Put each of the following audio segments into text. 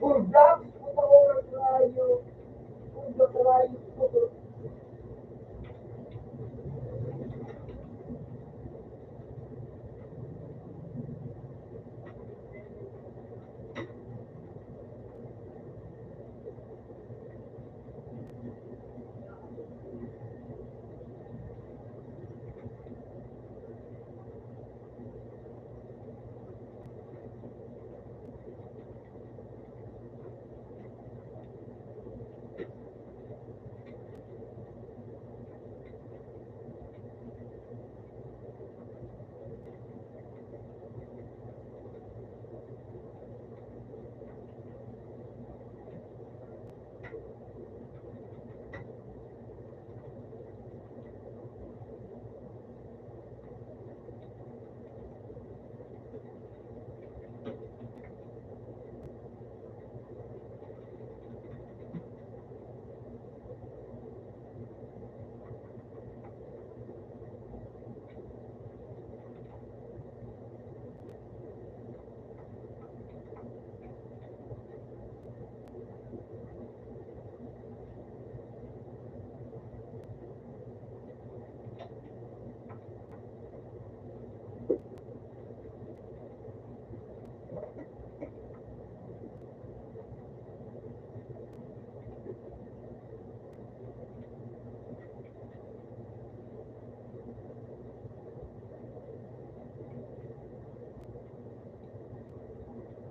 Por Black, por favor, trabalho, o trabalho,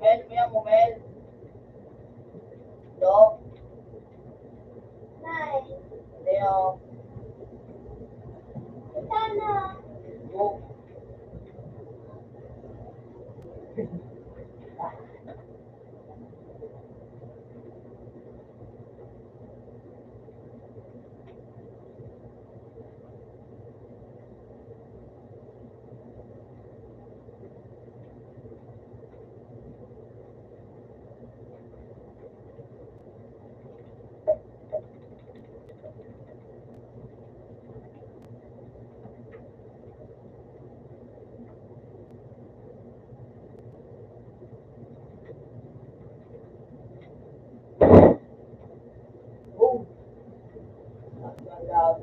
Mel, kuya mo, Mel. Do? Nay. Leo. Sana. Book. Oh. Ang love.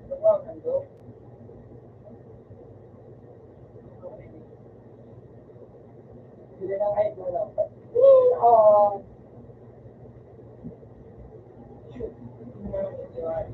Ano ba ang nando? Hindi lang kahit mo lang. Oh. Shoot. Hindi mo lang itiwan.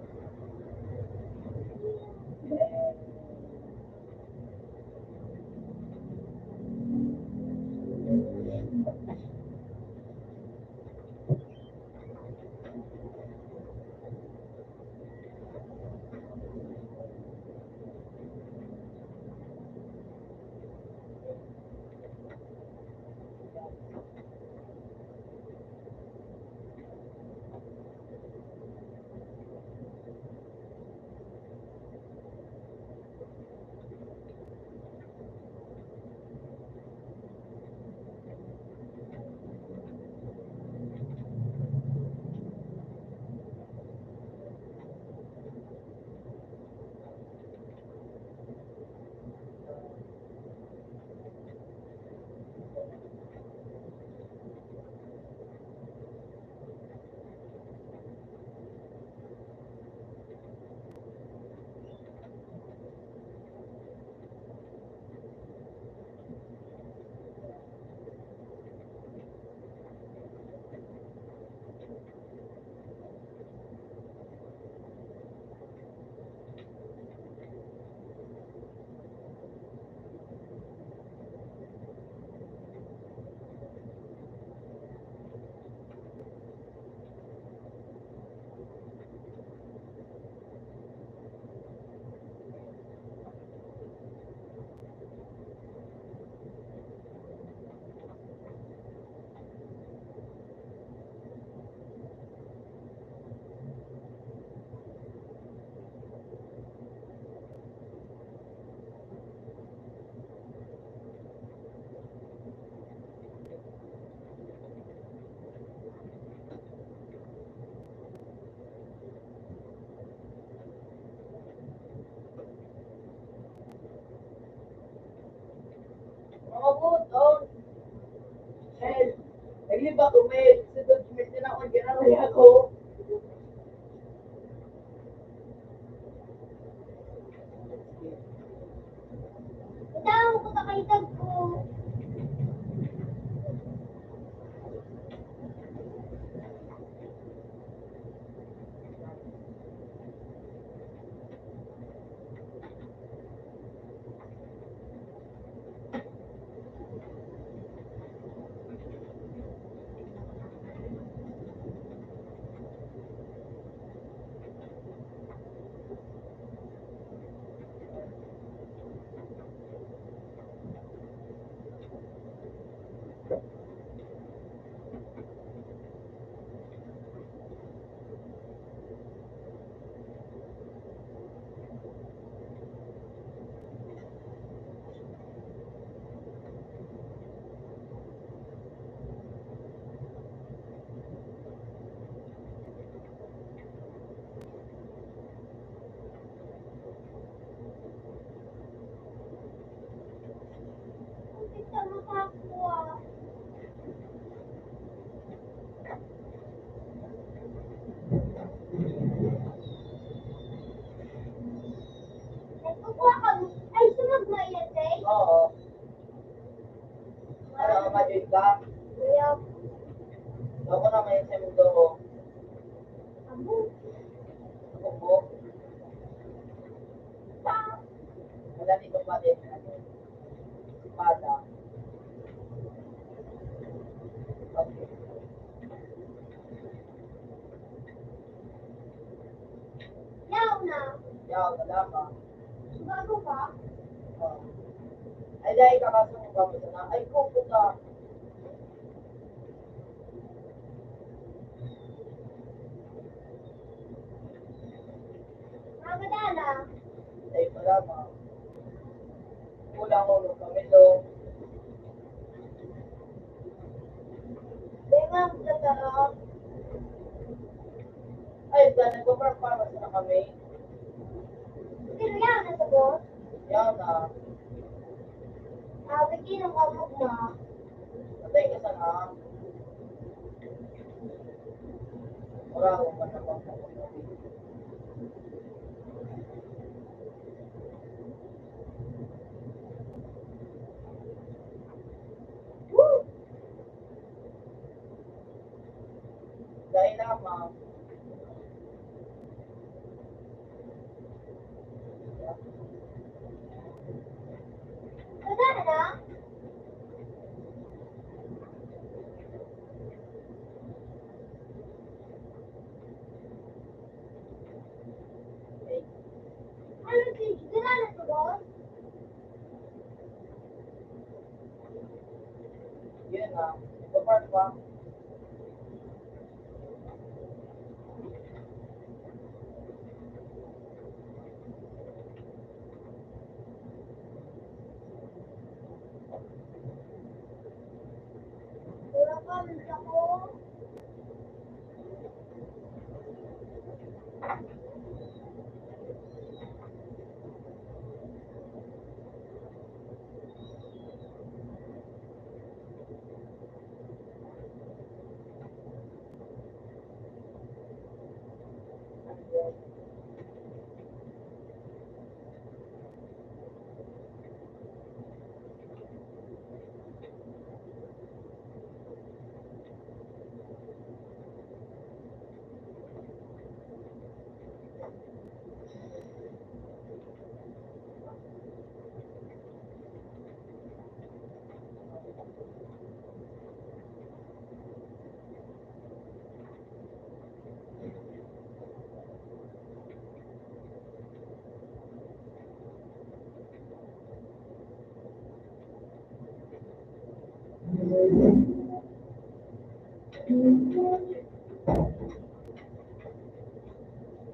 Mga good, oh. Mel. Nagliba ko, Mel. Sa document na ako, ginaway ako. Itaw ko sa kaitag ko. Mama-join ka? Kuya, Ako na ngayon sa mundo ko. abo. Ako po. Wala dito pa din. Espada. Okay. Yaw na. Yaw, wala ka. Bago ka? Oh. Ay, dahil kakasama ka mo na. Ay, kupo ka. Magadala. Ay, wala ka. Kulang ulo kami do. Dengang tatarap. Ay, dahil nagpaparparas na kami. Pero yaw na sa boss. Yaw na. Bigyan ng kamot na. Patay ka sa na. Wala akong manapang sa mga. Woo! Dahil lamang. Kadala na? Ay, Ano si kadala sa boss? yun na. Nagpapart pa. Wala pa, minta ko.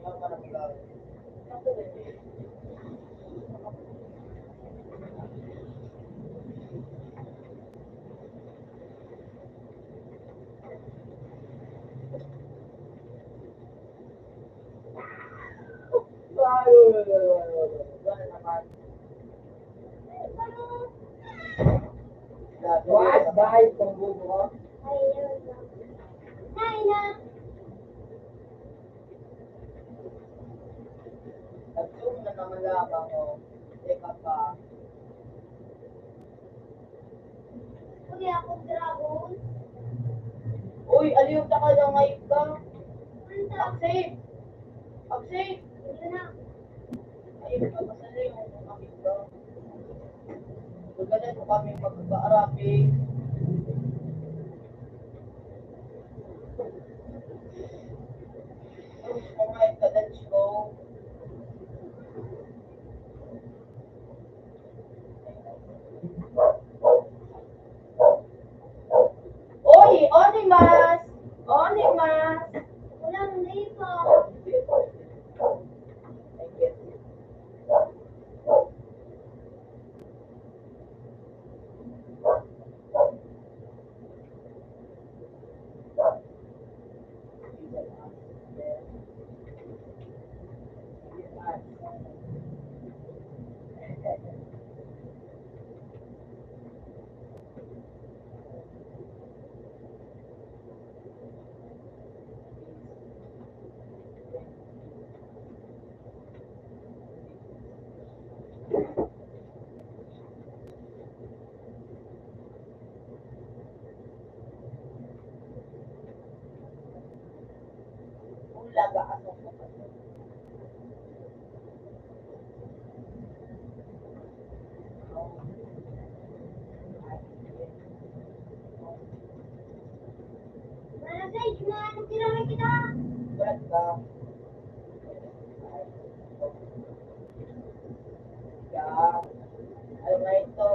Yaw ka na pala. Ako rin. Gano'n naman. What? Dahil kung bubo Ay, yun na. Nay na. nag-zoom na naman lamang o. Teka pa. Kuya akong dragon. Uy, aliw ka na ngayon ka. Manta. Aksay! Aksay! Ito na. Ayun ka, masala yung kami ka. Ganun mo kami magpaarapi. Tapos mga ikadans ko. Uy! Onimas! Onimas! Walang lipa. I get it. Bulaga ako. Wala guys, ano kailangan kita? Brad ka. Yeah. Ano nga ito?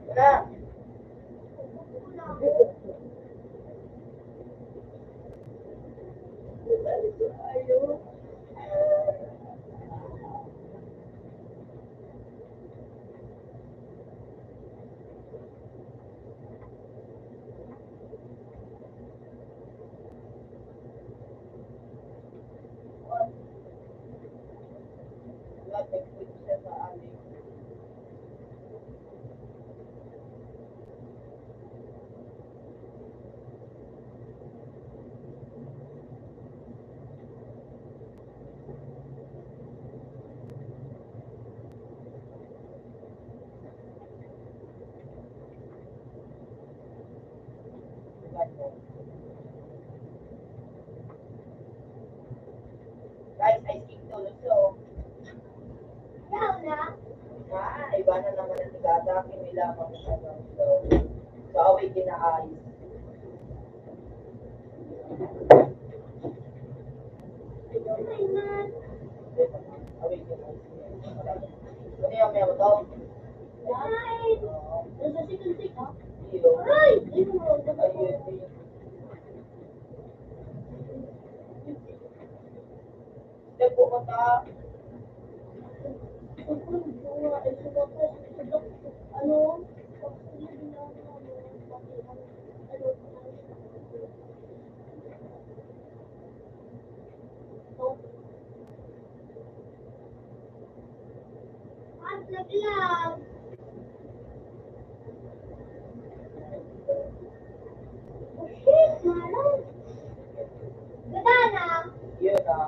Wala. Ayun. Nag-quit siya sa amin. Guys, I speak to Lucio. Yaw na. Iba na naman ang tigada. Kinilamang sa so, so away kinaayos. Ay, man. Away kinaayos. Ano yung may to? Ay. Nasa second take, ha? Iyo. Ay! Ayun mo. Ayun. Step po ko ta. Ano? At naglag. Oh shit, malam. Ganda na. Yun na.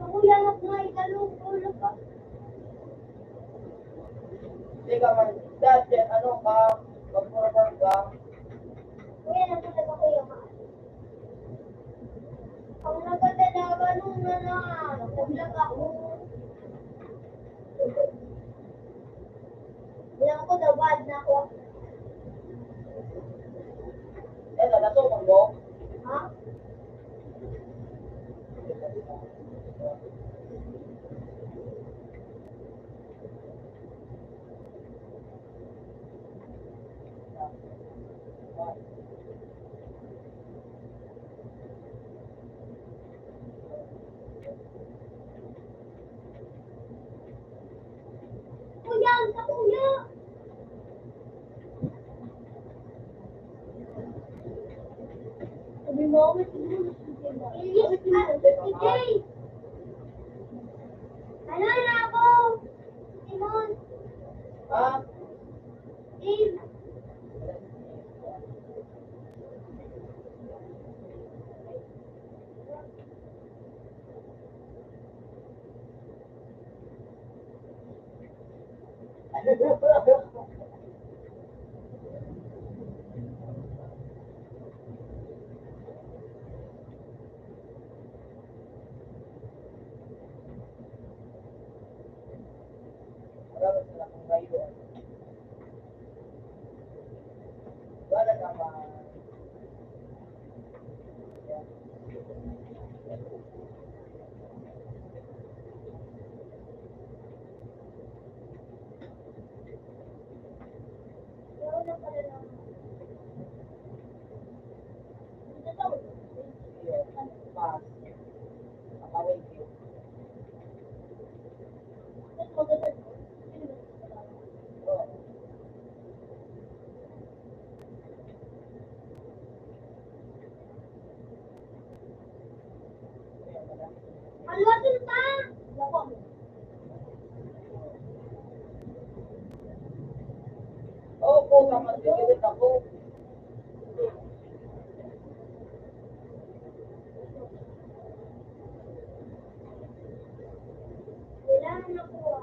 Kakulangat nga ikalong ulo pa. Teka man, dati ano ka, mag-forward ka, Kuya, nagpunta ko yung ang nagkatalaga nung naglag ako. Bilang ko nabad na ako. nasuman mo. Ha? Kuya, sa kuya! Sabi mo, may siguro si Jay! Ano na ako? Simon! Ah, Dave! marami sila kung ngayon. Wala naman. Ayaw na pala naman. Kapag ako. Kailangan nakuha.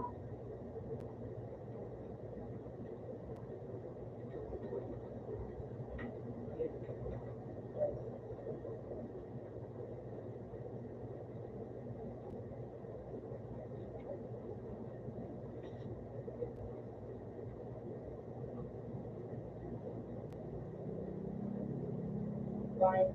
Fine.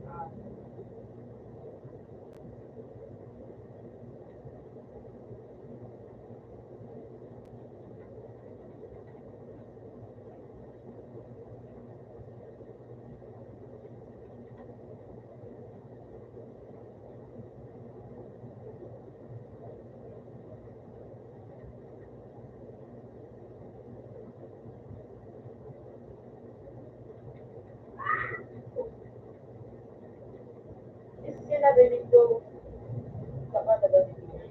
Sinabi nito, saka nagawin niya.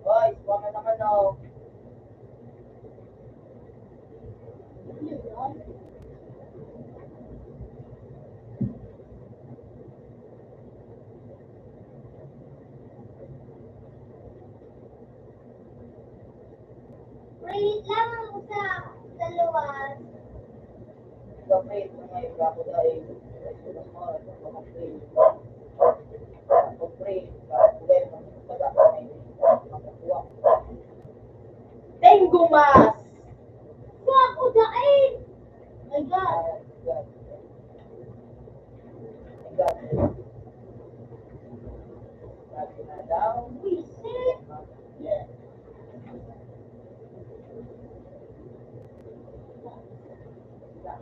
Hoy, huwag ka naman oh. Wait lang ako sa luwas. Kapit, mga ibrako dahil. Tengo mas! Fuck, udain! My God. Wisit.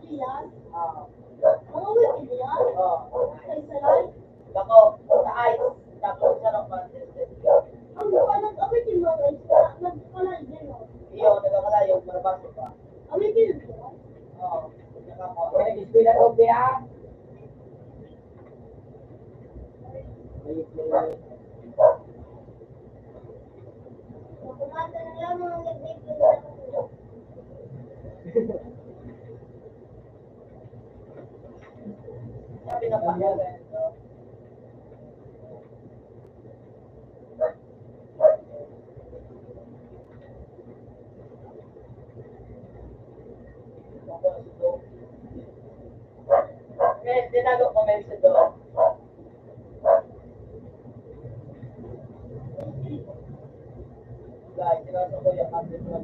Ilan? Mga wiki ilan? Ay, salay. Bako, sa ice, tapos sarap pa. Ang nag-awitin mo, guys, nagpalay din, no? Iyo, nagkakalayo, marabasa pa. Awitin mo? Oo, nakakuha. Pinag-iskwila ko, Bea. Kumata na lang mga nag-awitin na ako. Sabi na pa. Tinago ko men sa doon. Guys, tinago ko yung kapit ko.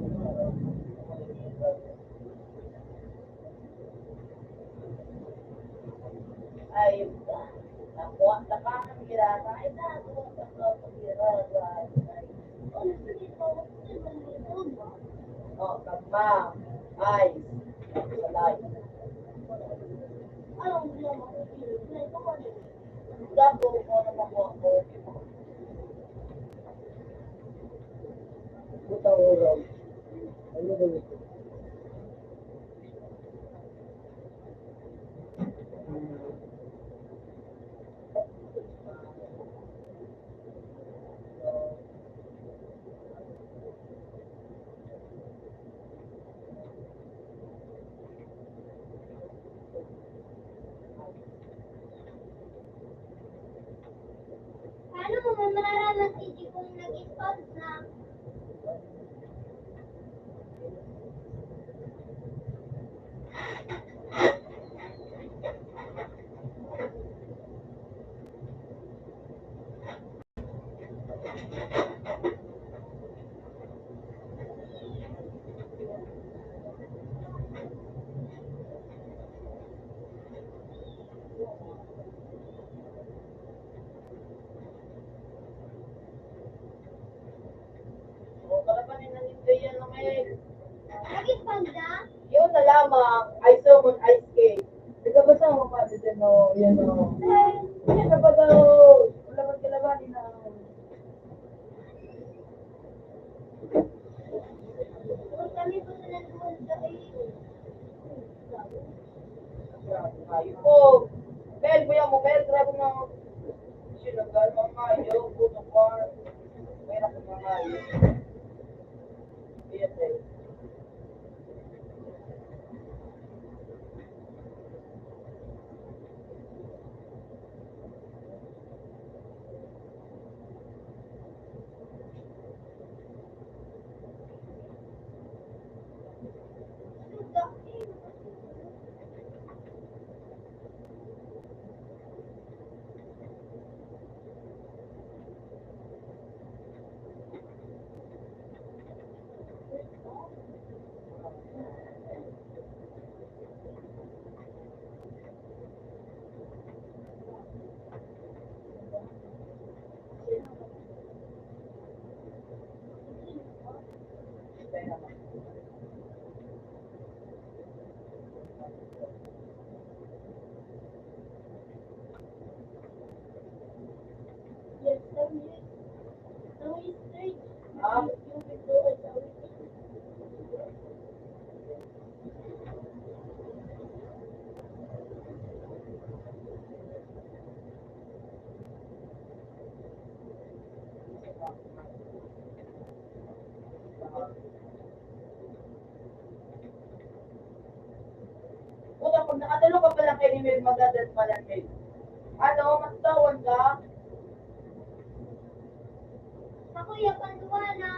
Ay, nakuha na pa ang ginasa. Ay, nakuha na pa ang ginasa. Oh, kagma. Ay, salay. Anong bilang ako? Play ko mo din. Dago ko na makuha ko. Butang ulam. Ano ba ito? Paano mo mamaranas hindi kung nag-spot na? O, kalapanin na nito yan, Mel. Nag-spot na? Yun na lamang, ice on ice cake. Nagkabasa mo pa dito, no? Yan, no? Yan na ba daw? Laban-kalabanin na. Kung kami po na nandun sa iyo. Grabe kayo po. Mel, kuya mo, Mel, grabe na. Sinagal, mamayo, puto ko. Kaya ako mamayo. Yes, eh. Yes, now he's straight. Ah, You will do it now. puta, pag nakatalo ka pala kay Mel, magadat pala Mel. Ano, matawan ka? Sa kuya, panduwa na.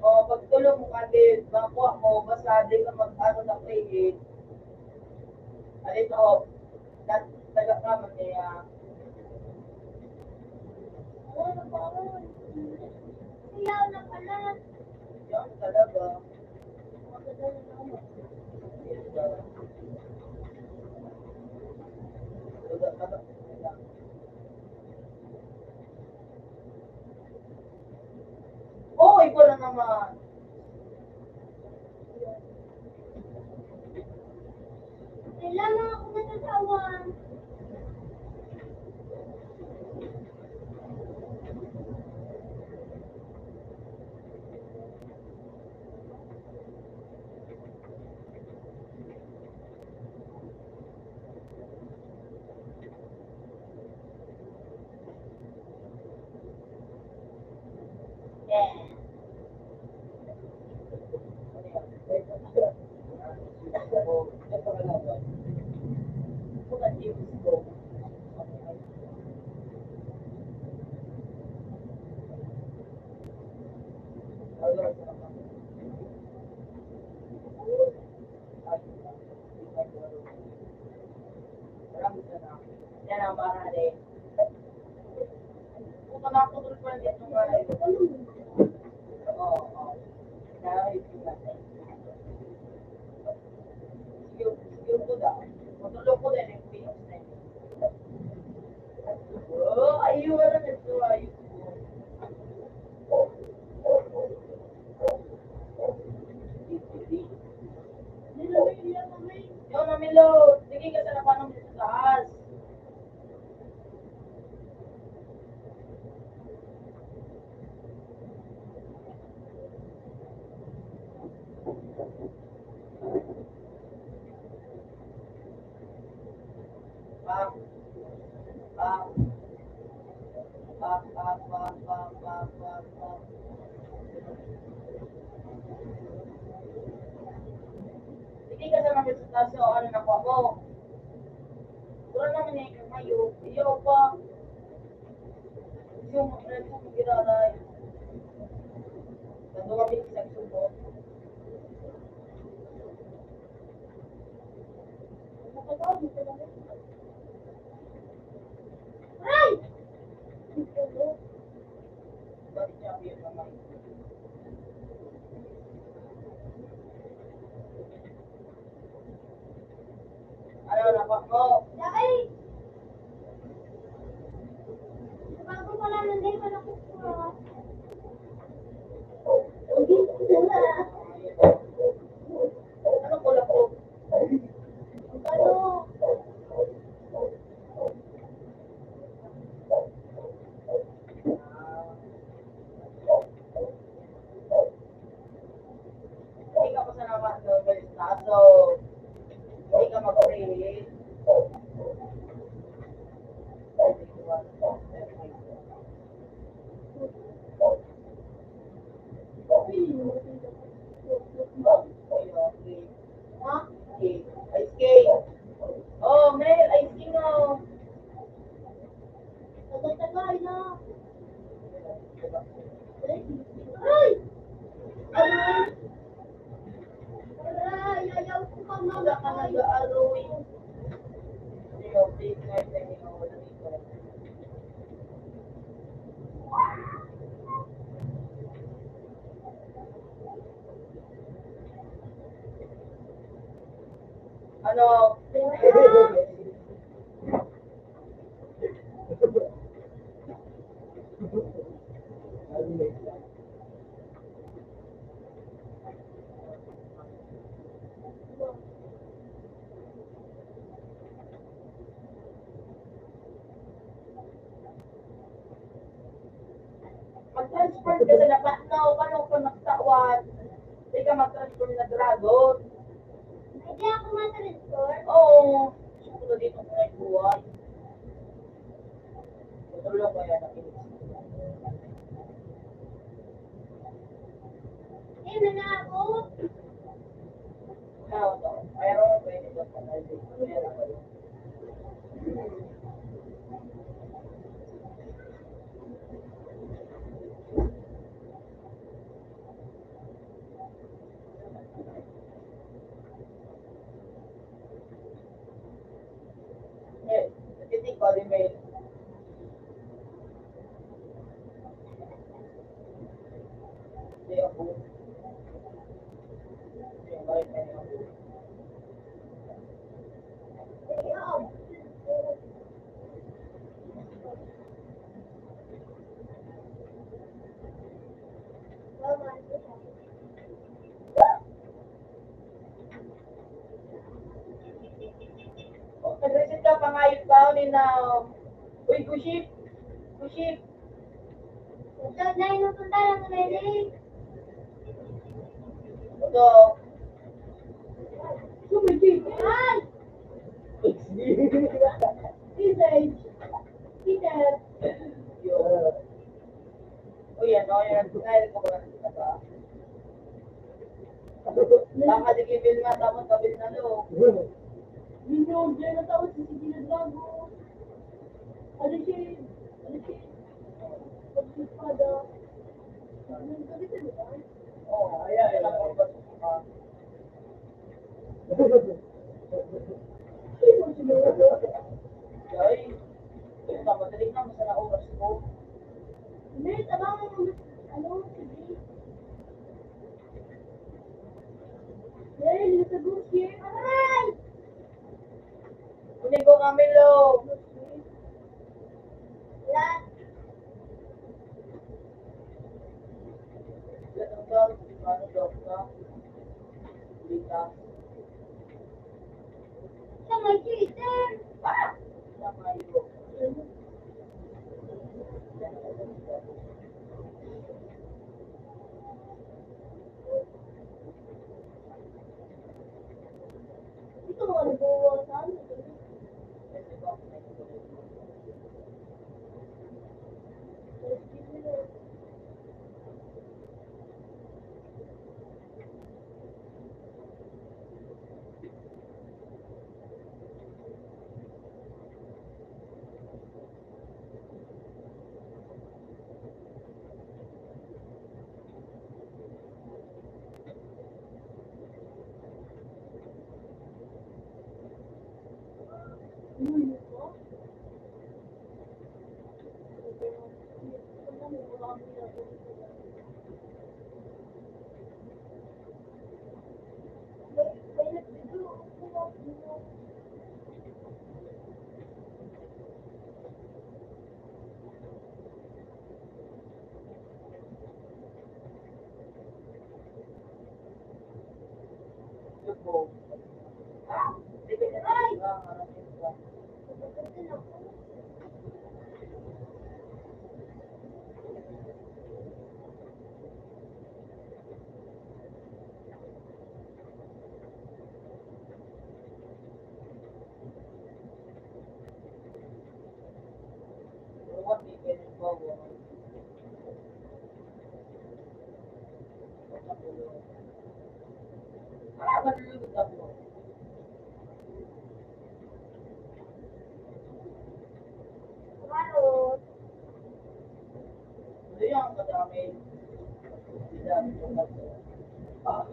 O, pag tulong mo ka din, makuha mo, basta di ka mag-ano na play alito, taga ka man niya. Ano ba? Kuya, na pala. Yan talaga. Magdala na ako. Yan talaga. Taga. Oh, ikaw na naman. Kailangan ako natasawa. Yeah. Yan ang marami. Kung nakakutulog pa rin dito nga. Oo. Dahil natin. Sige ko daw. Matulog ko din yung Phoenix na yun. Oh, ayun na nito. Ayun. Yo, Mamilo, sige ka sa napanong dito sa taas. Pak. Pak. Pak. Sige ka sa namin sa taas. So, ano na po mo? Wala naman eh, kayo. Iyo pa. Yung magiraray. Nandun kami sa subo. Ay! Bakit niya ako yung kamay? Ano na po mo? Dahil, bago pala nanday pa na kukuha. Ano pula po? Ano? Hindi ka pa sa naman doon, so hindi ka mag-pray. Ha? Ice skate. Oh, Mel, ice king oh. Tagal-tagal na. Ay! Aray! Aray! Ayaw ko pa Wala ka mamatay. nag-aaroy. Ayaw, please, guys, ayaw, wala dito. Ano? Mag-transfer ka sa Napatnaw, paano ka magtawan? Hindi ka mag-transfer na dragon. Hindi ako matransfer. Oo. Siguro dito sa may buhay. Ito lang kaya nakinig. Eh, na ako. Mayroon ba yung iba pa na dito? Mayroon ba yun? Eh, natitig ko rin may hindi ako. Hindi ako rin kayo ako. Oh, nag-reset ka pangayot ka ni na uy, kuship! Kuship! Ito na inupunta lang na Lily. Ito. Sumigil. Ay! Message. Peter. Yun. Uy, ano, yan, dahil ko ba na ba? Baka di kibil nga, tapos kabil na lo. Minyo, dyan na tao si Sigina Drago. Alisin. Alisin. Pagsipada. Nagkabit na ba? Oo, ayan, ako ba sa Sino sila? Ay, ito, madaling na, masala oras ko. Hindi, tabang ano, sige. Dahil sa gusti. Aray! Kunin ko kami lo. Lahat. Ganun daw, ano daw ka? Lita. Sa may cheater. Ah! Sama yun. Ito mga nagbawasan. Sabi ko yung bawa. Malulugod ako. Carrot. Ano yan? Madami. Madami yung bato. Ah.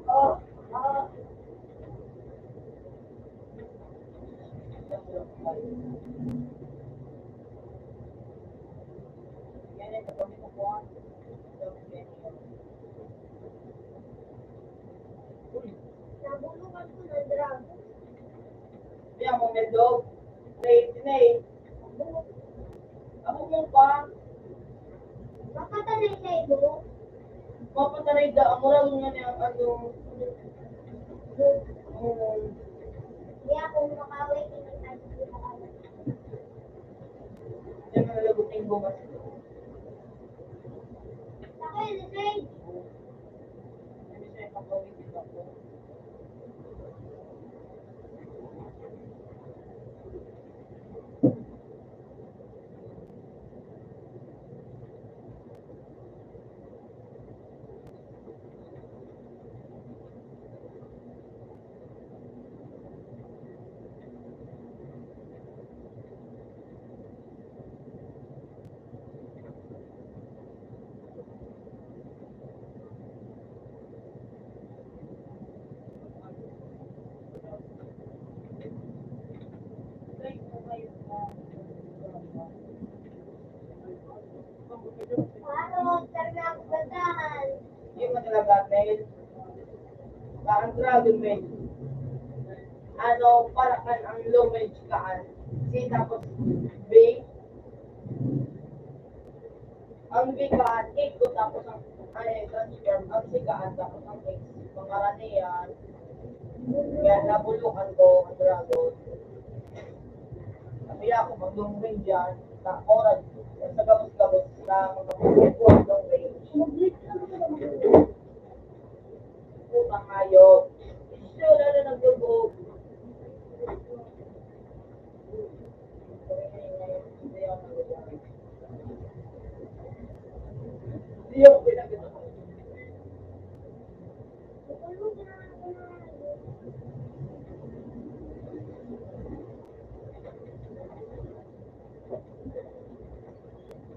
Ah. Ah. Yan yung kapamit ko po. Nabulukan ko ng dragon. Yan mo may dog. Late na eh. Ako mo pa. Makatanay sa ibo. Mapatanay da. Mura mo nga niya. Ano. Hindi ako makaway kinitan ko na ano. Yan ang nalagot ng bumas. Ako yun, Isay. Hindi siya yung kapamit ako. Carrot, karga ako gadahan. Yung matalaga, Mel. Parang dragon, Mel. Ano, parang ang low range kaan. C tapos B. Ang B kaan, 8 ko tapos ang transfer. Ang C kaan tapos ang X. Pangarani yan. Kaya nabulukan ko ang dragon. Sabi ako, mag-long range yan. Na orange. Sa gabos-gabos na mga long range. Putang hayop. Siya wala na nagdubog. Hindi ako pinagdito.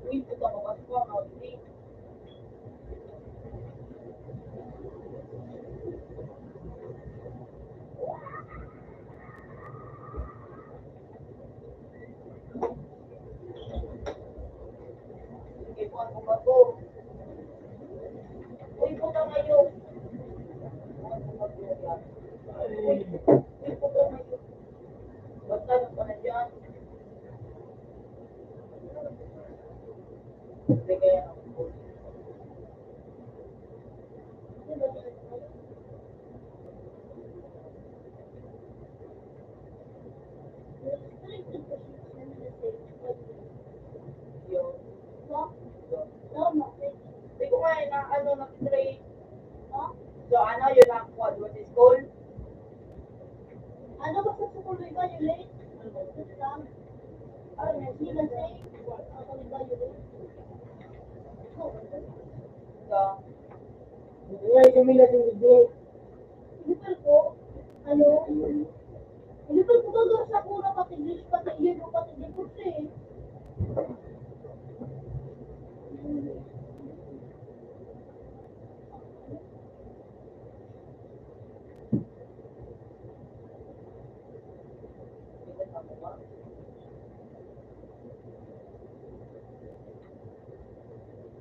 Uy, puta ko kasi po ang outfit. Sige po, ano ba po? Uy, puta ngayon. Uy, puta ngayon. Basta nang pa na dyan. Hindi kaya ako po. Yun. Hindi ko nga na ano na-trade. So ano yun ang quad with the school? Ano ba sa sukuloy ba yung late? Ano na, sila say? Ako ba yung late? So, ngayon kumila sa video. Ilipal ko, ano? Ilipal ko doon sa kuna pati English, pati yun, pati Dipos eh.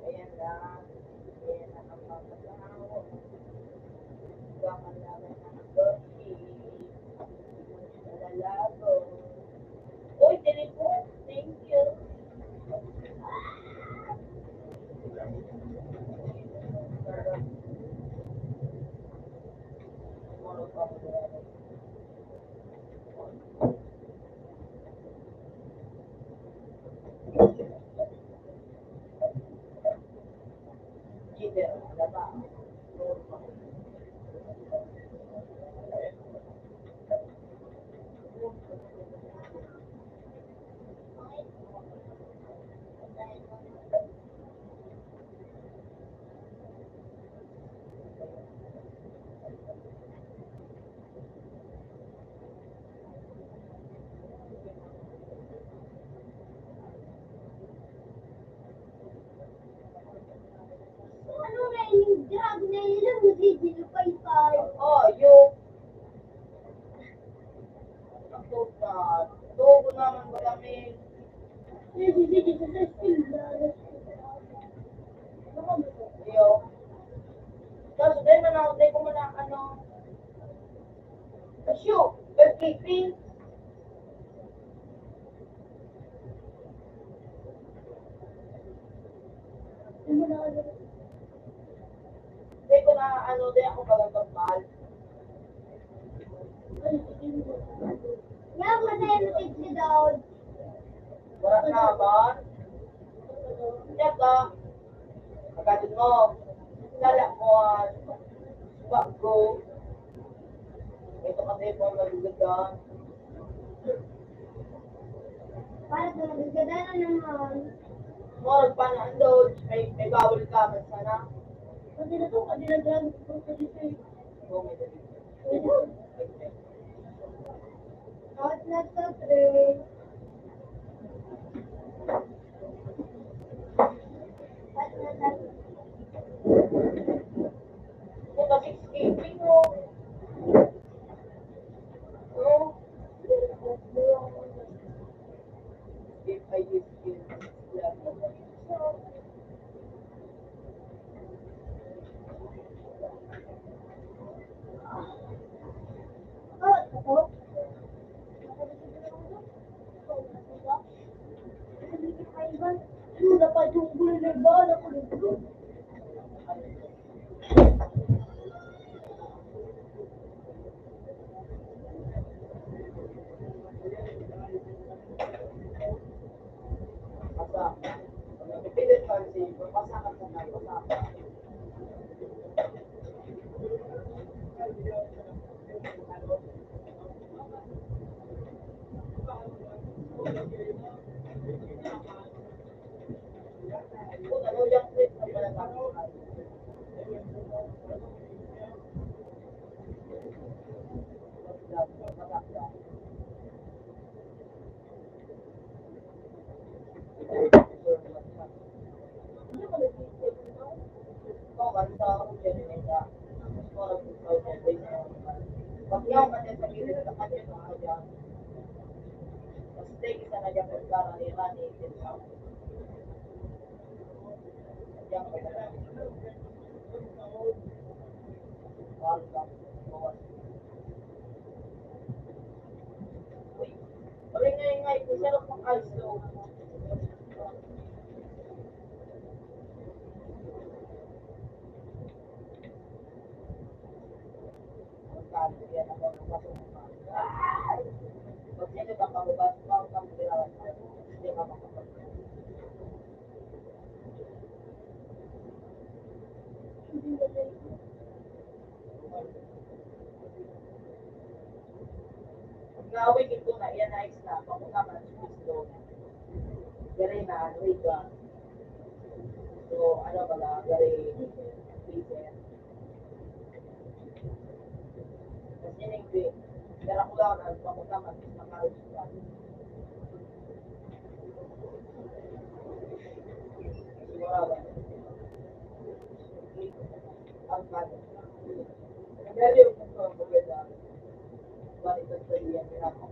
Ayan lang. Ayan lang ang papasahawak. Gaman naman ang Berkey. Malalago. Uy, telepon. Thank you. Sino pay-pay? Oh, yung ito na. Tubo naman malamig. Sige, sa school na. Yo. Tapos, din na lang, din ko muna, ano, cashew, birthday cream. Din ko na, ano, din ako magagambal. Yan, masaya mo tigli daw. Wala na ba? Siyaka, agad mo. Lalakwan. Bago. Ito kasi po magagagan. Para sa magagana naman. Morag pa na andod. May bawal ka. Sana. Kasi na to, kasi naglang ko sa dito. Out na sa tray. Out na sa Kung nag-escaping mo. No? If I escape. dapat yung gulo na bala ko nito. Basta, napipilit ka kasi, mapasakan mo na, mapasakan. Kung ano yung trip na pala tayo. Ingay-ingay, sarap ng also. Gawin ito na, yan na extra. Papunta ka sa gusto. Gari na, riga. So, ano pala, gari, freezer. Kasi yun yung green. Kaya ko lang, papunta ka sa karusta. Sigurado. Ang bad. Gari yung gusto ang maganda. Balik sa iyan, pinako.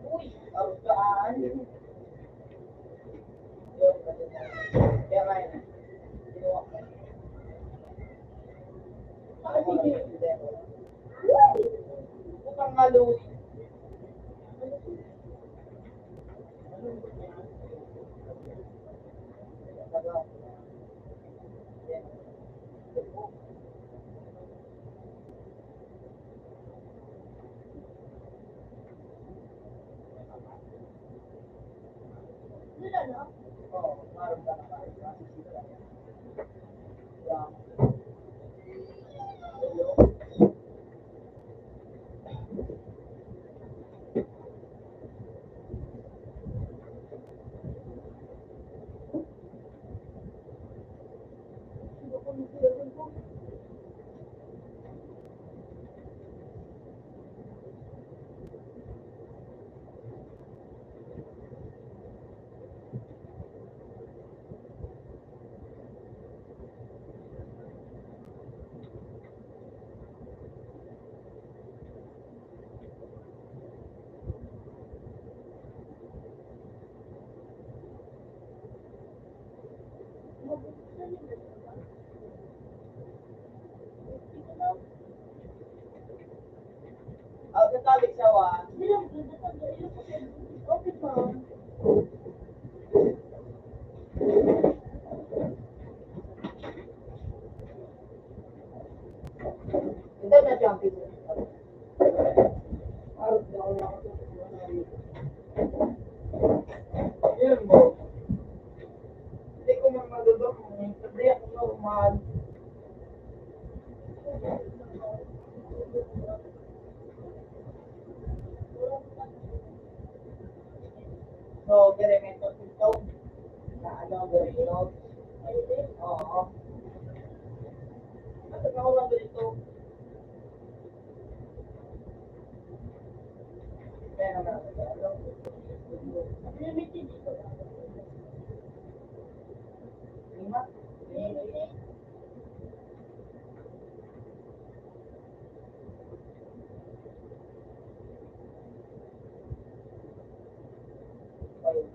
Uy, arugaan. Kaya nga yun. Ginawa ko. Bukang maluwi. Wala na. Oo, maroon ka na maroon ka. Yeah. Yun mo. Hindi ko man magagawa. Hindi ako normal. So, geremento ito. Na ano, geremento. Oo. At ako lang dito. Kaya naman ako. Limited dito. Lima? Limited. Five.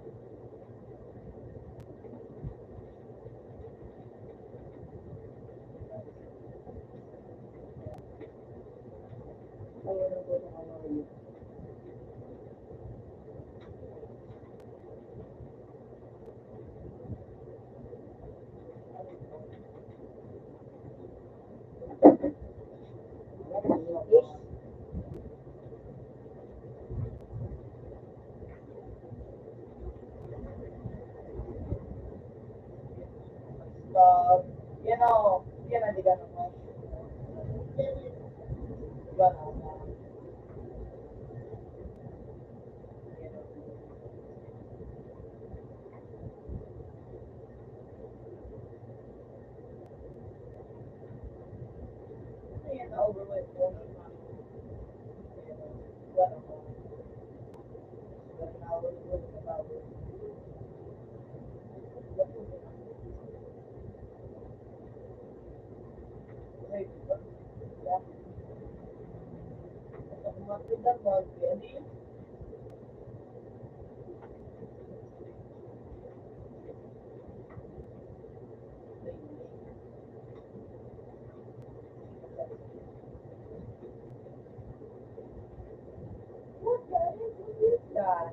Ayaw na po ng ano yun. Yan o. Yan ang diga naman. Diba na? Yan na overweight po. Diba na? Diba na overweight na tao? Okay, diba? Yeah. At kung magtindan mo, hindi. What the heck is that?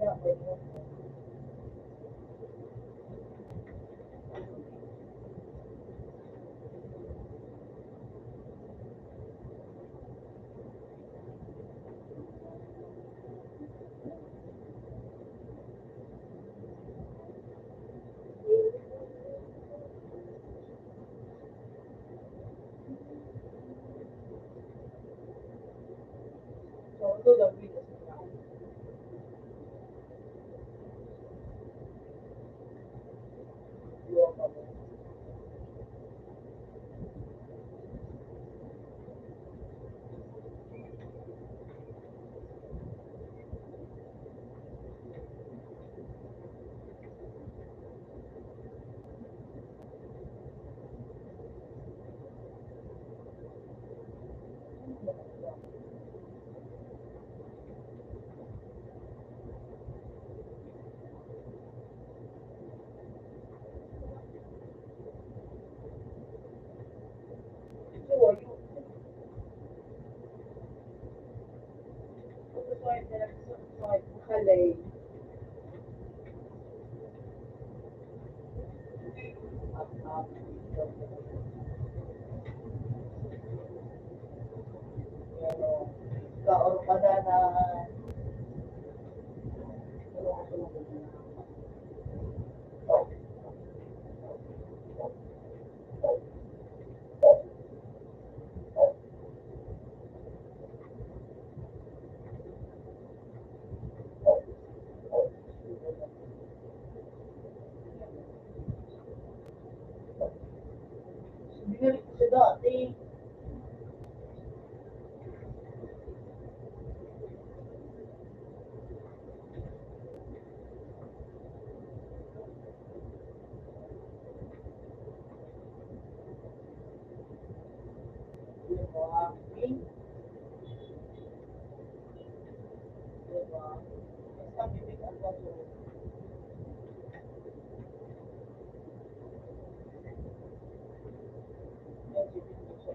Yeah, pwede mo. So, ito gagawin ko sa mga. Iwan pa mo. Ito, ayun. Ito, swipe na lang. Swipe. Makalay. Up, up. Pero, kaor pa na binalik ko siya dati. Diba? Diba? Basta bibigyan ka so. Yan, bibigyan siya.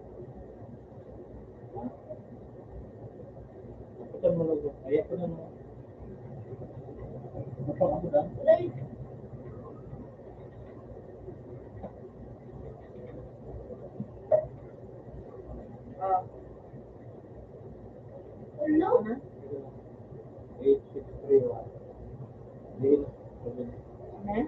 Pang ako na. Right? Ah, Hello? 8631. Deal. Na?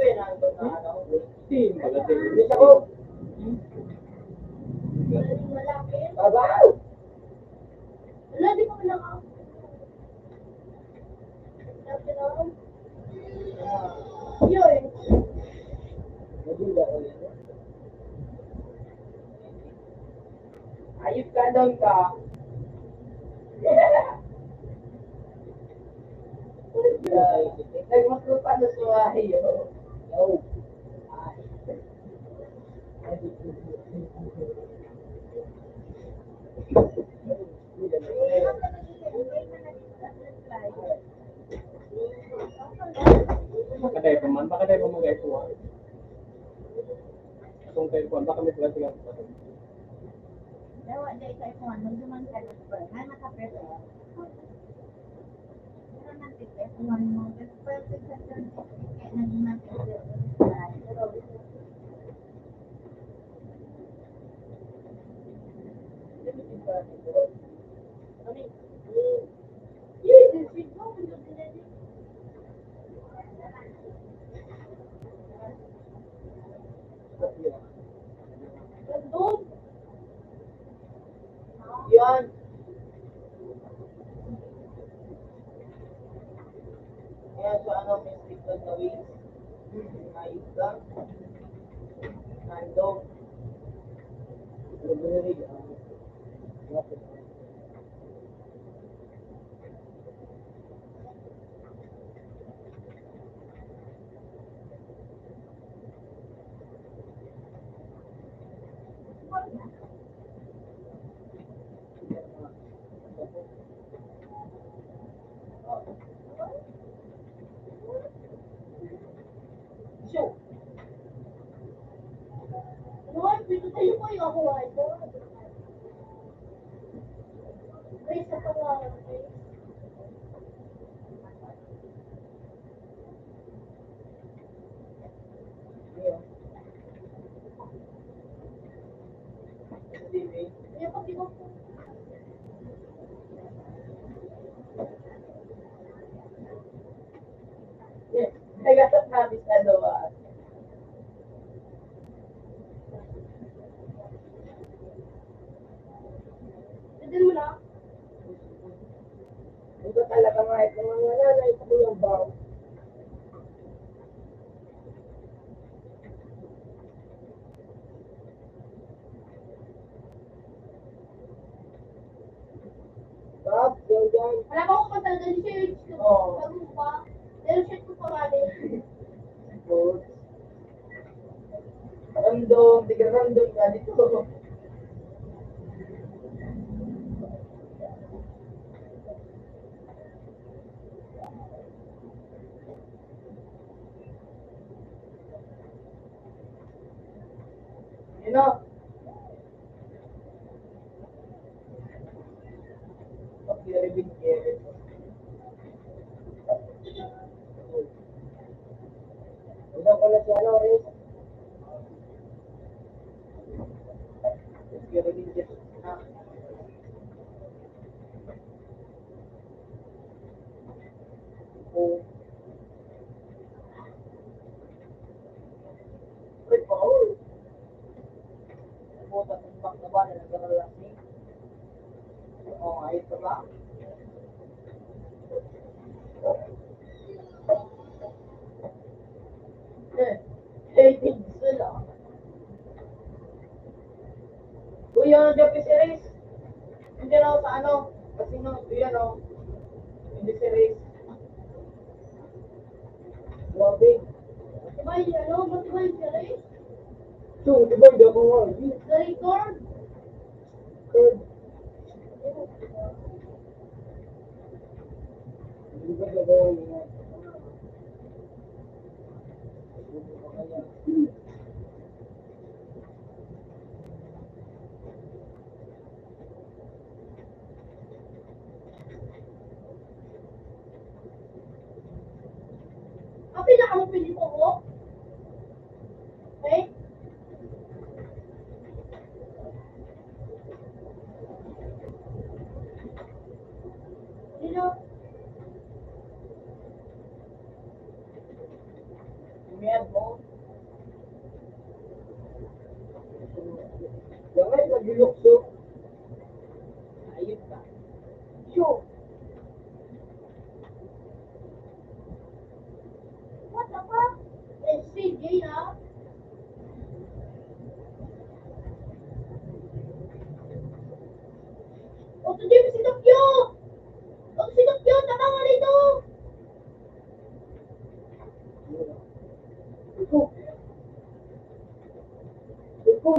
uy, nandun na ano. Team. Maganda yung Bilis ako. Malapit. Baba! Wala, di ko naka. Lapit ako. Yun. Nagula ko yun. Ayos ka doon ka. Nagmasupa na suwayo. Oh. Makatay pa man. Makatay pa man guys. Itong tayo po. Baka may pala siya. Dawa, dahil sa ito, nagduman ka na pa. Nga nakapera. Pero nantipet, one mo. Pero pwede sa certificate na nantipet. Nandun. Yan. Kaya sa ano, may signal na wings. Ayos ka. Nandun. Show. Lord, dito tayo po yung ako ay ko. Grace sa pangalan, Grace. Ayun. SDB. Kaya pati ko po. Yes. Nagasap namin sa doon. Pwede mo na. Ito talaga mga ito mga nanay ko yung bang. Bob, yung dyan. Wala pa akong talaga ni Sir. Oo. Bago pa. Pero shit ko pa rin. Good. Random, tiga random ka dito. You know? Very big area. Ilan ko na si ano, Riz? Very big na. Oh. Wait, Paul. Puta, tumbak na ba na nagkakalasing? Oo, ayos ka ba? Hating sila. Uy, ano dyan si Riz? Hindi na ako sa ano. Kasi no, yan o. Hindi si Riz. Grabe. Diba yung ano? Ba't diba yung Sir? So, di ba hindi ako nga? The record? Third. Hindi ba gagawin niya? Kape na kamo pwede po ko. Okay? Sino? Mayad mo. Gamay, nag-lukso. Ayun ka. Sure. What the fuck? SCJ na? O, to Jim, si Tokyo! O, si Tokyo, tama nga rito! Iko. Iko.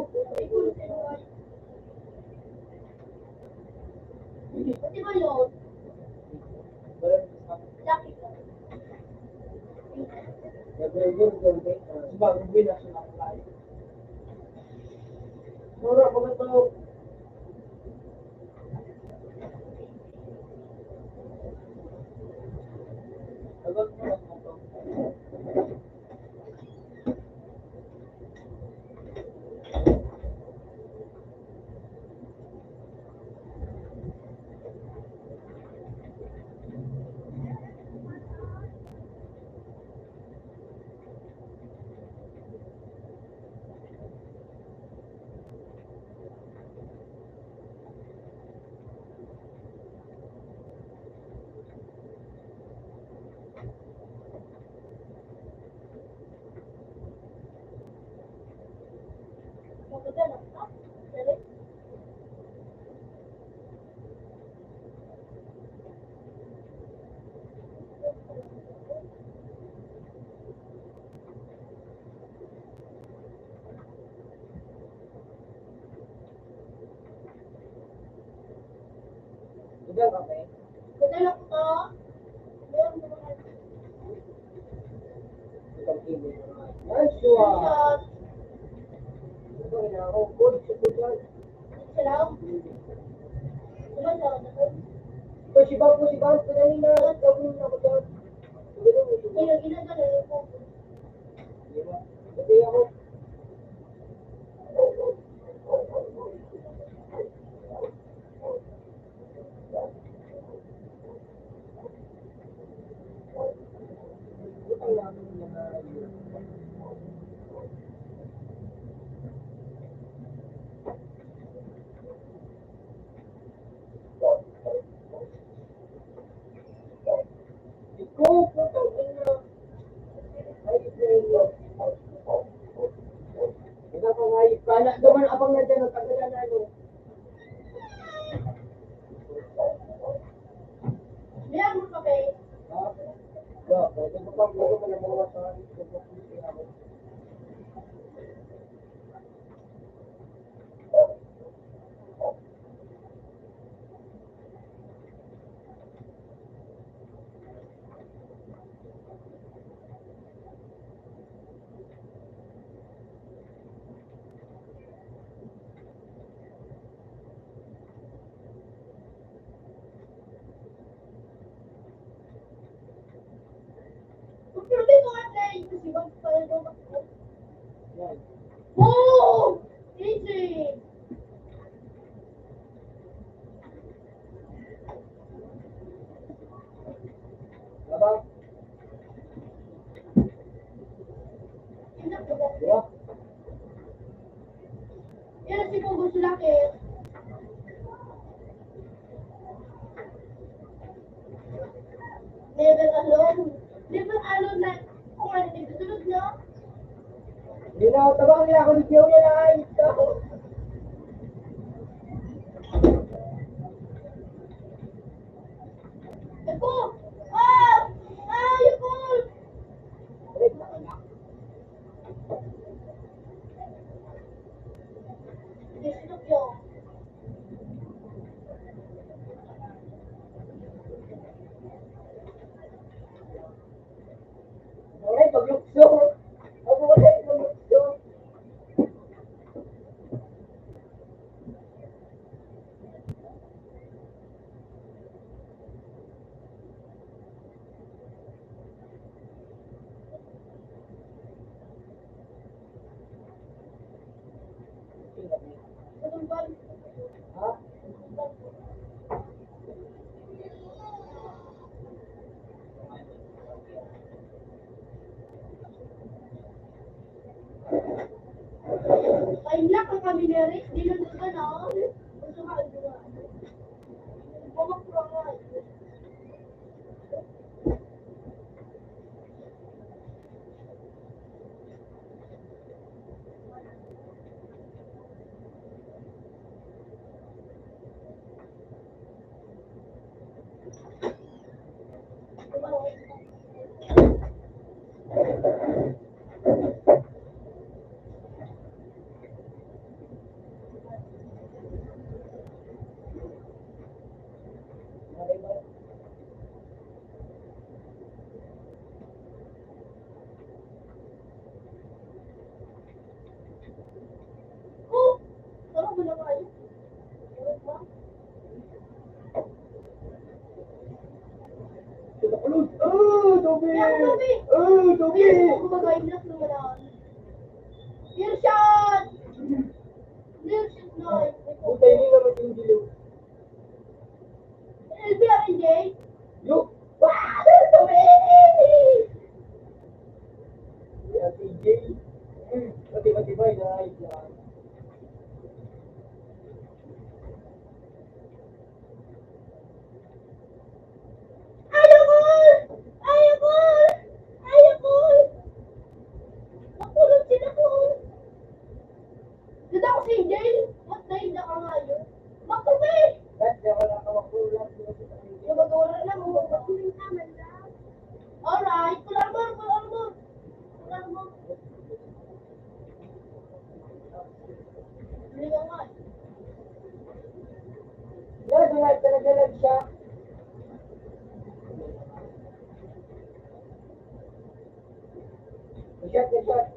Pati ba yun? Lucky ka. Bagong bilas na tayo. Mura ko na ito. Agad mo lang ito. Maganda na. Ah, dali. Ikaw kape. Madala ko to. Meron mo naman. Ikaw kini. Nice one. Shot. Ito na ako. Good. Super. Salaw. Diba sa ako? Si Bang. Pinali na. Gawin na ako dyan. Ginagana ko. Diba? Pati ako. Ang laman ng mga yun. Ikaw, putang ina. Ay, ito. Nakangayip ka na. Gaman abang na dyan. Tagalan na ano. Meron mo kape. Pwede mo pang gulo mo na mga sa akin. Pero may mga play. Kasi bang pala daw ako. Yan. Boom! Easy! Labang. Inak ko ba? Diba? Yan si Pogo Sulaki. Never alone. Never alone na. Kung ano yung susunod na. Hindi na ako tabang nila ako ni Kiyo yan ay. Ako. Eko! Ah! Ah! Yung ball! Break na kanya. Hindi sinok yun. Alright, paglukso. Ako wala yung paglukso. Oh! Parang wala kayo. Wala ba? Toby! Kaya ako, Toby! Toby! Ayun, kung gumagay na sa wala. Clear shot! Clear shot na. Butay din naman yung dilaw. LB, RNJ? Look! Wow! Toby! Yan, TJ. Matibay na ayos lang. Ayoko! Ayoko! Ayoko! Nakulong sila ko. Dito ako si Jane. Mas dahil na ka nga yun. Makubi! Dahil di ako nakawakulat. Yung mag-ura lang mo. Makuling naman lang. Alright. Kularmor! Kularmor! Kularmor! Hindi ka nga. Yan, talaga siya. Shot.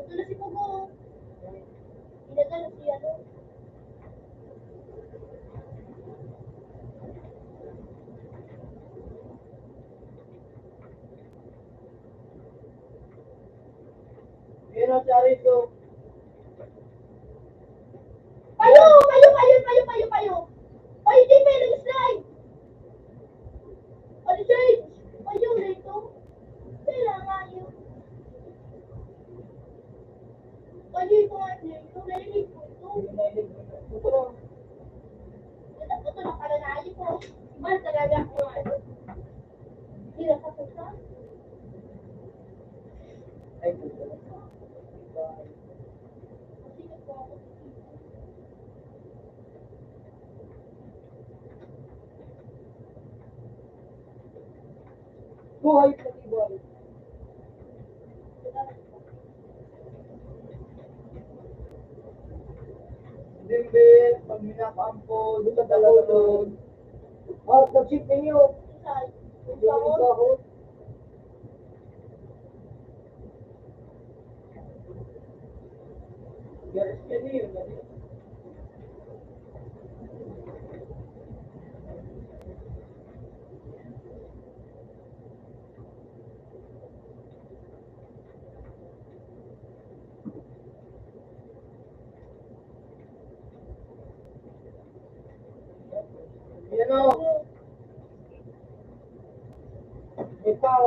Ito na si Pugo. Pinadala si ano. Yan ang sarit ko. Payo! Payo! Payo, di pa yung slide! Ano, Jade? Payo, rito. Kaya nga yun. Payo ko nga dito. Narinig ko ito. Ito na pala na ayun ko. Mahal talaga ako nga. Hindi na kasasa. Ay, puto. Masikat ko ako. Buhay matibay. Dimbit, pag minakampo, doon sa dalawon. Nag-ship ninyo. Isay. Hindi ako. Garis ka niyo. Yan o. Ikaw.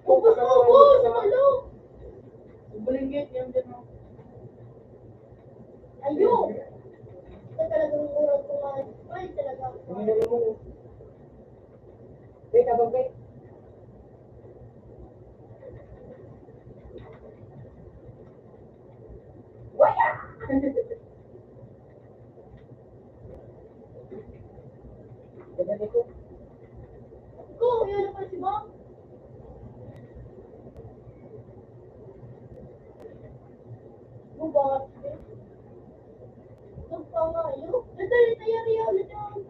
Ubus mo ko! Sumalo! Bulinggit, yan din o. Ayun! Ito talagang urang ko nga. Ay, talaga. Hindi na mo. Wait, abang wait. Waya! Ganyan ko. Ko, yun na pala si Mom. Bubat. Ito pa nga yun. Ito, yari-yari ulit yun.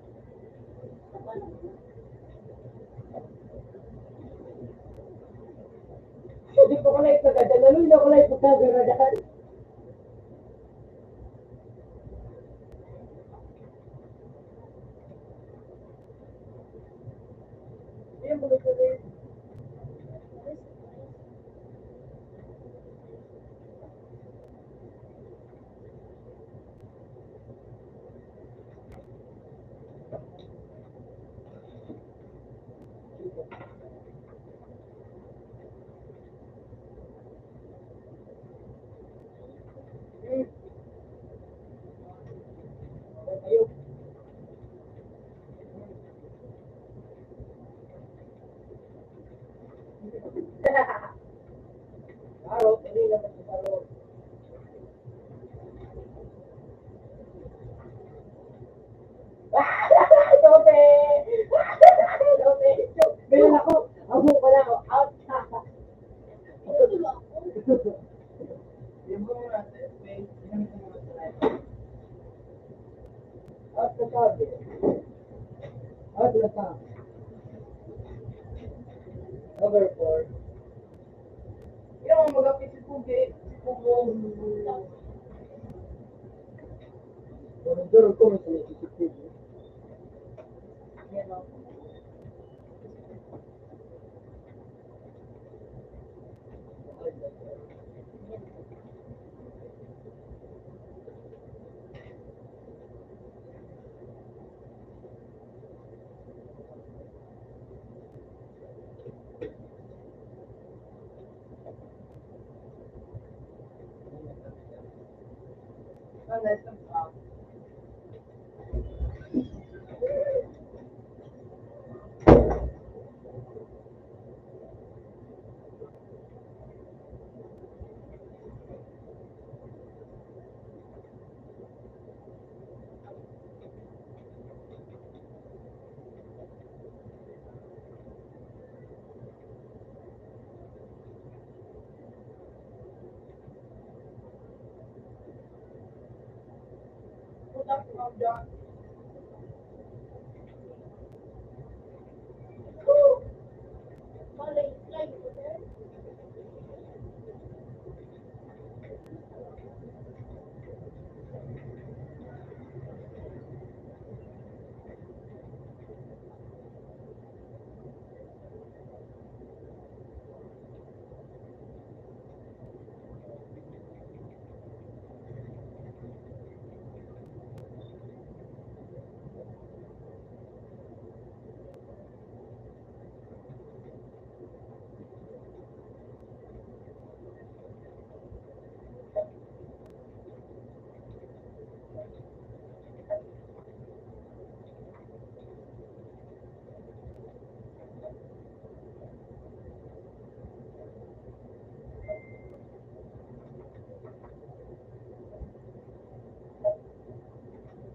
Hindi ko kulay pagkadala. Hindi ko kulay pagkagaradan. Yan, bulit-bulit. Ayun. At nasabi. At nasabi. Number 4. Yan ang magapit si Pugi. Durog ko may sinisisip. Yan o. Malay, like, sir.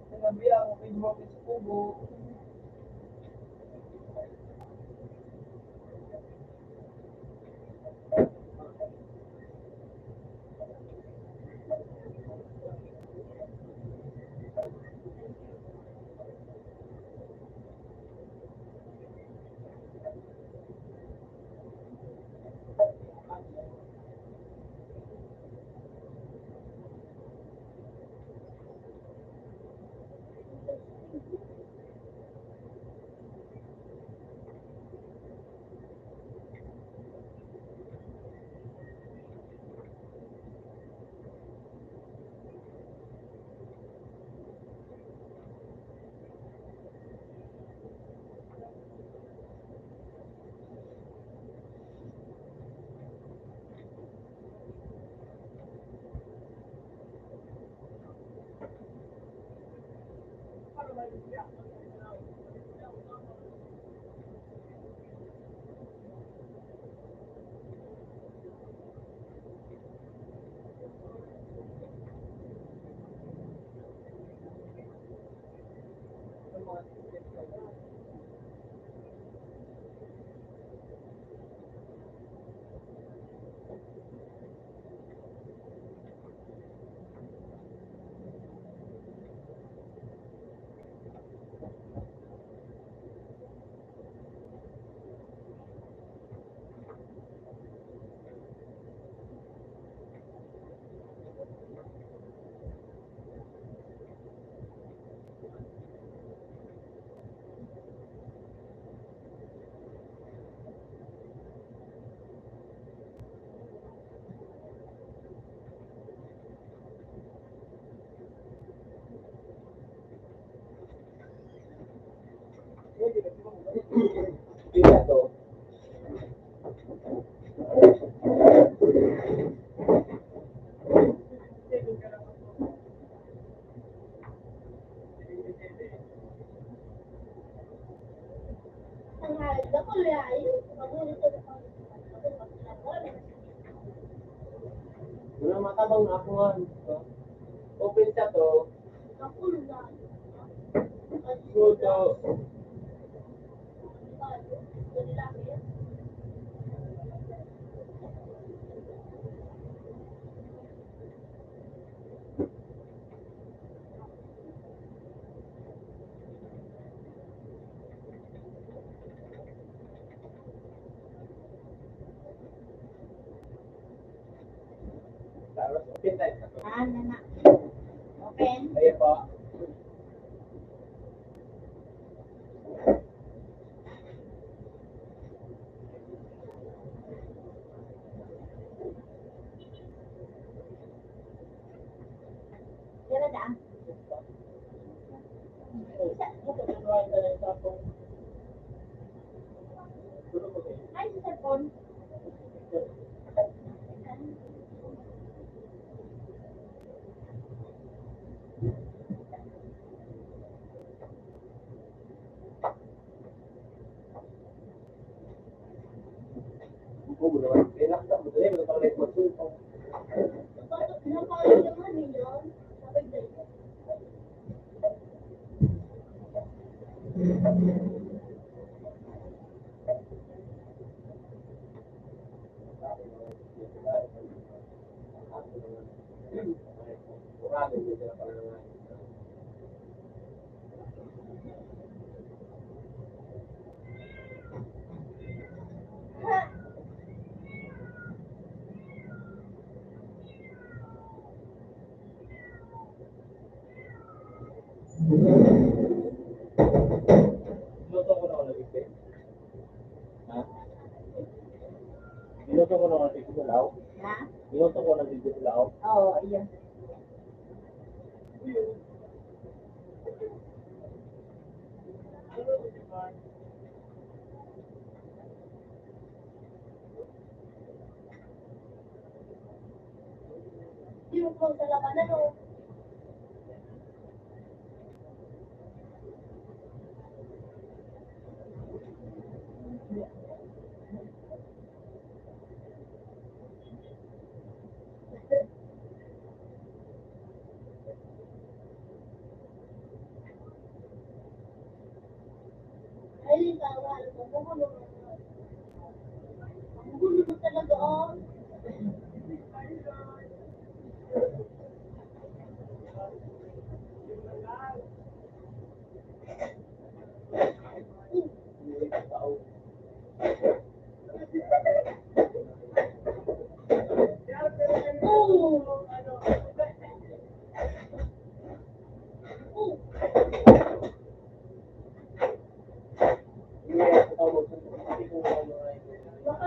Sinabi ako, pinwak si Pugo. Pila to. Ang halaga ko, lay. Magulit ko na pang Wala matabang na ako nga. Open siya to. ako na. Go to. Open tayo sa to. Nana. Open. Ayan po. Tira da. Ay, sa cellphone. Oo, naman. Kailangan ka. Madali, magpapalay ko. Napakain naman nila. Sabi ko, Minuto ko na ako nag-isip. Ha? Minuto ko na ako nag-isip lao. Ha? Minuto ko nag-isip lao. Oo, ayun. di mo po sa labanan o. Ay, tawa. Magugulo. Magugulo na talaga oh. Oh. Oh. Baka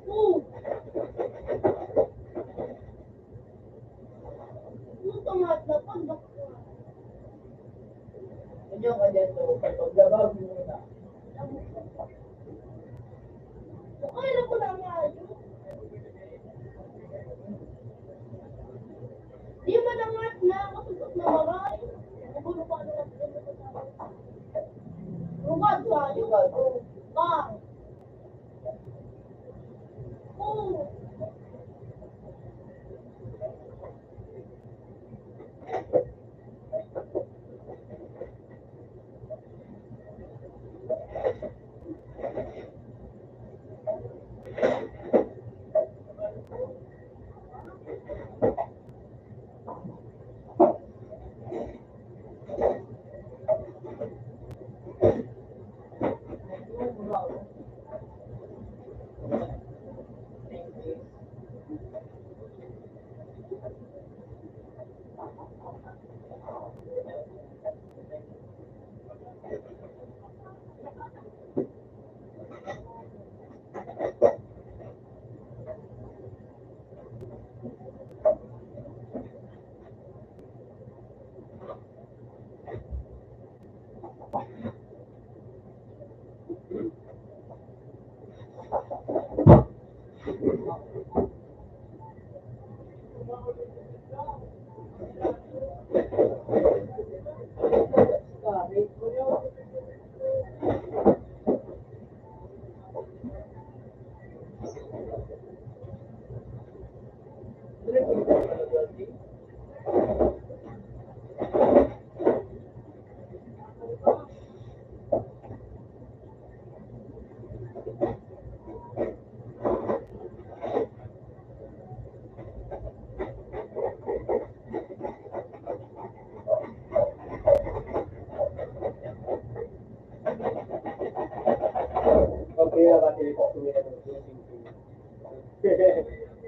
oh. Ano tama na pag Inyo ka dyan to, pagkabag mo na. okay na ko lang nga. Di man ang at na matutok na maray. Nagulo pa na Rumad sa iyo. Bang. Oh.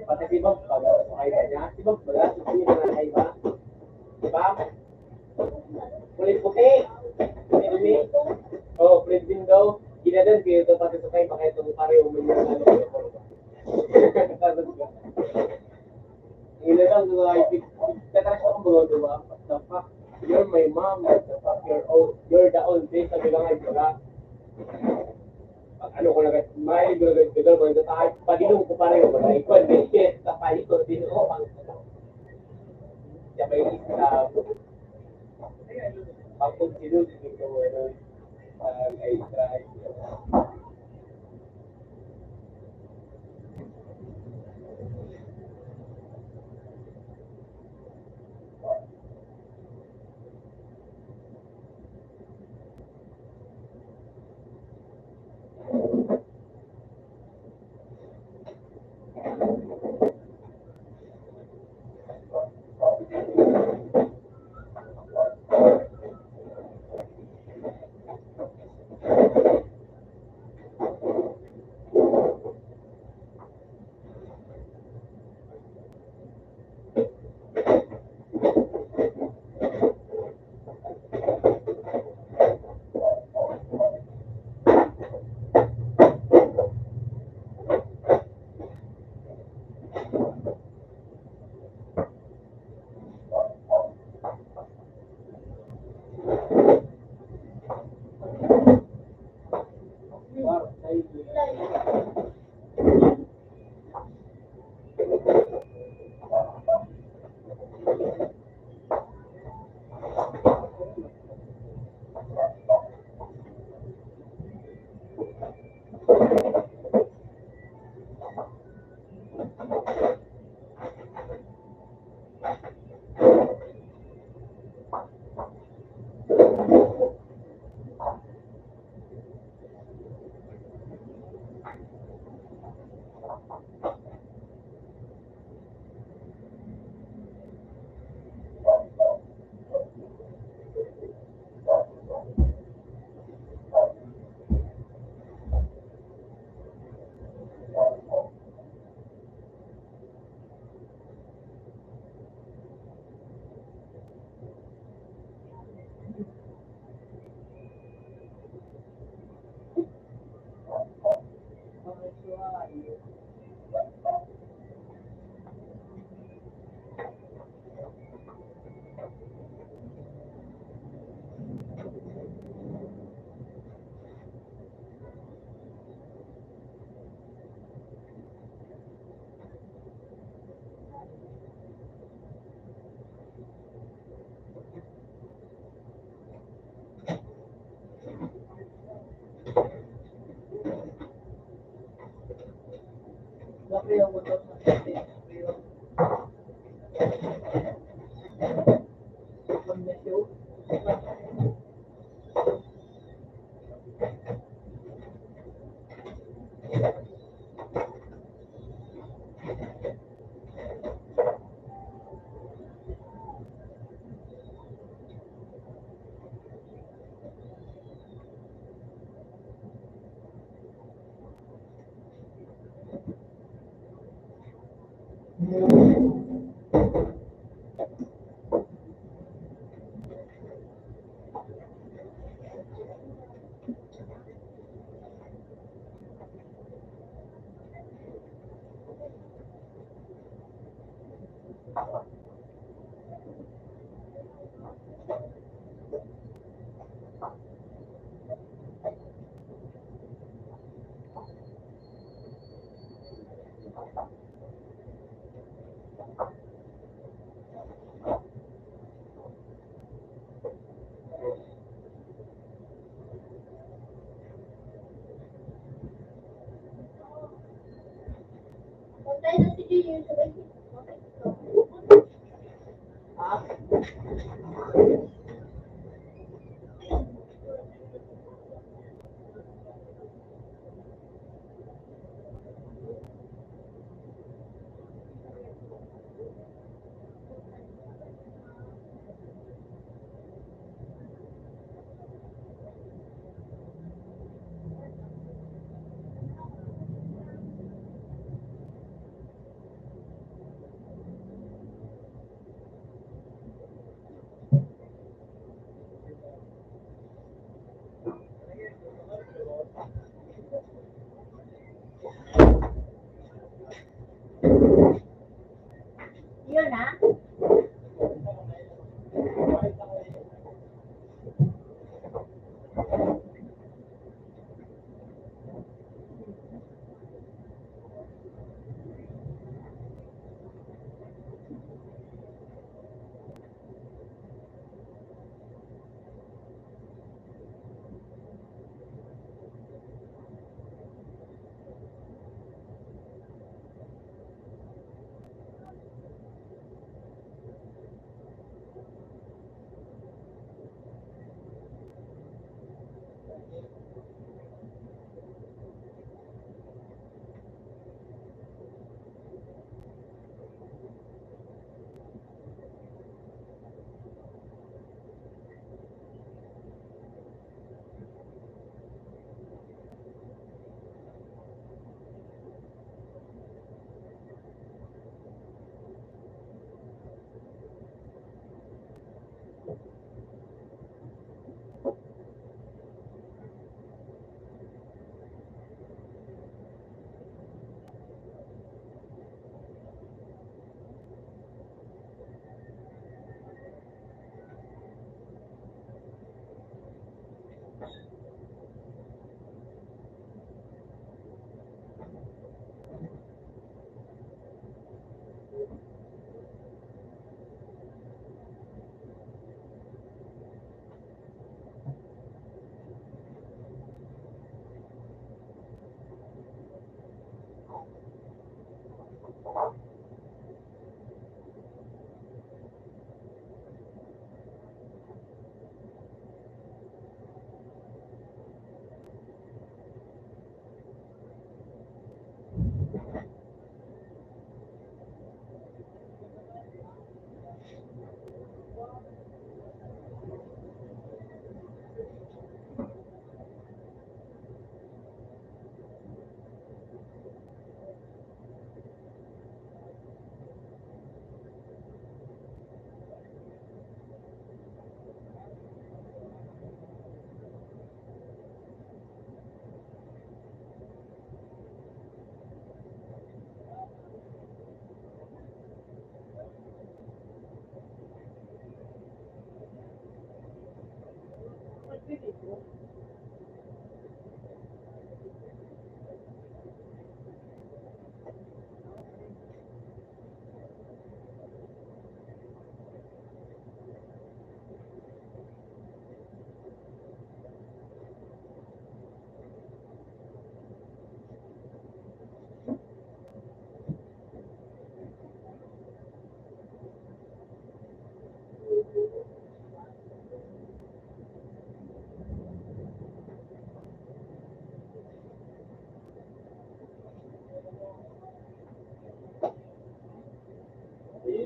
Pati si Bob, pag-sakay ka niya. Si Bob, hindi na nakay ba? Di ba? Kulit puti. Dumi. Oh, kulit din daw. Ginadan kayo ito pati sakay, baka itong pareho mo yung Ginadan ko ay tatakas ako mga diba? What the fuck? You're my mom. What the fuck? You're the old day. Sabi lang ay diba? Ano ko na may gagal mo tayo padilong ko pareho ba na ikon din sa payo ko din o ang sabay sa pagpuntido dito ano ay try Tayo na si Junior sa bahay.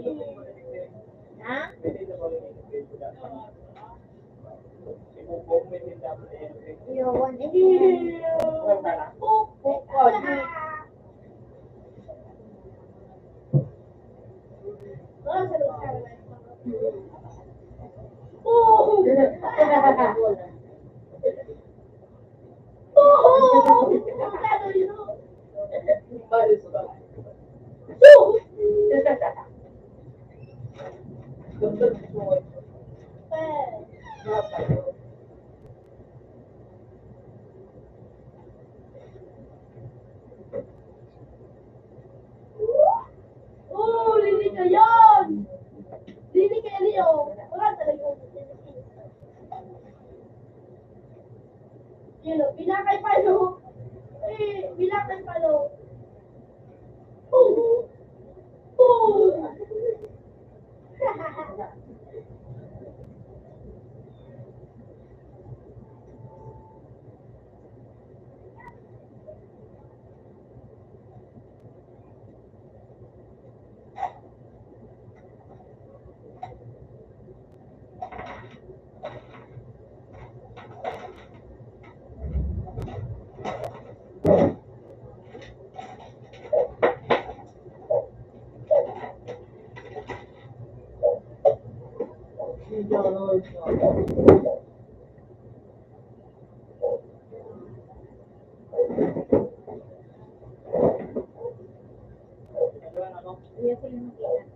Ha? Pwede na pala yung grade ko dapat. Ibubog mo yung dapat na yung grade. Iyawan. Huwag ka na. Paris ba? Ganda mo. Oh, lili ka yan! Lili ka Leo. Wala talaga yung lili. Yun, binakay palo. Binakay palo. Oh! Oh! Iya ko yung nakita.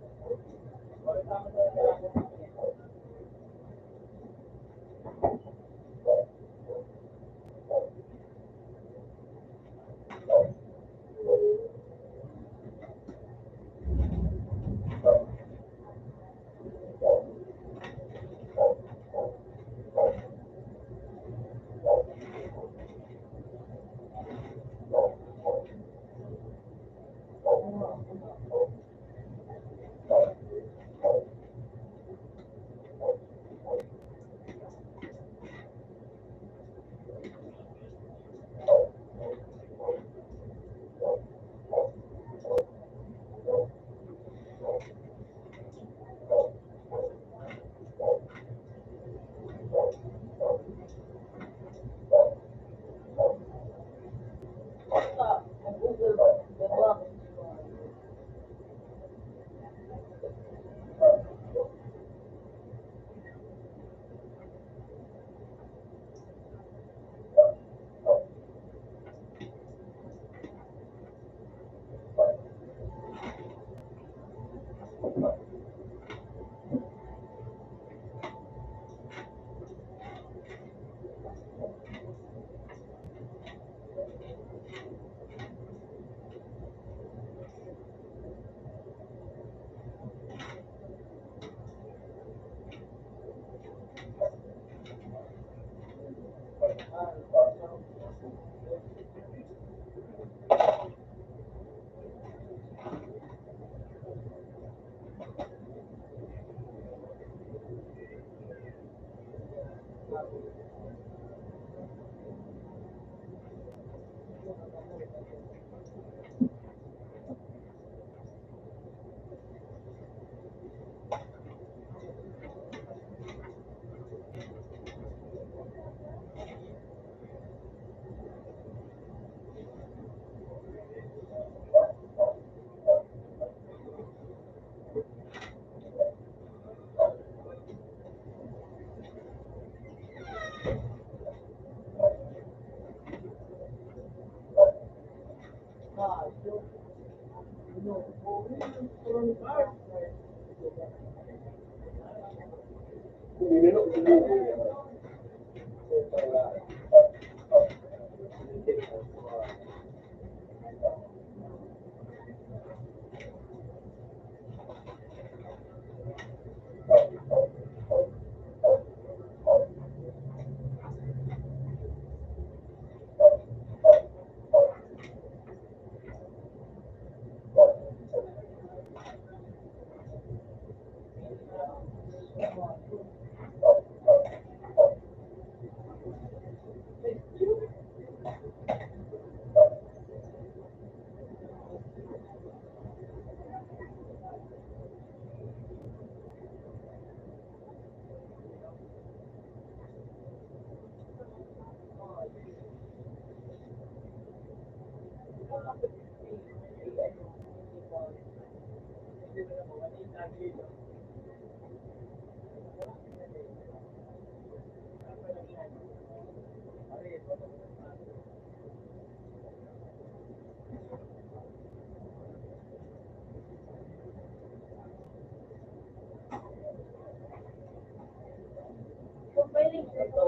Kung may link ito,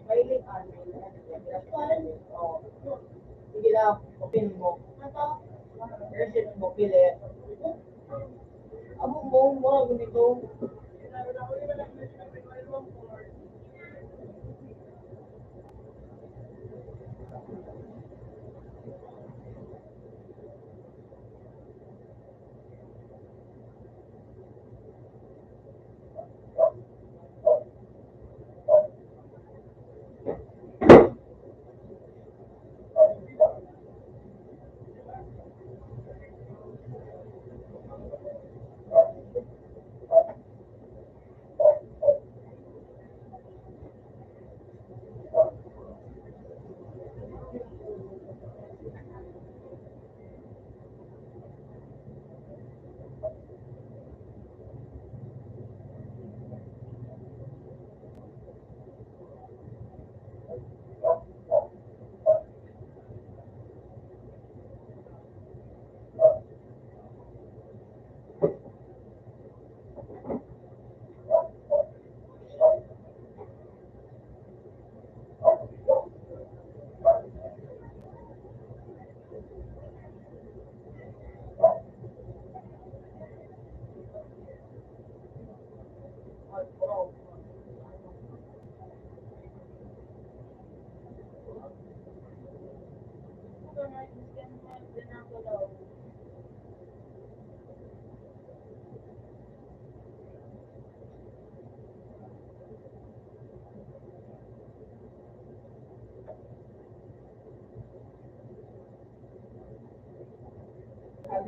may link Oo. Sige lang, open mo. Reset mo, pili. Abo mo, mga ganito.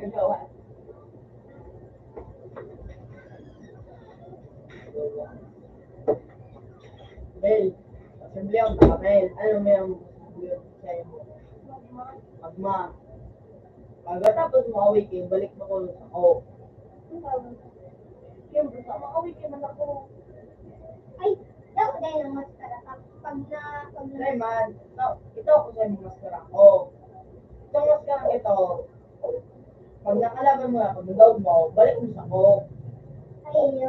Gagawa. Mel, assembly ang Mel. Ano mo yung sa'yo mo? Magma. Pagkatapos mo awikin, balik mo ko sa ako. Siyempre, sa mga awikin man ako. Ay, dapat dahil ang maskara. Ay man, ito ako sa mga maskara ko. Itong maskara ito, pag nakalaban mo na, pag nag-out mo, balik mo sa ako. Ay,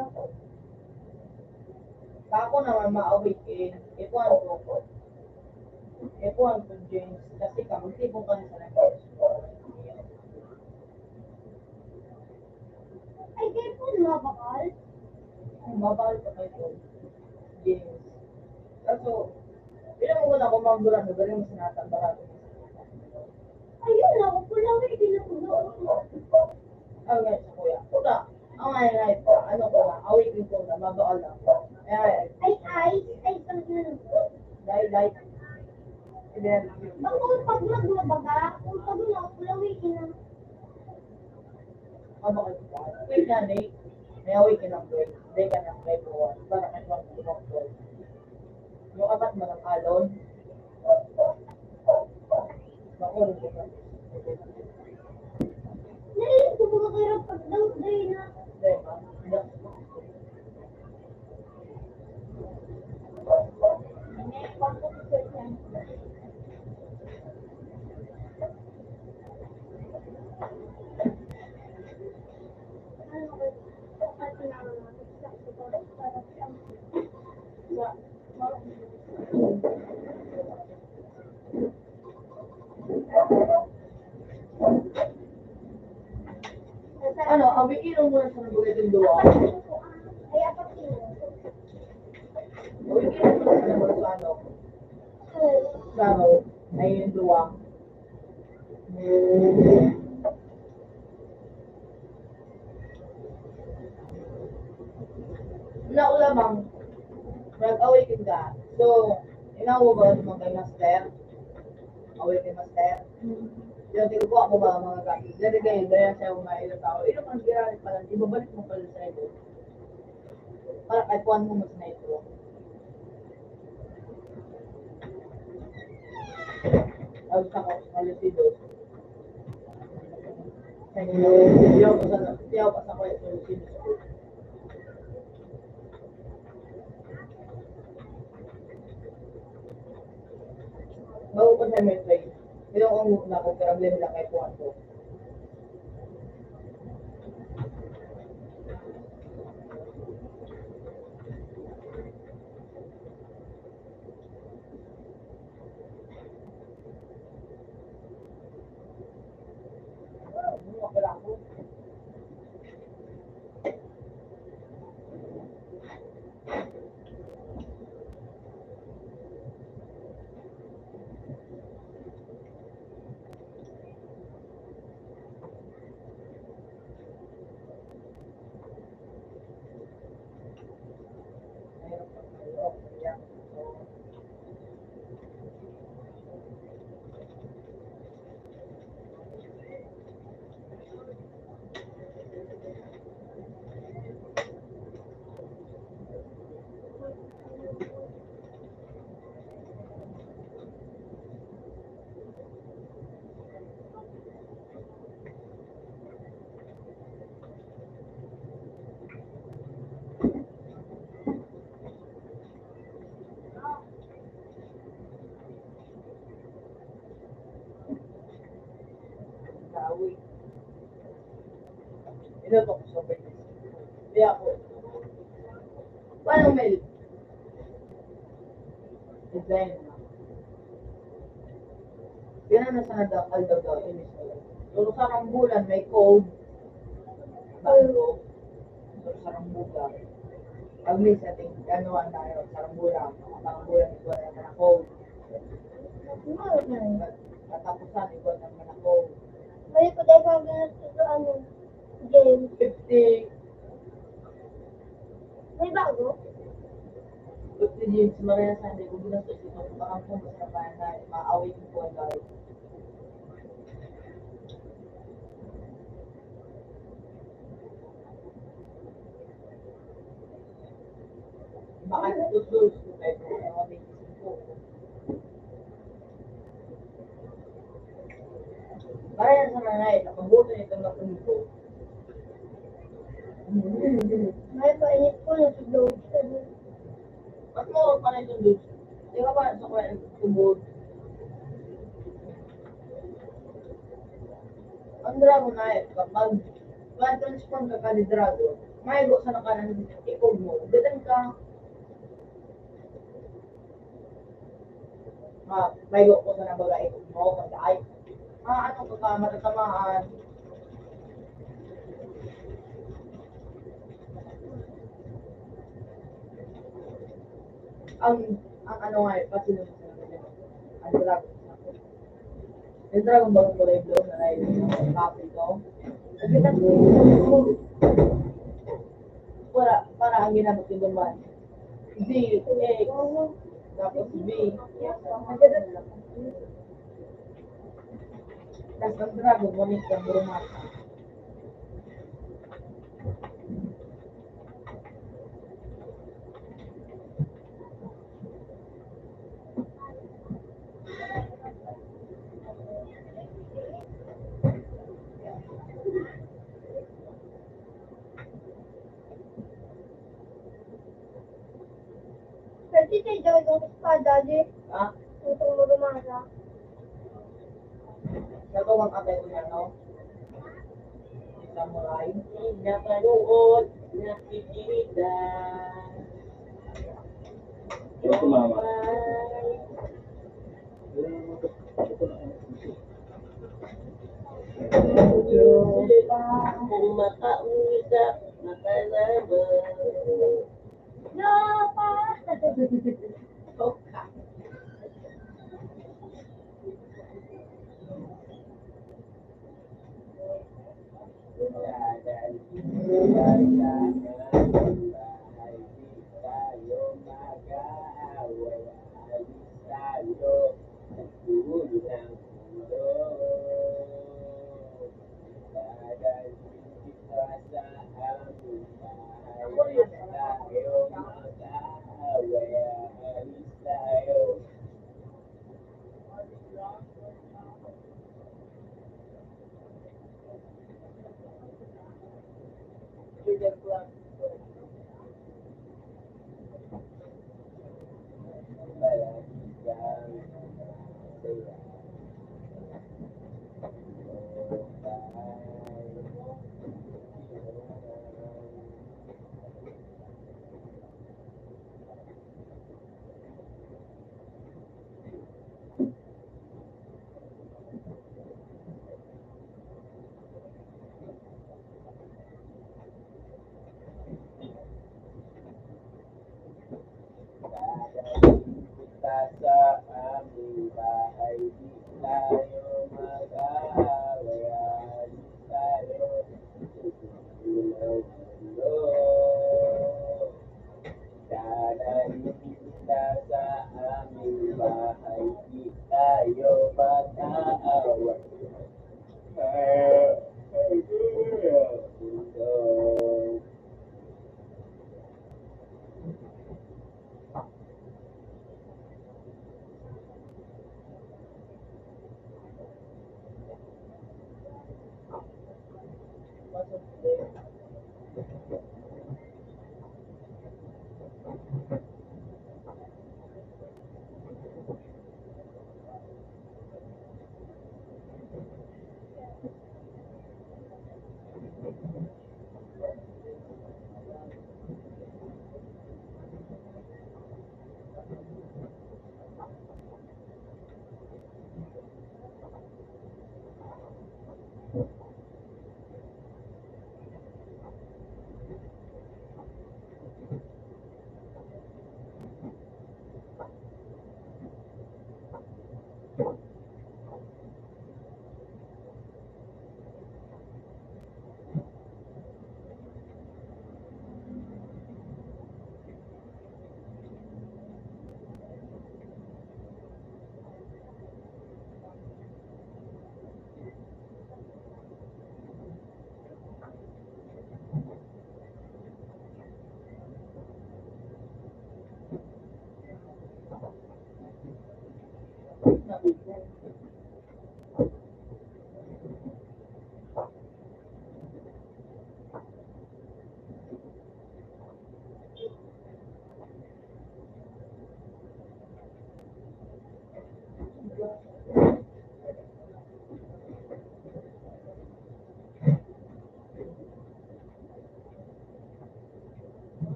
Ako naman maawikin, ipuan ko. Ipuan ko, James, kasi ka, magtipon ka na sa nag-out. ay, kaya po mabakal. Mabawal pa kayo, James. Kaso, ilang mo na kumambura na galing mo sinatandara. Ayun na, ako pula ko ikinutulo. Ang nga sa kuya. Puta, ang nga ito, ano ko na, awikin ko na, mabawal na. Ay, dahil, then, Bakit pag magmabaga, kung pag na ako pula ko ikinutulo. mabawal ko. Wait na, Nate. May awikin ang break. Hindi ka na, may buwan. Para kayo mag-control. Yung apat mo ng alon, makulong ko na. Narinig ko mga kaya pag daw day na. Diba? Ano ko, kapag pinangalan, para siyang Ano, awikin mo muna sa nabulitin duwa. ay apat kilo. Awikin mo muna sa nabulitin sa ano. Sa ano, ay yung duwa. Naulamang, nag-awaken ka. So, inawa mo kay master. Awaken master. Yung tinupo ako ba mga gamit. Dali kayo, dahil sa'yo mga ilang tao. Ilang ang ginamit pala, ibabalik mo pala sa ito. Para kahit kuhan mo mas na ito. Tapos ako, malisido. Siyaw pa sa kwento yung sinusunod. Bago ko sa may train, pero kung na kung problem lang kay Juan ko. Wala ako. Mahirap pa tayo. Kaya, so, Nawi. Inotok ko sa Vegas. Kaya ako, paano may design na? Yan na sa nadakal daw inis mo. So, sa rambulan may code. Bago. So, sa rambulan. Pag may setting, gano'n tayo. Sa rambulan. Sa rambulan, ikaw na naman code. Katapusan, ikaw na naman code. May pwede kang ano, game. 50 May bago? James Maria Sunday, kung ginastos ito, baka kung masarap na maaway yung po ang gawin. Baka tutulog ko tayo kung ano ang isip ko. Para yan sa mga nakabuto nito na punito. May painit ko na sa globe. Ba't mo pa rin itong dulce? Di ka ba sa kaya tubod? Ang dragon na kapag ma-transform ka ni dragon, maigo sa nakanan ikog mo, gadan ka. Maigo ko sa nabaga ikog mo, kaya ay, ano ka matatamaan. Ang ano nga pasunod sa naman ang dragon. Yung dragon ba ang kulay blue na light yung copy ko? Nagkita ko. Para ang ginamit yung duman. Z, X, tapos B. Tapos ang dragon, manit ang brumata. Pwede tayo gawin ng espada, di? Ah, Tutong mo lumasa. nagawang atay ko yan, no? Samurai. Napanood, nakikita. Kaya tumama. Kung makausap, makalaban. No, pa! Oka. middle class. Kita sa aming bahay, di tayo mag-aaway, tayo susunod mundo. Kita sa aming bahay, di tayo mag-aaway, mundo.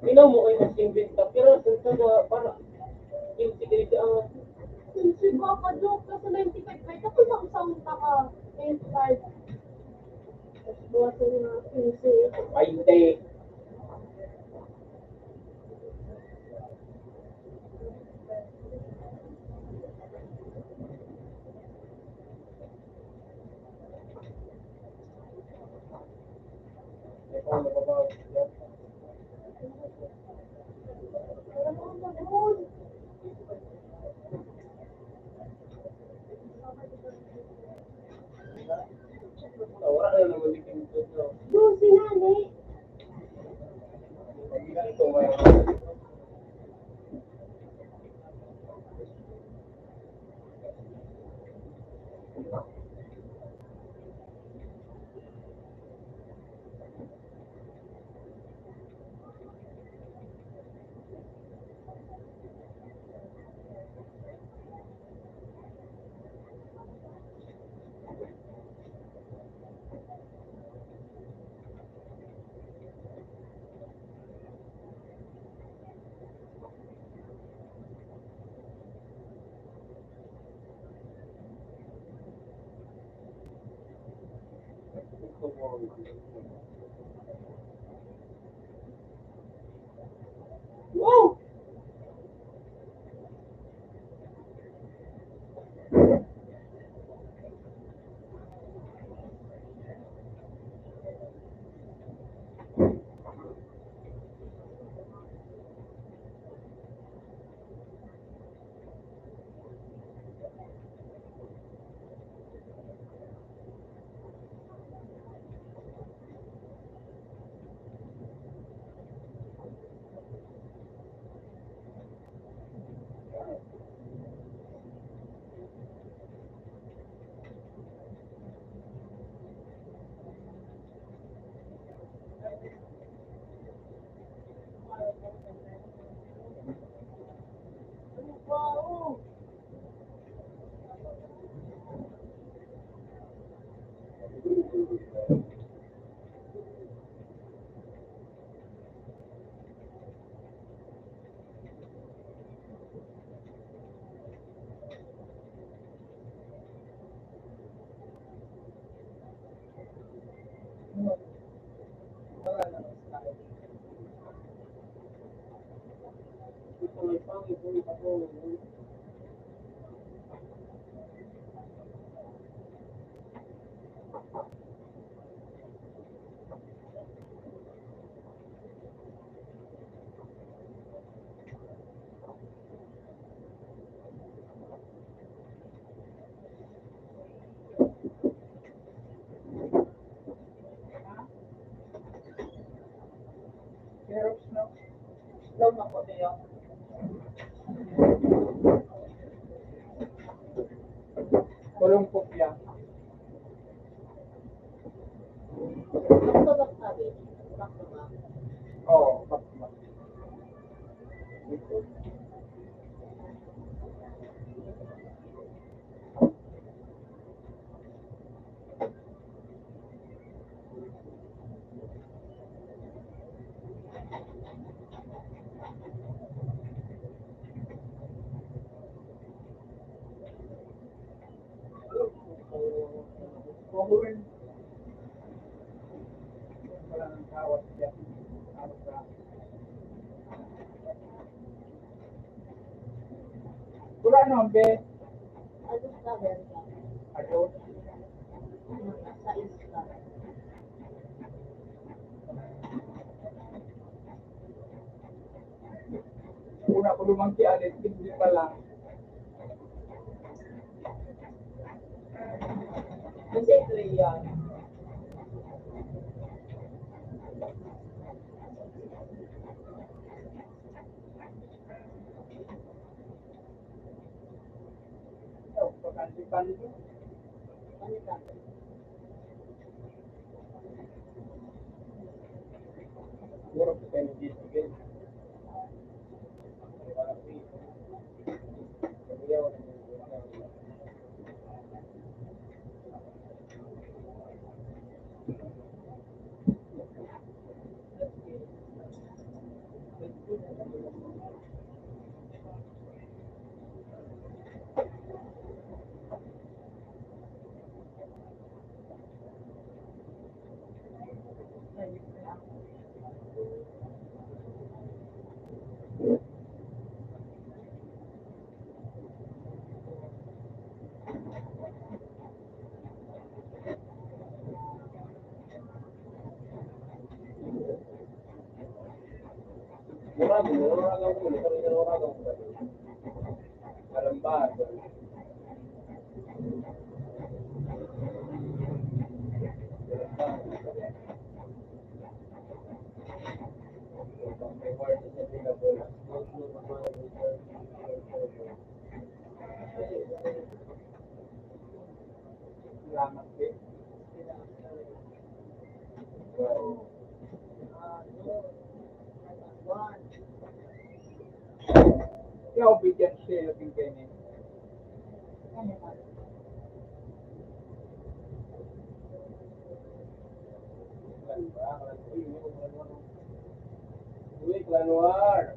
Minaw mo kayo ng single top, pero sa para yung security ang Since joke ka sa 95 kahit ako isang taka 85. Tapos buwasan na 15. Painte. Yung sinali. Wow! Love na po niyo. Kulong kopya. Ang sabak sabi. Bakit ba? Oo, bakma. Kuhurin. Wala nang tawad yan. Ano ba? Wala naman, be. Ano sa Amerika? Ano? Sa isla. Una ko lumangki alit, hindi pa lang. Kasi ito yan. Pagkanti-kanti. Ano ka? Siguro ko tayo nag-isigil. Alam ba? May word sa Singapore. Salamat din. Kaya obedient siya yung tingin. Uy, Klanuar.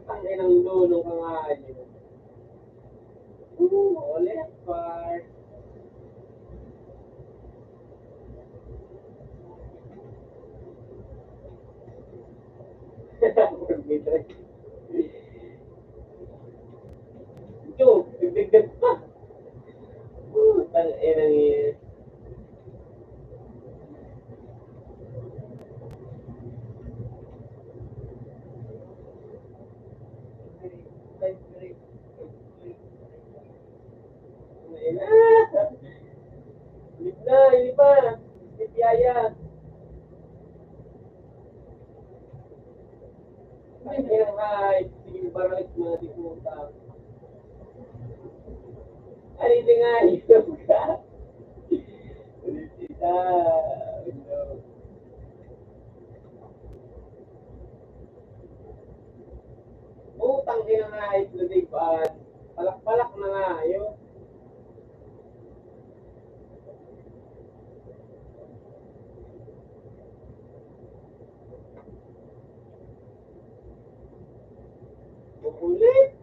Ang inang dulo ka nga yun. Left part. Ito, bigbigat pa. Ang inang yun. Hindi pa. Hindi biyaya. Ay, kaya nga, sige, parang mga dipunta. Ay, hindi nga, isip ka. Ulisita. Utang ina nga, isladipan. Palak-palak na nga, yun. Ulit.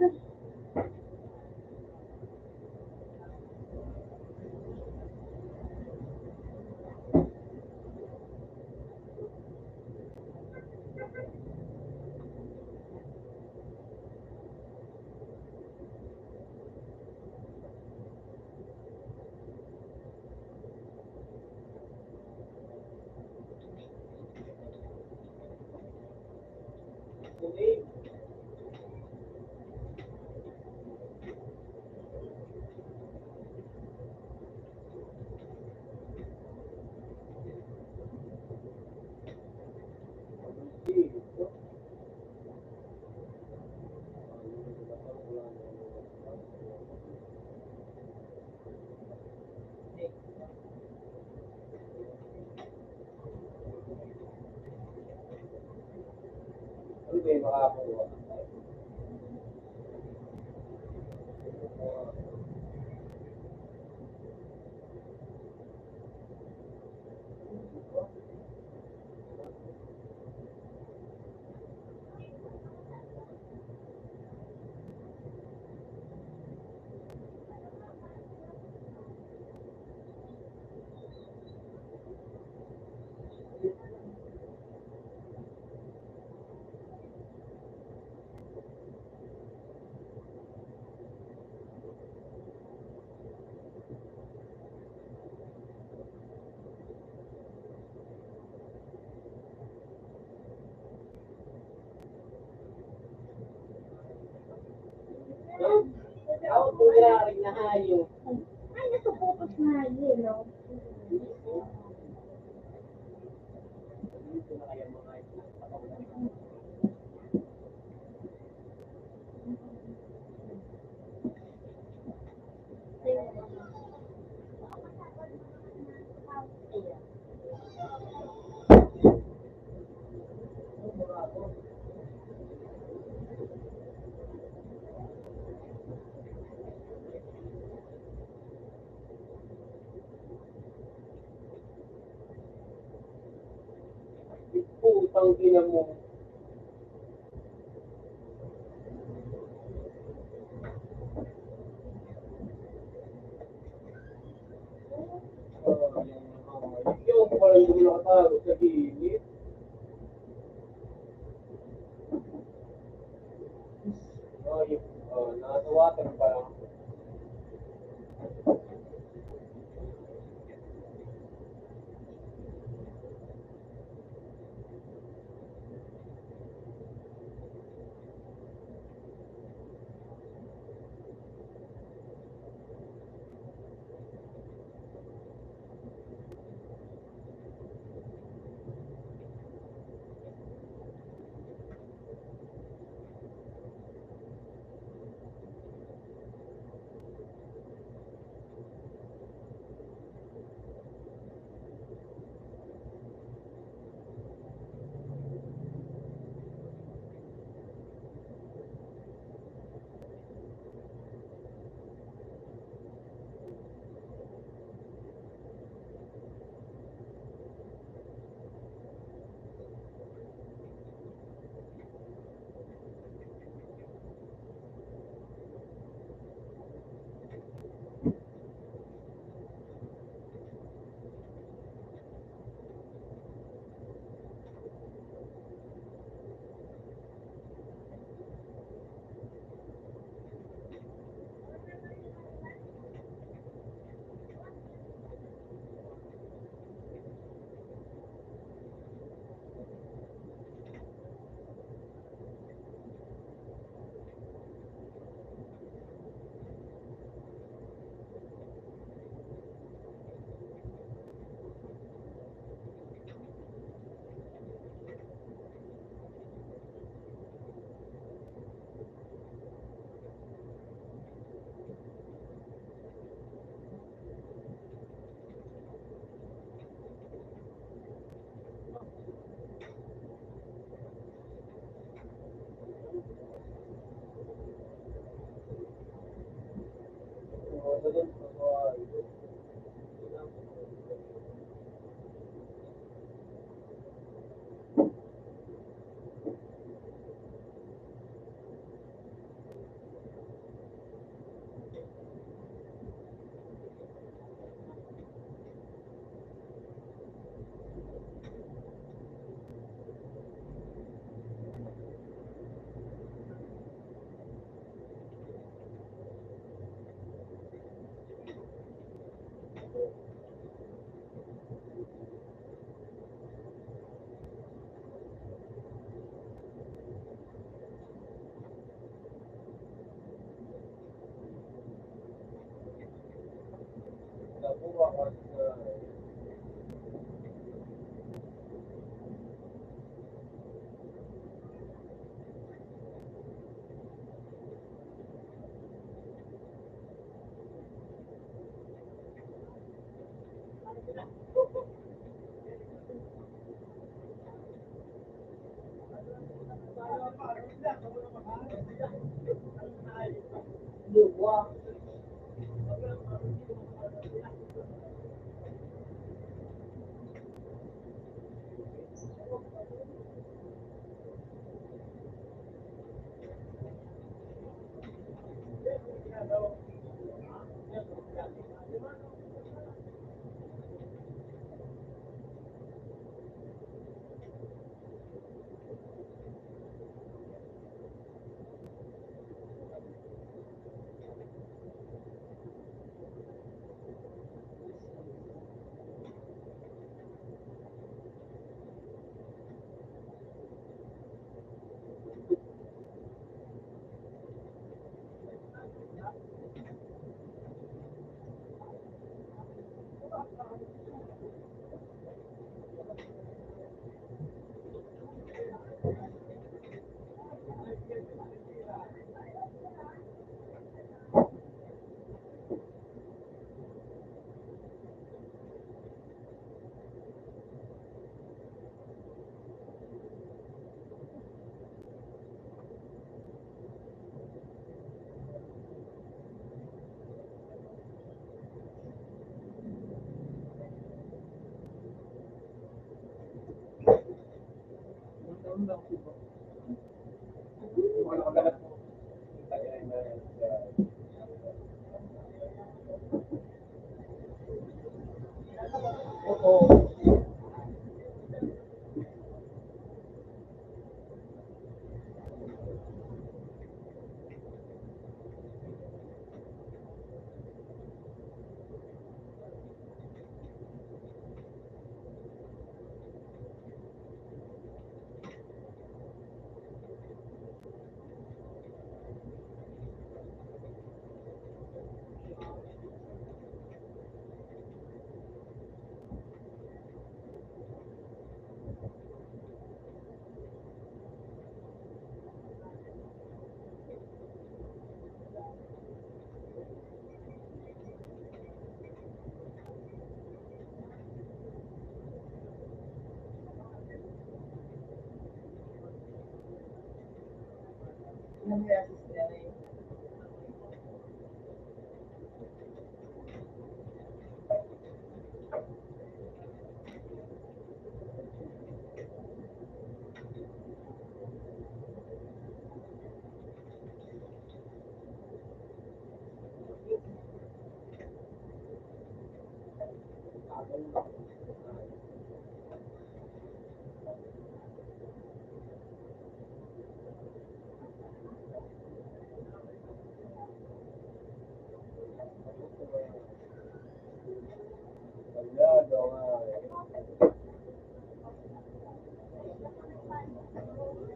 Ulit. Ano ba yung makakuha? Ako kung nirarig na hayo. Ay, nasuputos na yun, no? Dito na kaya mga ito. Putang ina mo. Oh, nasa water parang. Luwa. Namaya sa sila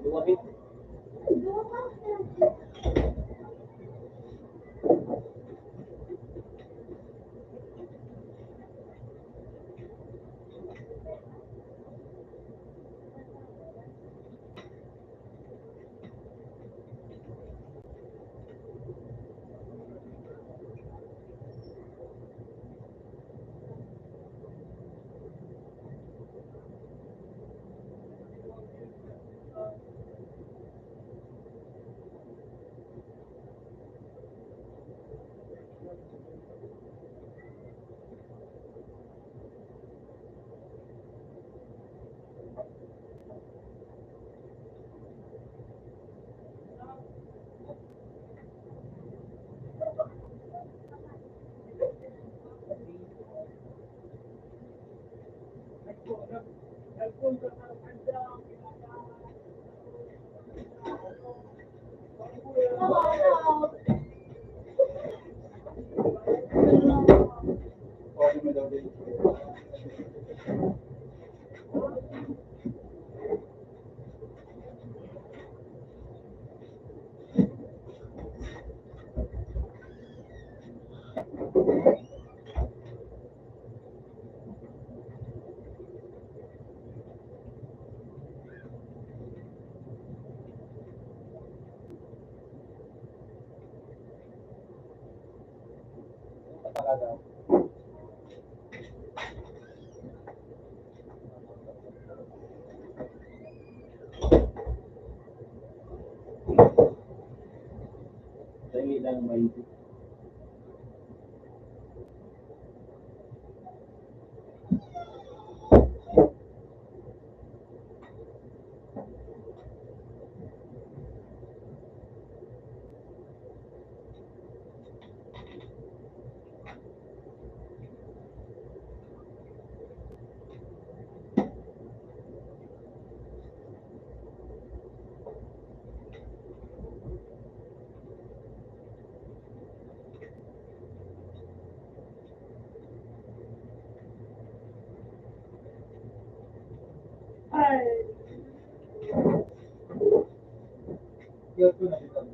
Lumapit. Talaga. Dali lang maisip. Yo tú no estás.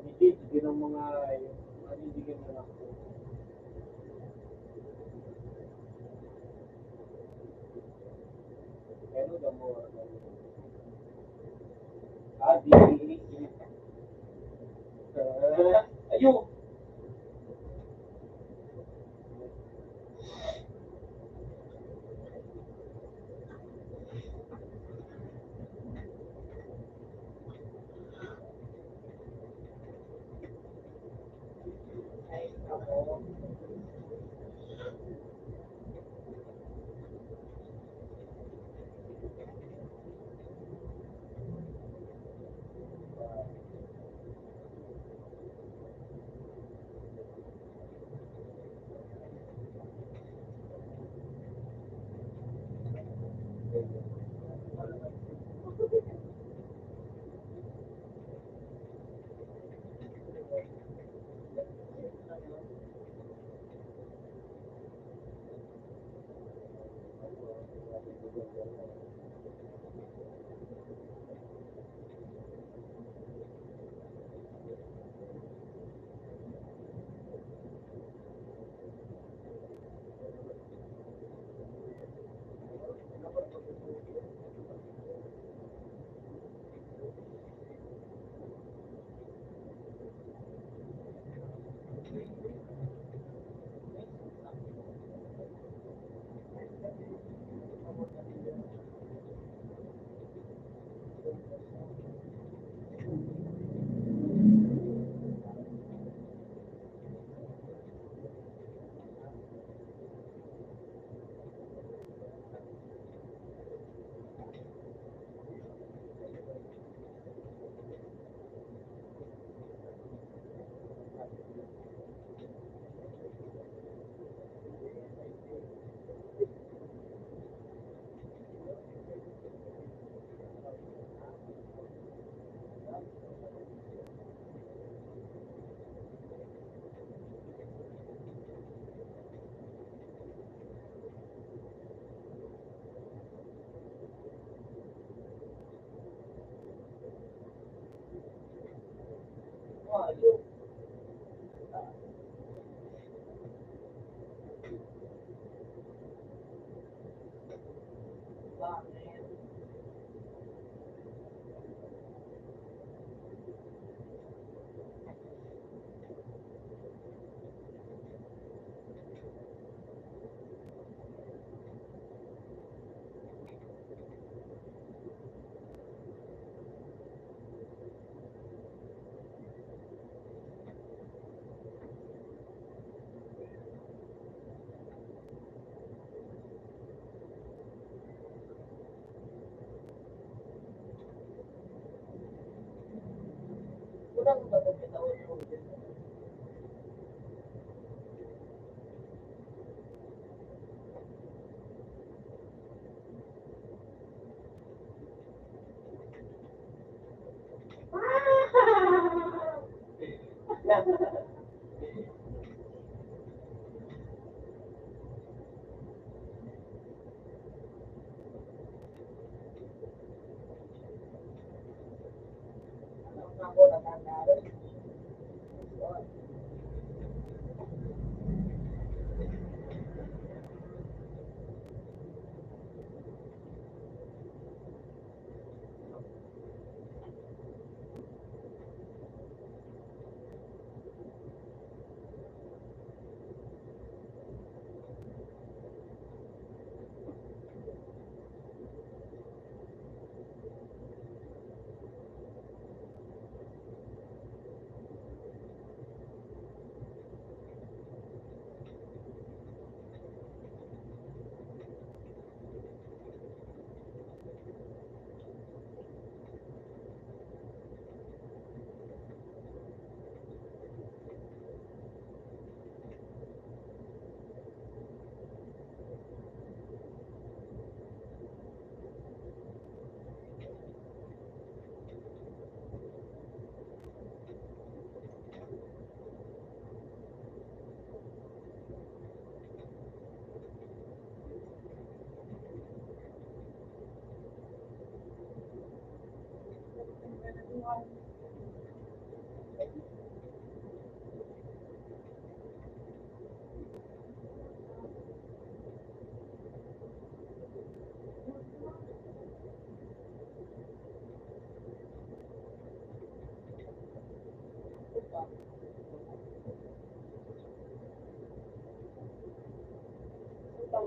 dikit, din ang mga manindigan na ako. Pero damo, di, ayun, ay, ako. Ayun. Bakit? Kurang ba ito bitawan ko? Ako natanda rin. Tao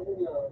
cũng nhờ.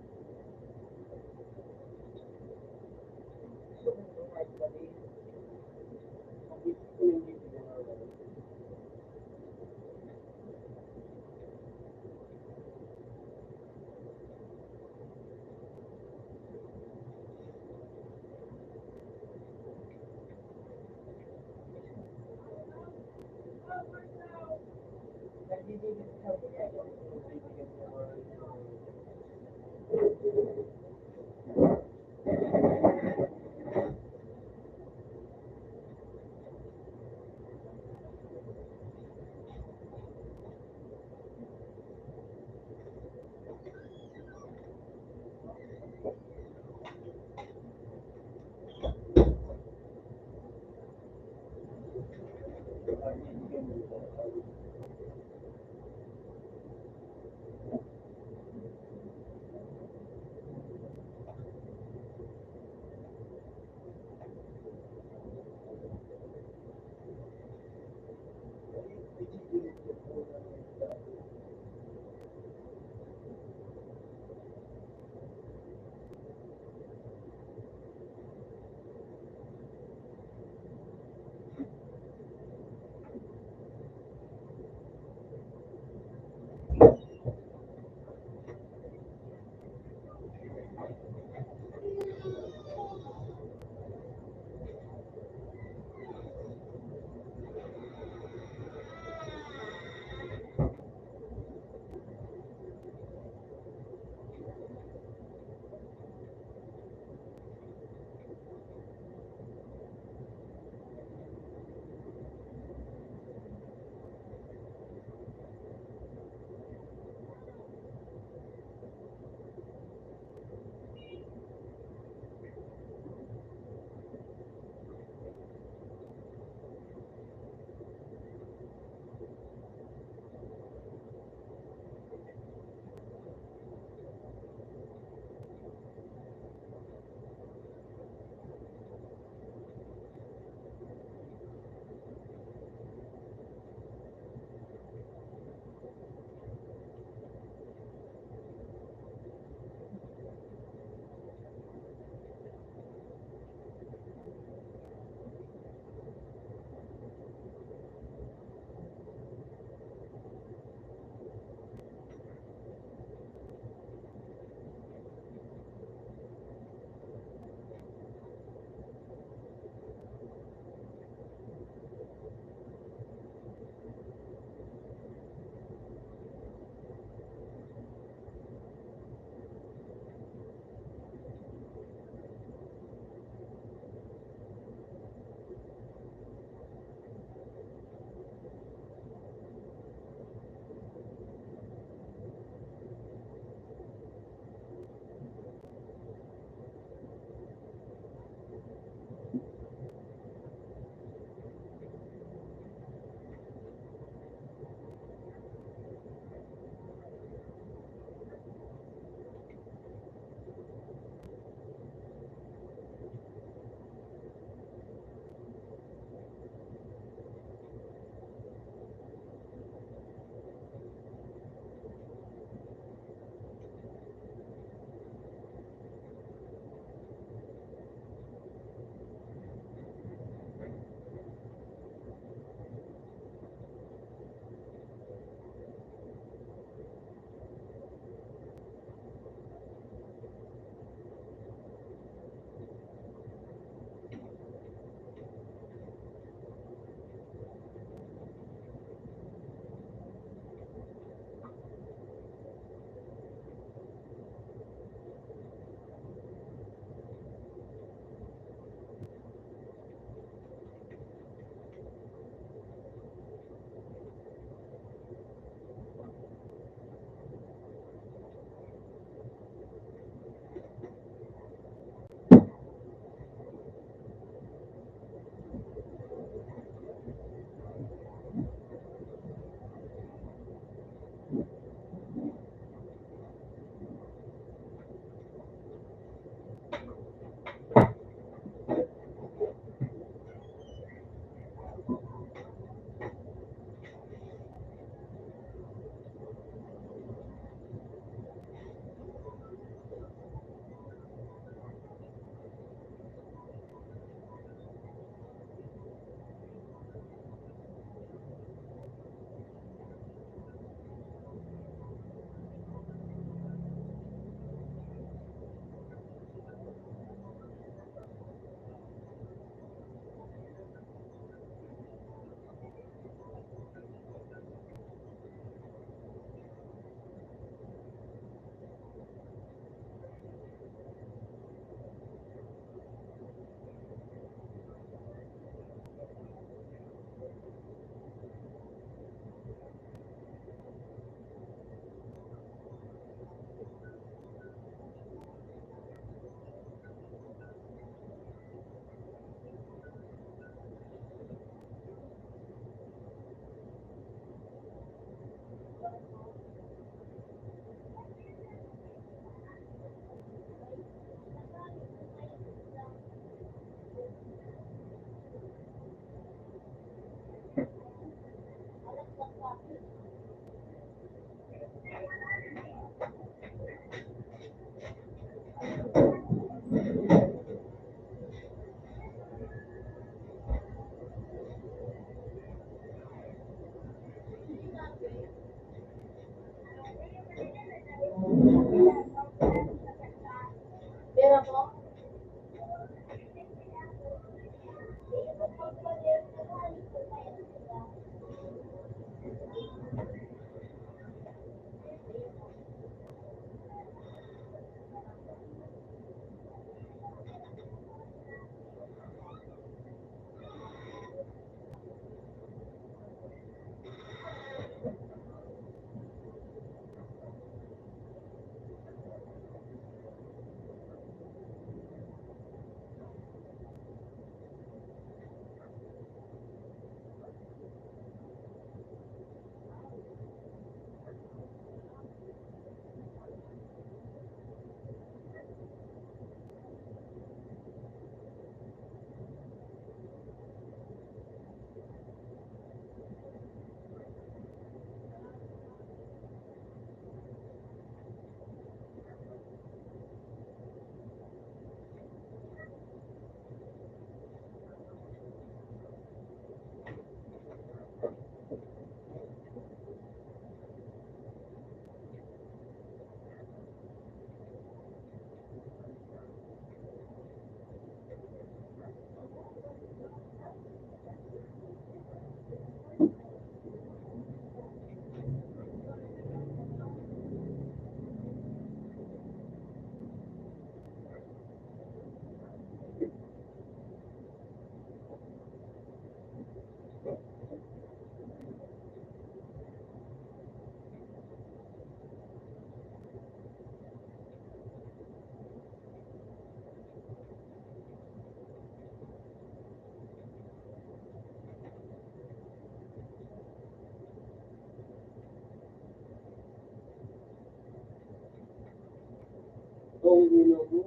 ulit nilo mo.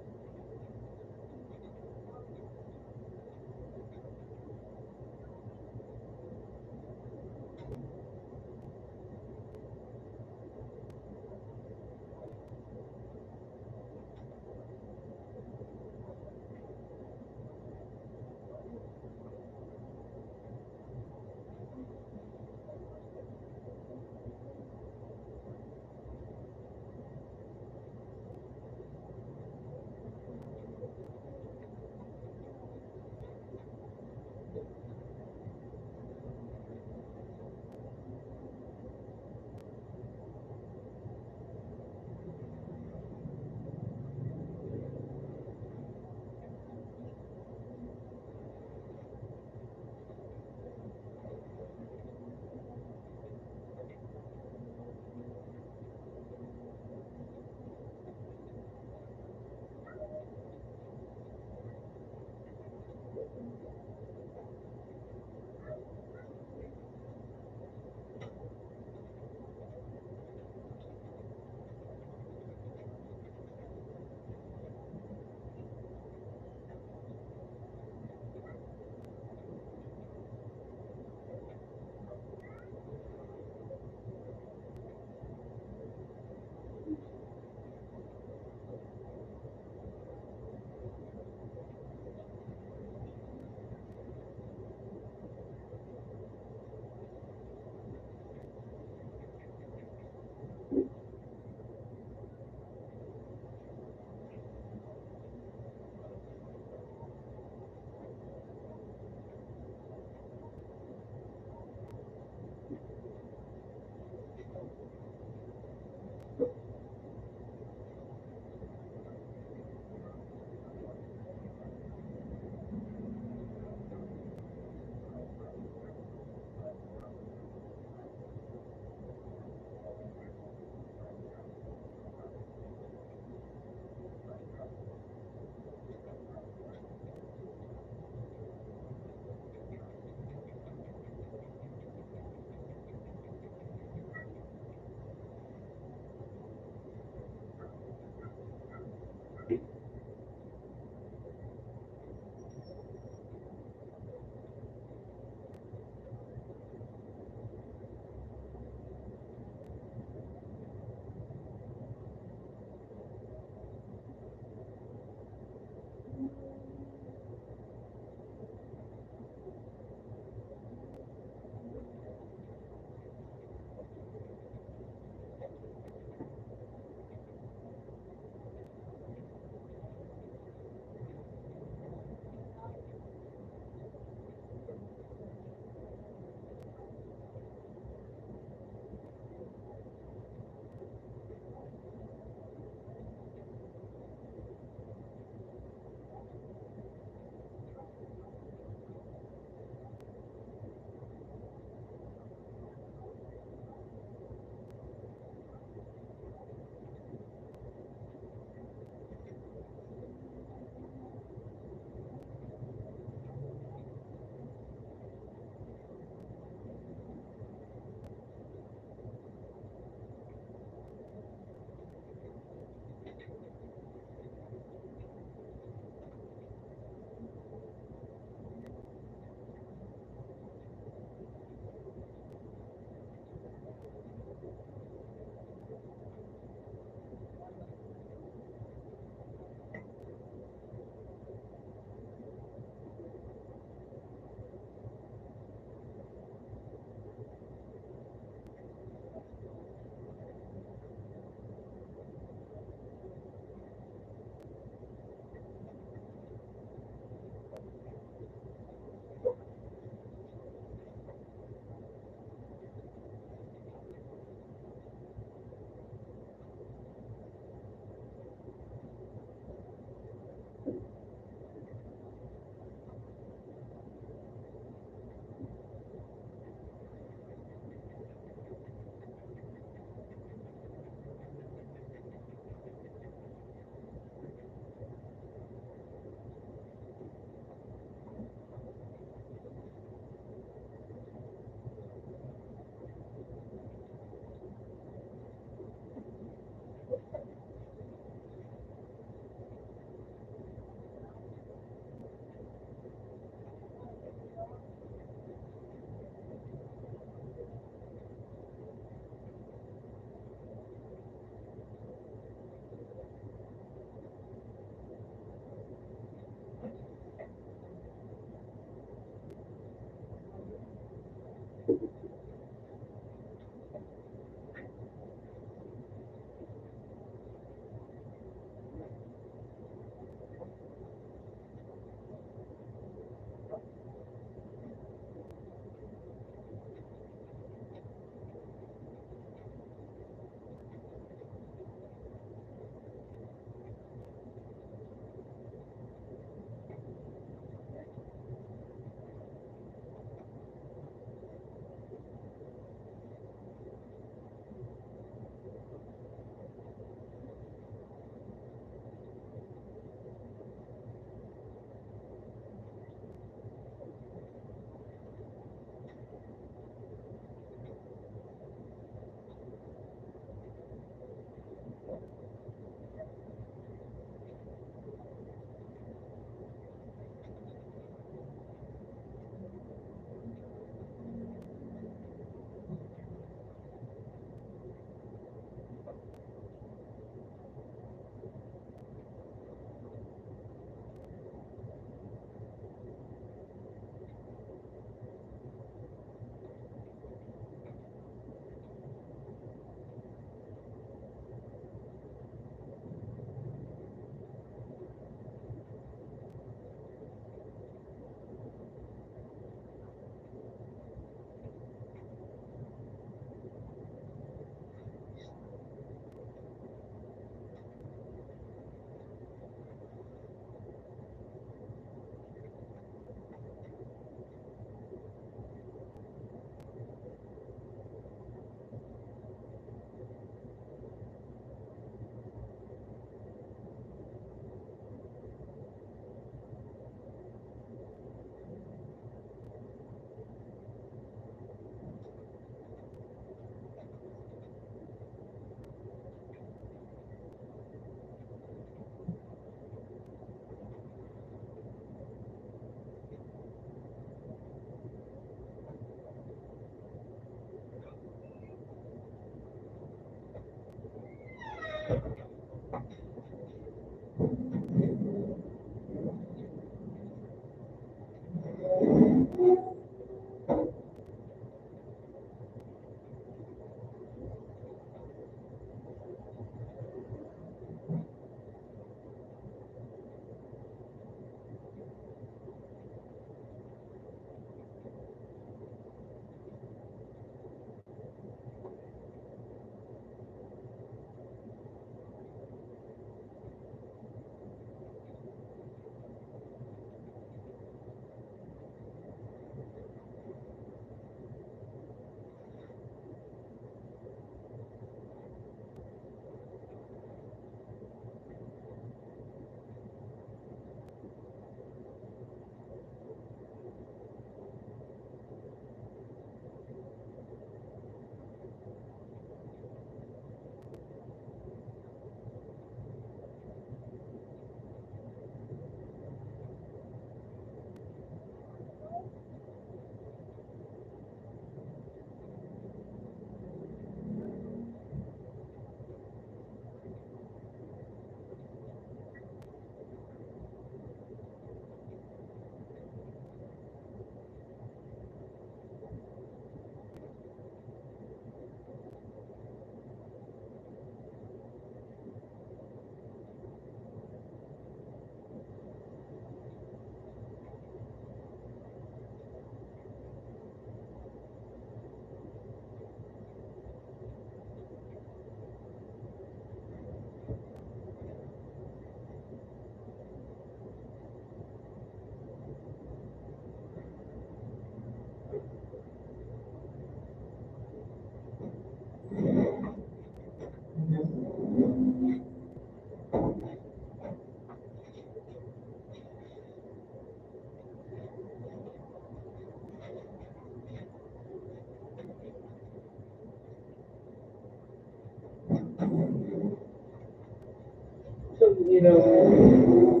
You know,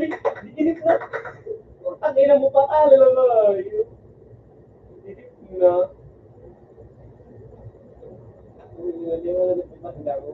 Dikinip na. Ang ina mo pa ka, lalabay. Dikinip na. Hindi mo na nagpapaganda ko.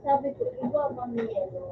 Sabi ko, iba ang yelo.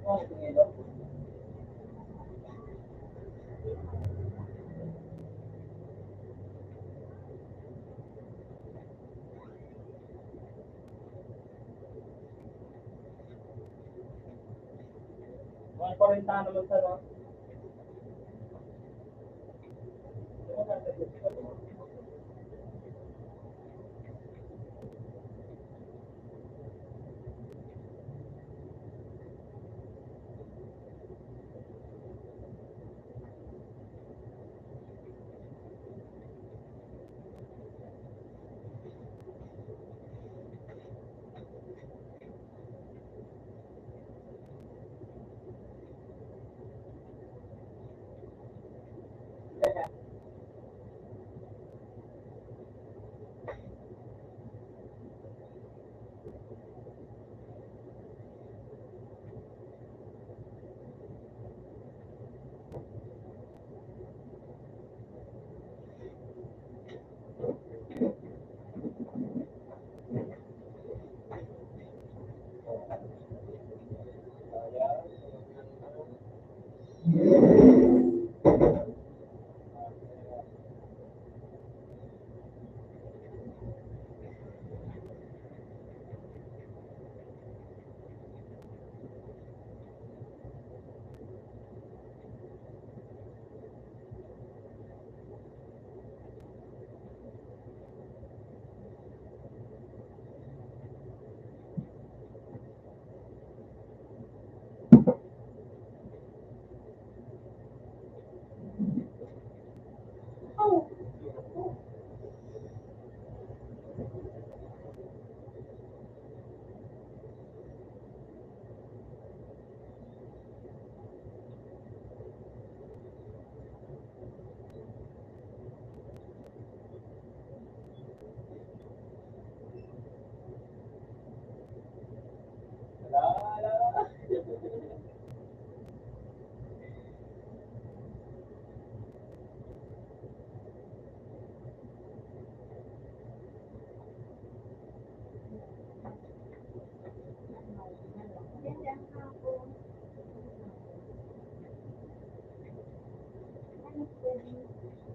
Oh, tingin mo. Mga 40 naman sa no?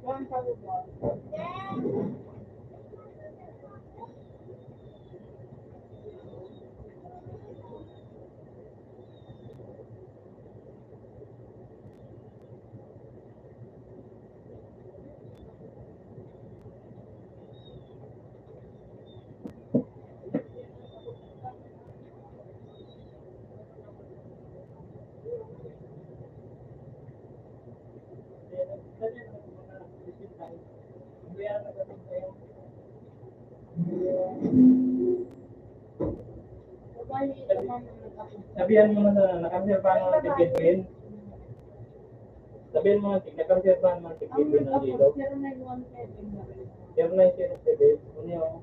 One sabi mo. Ganyan ang mga 15 times. maliit naman ang nagkapit. Sabihan mo na sa nakareserbahan mo ng ticket win. Sabihin mo na nakareserbahan mo ng ticket Ang win ng ilog. 0917 na rin. 0907, ano yun?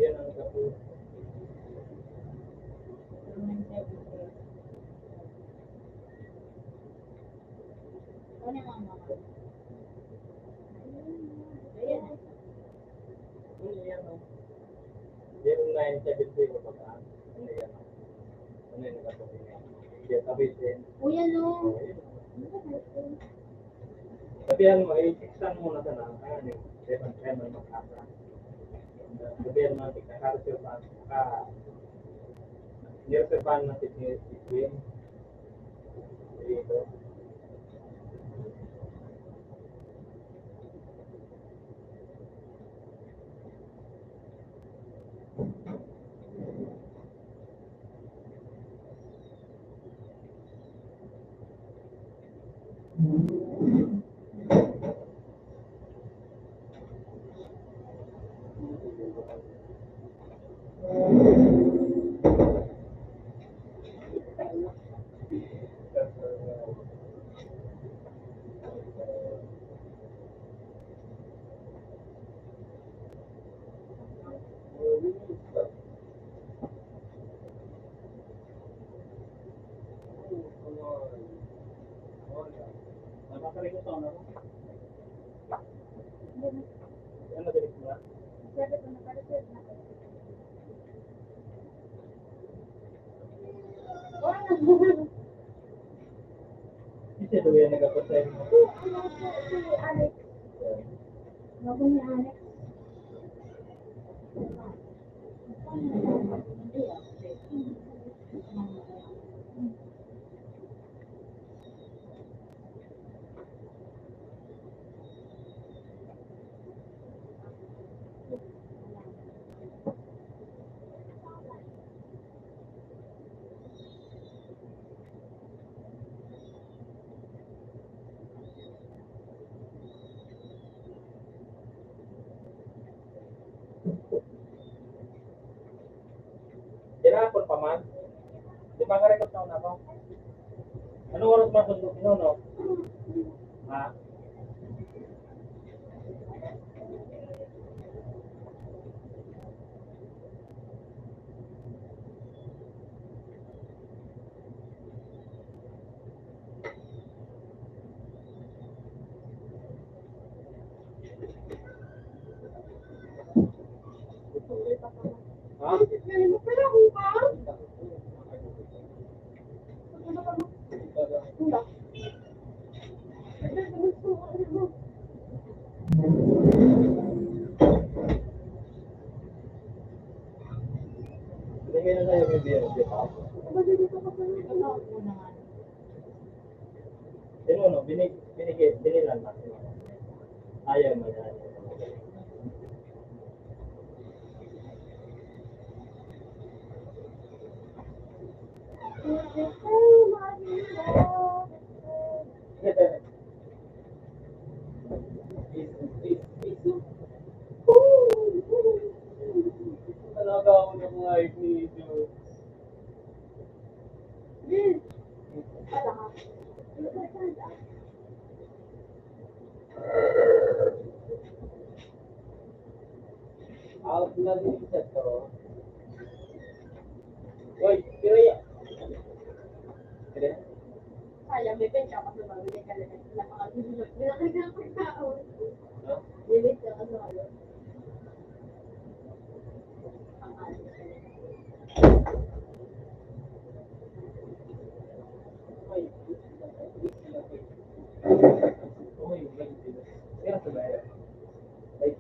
Yan ang nagkapit. Ano yung mga mga? Ayan. Ano yan o? 0973 ko pa ka. Ano yan o? Ano yung nagkapit niya? Yan, sabihin din. Kuya, no. Sabihan mo, i-extend mo na sa nangkaan eh. Seven magkasa. Sabihan mo, nakareserbahan ka. Nireserbahan na ticket win. Dito. Nakakalikot ako na. Ano dinig mo na? Kasi ito yan nagkapatay mo. Alex. Ako ni Alex. Ginapon pa man. Di ba nga-record na ako? Anong oras man sundok nyo, no? Ha? Ha? Ngayon mo pala ako pa. Binigay na tayo yung beer, di ba? Sino, no? Binilan na. Ayaw mo yan. Talaga ako na mga dito. Out na din sa to. Uy, pero yan. Sayang, may pensa ka sa mga hindi ka lang napakagulog. Nilakagyan ko yung tao. No? Lilit ka sa ano. Uy. Uy, kaya sa bayan. Ay,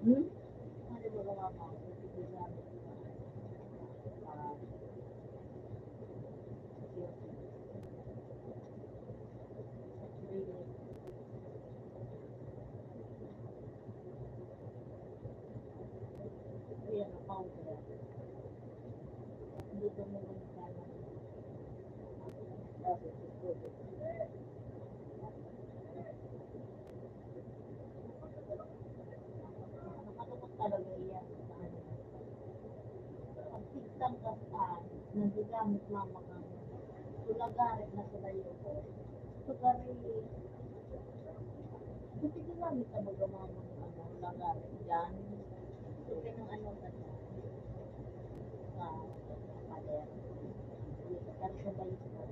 Hmm? Nagagamit mama ka. Tulagarit na sila yun. Tulagarit. Kasi ginamit ka baga mama ng tulagarit dyan. Kasi ng ano ka na. Sa pader. Pero sa balis na.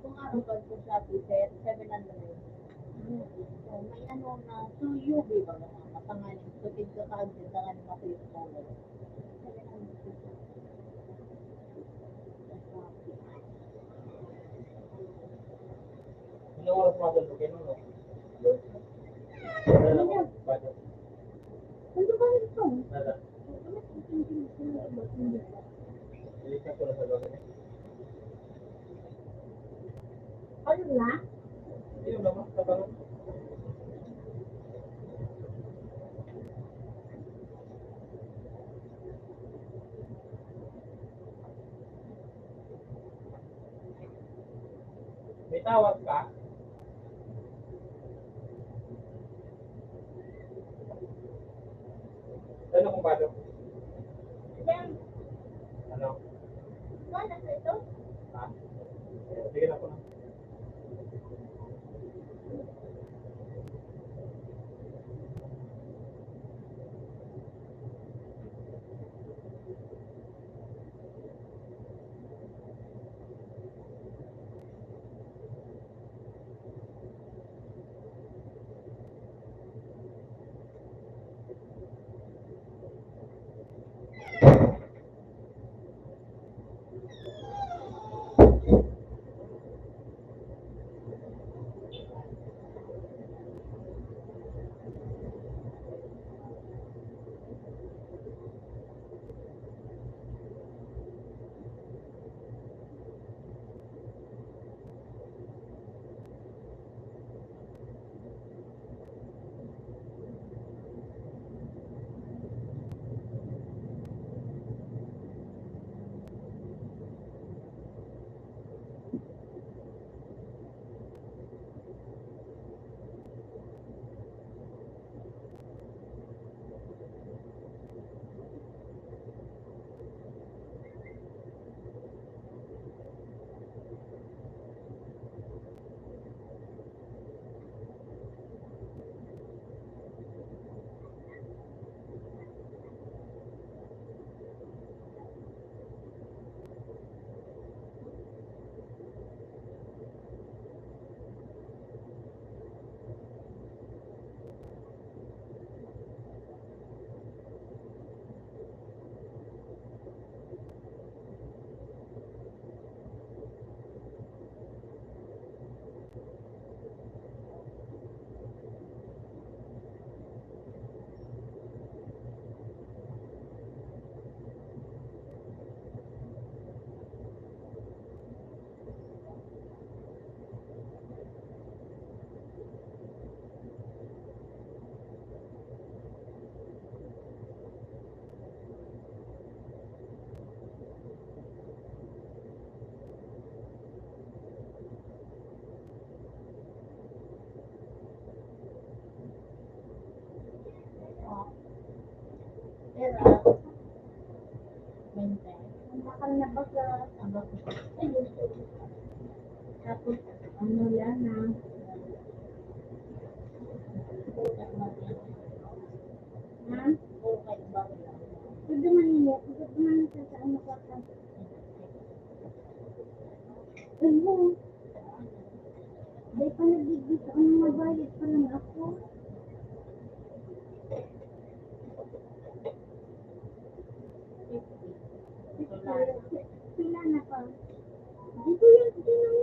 Kung araw ka sa Shopee, 700. So, may ano na, so UV ba na matangaling, so tigka ka-agent na nga ni Matuyo sa ulo. Ilang oras mga dalugin no? Wala lang ako. Bakit? Ano ba ito? Nada. Ilikas ko na sa loob niya. Ayun na? Hindi yung naman sa balon. May tawag ka? Ano kung paano? Yan. Ano? Wala na ito? Ha? Sige na po na. bakal na baga. Ayun. Tapos, ano yan na, Ha? puro kayo ba? Pwede man niya. Pwede man siya sa ano ka ka. Ano? Dahil pa nagbibig sa ano mabayad pa lang ako. Sila na pa. Dito yan. Dito yan.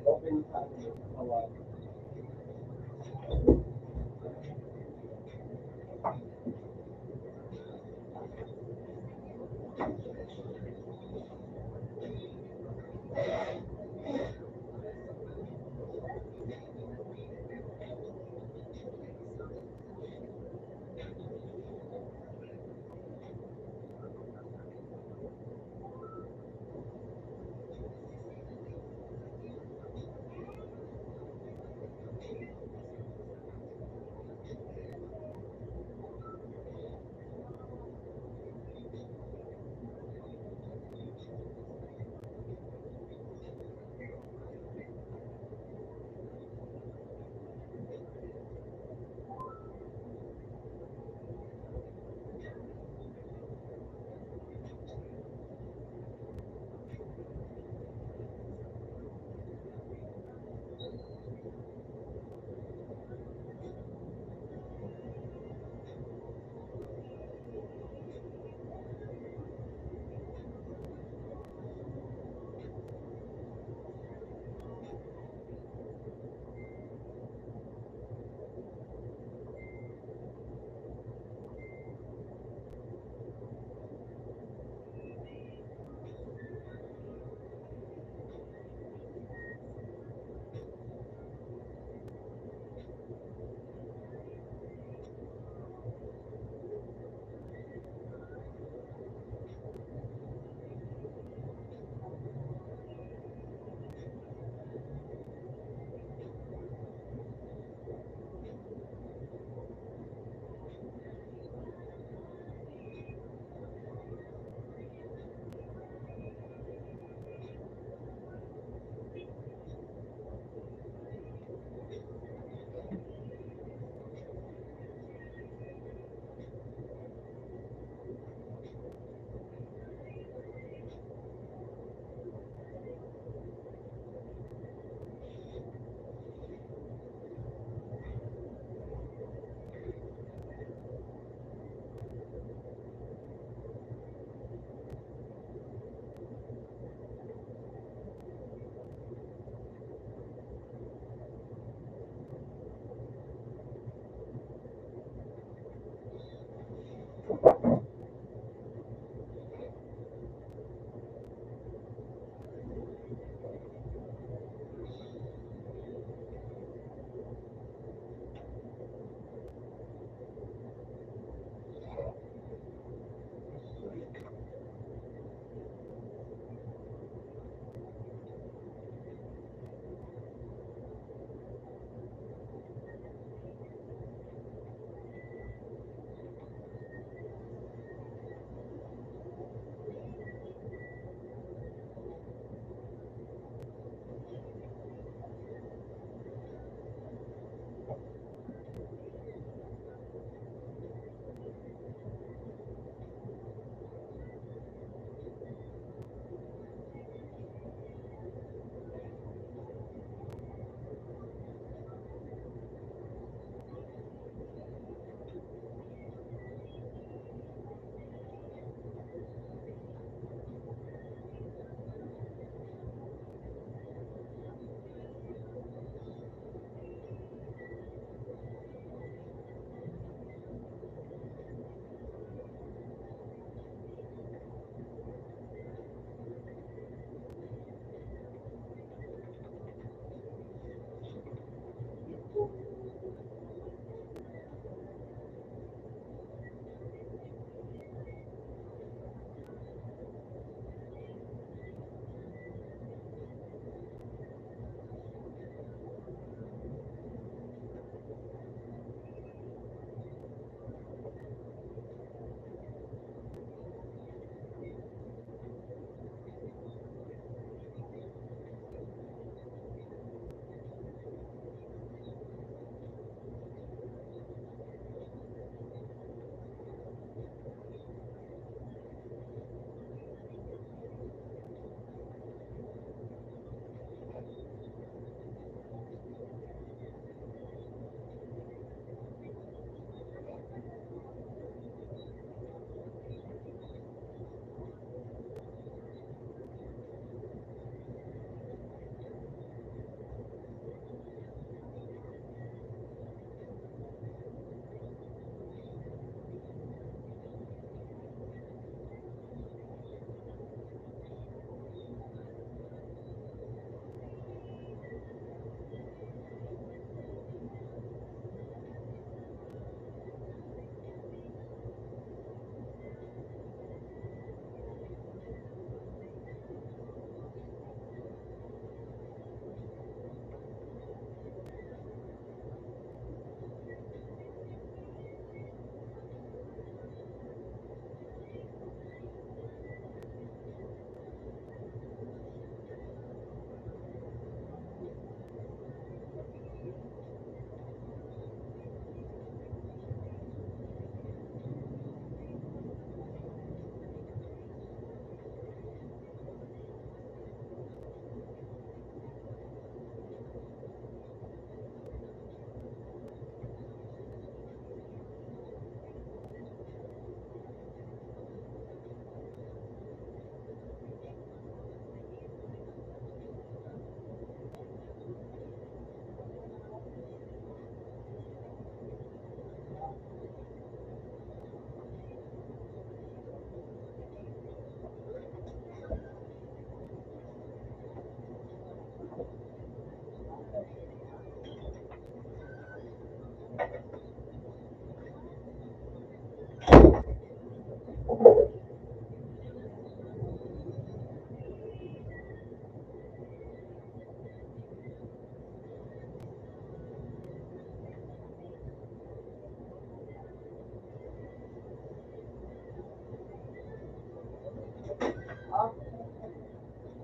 Open sa awal.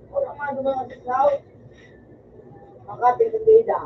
Wala nga dumaan sa South. Makati sa Bida.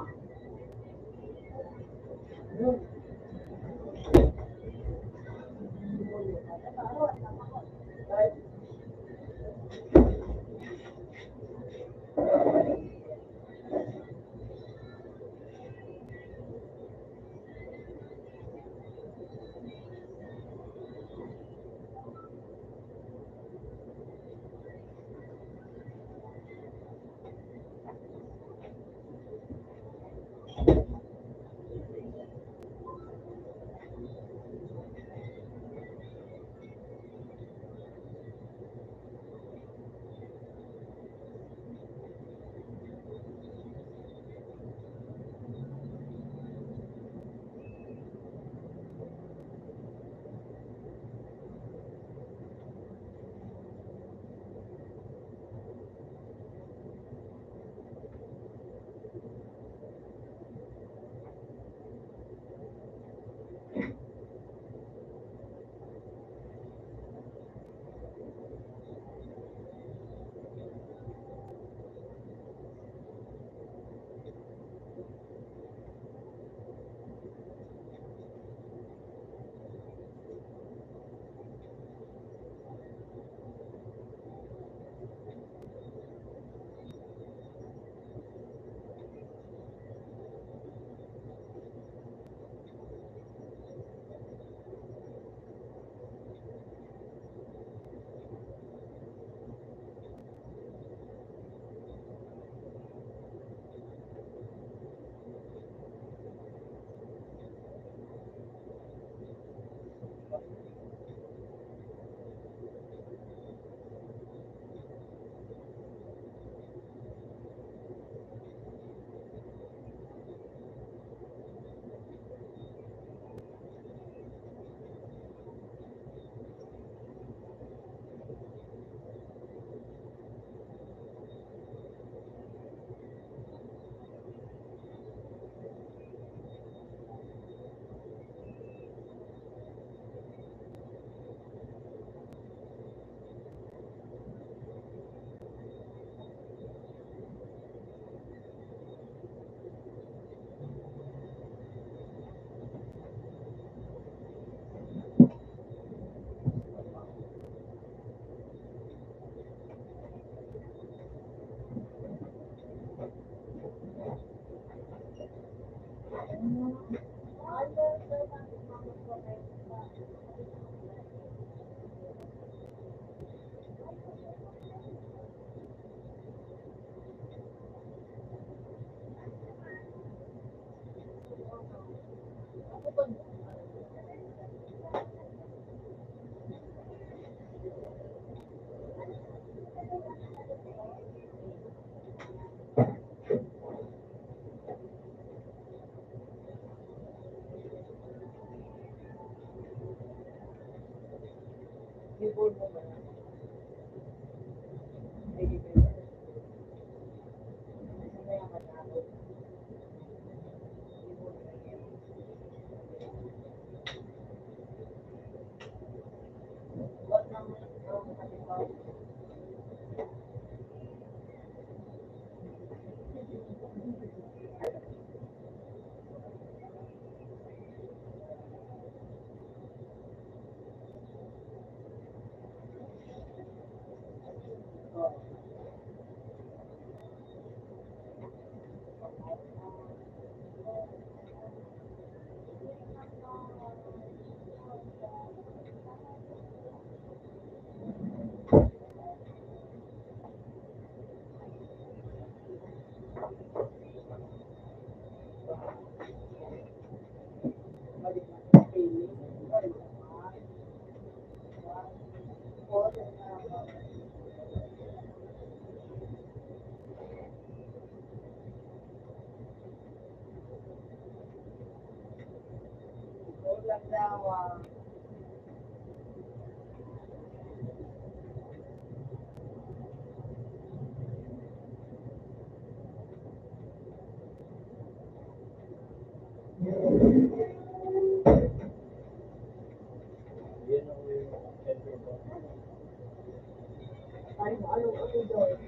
Keyboard mo ba yan? May keyboard. May ang manalo. Keyboard na yan. Wag naman ikaw makalimutan. Lang daw, ano doon?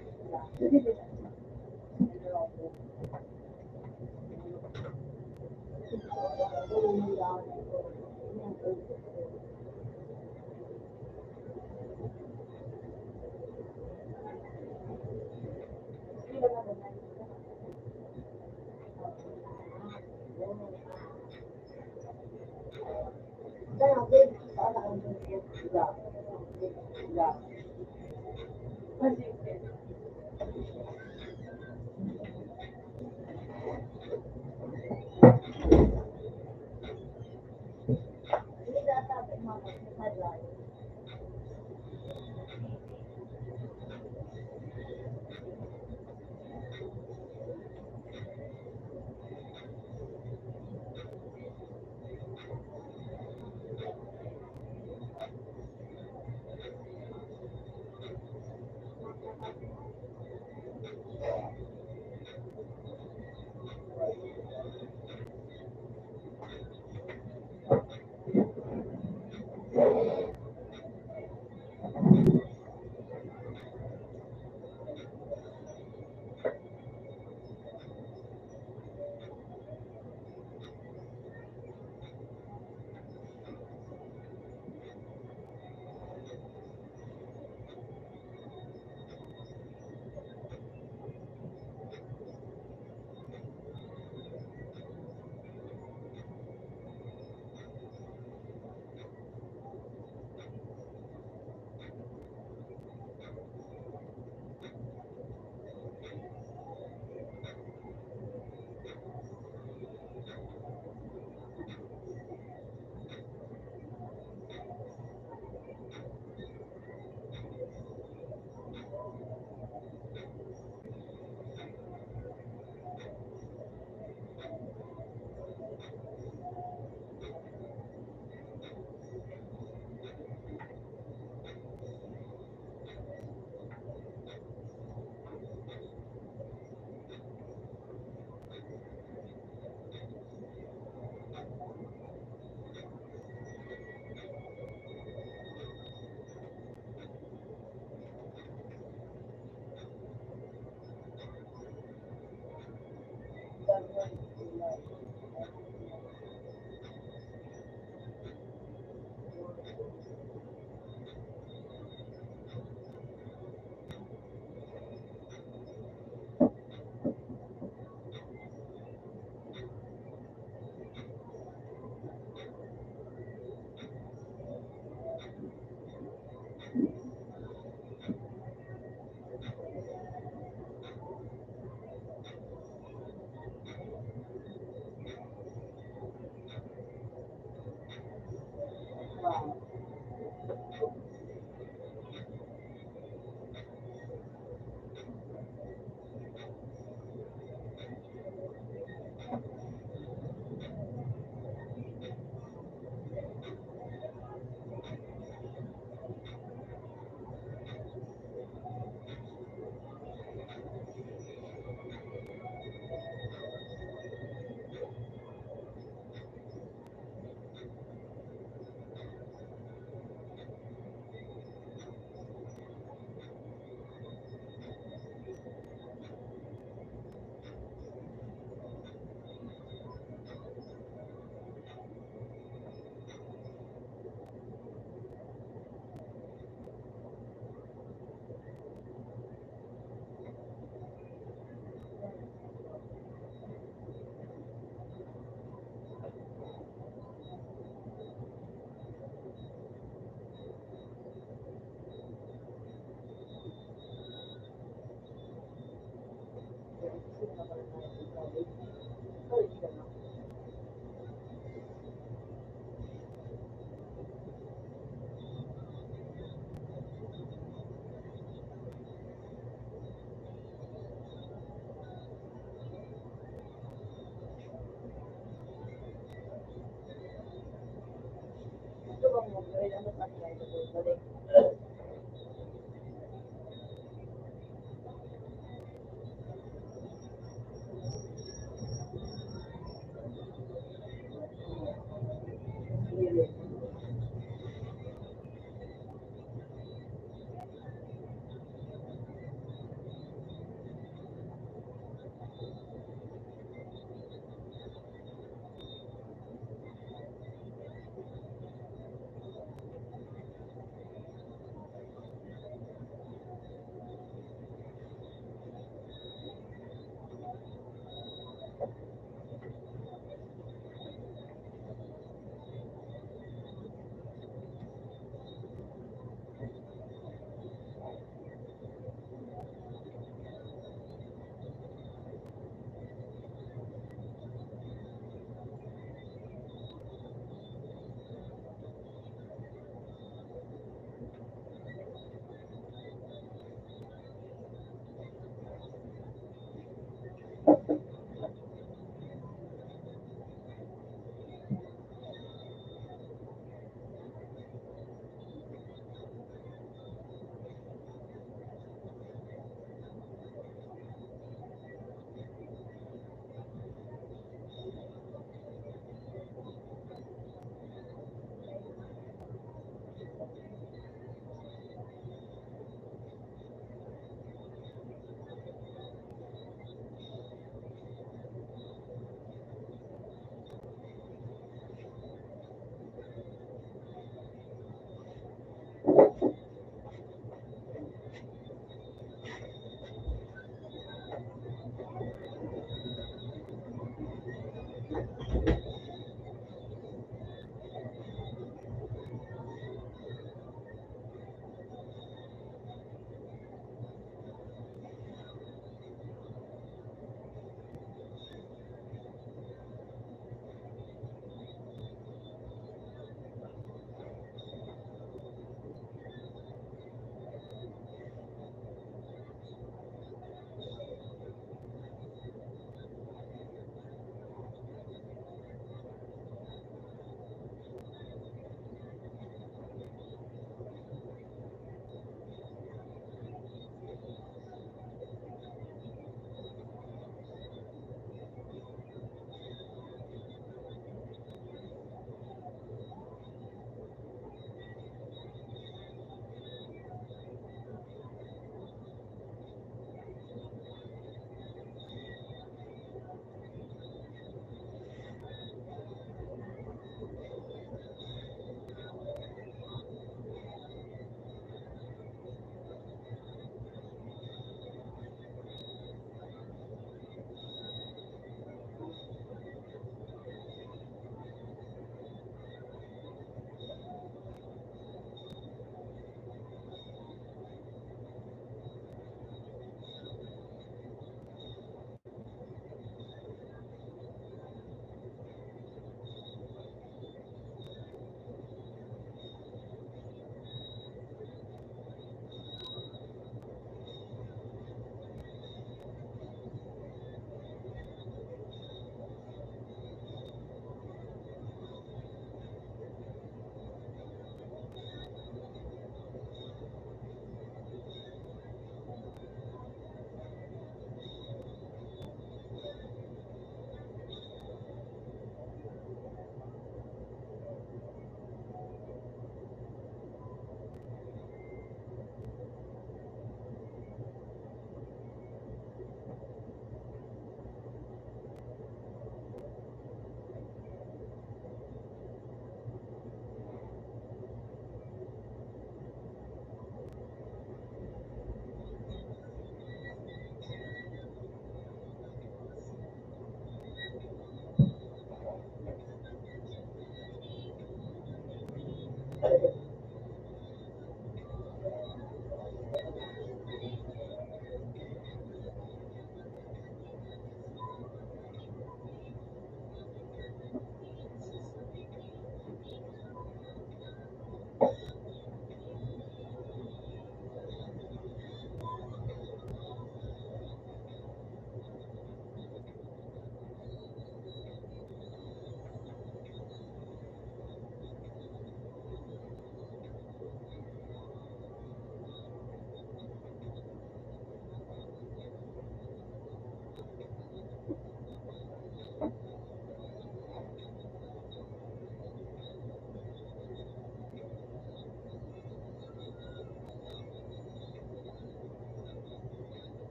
mo, gawin ano sa kanya, balik.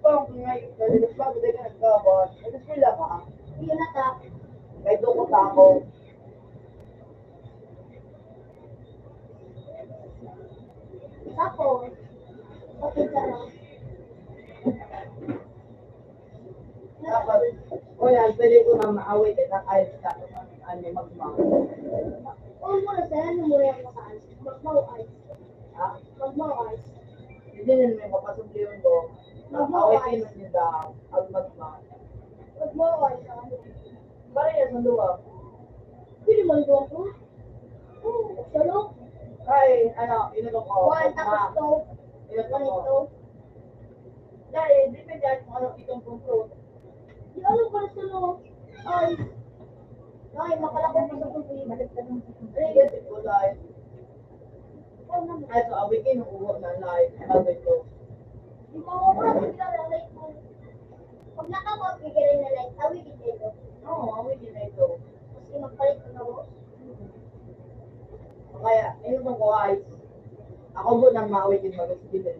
pa, kung may nalilis pa, hindi ka nagkabot. Nag-eskwela ka. Yun na ta. May dukot ako. Tapos, okay ka na. Tapos, o yan, pwede ko na maawit eh, nang-ayos ka. Ano, magmang. Oo mo na sa'yo, ano mo yung makaan? Magmaw-ay. Ha? Magmaw-ay. Hindi din may mapasubliyon ko. Awitin mo nila ang magmang. Magmaw-ay sa ano. Parehas ang luwa. Pili mo ito ako? Oo, salok. Ay, ano, inuto ko. One, tapos to. Inuto One ko. ito. Dahil, depende kung ano itong fruit. Di ano pa sa no? Ay. Ay, makalakot pa sa tubig. Ay, yes, ito live. Oo naman. Ay, so, awitin ang uwo na live. Sabi ko. Di ba ako pa sila lang light mo? Pag nakakot, bigyan na light. Tawid din ito. Oo, awitin na ito. Kasi magpalit ko na ako. Kaya, inuto ko ay, ako po nang maawitin mag-spin din.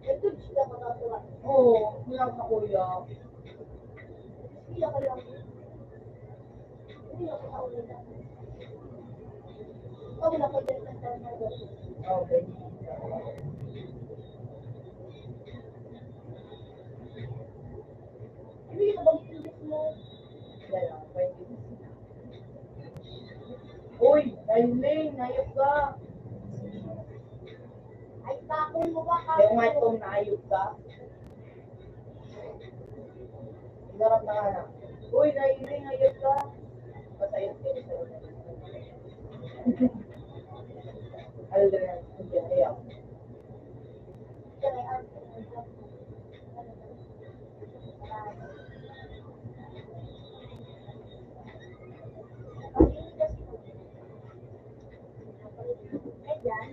Ito, sila ko natuwa. Oo, lang sa kuya. Sila ka lang. Hindi ako sa ulit. Oo, wala ko din sa tayo. Okay. Hindi ka ba itindig mo? Yan lang, thank you. Uy, Aileen, nayok ka. Ay, tapon mo ba ka? Kaya nga itong naayok ka. Inarap na nga na. Uy, Aileen, nayok ka. Pasayot kayo sa Aldrin, hindi, ayaw. Diyan ay art.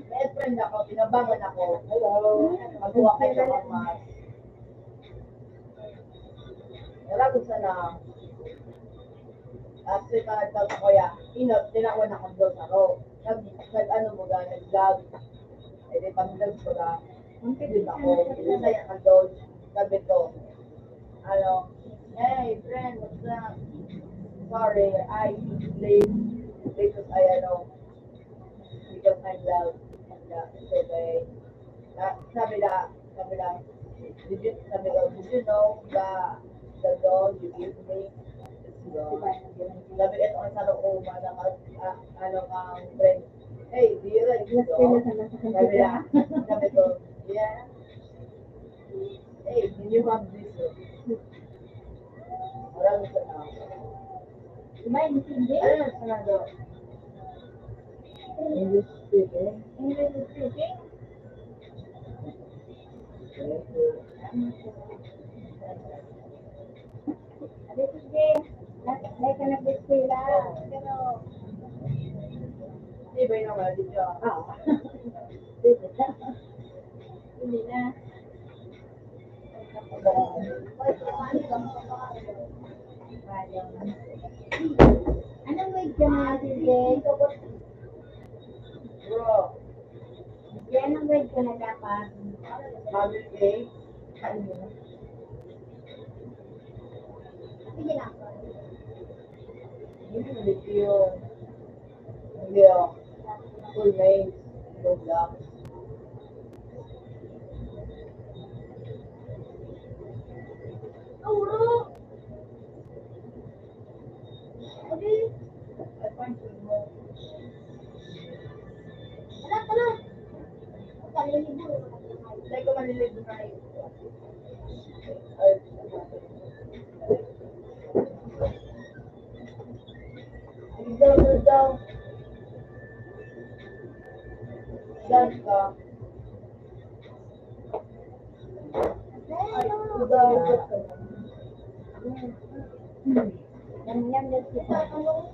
May friend ako, binabangon ako. Hello, magawa kayo ng mas. Narago sana. After ka nagtawag ko ya, tinakwan ako doon sa row. Nag-ano mo ga, nag-vlog. Eh, di pag-vlog ko ga, din ako. Inisaya ka doon. Sabi ko, ano, hey, friend, what's up? Sorry, I late because I, because I'm loud. Sabi na, did you know the doll you give me? Sabi ito ang sarong uma ng kang friend. Hey, do you like this doll? Sabi ko, yeah. Hey, do you have this? Maraming salamat. Kumain, hindi? Ano yung sanado? English speaking. English speaking? Ate, sige. Dahil ka nag-eskwela. Pero, Hindi ba yung mga dito? hindi na. Anong grade ka mga sige? Bro, Yan ang grade ka na dapat. Mother Day. Sige na. Hindi ulit yung hindi yung full name. Good luck. Auro! Adi, I find you more. tala. Kalilibo. Like ko manilig na yun. Ay, Good daw. Dance ka. Ay, good daw. Yan kita.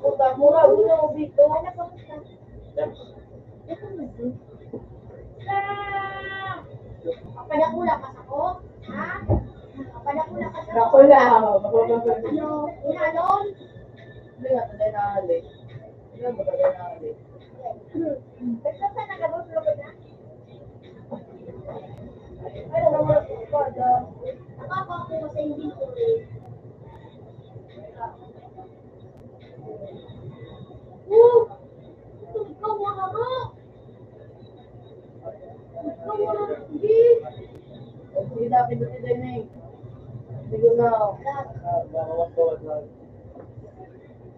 Puta, mura, gusto mo dito. Ano pa gusto? Ito na din. Padakula ka ako? Ha? Padakula ka sa Ako lang. Ano? Inanon? Hindi nga, taday na halik. Hindi nga, taday na halik. Basta sa nagabos lugod na? Ay, naman sa espada. Nakakakuha sa inventory. Ikaw wala nga. Ikaw wala nga. Hindi. Sige na, pindutin din eh. Sige na. Bawat lang.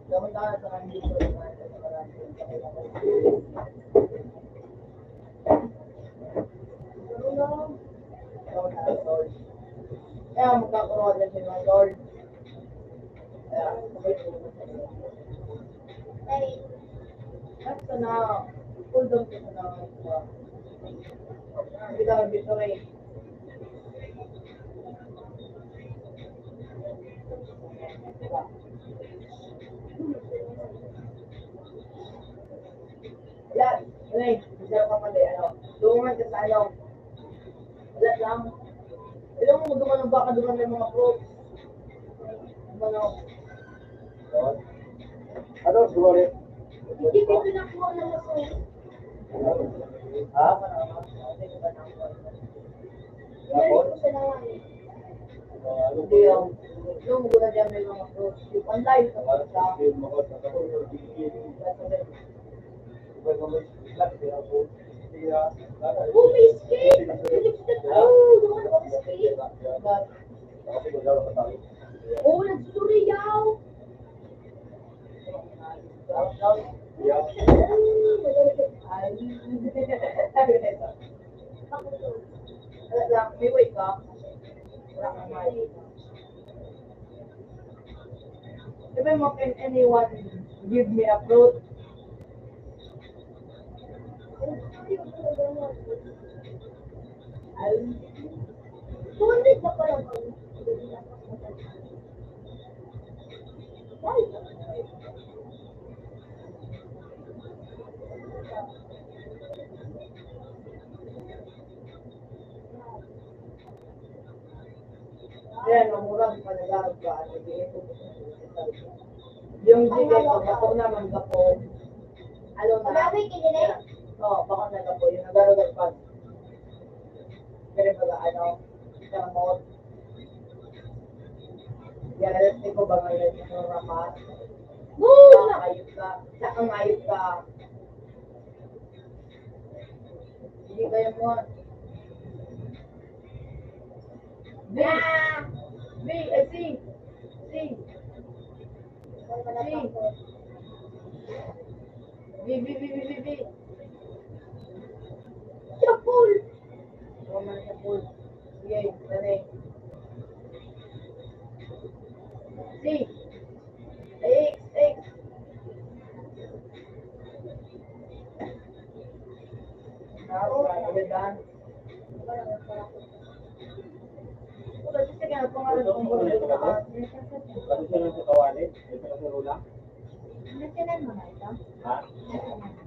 Dapat tayo sa kanil ko. Ano na? Kaya magkakaroon din si my Lord. Kaya, Ay, basta na, full down ko na. Hindi na, victory. Yan, Renee, isa ka pala, ano, dumungan ka sa ano. Wala lang. Ilang mo duman ng baka, duman ng mga fruits. Ano, Ano, siguro? hindi ko pinakuha na lang ko. Ha? Pinalik ko sa naman eh. Ano hindi yung, ilang mo guna dyan may mga fruits. Yung online, sa mga sa, Oh, may escape! Oh, dumaan ako sa escape. Oh, nagsuriyaw! wala lang, may wait ka. Wala kang mic. Sabi mo, can anyone give me a fruit? Ay, 200 na pala ba? Ay, yan, mamurang panagarap ka. Yung sige ko, bako naman bako. Ano na? Pagawin ka din eh? Oo, bako na bako. Yung nagarogan pa. Pero baga, ano, kamot. Yan, alam ko ba ngayon yung rapat? Boom! Ayot ka. Saan ayot ka? Hindi kayo mo. B! B! C! C! B! B! B! B! B! B! Chapul! Roman sa pool. Sige, dali. C! X! X! Agad-agad. Kasi sige na, pangalan kong gulo ka. Ano siya lang sa kawali? Ito ka sa rula? Nasinan mo na ito? Ha?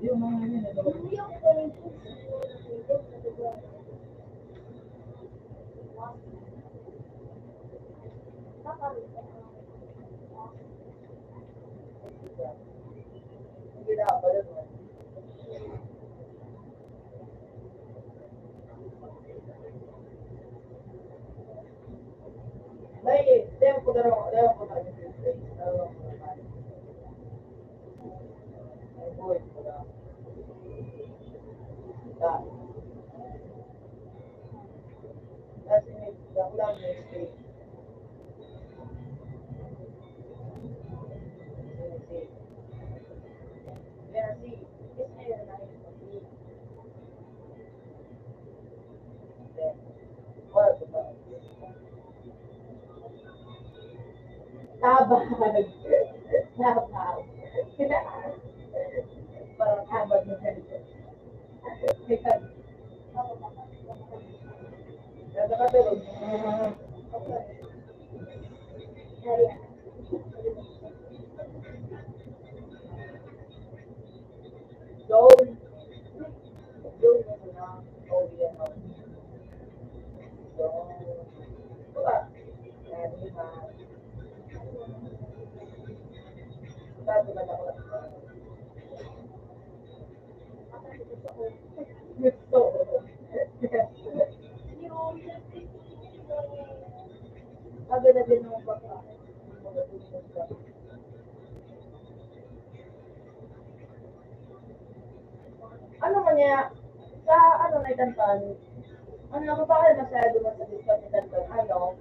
Yung mga yun, ano ba? Hindi ako galing po. Hindi na, balot mo. Ay, deo ko na. Ay, boy, wala. Da. That's it. That lang yung space. Yan, see. Yes, ayun na yun. Then, wala ko ba? Tabag. Tabag. Parang tabag na ganito. Yan. Nakakatulog. Joel. Joel na ito na. Oh, yeah. Joel. Diba? Yan, diba? Sabi ba na ako? Gusto. Yung Nakagana din ng pagkain. Ano man niya, sa ano na itantan, ano na ba kayo masyado sa discount itantan, ano,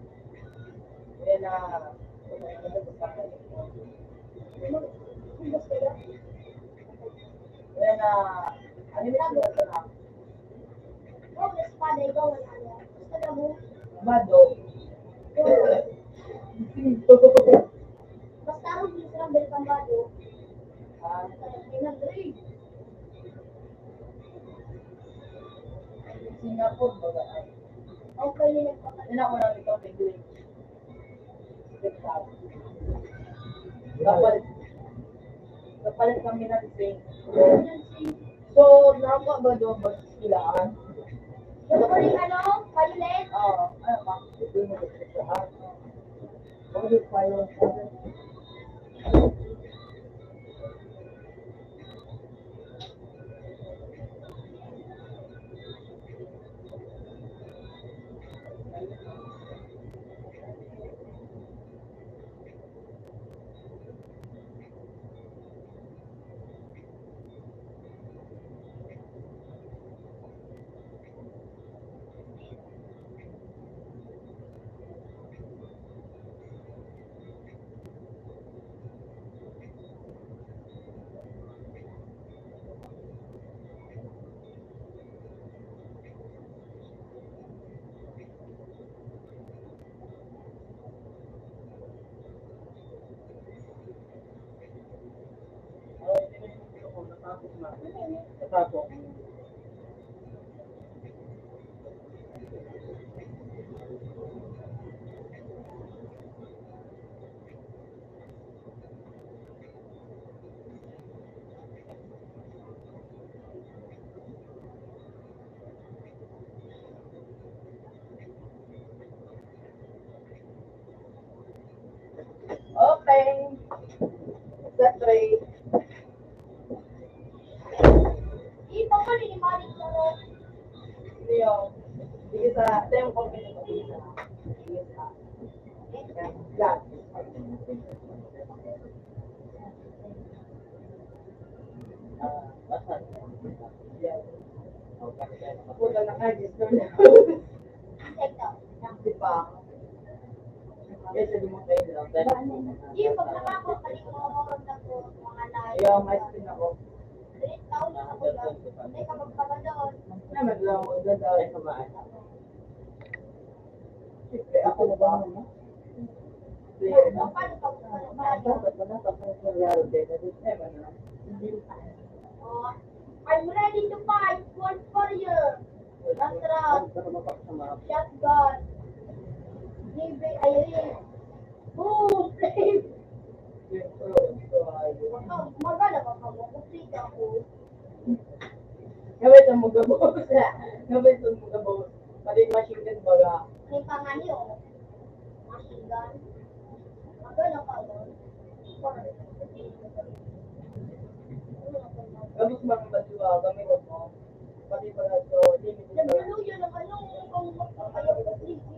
yan na, yan na, ano yung ito na, Oh, mas pa ikaw wala na. Gusto mo? bado. Basta ako gusto ng Belcambado. Ah, Ay, nag-grade. Singapore, baga, Okay, yun ang pagkakas. yun ako lang ito, penguin. Kapalit kami ng drink. So, nakakuha ba doon ba silaan? Gusto ko rin ano? Violet? Oo, ano ka? Ito yung mag-silaan. Bakit tayo sa Natapos. okay. Set rate. Ito ko rin yung balik na ro. Yung, sige sa, ito yung company ko. Sige sa, yan. Basta. Yan. Puta na register na. Ito. Di pa. Yes, sabi mo kayo lang. Yung pag nakako, balik mo ako na po mga layo. Yung may spin ako. 3,000 ako lang. Hindi ka magpapanood. Naman lang ako ganda. Ay, kumain. Siyempre, ako na ba mo? Paano ka magpapanood? Dapat mo na sa pangyayari din. Oh, I'm ready to fight. One for you. Astra, shotgun. Give it Irene. Boom! Magana ka ka mo. Complete ako. Gawin ang mga boss. Gawin ang mga boss. Pati machine gun baga. May panganyo. Machine gun. Magana ka mo. Gabos mga batuwa. Gawin mo. Pati pala ito. Limited ba? Nagano yun ang ano kung magpapayaw sa 3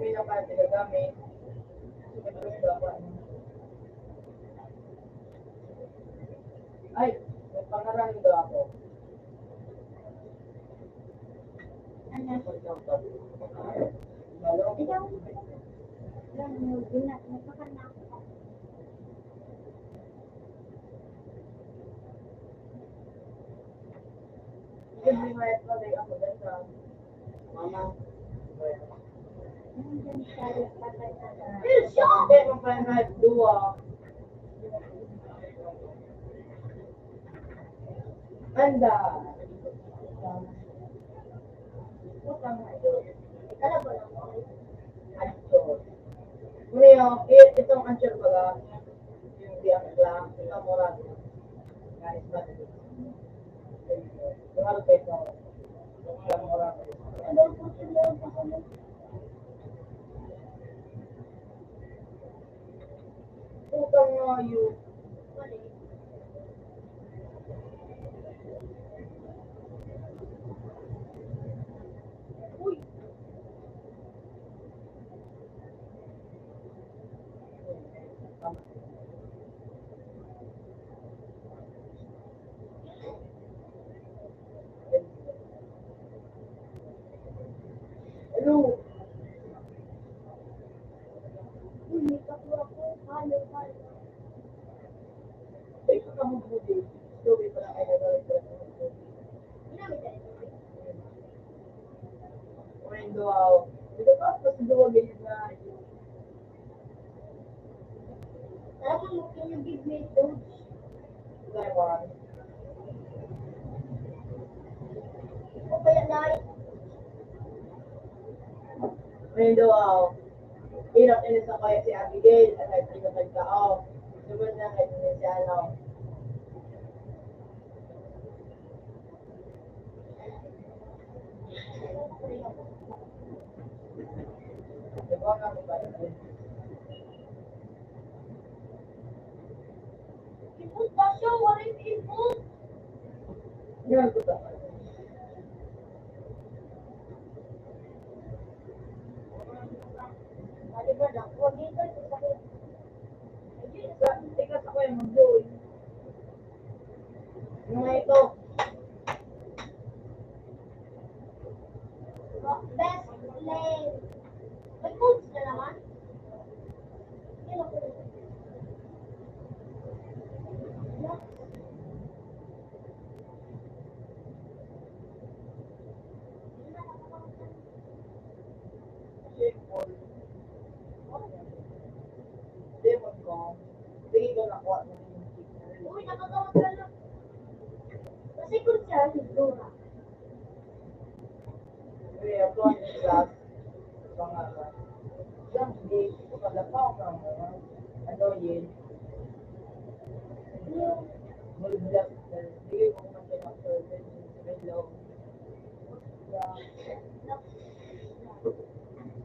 May napati na gamit. Sumitros dapat. Ay, may pangarang daw ako. Ikaw? Lang mo, binat, nagpakanak. Libre nga ito na ako dahil sa mama. Hindi, mapanahit dua. Anda. Utang na ito. Kalabo lang mo. Anchor. Muna yung, itong anchor pala, yung biyang lang, ito mura. Guys, ba? Yung ano pa ito? Yung mura. Ano po sila ang pasalan? Utang na yung Wala. Ngayon daw, inap-inis ako si Abigail, at ay pinapag ka, sumunod na kayo si ano. Diba nga mo ba? Ipot pa siya, waring ipot. Yan ko ba? Ano ba na? Huwag dito, sakit. Tikas ako yung mag-joy. Yung nga ito. Best play. May coach na naman. Yan ako. Demon ko. Sige ko nakuha mo yung Uy, nakakawag ka na. Kasi kung siya, si Dora. Kaya ako ang class. Pangalan. Siyang hindi ko pala pa ako ano yun. Mulblock. Sige ko man kayo mag-service. Hello.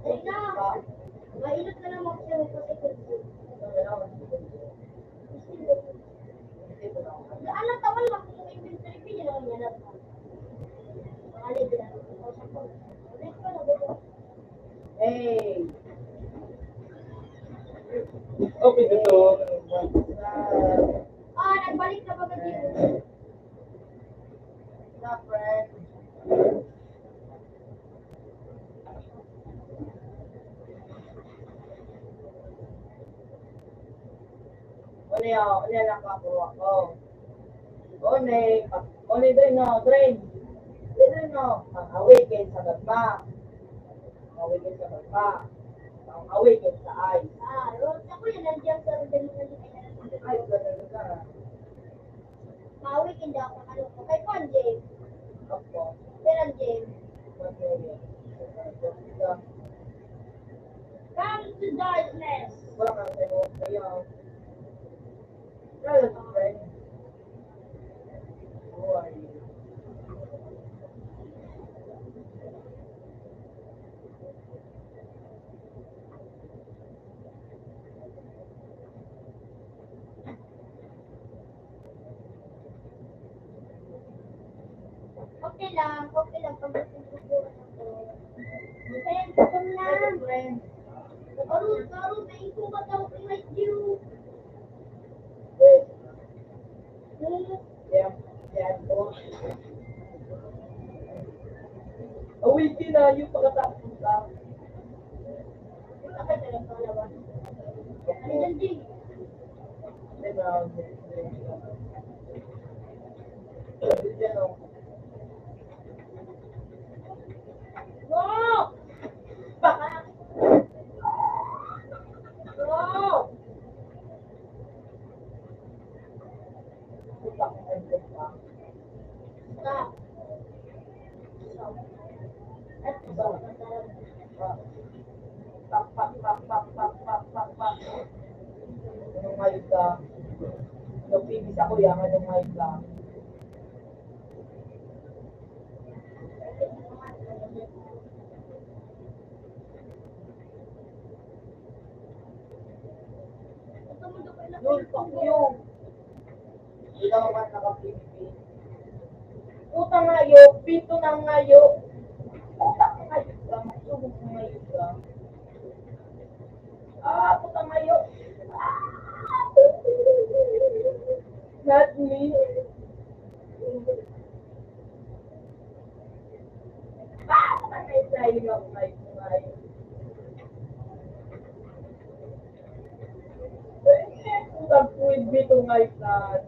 Ay na. Mainit na naman siya kasi kung siya. Alam tawal lang kung may inventory fee lang yan at pangalan din ako. Hey! Okay, dito. Nagbalik na ba dito? Na friend. Ano lang ako ako. One doon no, train. Dito no, awaken sa gagma. Awaken sa gagma. Awaken sa ay. Rod, ako yun, nandiyan sa Rodalina. Ay, gano'n ka. Mawikin daw ako ano ko. Kay Juan James. Ako. Pero James. Mag-area. Come to darkness. Wala kang sa'yo. Ayaw. Kaya sa friend. Who are you? Okay lang pag nagtutulungan ako. Friend, gutom na. Friend. Karun, may ito ba daw kay like you? Wait. Hmm. Yeah. Yeah. Awaken na yung pagkatapos lang. Wala ka na lang pangalawa. Ano yan din? Diba? Diyan o. Wow! Baka! Wow! Stop. Stop. At iba. Pak, pak, pak, pak, pak, pak, pak, pak. Anong mayod ka? Nagpibis ako yan, anong mayod ka? Yun, fuck you. Hindi ka naman naka-Philippine. Utang ngayo, pito ng ngayo. Utang ngayo ka, magsubok ng ngayo ka. Putang ngayo. Not me. Patay tayo ng ngayo. Utang with me to ngayo ka.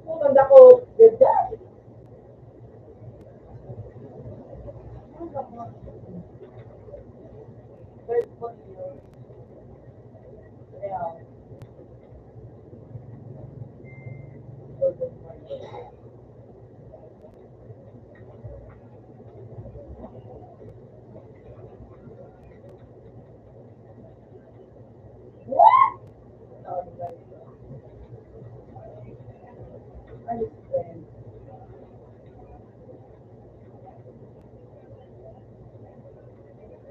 Utang ako, ganda. First one year. Yeah. Alis friend.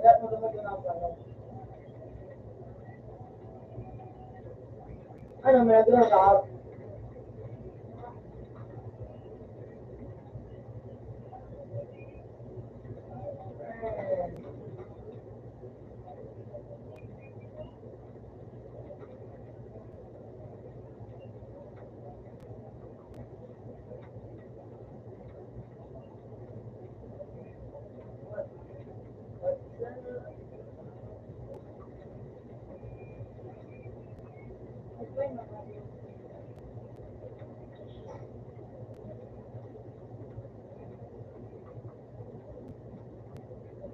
Lahat mo naman yun ako ano. Ano, may nagdura ka?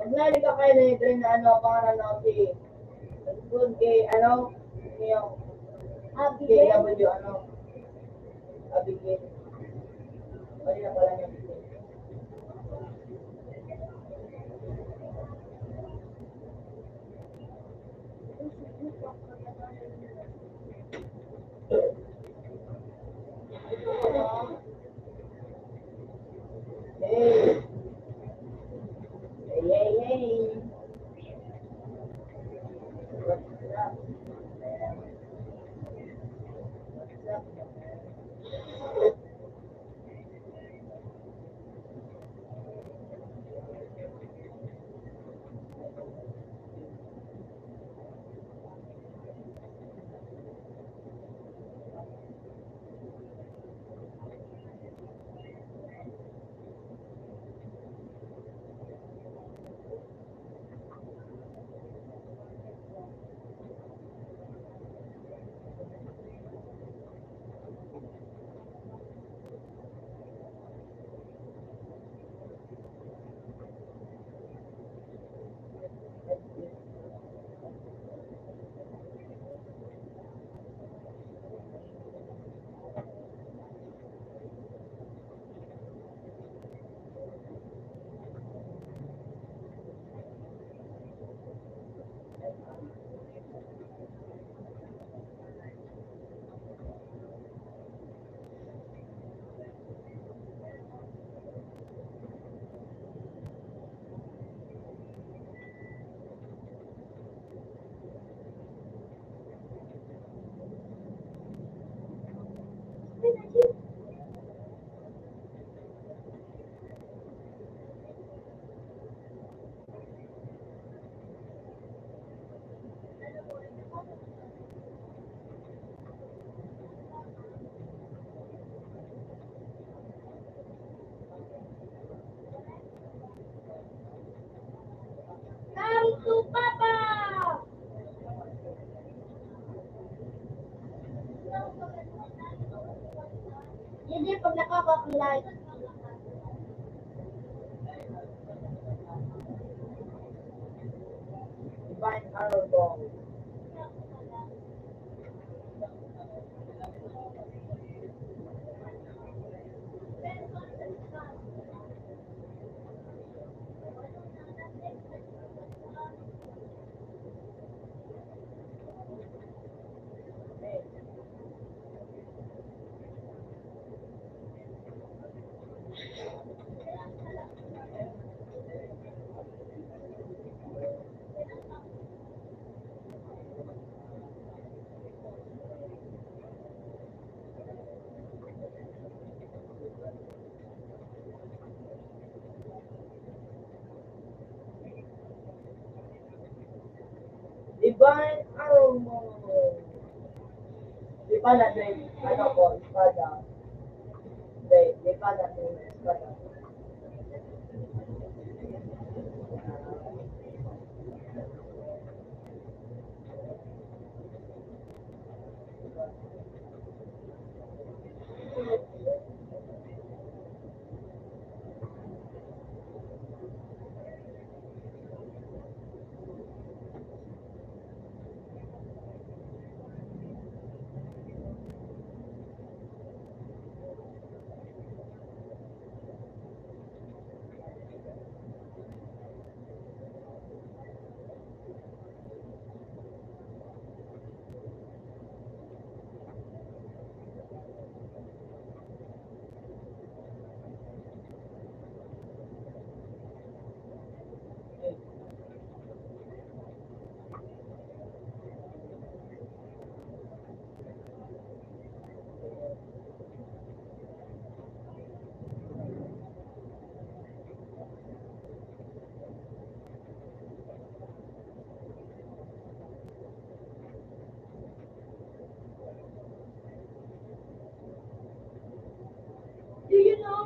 Pag nalik ka kayo na yung na ano, pangalan na si good kay ano, yung KW ano, Abigail. Mali na pala niya. Hey. Hey, hey, hey. What's up? What's up? Come to Papa! Hindi, pag nakaka-light. Divine Arrow Ball. Divine Arrow Ball. Di pa natin, ano ko, espada. Di pa natin espada.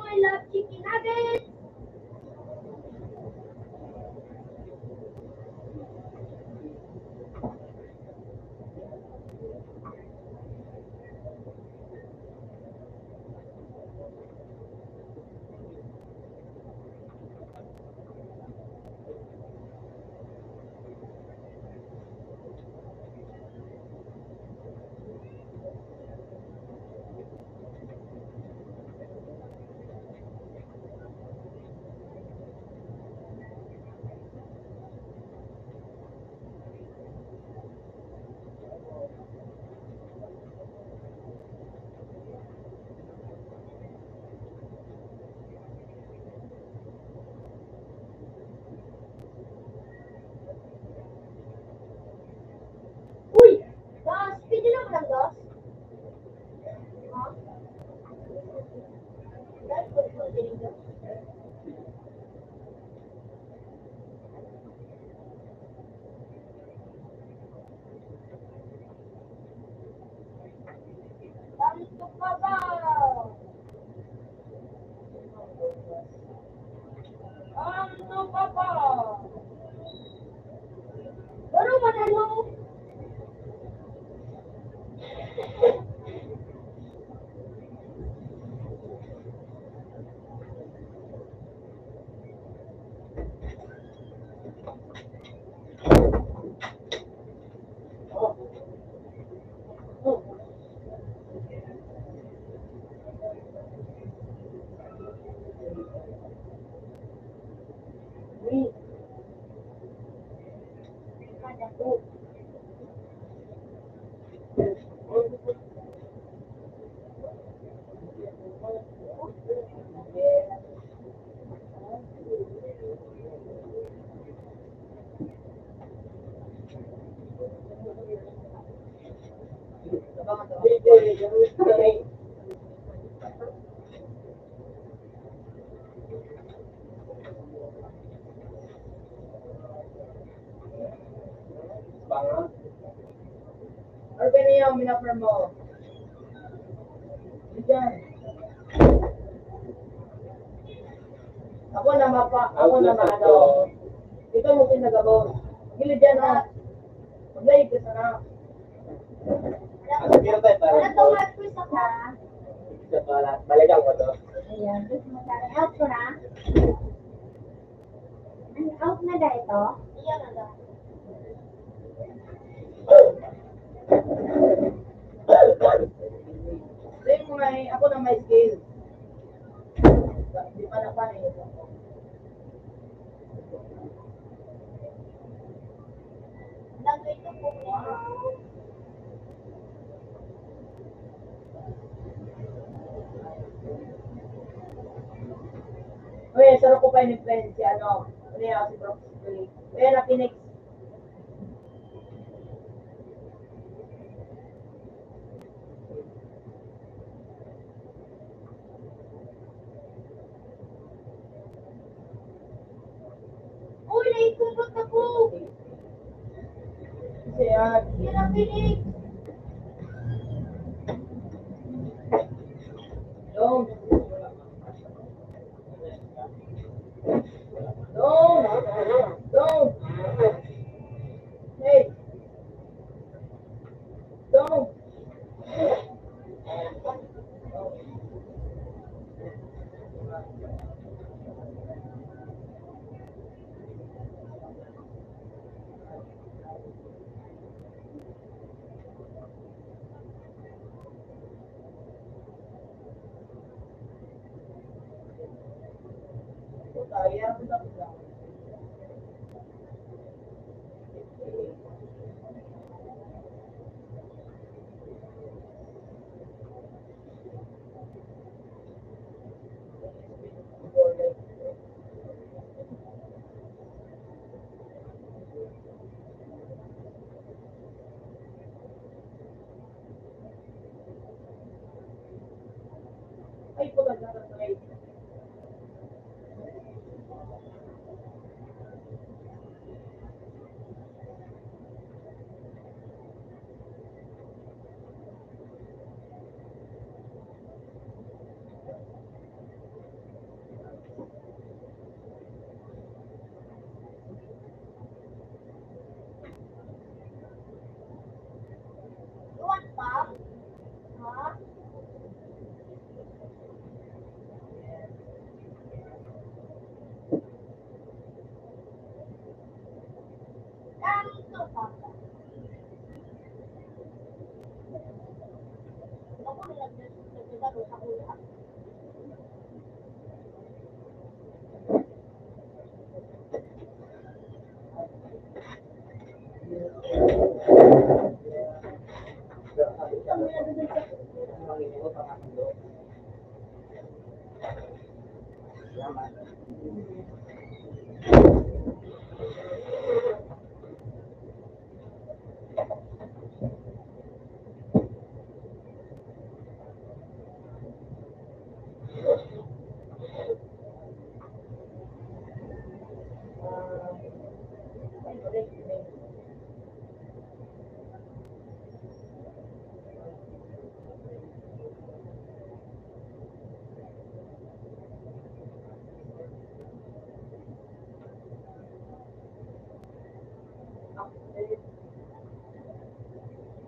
I love chicken nuggets. Uy! Boss, pwede na mo lang, boss? Ha? Dahil ko ito tinignan. Tanto ka ba? Tanto ka ba? Pero manalo. Bangat. Ano ba niya yung minapper mo? Diyan. Ako na ako na ano. Ikaw mo pinagabos. Gilid dyan ha. Maglayig ka sana. Ano kira tayo tayo? Wala tong hot quiz ako. Sa pala. Balikan ko to. Ayan, gusto mo sa out ko na? Ano, out na ba ito? Iyan na daw. Sabi mo nga ako na may skill. Di pa na pa eh. Lagay ko po. Uy, sarap ko pa yung friend si ano. Ano yan, si Brooks. Kaya na Phoenix. Uy, naikubot ako. Kasi yan. Yan ang pinig. Don't. Don't. Don't. Hey. Don't. Kaya ako na pula. Ay, pula na rin. kuya.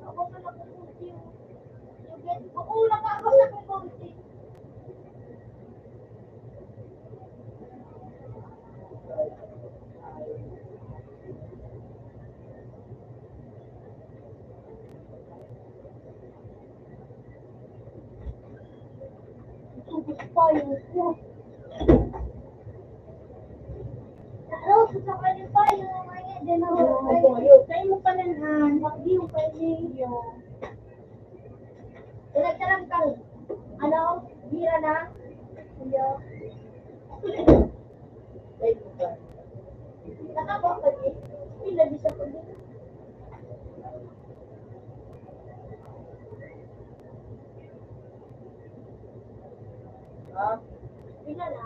Ako na nakukunti yung get. Kukulang ako sa kukunti. Tubig pa yun. Ano, sasakayin pa yung mga din ako. Sa'yo mo pa nanan. Bakit yung pwede yung pinagtarang kang ano, bira na? Iyo. Wait, ba? Nakabak ka din. Pila di siya pwede. Ha? Pila na.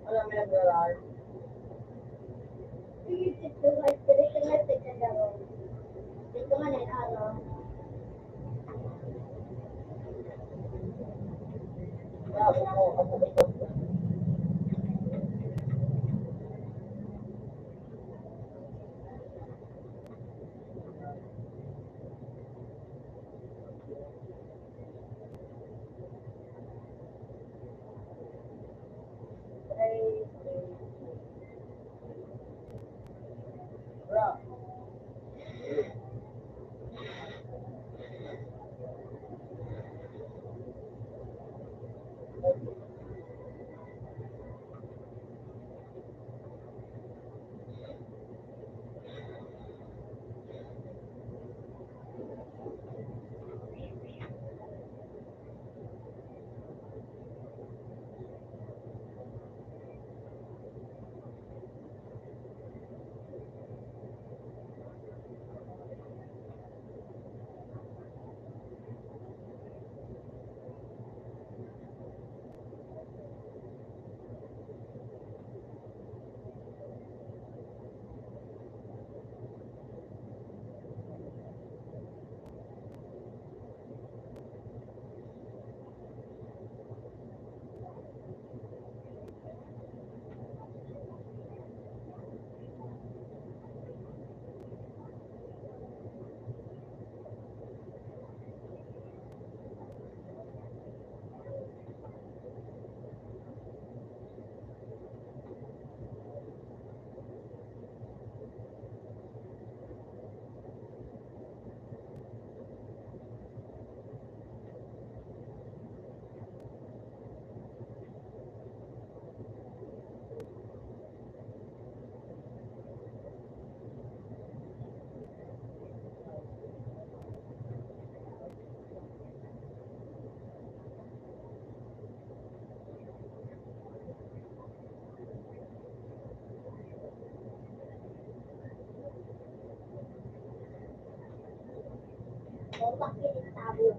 Alam mo yung nagrarar. Dito nga, dito nga, dito nga. Dito nga na ano. Sabi mo, ako gusto ko. Ay, Otak kilit tabo.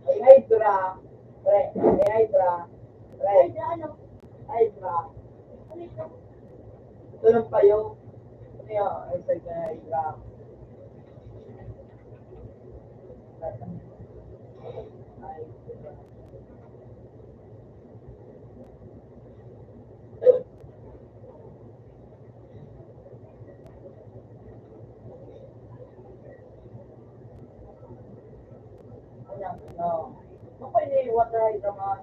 May Hydra. Pre, may Hydra. Pre, Ay, ano? Hydra. Ano ito? Ito lang pa yung, ano yun, exercise na Hydra. Hydra. No. Ako ini water Hydra mga.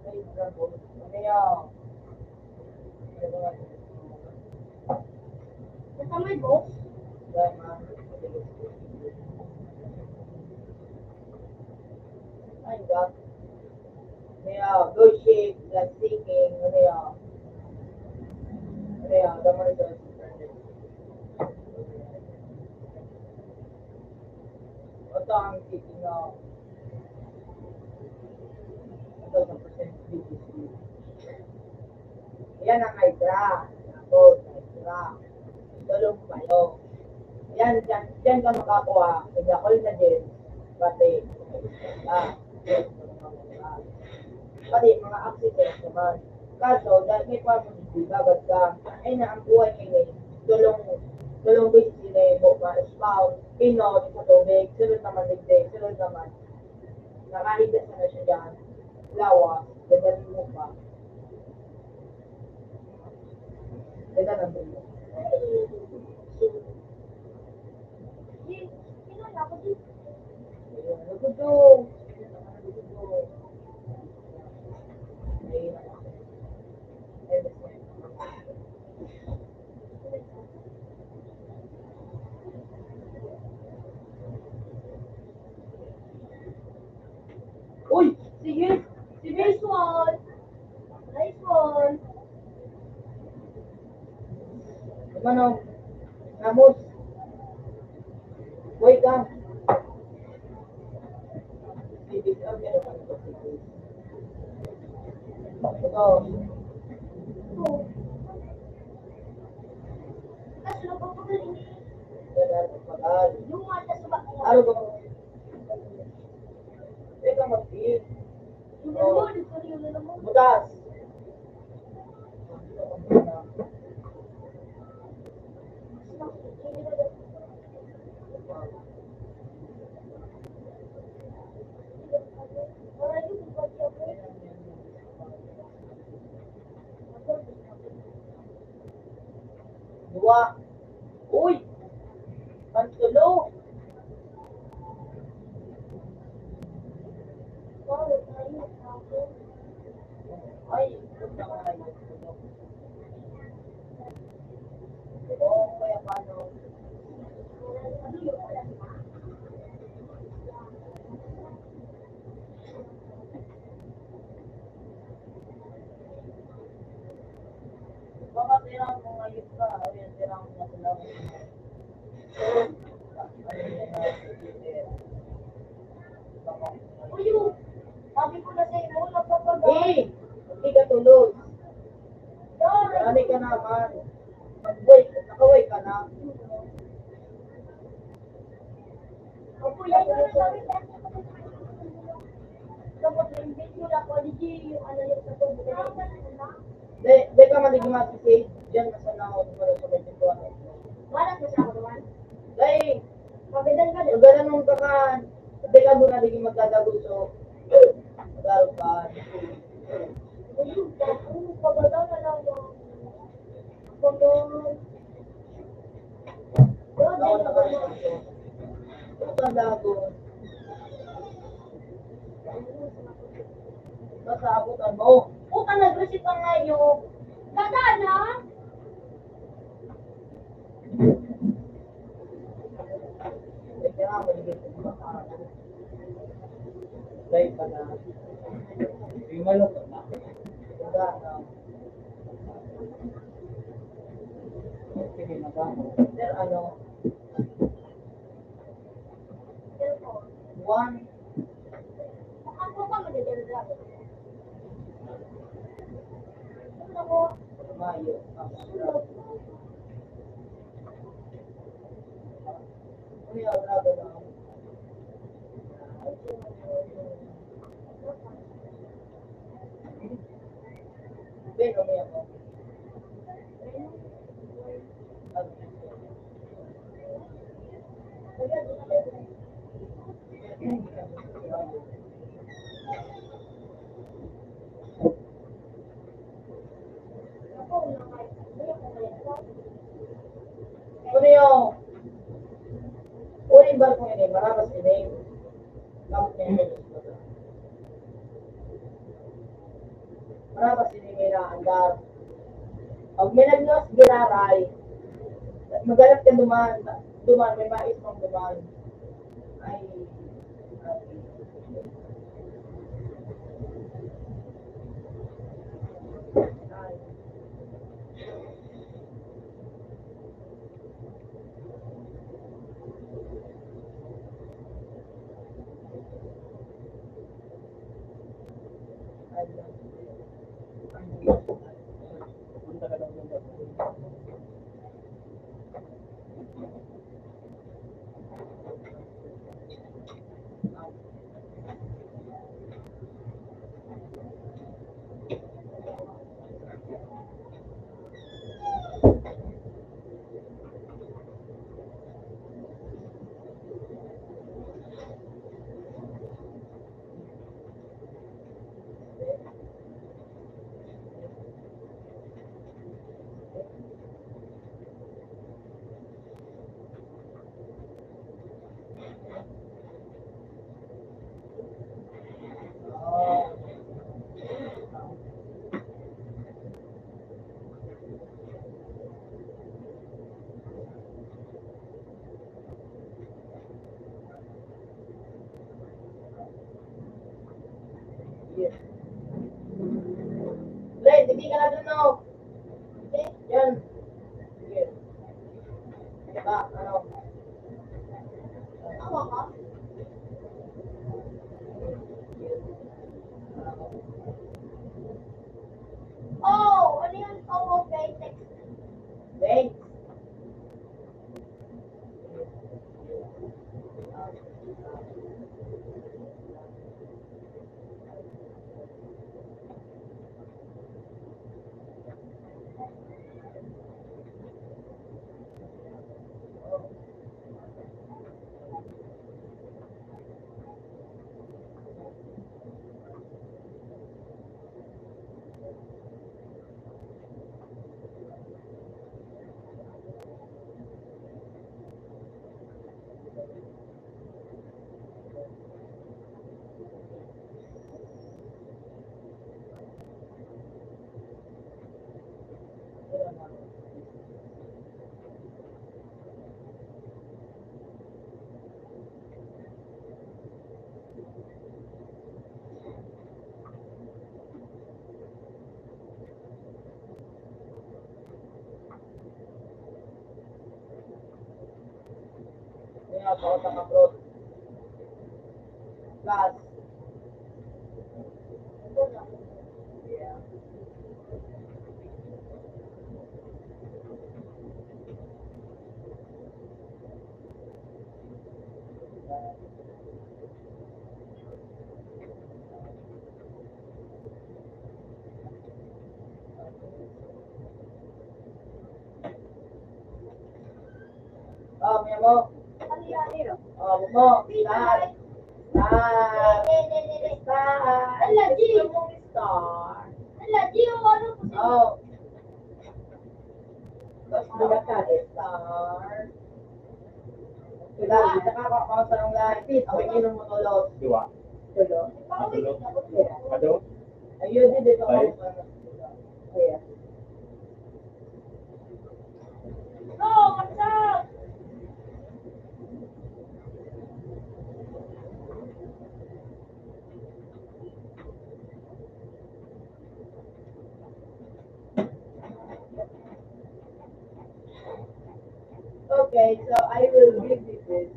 Hydra po. Ano yun? Basta may boss. Ay, God. Good shape, like seeking, ano yun? Ano yun? Damay doon. Ito ang seeking na. Ito sa percent BTC. Yan ang Hydra. Tapos, Hydra. Tulong kayo. Yan ka makakuha. Hindi ako rin na din. Pati, pati mga accidents naman. Kaso, dahil may pharmacy, babad ka. Ay na, ang buhay ngayon, tulong basically na yung mga spouse, pinot, sa tubig, sunod naman ligdig, sunod naman. Nakahigas na siya dyan. Lawa, ganda mo pa. Ganda ng bulo. Kilala ko din. Go! Uy! Sige! Sige! Nice one. Nice one. Manong, Ramos. Wait ka. Ito. Kasi napapagaling. Magal. Yung mata sa baka. Ano ba? Teka, mag-feel. Hindi mo, hindi ko naman. Butas. Dua. Uy! Pantulo. Ay, ito na nga yun. Oo, kaya paano? Baka tirang mo ngayon ka. Ayan, tirang mo na sila. Uy, sabi ko na sa iyo, napapagaling. Eh! Hindi ka tulog. Marami ka naman. Mag-wait. Naka-wait ka na. Opo, yan yung sabi ko. Tapos na-invite mo na ako, di yung ano yung sa tubo. Di ka maligmat kasi diyan masana ako para sa medyo ko. Walang na siya ako naman. Dahil, Mabidan ka din. magalan mong kakan. Di ka doon na di magdadaguso. Magaro ka. Ayun, tapos pagdating na lang yung pagdating. Ako na kayo. Tanda ko. Basta abutan mo. Puta, nag-receive ka ngayon. Ganda na? Kaya maligit ko. Dahil ka na. Hindi malungkot na. Tanda na. Sige na ba? Sir, ano? One. Ako pa magdadala. Ako, Mayo. Ano yung agrado na? Pero may ako. Ano yung uling barko ini, marabas ini. Kapit na yun. Marabas ini may naandar. Pag may nagnos giraray, magalap ka duman, may mais pang duman. Ay, ay. Punta ka daw ng gabi. Ano? Tawa ka? Oh, ano yung tawa kay text? Thanks. Kaya ako sa abroad. Plus. Yeah. Oh, may mo. Ano yan? Oh, mo. Start. Start. Start. Ala, G! Gusto mong start. Ala, G, ano po siya? Oh. Tapos bigatan. Start. Sila, kita ka kakausa ng lahat. Ako inom mo tulog. Dua. Tulog. Matulog. Ano? Ayun din dito Ay. ako. Ayan. No, what's up? Okay, so I will give you this.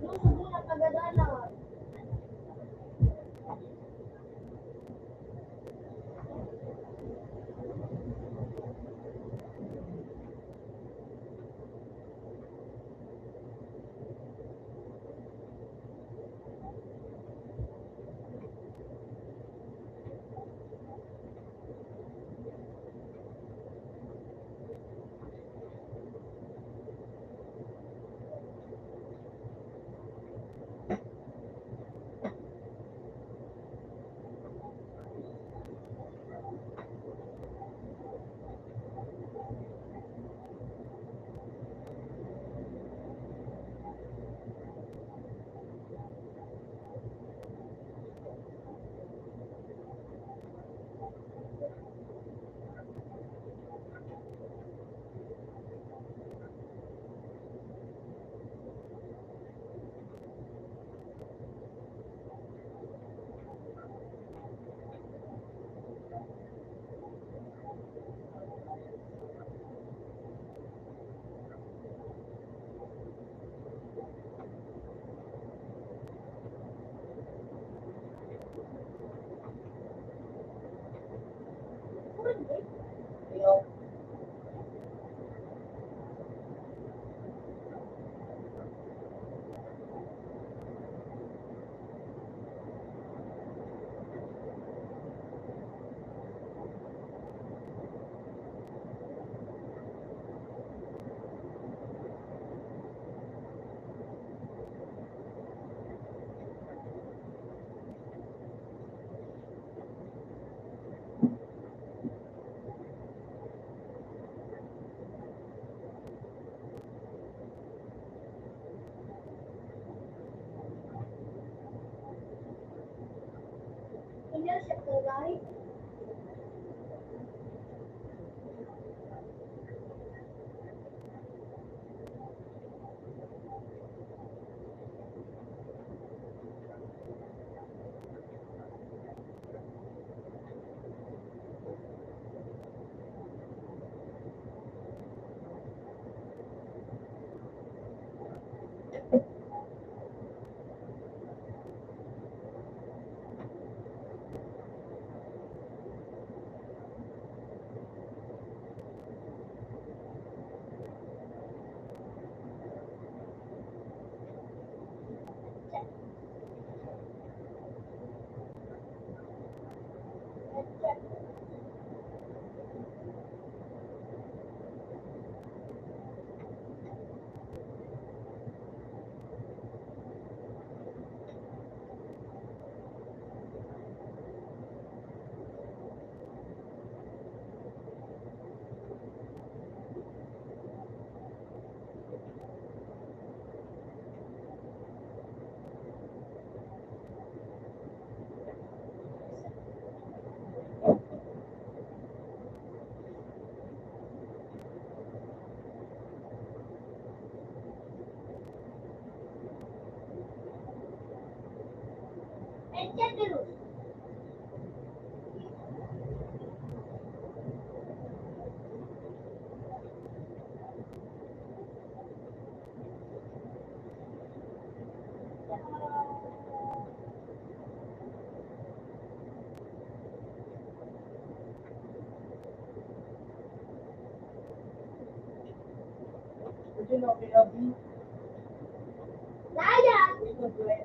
Yung sa bulat agad-ala. leadership talaga eh. Headset terus. Did you know BLB? Saya. It was like,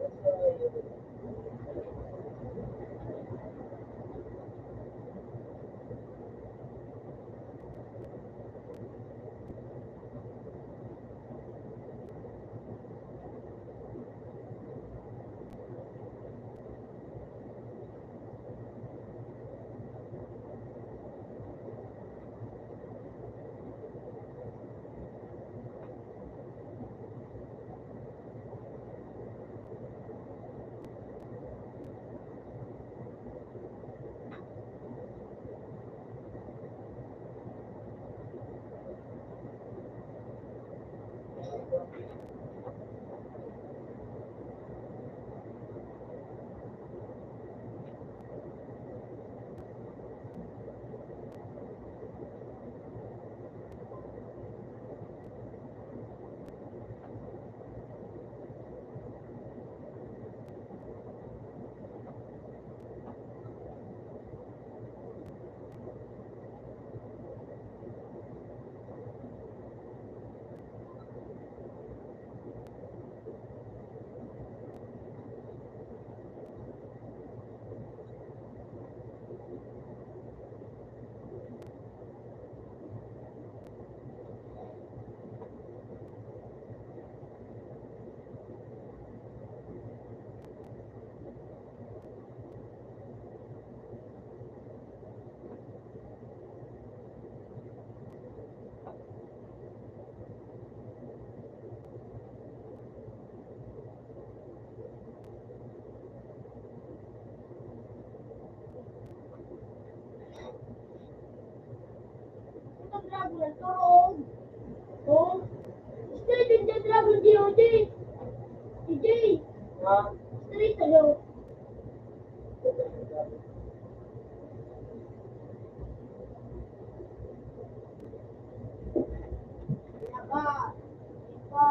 Ito dragon turun. Oh. Straight in the dragon DOJ. DJ. Straight ago. Apa? Apa?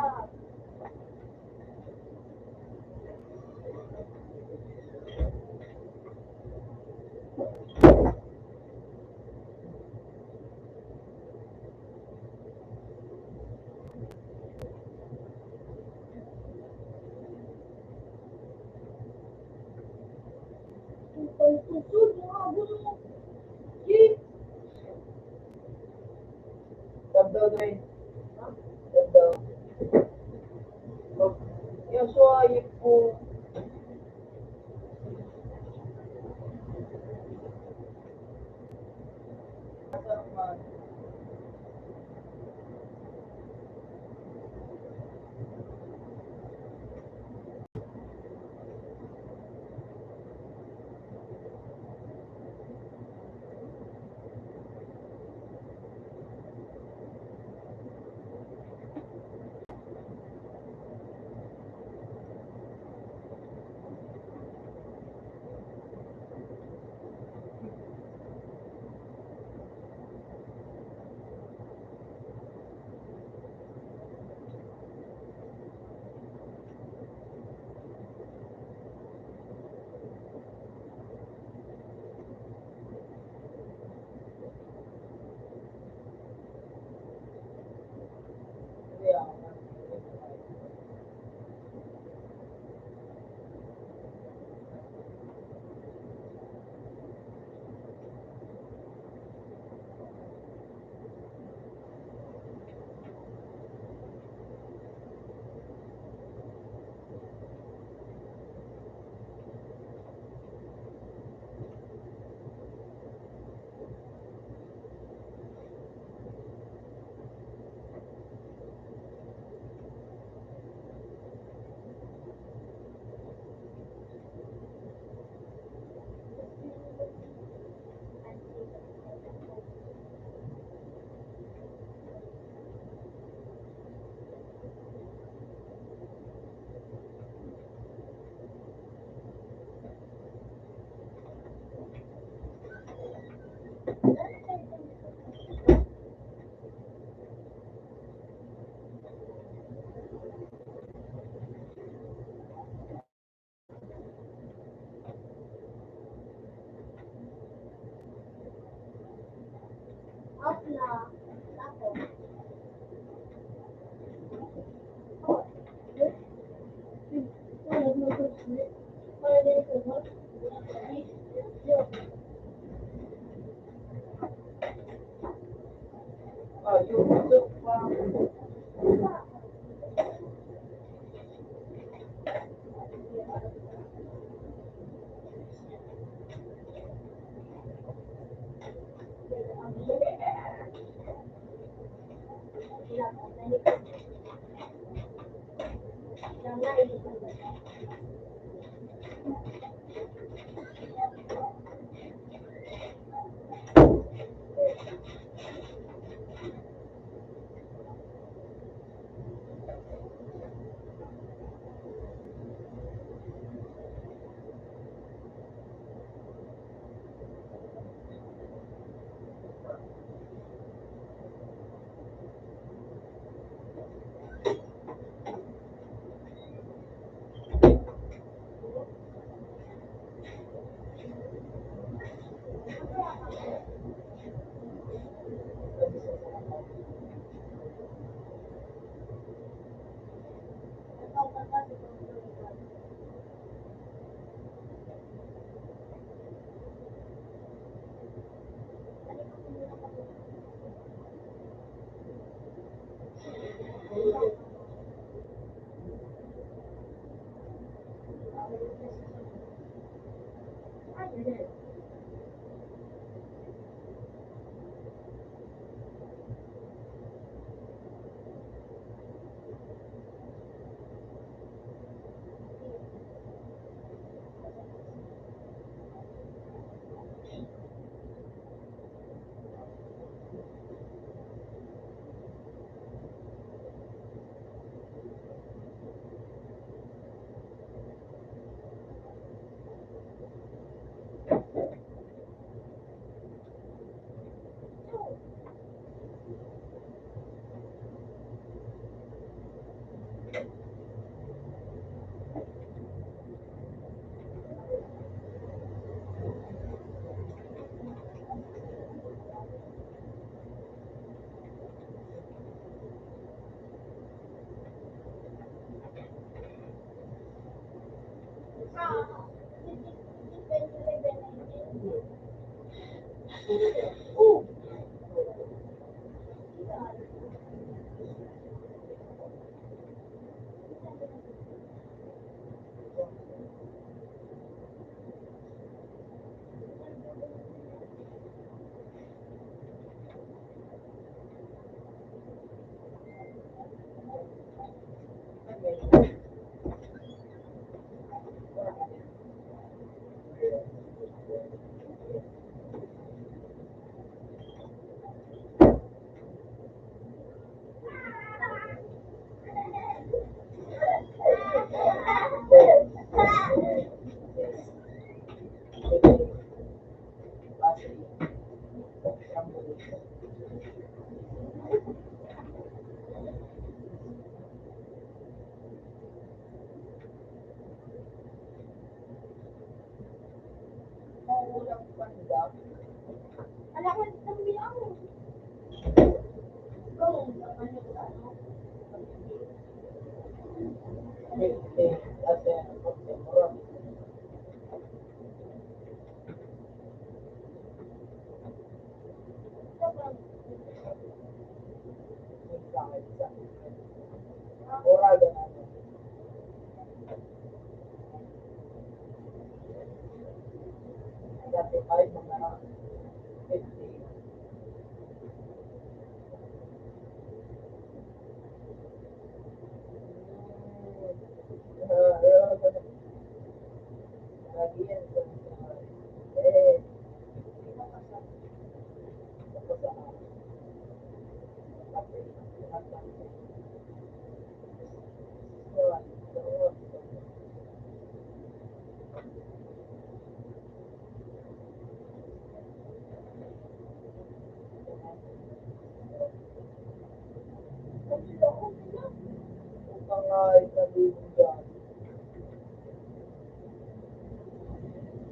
Susud mga gulo. Di. Dabdaw doon. Dabdaw. Yung suwayip po. Masarap man. Out na. Ako. Oh, you look from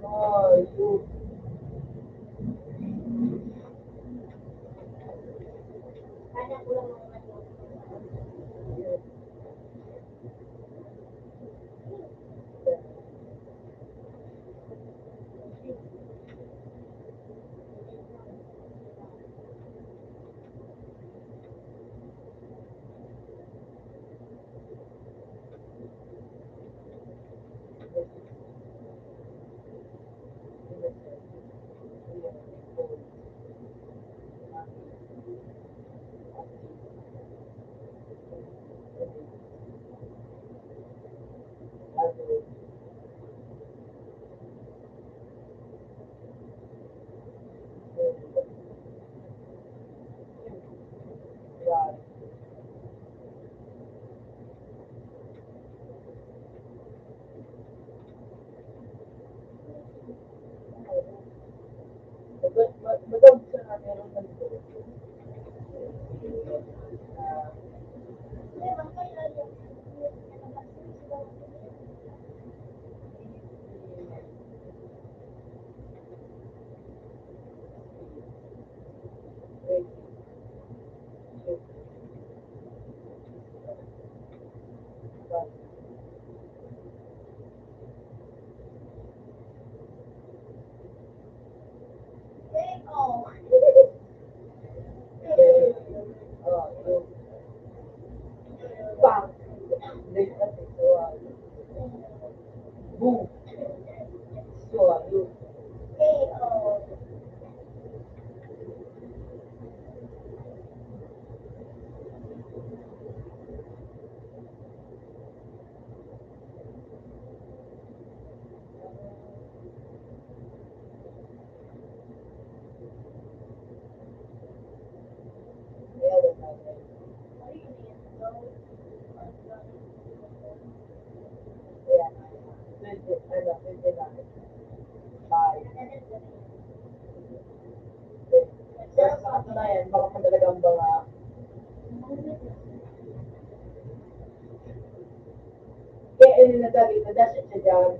Oh, you. Kaya ko lang naman yun. Maganda siya na meron ng Ewan ko yun yung oh. Oh, you. Bang. Next kasi, so, boom. So, you. Oh. Yeah, that's not it. Yeah. 29. Bye. Pero sa katunayan, baka pa talagang mga kaya ilinagay ito, dash it siya dyan.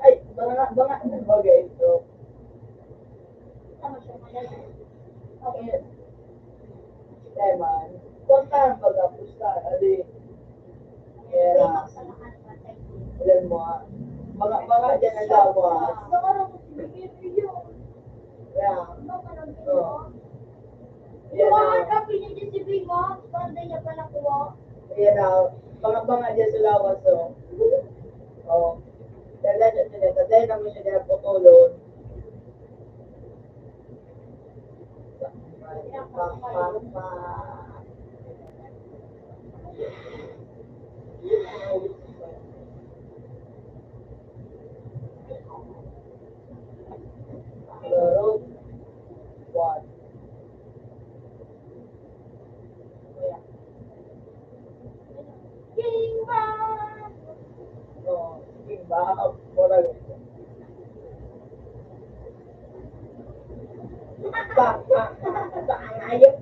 Ay, banga na bagay ito. Ano siya magaling? Okay. Teman. Kontahan baga, pusta, adi. Kaya, Sa lahat patay. ilan mo ah. Banga dyan ang lawa. Siguro kung sinibigay yun. Kaya, Ano ka nang oh. ginawa? Yan Kuha na, ka pinili si Bimo, para niya pa nakuha. yan na, banga dyan sa lawa, so. Oh. Dahil siya sila, dahil naman siya dyan putulon. Pa. Road. One. King Bang! Oh, sige ba? Wala yun. Ayun.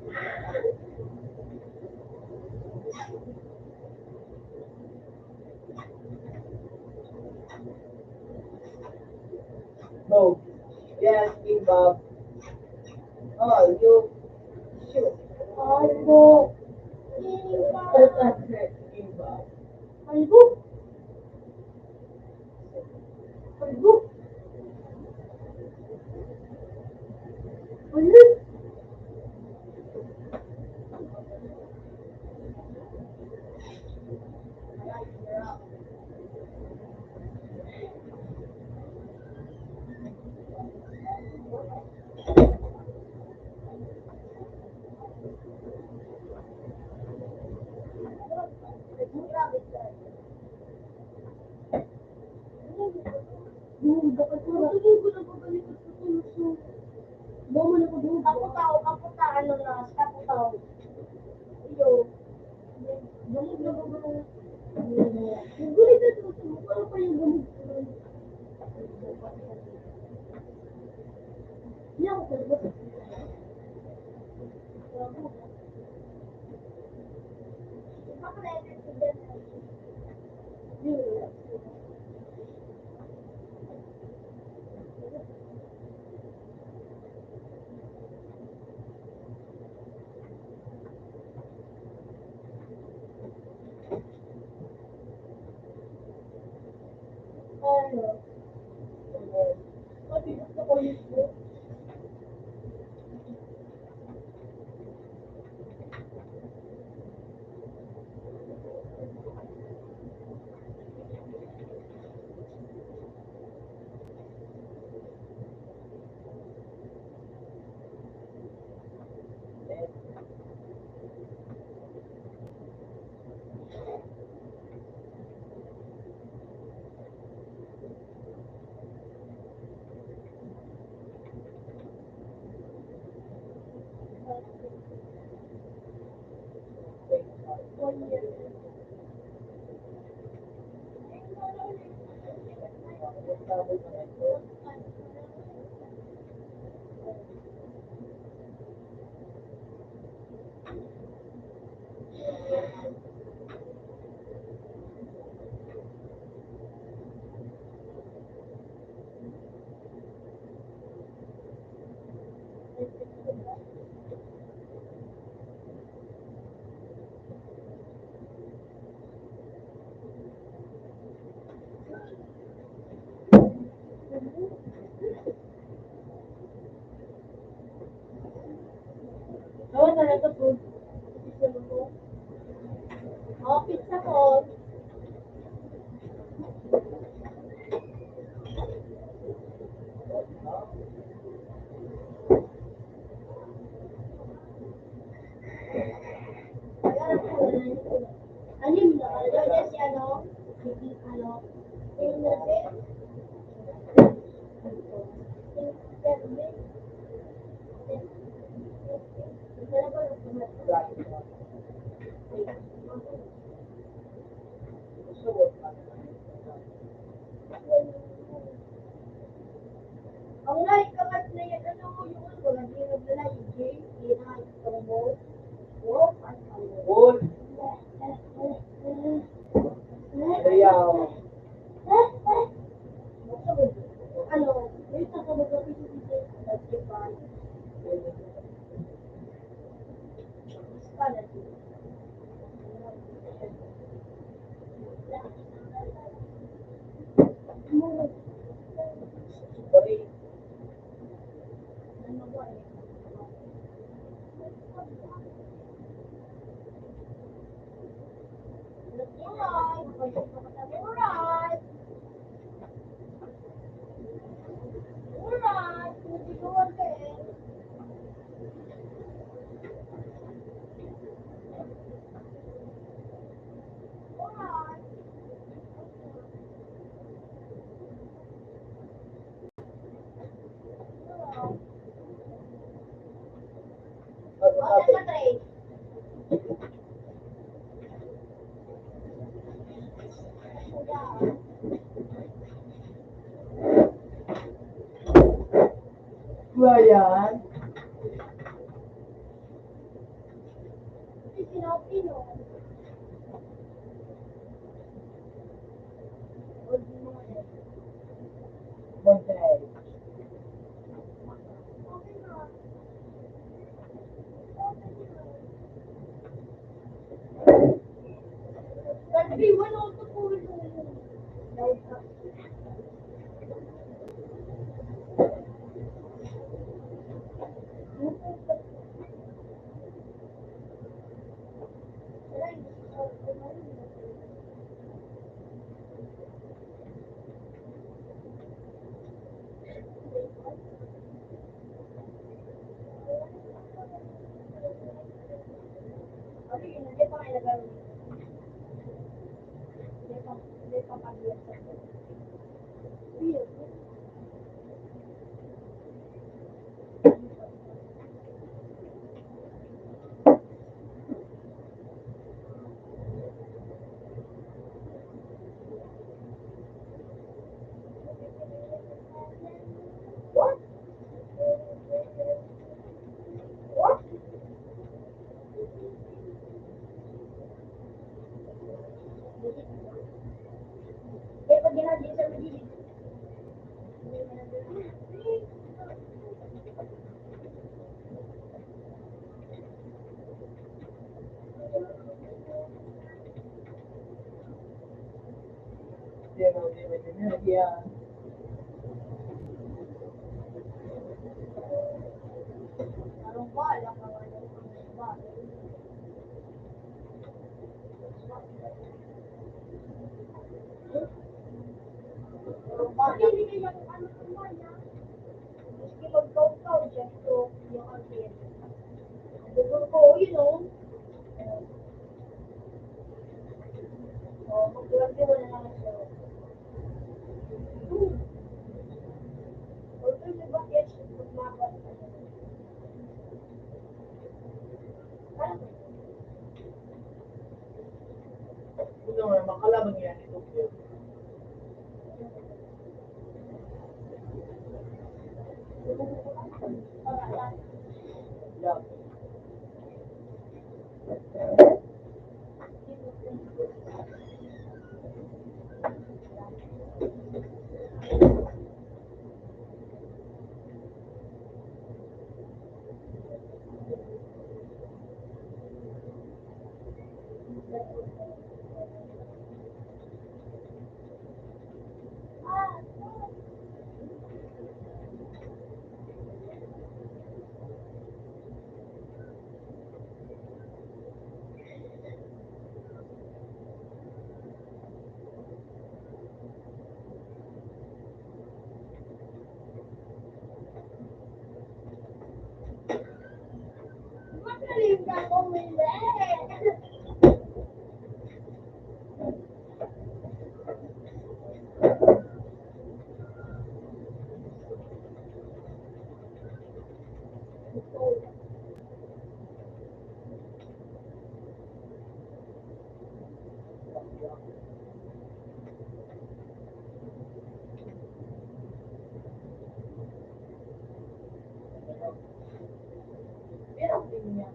No. Yes, King Bob. Oh, you. Shoot. Albo! King Bang! King Bob. Albo! Albo! Albo! Ano na, kaputaw. Iyo. Gamot na gagawin. Gulit na ito. Ano pa yung gamot? Hindi ako kalabot. Ako na ano? Kasi gusto ko yun po. Oo, talaga po. Oh, pizza po. Ano yung nakalagay si ano? Ano? Yung nasi? Ang like kakat na yan, ano mo yung ano, hindi nagdala yung game, hindi na ito mo. Oh, Good. Ayaw. ano, may sasagot ko dito sa Japan. Sorry. Alright. Alright. Hindi ko again. Alright. Okay, Patrick. Ryan. Pino. Montreal. Country, one also cool. Kaya pag ginagawa Yeah. Anong bala ka nga ng bala? Anong bala? Hindi niya kung ano kung bala. Maski magkaw-kaw dyan to, yung agin. Bukod ko, you know. Magdurante mo na lang siya. Although the bakit siya magmabat ka na. Ano nga, makalaban yan ito. Yeah. Magaling ka umili. Pero din niya.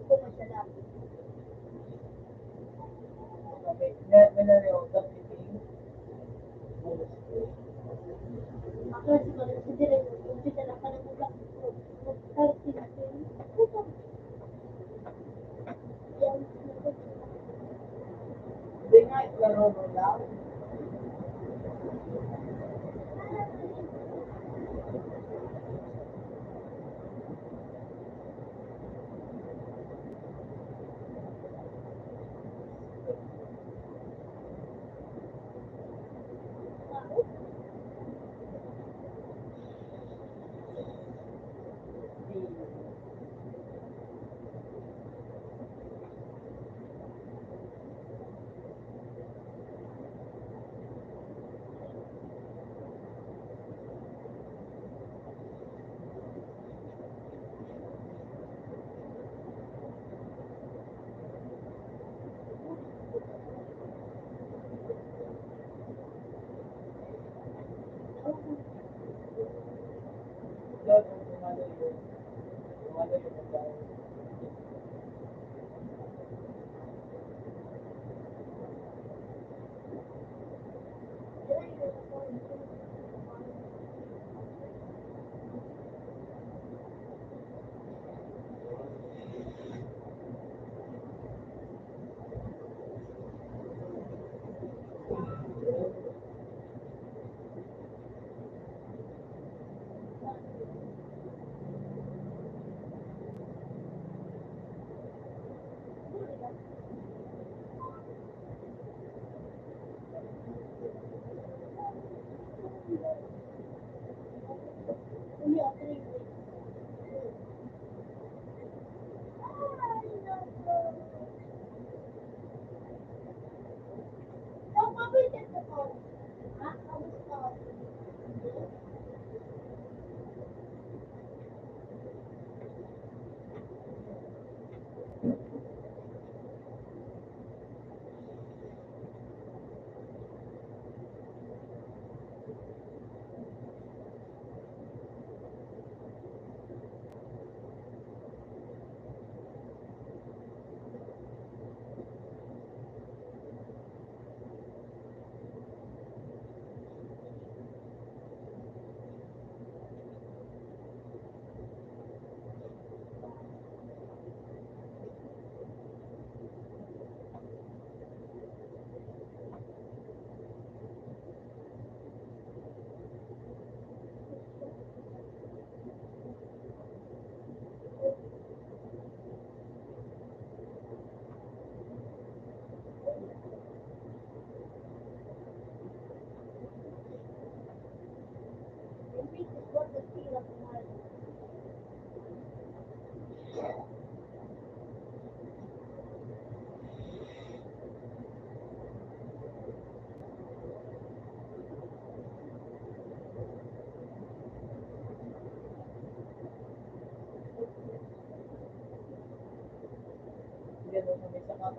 Ito masarap. May nariyotan meeting. Ako si Maria sa direct. Kung sila na ka ng ulang. Mag-starting ako. Yan. Hindi nga, laro mo lang. Lord, tumalo yun. Tumalo yun ang dahil.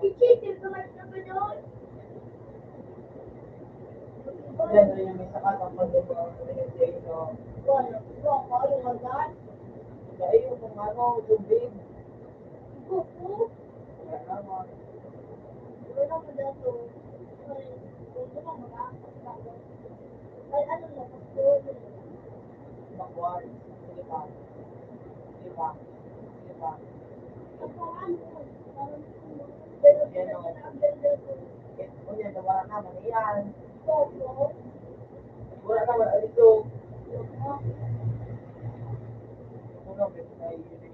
I-cheater ka man na gano'n. Yan rin yung may sakat ang pag-ibang no. Wala. Wala. Yung agad. Dahil yung kung ano, tubig. Kuko. Kaya naman. Wala mo dato. Kung ano mag-aakot. Ay, ano na, pastor. Bakwar. Sige pa. Sige pa. Sige pa. Yan o. Kung yan, wala naman yan. Wala naman, alito. Unang beses na yun.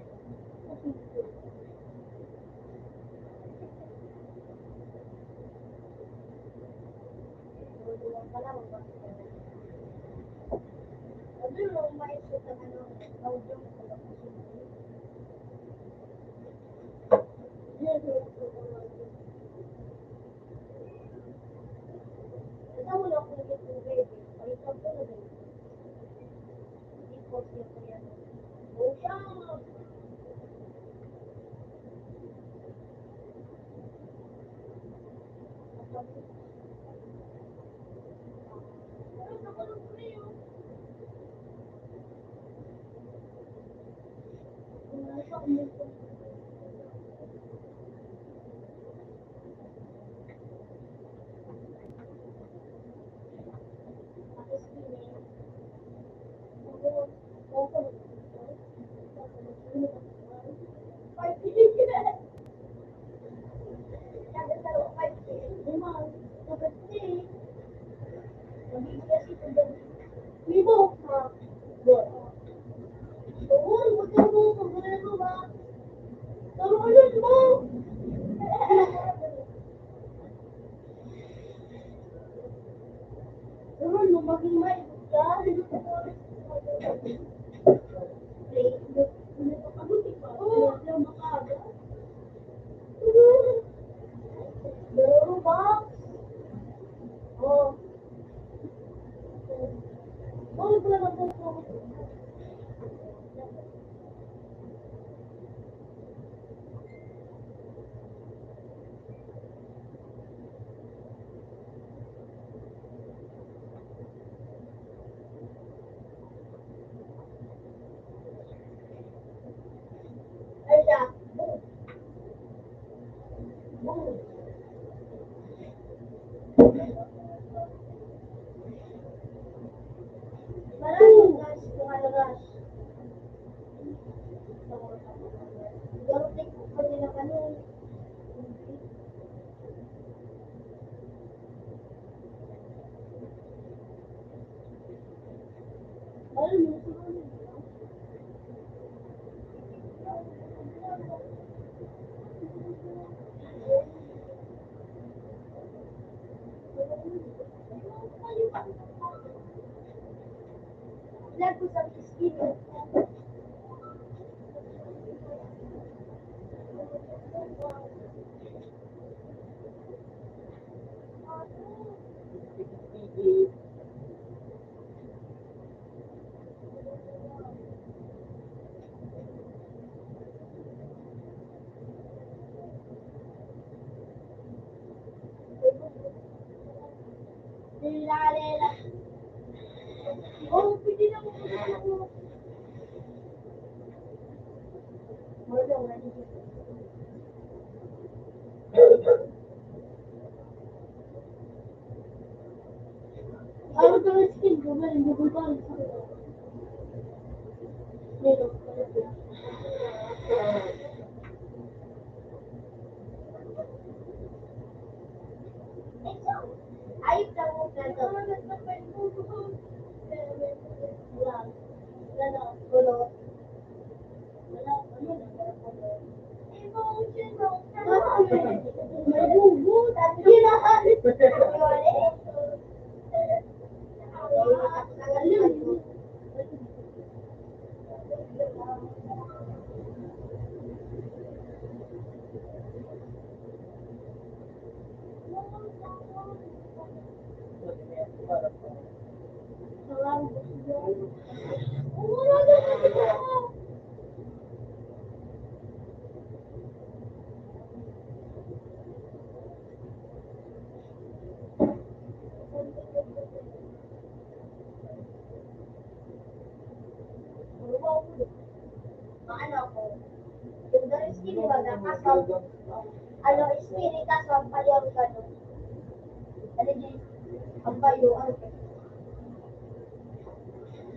kayo, ano po?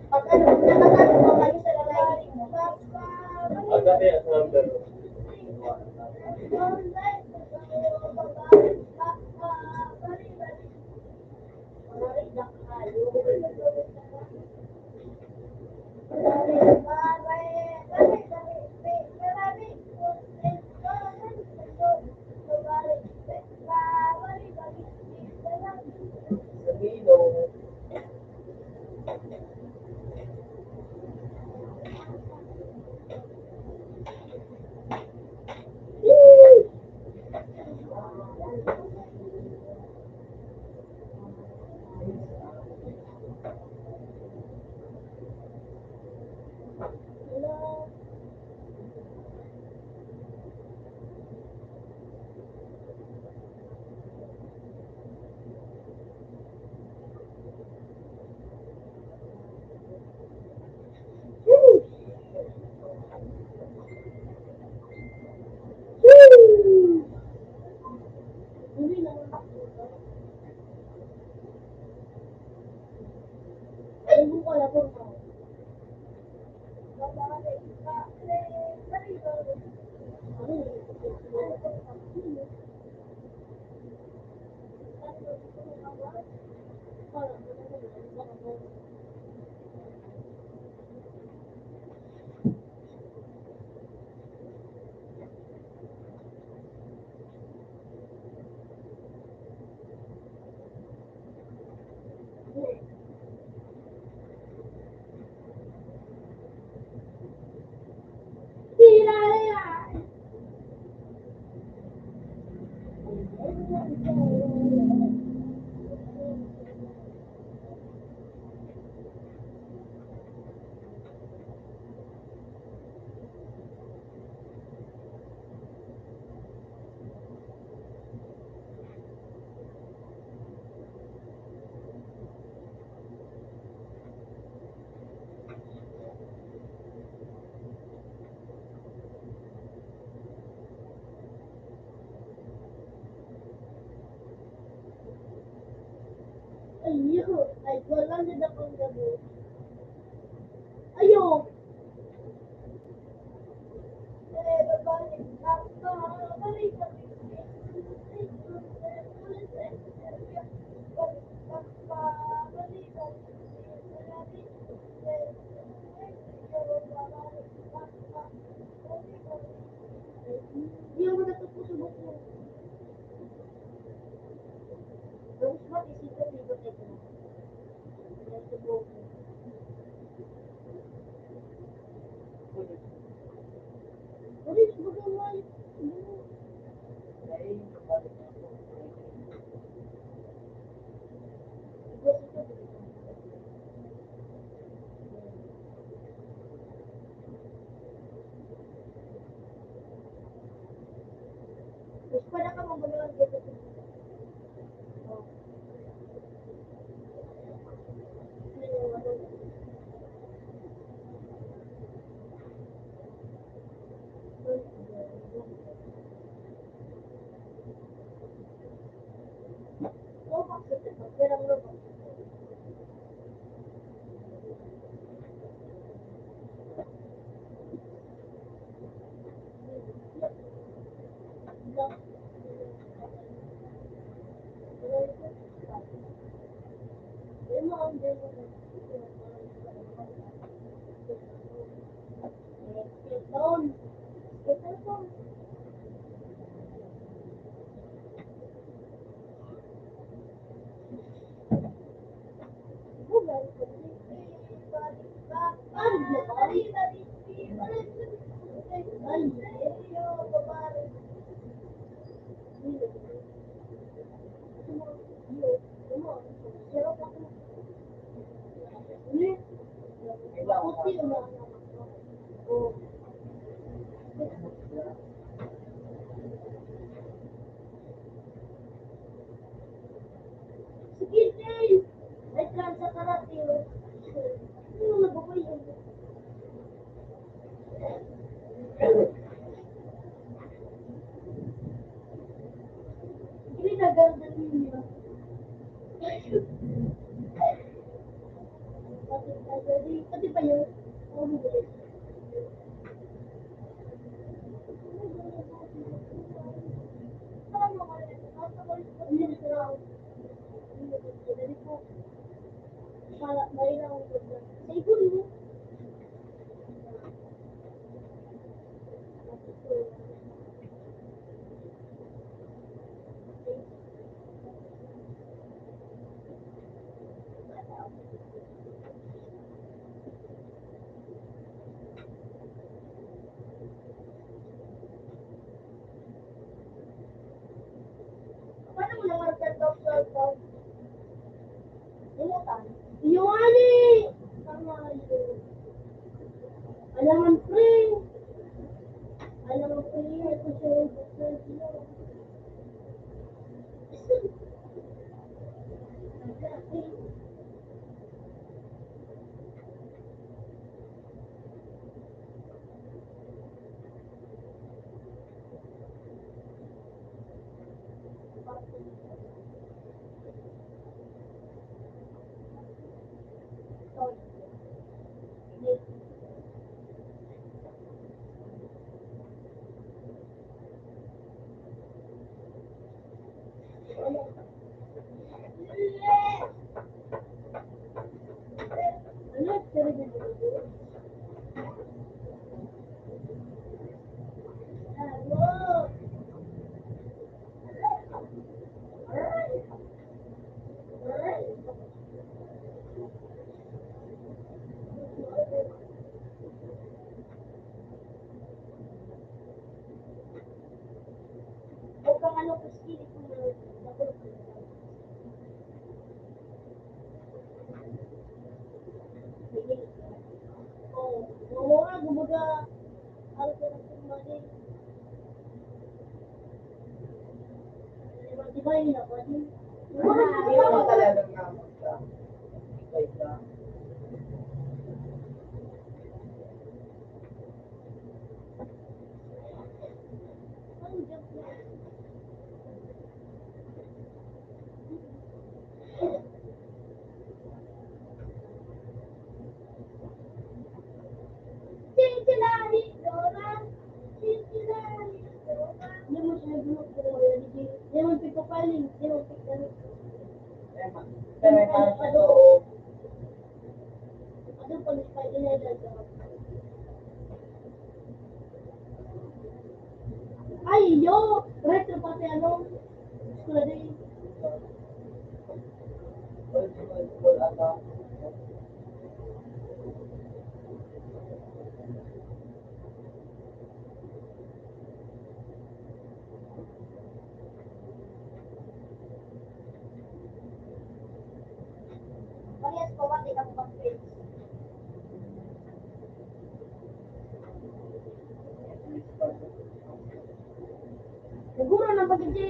Pag ano, nakatalo ba kayo sa lalaki mo? Agad yan sa number. Sabido. Ayun, ay wala na akong gamot. Ayun. Babalik ako, babalik ako. Hindi ako natapos mo. Tapos ba, isipin ko na. Ulit, magawal. Terus pada kamu beneran gitu. Oh, maksudnya, berang lu. Sige, may transa ka na, Tio. Ano na ba yun? Hindi na ganda ninyo. Pati pa yun. Paano mo namarkat daw sa phone? Yung ani! Tama yun. Alaman pre! Alaman pre! Ito siya yung Huwag kang ano kasi kung oo nga, gumaga. Ano ka na kumali? Di ba yun ako? Hindi naman talagang naman ka. Ikay ka. Cincinnati, Dora. Cincinnati, Dora. Hindi mo siya nagulog ko na yun. Hindi mo pick up paling. Hindi mo pick up. Pero may parang sa loob. Ano pag inedad ko? Ay, yo! Retro pati ano? Study. Old ata. Parehas ko ba? Tingnan mo page. Siguro na pag-iji.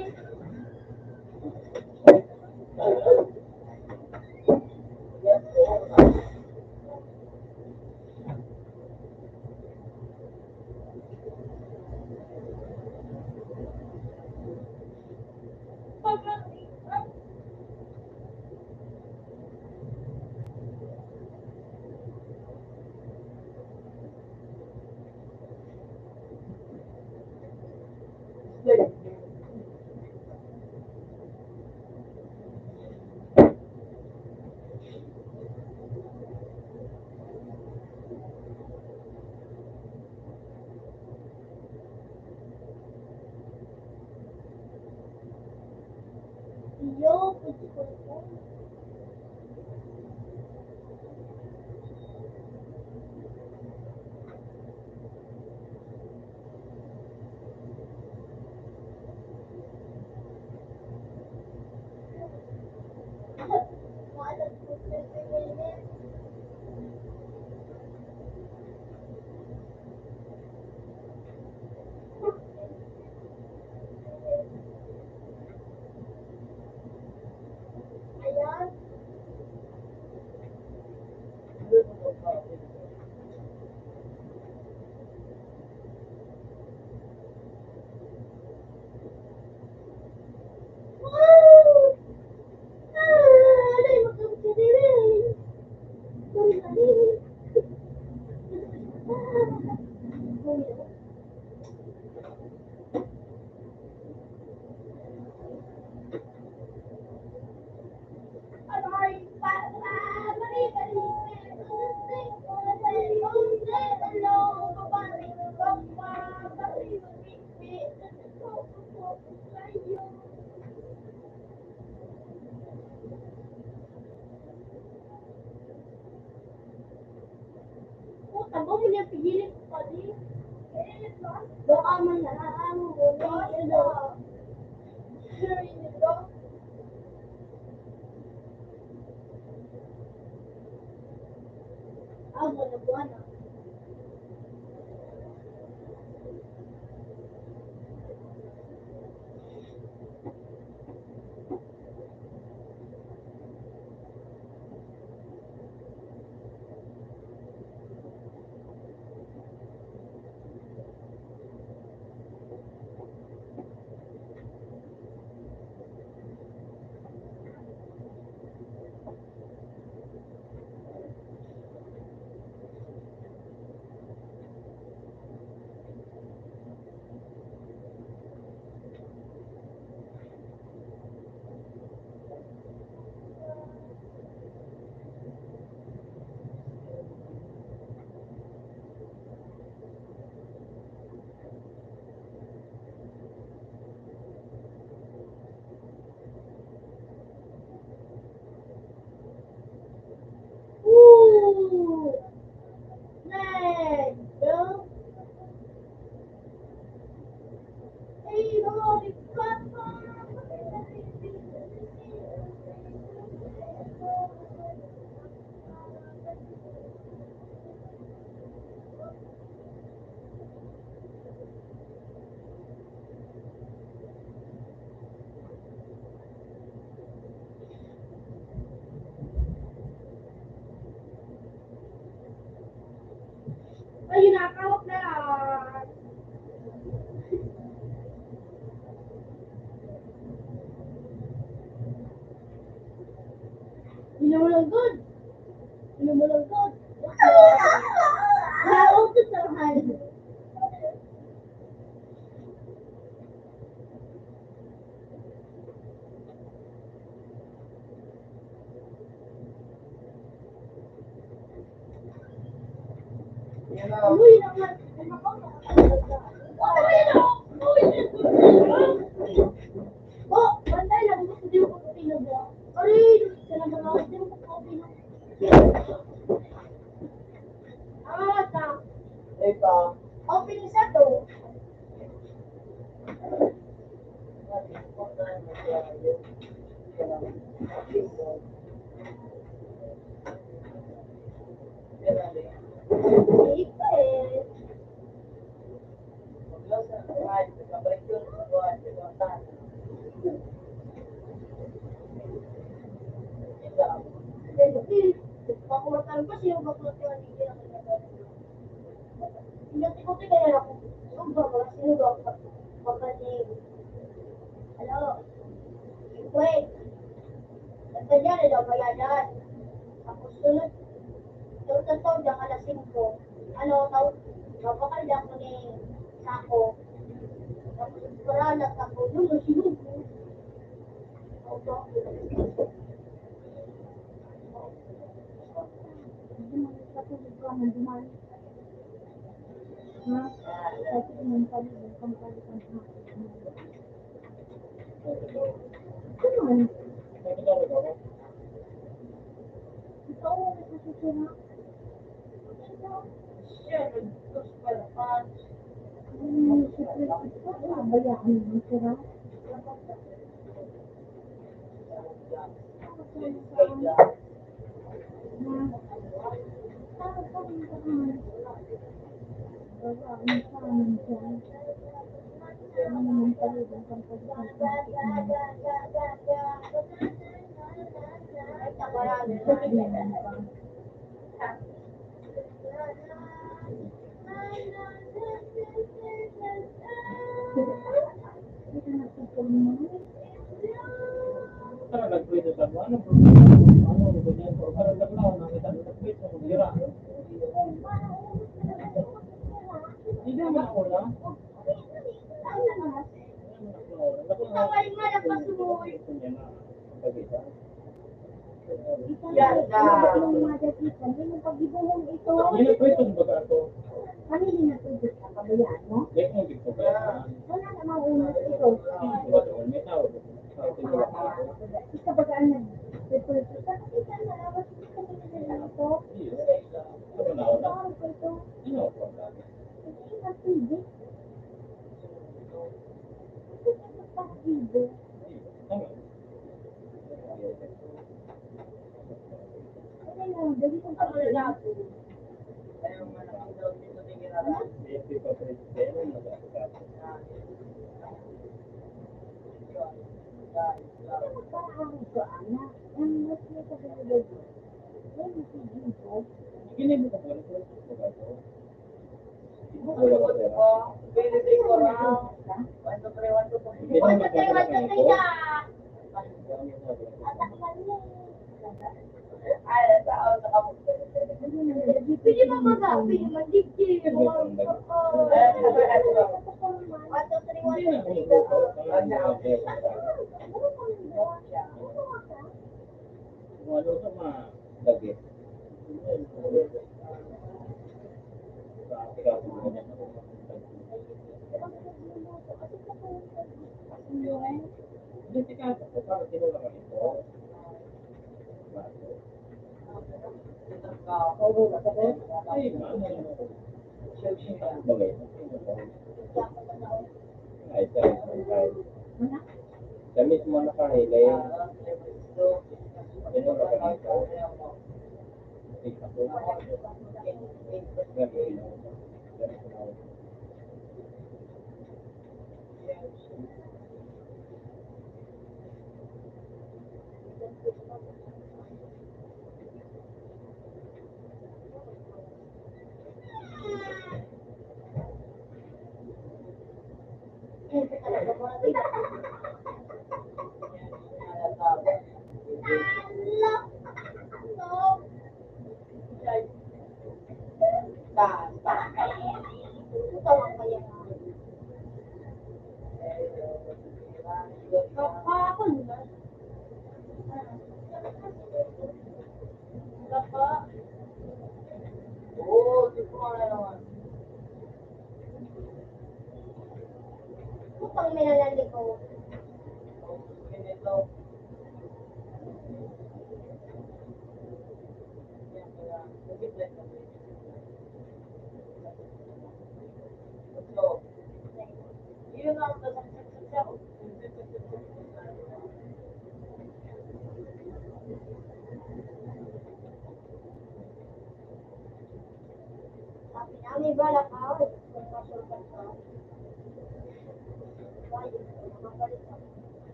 Yo, pwede ko ito. Ayan. Wow! Ah, ano Puta, ba mo niya pigilit pa din? Baka man na, Amo na buwan na. Ooh! Let's go! Hey, Lord, it's Ayun, nakakawak na lang. Inumalagod. Inumalagod. Nakakawak sa mahal. Yan na. Uy, naman. Oh, bantay lang. Hindi ko po pinagawa. Aray, salamat. Hindi ko po pinagawa. Ta. Ito. Open isa to. Ipes. Pakumatan pa siya bakit yung hindi na ko kaya ako. Sino ba pagkating? Hello? Wait. Basta dyan, daw kaya dyan. Tapos sunod. Taon dyan alas 5. Ano, mapakalda ko ni Sako. Tapos paralat ako. Yung masinug ko. Opo. Para nag-pwede sa ano, ano, ganyan, para naglaw, nakita, nag-pwede sa magira. Hindi naman ako lang. Tawag nga na pasuloy. Yan na. Yung mother kita, yung pag-ibuhong ito. Yun ang kwento ng baga ako. Ano din natubos ka, pabayaan mo? Kaya kung hindi ko kaya. Wala namang unos ito. May tawag. Tinulak na ako. Ika bagaan nag-report ka. Kasi ka na, mas gusto mo nila ito. Ano na ako na? Ano ko ito? Ano ako na? Hindi na pwede. Kasi ka magpapaibo. Tama. Okay na, dali kong pag-ilan. Ayun, malaki daw dito ni Ginara. May pa pero nagkakasama. Magparaan ko, anak. Ang mas may pag-ilan ko. May masigin ko. Ginibig ko pala ko. Baga ako. Ano ko? Pwede din ko lang. 1, 2, 3, 1, 2, 3. Ito ang magkakasama ko. Ay, tao sa kamot. Pwede ba mag-api? Mag-digdig. Ito ang dagat. 1, 2, 3, 1, 2, 3. Hindi na ako nagluto. Parang hindi ako sa mga dagit. Hindi sikat ako. Parang tinulak ako ito. Ay, maano yun ako. Bagay. Ay, sa mismo na kahilay. Tinulak ako ito. Tika ko. Gagawin ako. Ganito na ako. Oo, di ko nga naman. Putang may nalali ko. Ganito. So, yun ang kasaksak-saksak. Sabi namin bala ka. Magpasulkan ka. Mabalik ka.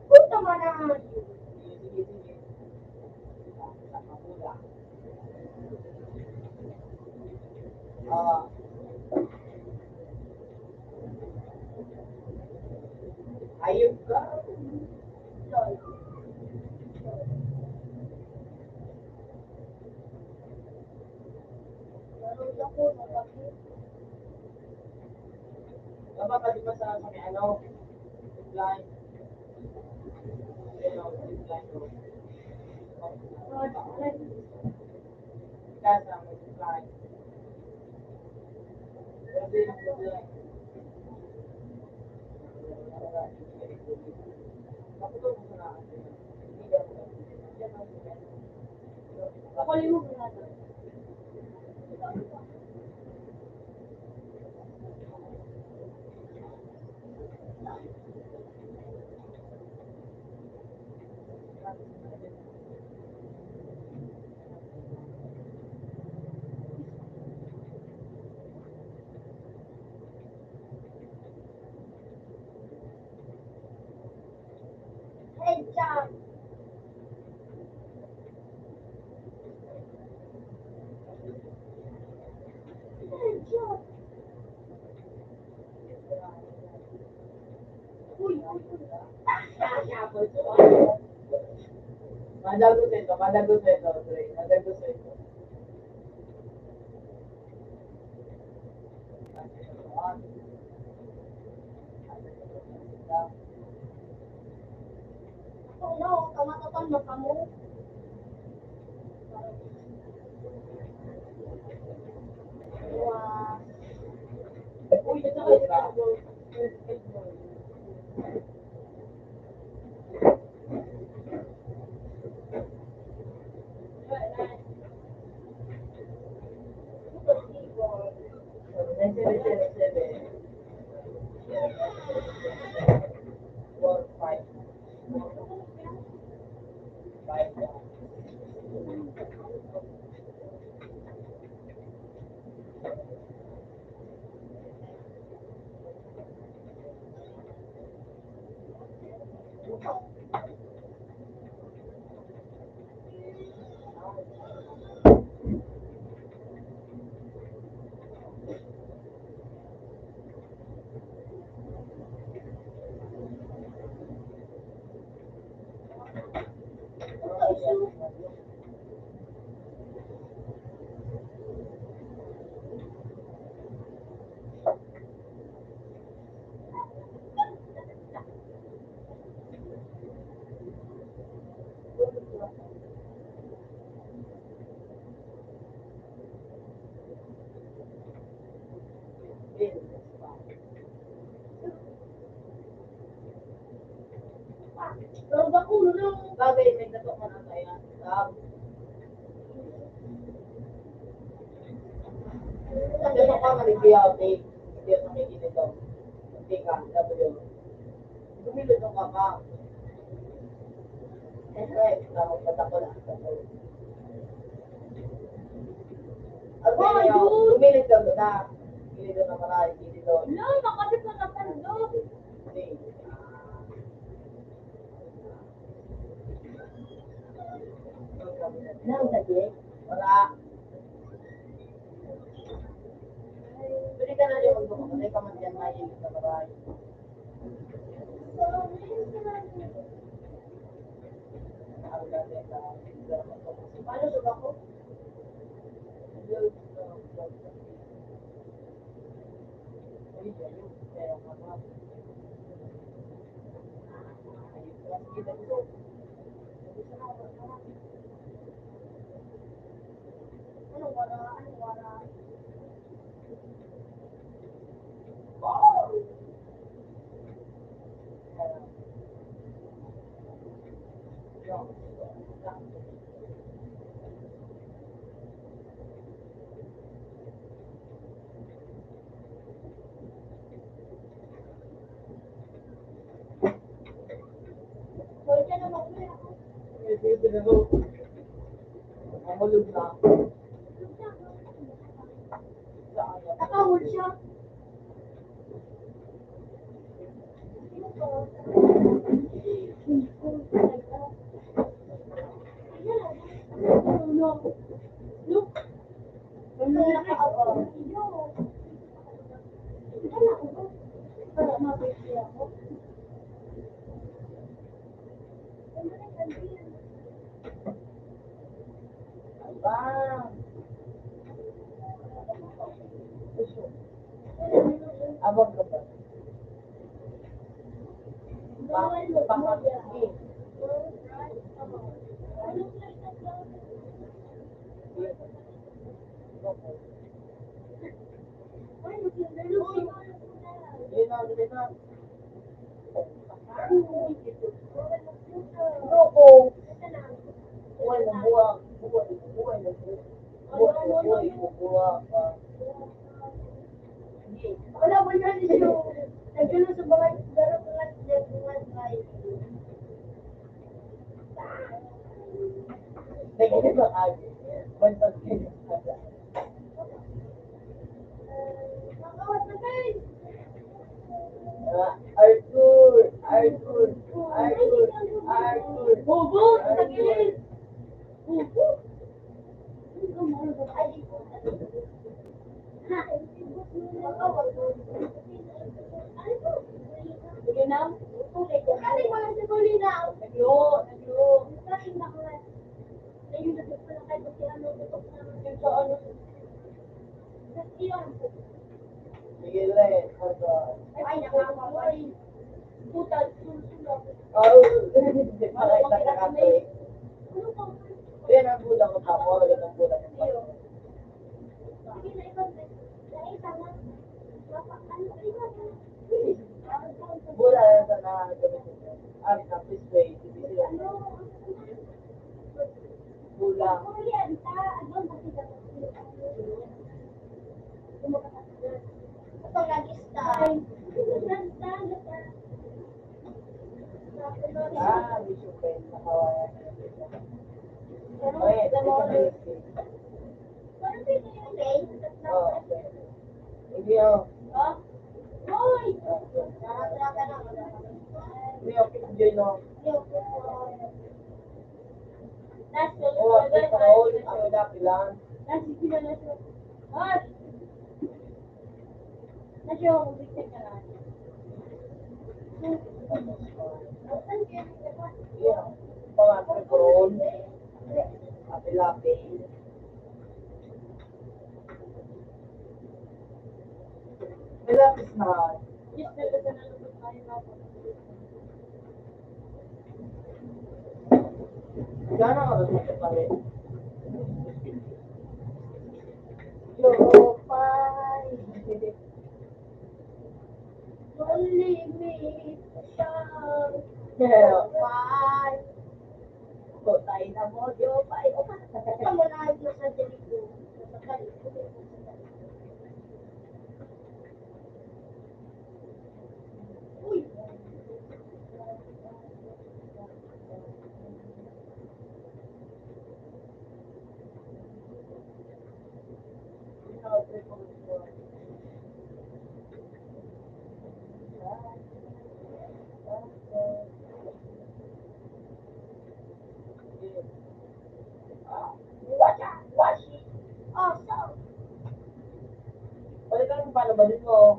Puta mo naman. Sige, sige. Mapula. Ayun ka. Naroon ako sa bakit. Dapat pa di ba sa may ano? Line. Casa, may line. Pwede yung line. Kukunin mo muna ito. Headshot. Headshot. Uy, uy, uy. Madago sa ito, madago sa ito, Dre. Madago sa ito. matatanda ka mo. Wow. Uy, ito kayo ka. Pero ako lang. Bagay, may dato ka na kaya. Kasi ito ka malibiyate. Hindi ako nakikinig daw. Hindi ka, W. Dumilod ang kama. Eh, right, nakapata ko na. At kaya, dumilid ka na. Dumilid na marami, dumilid doon. No, nakasip na natando. Hindi. Nang tadi, Wala. Pwede ka na yung magbukas. Kasi ka man dyan mahilig na marami. Paano sa bako? Anong wala? Anong wala? Hoy, ka naman kuya. Mahulog na. Nakahul siya. Bang! Abang ka ba? Bang! Yun ang dito. Roko. Buhay mo buwak. Buhay mo buwak. Wala ba yan siya? Nagkano sa mga gano'n ko lang siya buwan ay. Nagiging ba kayo? Bantag kayo. Nakawat na guys! Arthur. Bobo! Tagilid! Bobo! Sige na. Kasi wala sa kulinaw. Nagyo. Kasi nakulat. Ayun na ko lang kahit kasi ano tutok na. Yung sa ano. Kasi yun. Sige rin. Ay, nakakaway. Putal, sulsulok. Oh, hindi pa kayo nakakatawa. country. Yan ang bulang ko pa mo, yan ang bulang ko pa. Bula yan sa gamitin ko. Ang this way, bula. Ito nag-start. Bishop Pen, nakawayan. Okay, ito mo. Oh, okay. Hindi ako. Hindi ako pinagay no. Oh, at least all, ang dapilan. Yeah. Pangatlo ko ron. Api-lapi. May lapis na. Gana ka rin sa pare. You're fine. Only me, shout. Yeah. Why? Tayo na mo, yo, bye. Kamu na ayos sa dito. Uy. Oh, so. Pwede ka rin palabanin mo.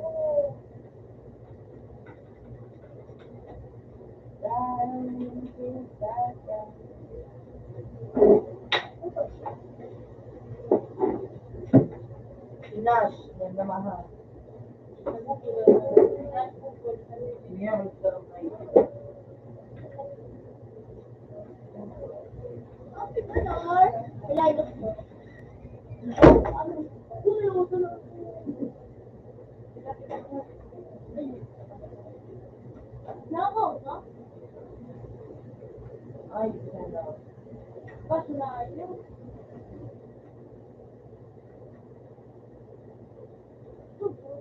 Inash, yan na mahal. Niya, magsarap na ito. Okay, Lord. Ilay mo. Nako, no? Ay, sana. Kaso na ayun.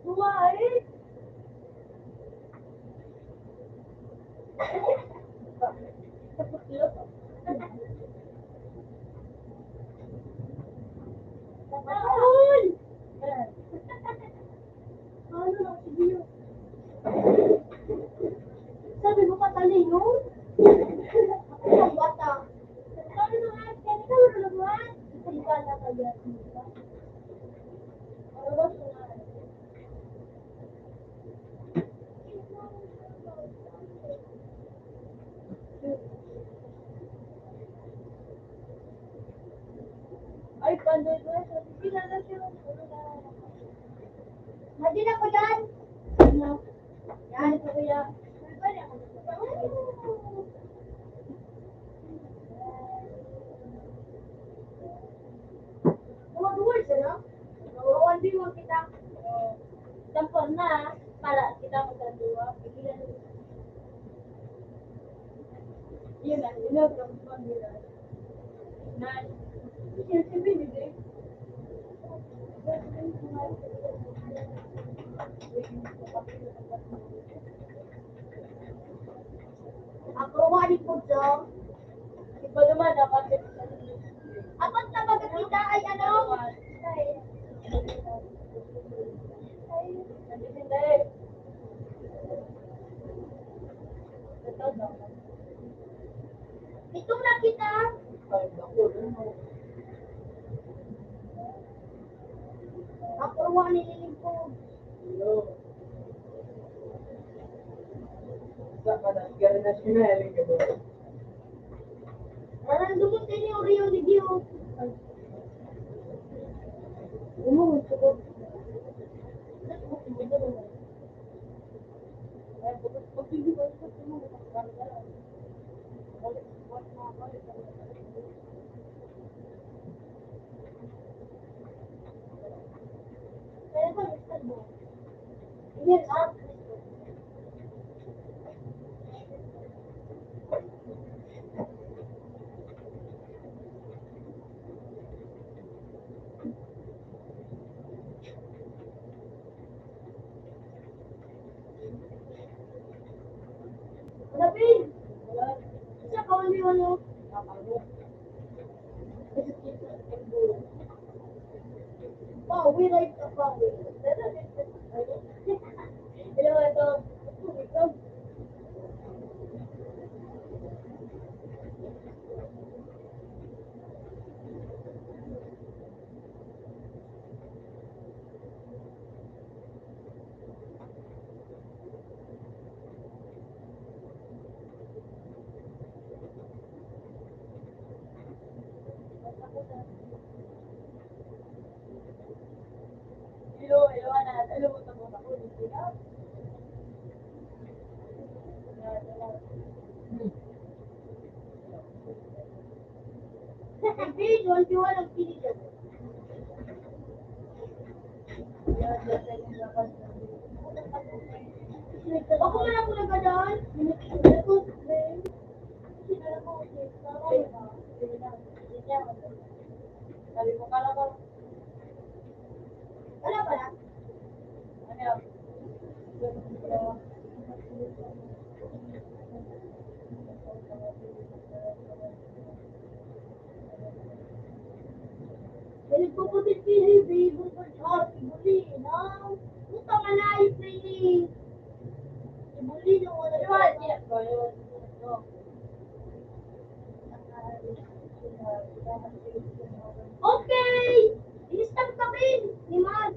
Buhay. Nakakul! Ano na sige yun? Sabi mo patalino? Ang bata. Sabi mo nga, kanina mo naman. Hindi ka na kaya. Ano ba siya? Ay, pandoy ko na siya. Sila na siya. Hadi na ko yan. Ano? Yan ko kuya. Duwag-duwag siya, no? Nawawan din mo kita. Tampon na, para kita magkanduwa. Pigilan mo. Yun na, yun na, tampon nila. Nice. Yun, si Bibi, eh. Ako wali po dyan. Iba naman dapat apat na magkita ay ano? Itong nakita. Ay, naku, Ako wali nilipog. Yo. Saka na, gano'n na siya na, ka ba? Parang dumuntin yung Rio de Dios. Umuwi ko. Kaya ba, Mr. Bo? Yes, ah. Lapin! Siya ka ulit ano? Wow, we like the power. Hello, ito. Ito. Hello, Anak. Hello, mo ako. Hindi, 21 ang pinili. Ako man ako nagkadaan. Sabi ko, kala ko. Wala pala. Ano? Nagpuputin kini, baby. Ibuli, no? Puta malay, baby. Ibuli na wala. Okay! Inistan kami! Ni Mag!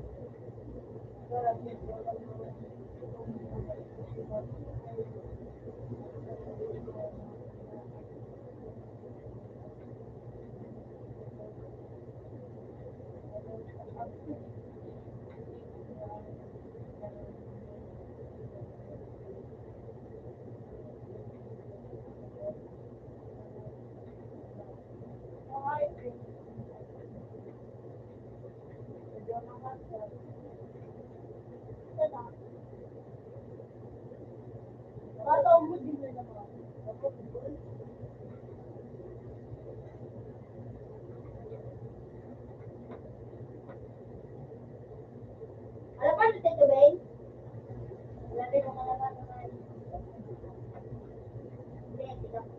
Bata mo din na naman. Alam pa, Tito Ben? Wala din ako naman naman. Hindi, hindi ako.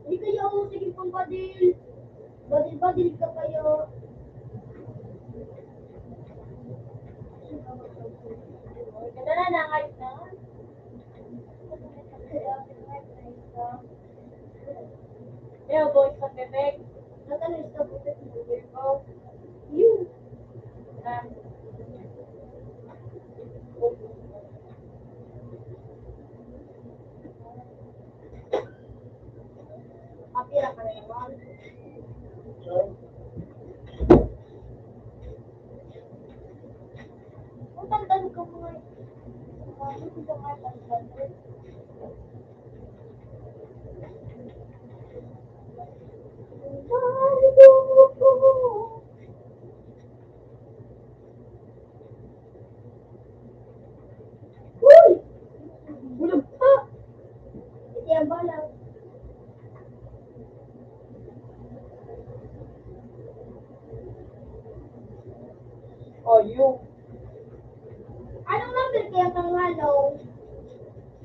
Hindi kayo, sige pong badil. Badil ka kayo. Ganda na nangayos na. Pero boys sa bebek. Natalis ka po sa bebek ko. Yun. Kapira ka na naman. Kung tandaan ka mga hindi ka nga tandaan. Uy! Bulog pa! Ito yung balang. Oh, you. Anong number kaya kang halaw?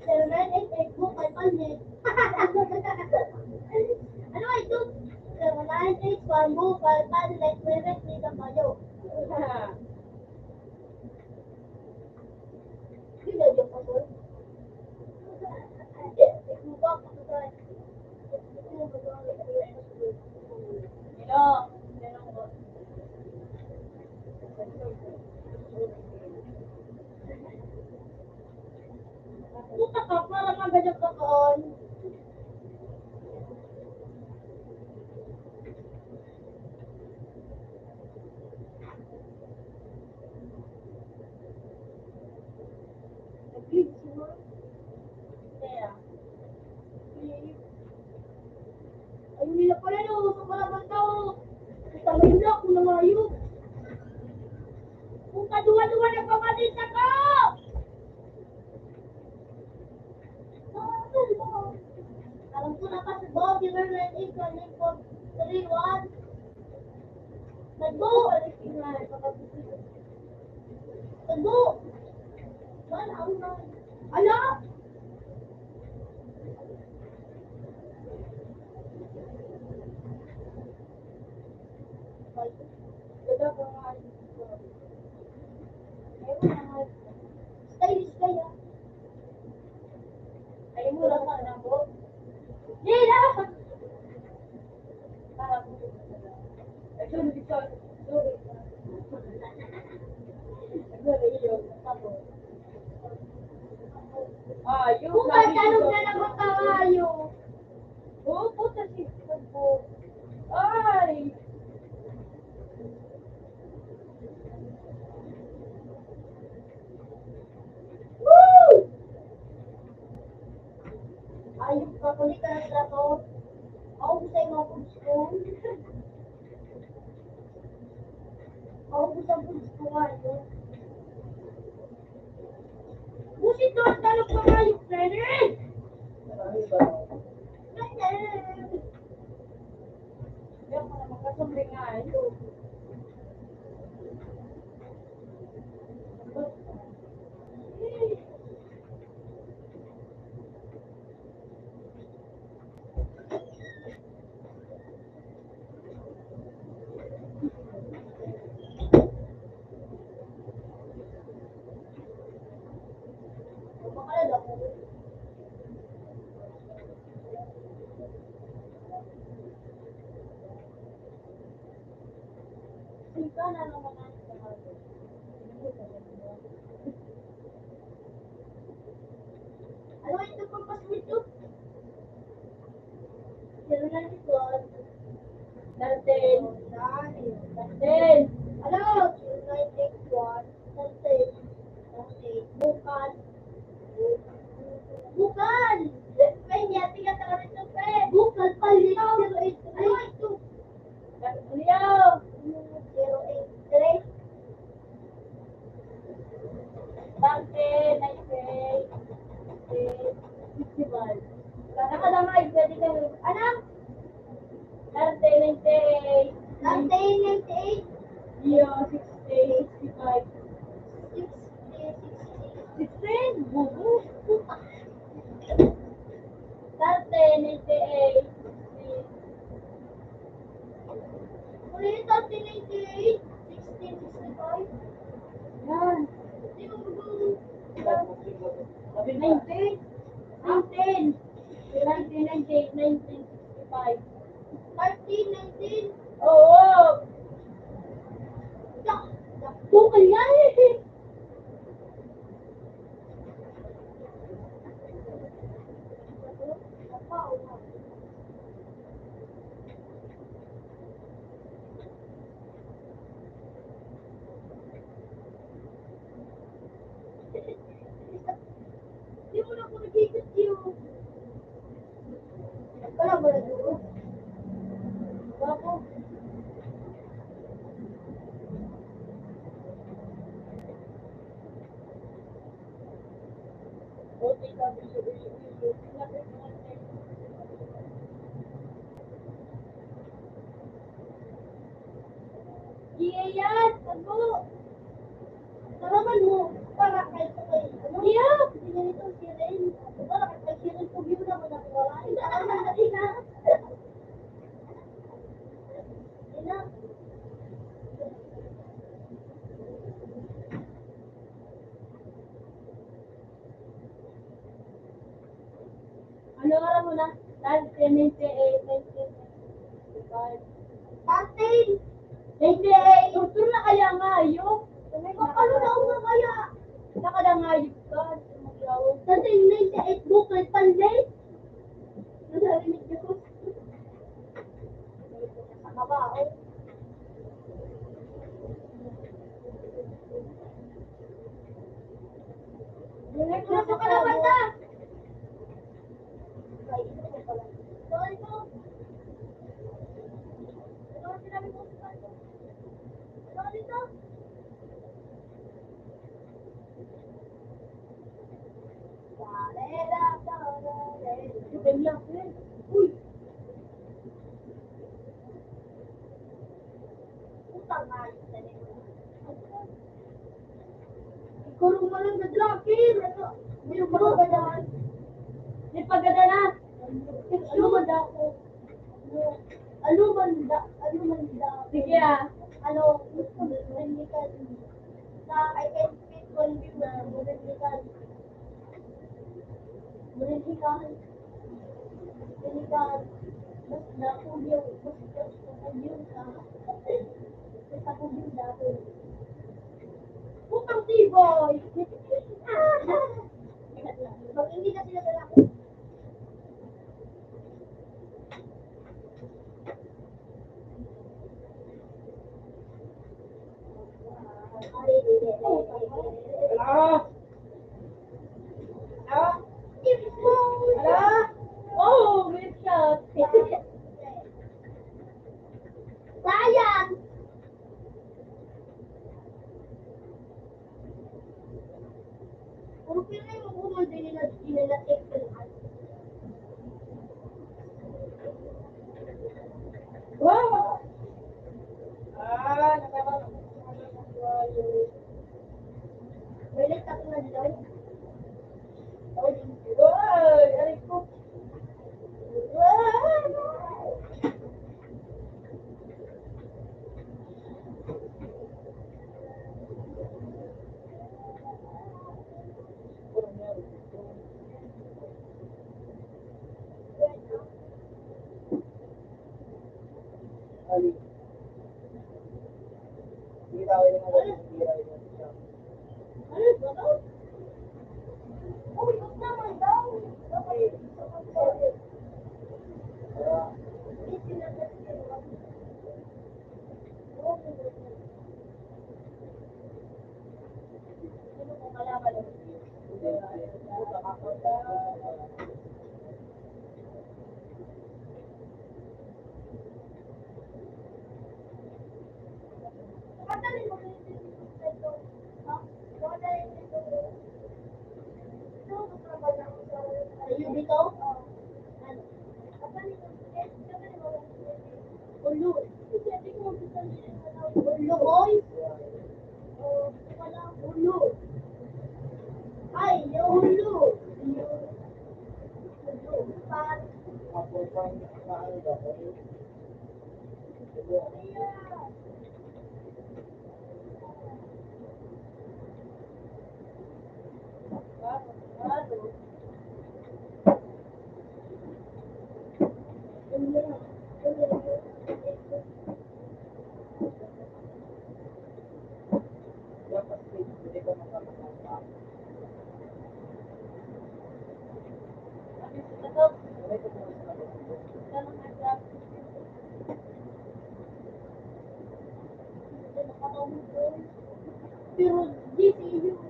0988 mo kay Palit. Ano ay ito? 0981 mo kay Palit. Wait, ni kayo. Hindi yung pasol. Ikubak ako tayo. Hello. Puta ka, parang ang ganyan ka kaan. Nag-leave siya. Kaya, Ayun nila pala no, sa malaman tao. Tamay na ako na ngayon. Kung kaduwa-duwa na pamatid ako! Alam ko na kasi Bob, yung 981. Nagbo! Nagbo! Ala! Ganda ko nga. Stylish kaya. ay mo lang sa anak ko. Nila! Sorry, sorry. Sorry. Sorry, yun. Tapos. Yung Kung tanong na naman tayo. Oo, puta si Pagbo. Ay! Woo! Ayun, kakulit ka ng trato. Ako gusto yung mga foods ko. Ako gusto ang foods ko ngayon. Busit doon, talog pa nga yung friend. Yung mga magkasumring nga, yun. Makalala ko. Sika na naman ang sabi. Ano ito pang paswit to? Pero na nito. Dalten. Dahil. Dalten. Ano? 0981. Dahil. Bukan. Bukan! Friend, yati ka talaga rin ng friend. Bukan pala. 083. Ano ito? Leo. 083. Dalten. Naipay. 65. Nakadamay. Pwede ka. Ano? Dalten. 98. 1998. Leo. 60. 65. 16. Bubu. Dalten. 98. Ulit 1998. 1665. Yan. Di mo gusto. 19. 19. 1998. 1965. 13, 19. Oo. Bukal yan eh. Di mo na ako nagigit yun. Wala ba na doon? Wako. Buti ka, bisu-bisu. Iya yan, ano? Saraman mo, para kahit sa kayo. Ano? Iya! Hindi ganito, si Ren. Para kahit si Ren, kung yun naman ako wala. Hindi na, hindi na. Hindi na. Ano alam mo na? 1998, 1995. Patin! 98! Turtur na kaya nga yun? Ano na ako na kaya? Nakadangayip ka. Maglaw. Patin, Nasa ka na banda! Ay, ito ko pala. Sorry po. Ano ang sinabi mo sa kanto? Ano dito? Uy! Utang nga yung ikaw rin mo lang na-drakin. May pagkagadan. May pagkagadan. Ano man ako? Ano man sige ah. Ano, medical. Na I can speak one view na medical. Medical. Mas na kulyo. Mas kulyo sa. Sa kulyo dati. Putang tiboy! Pag hindi na sila lalaki. Hello? Hello? Oh, great shot. Sayang! Kung pinay mo kung hindi nila excellent. Wow! Balik ako na daw. Ay, aray ko. Ano ba daw? Uy, huwag naman daw. Ayun dito? Ulo. Ulo, oy. Wala ulo. Ay, yung ulo. Pero dito yun.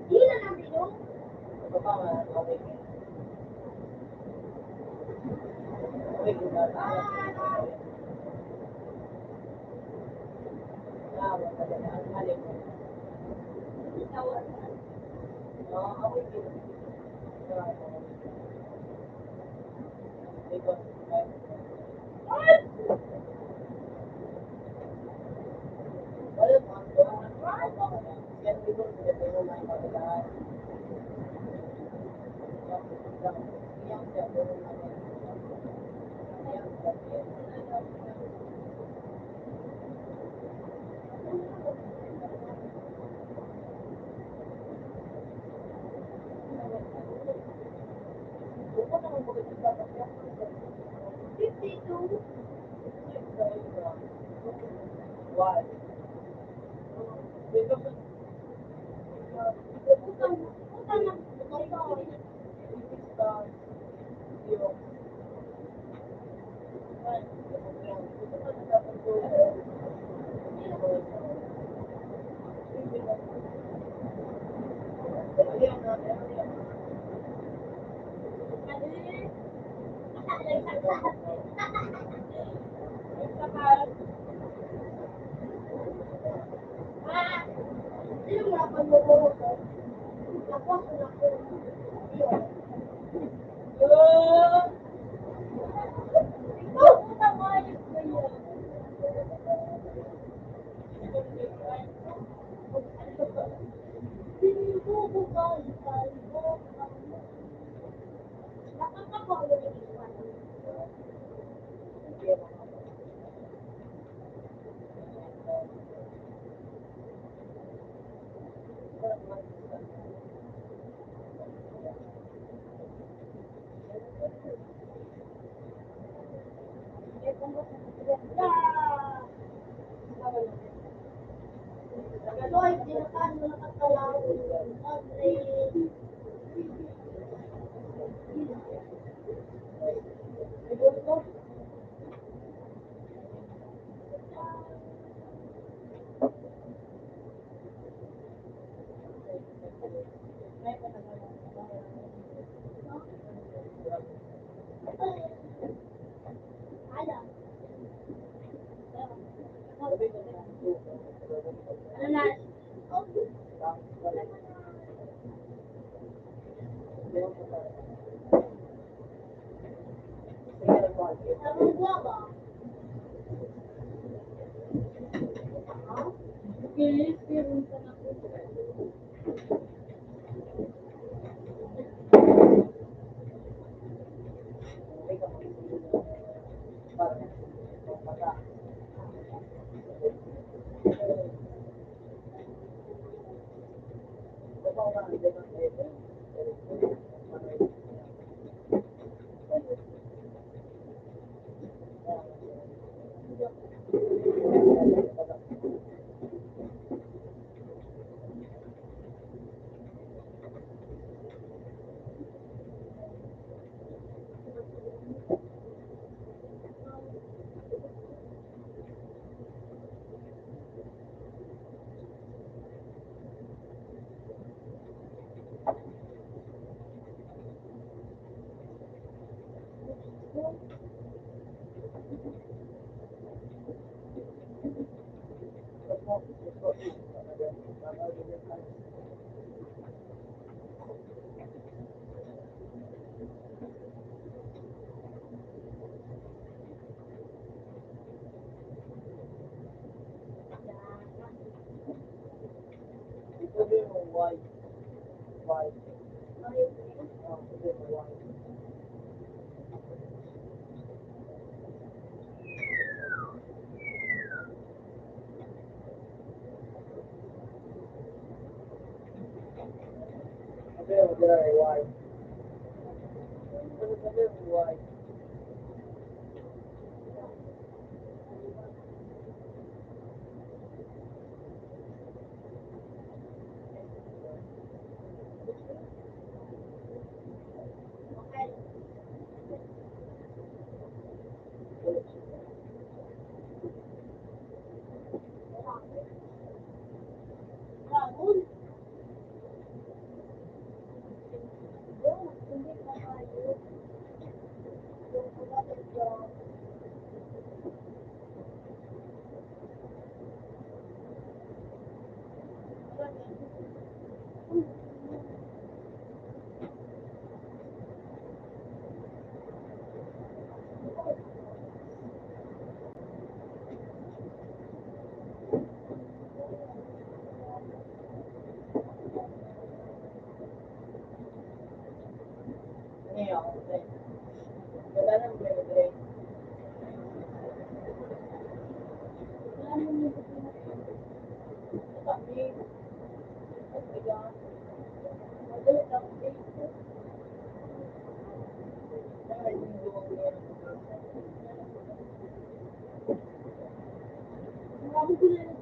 Hindi na natin yung Why?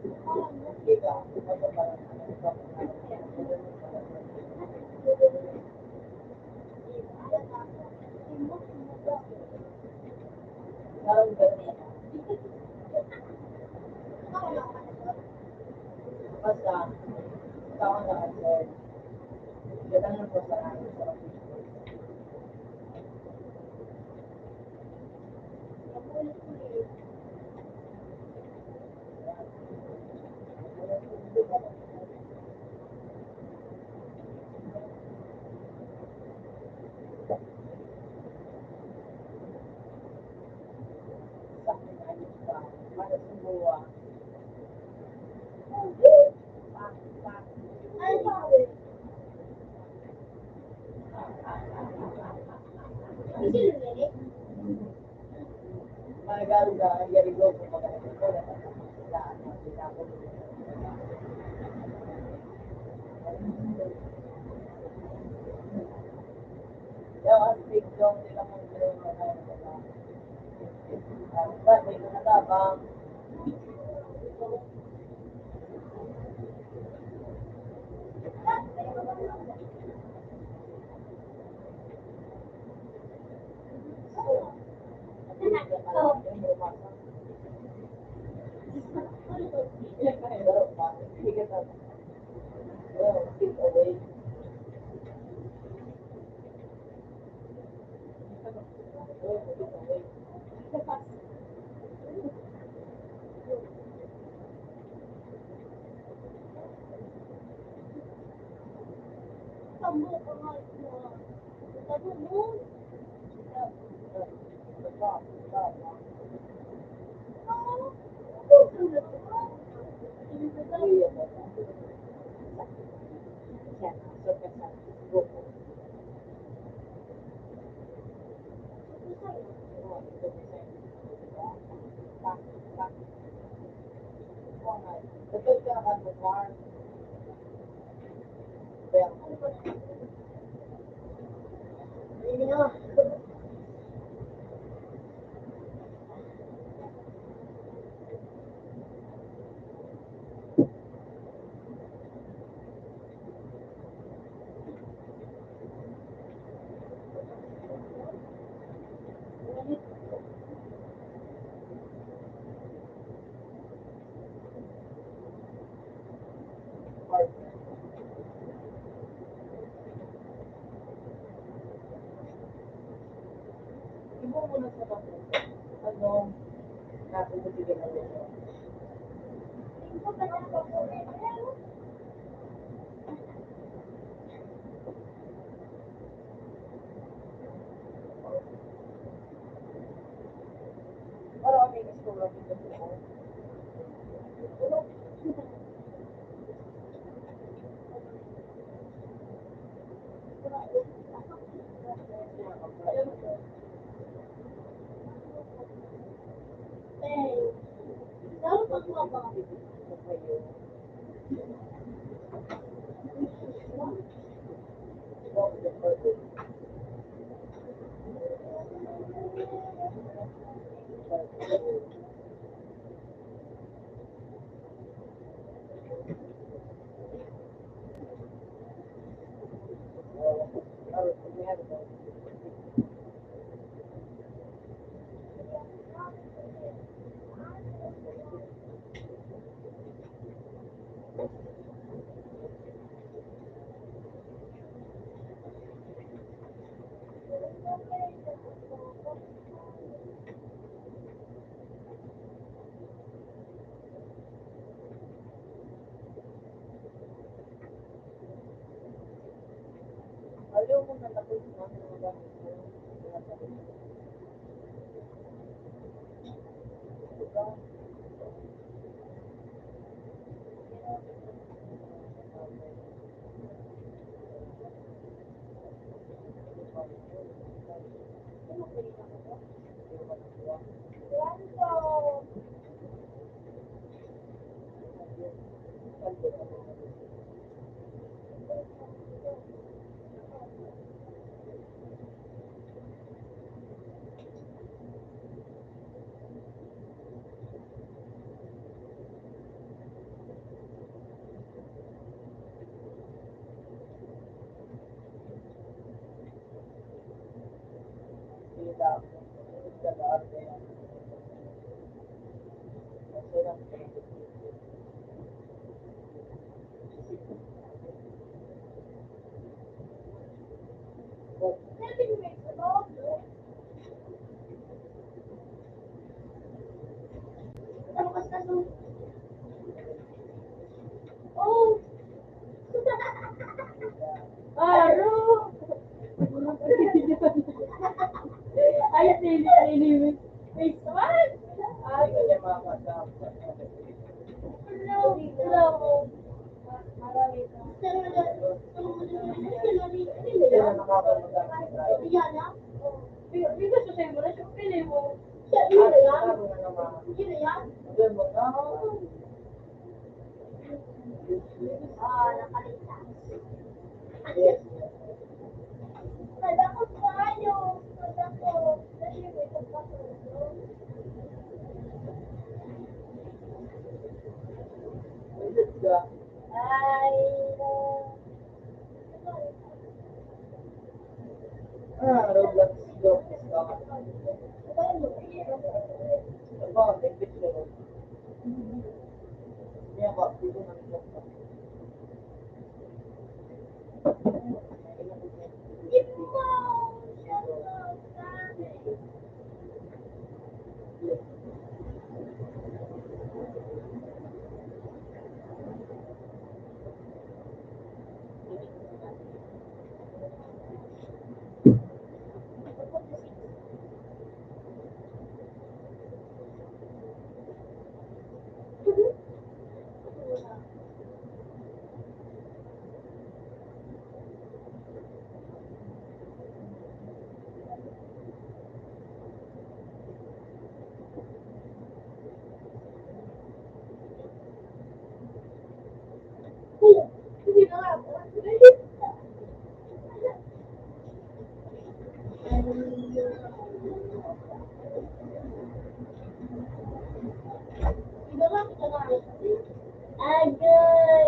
Ika, ito parang parang ganun. Basta, tao na answer. Ganun po sa akin sa Para sa buwa. Ay, sabi. Hindi lumili. Magaling ka, ang gari ko kung maganda ko na yung astig yung nila mong ginawa na ba't may kumatabang Sambo ka nga. Sabi mo. Betul ka akan benar. Ini na. Ibu muna sa kapatid. Ano, nakikibigyan na rin. Para kami gusto lang dito po. Ayaw mo na tapos mo ang mga gamit mo. Aro! Ay, sili. Wait, what? Ay, Hindi niya makakasama. no. Hindi na nakakamagamit tayo. Bigas sa sa'yo mo na siya, pili mo. Sabi na naman. Sabi mo, yes. Yes, ka. Roblox joke is gone. Aba, nag-bitch ka rin. Niya ba, dito na ito. Agay!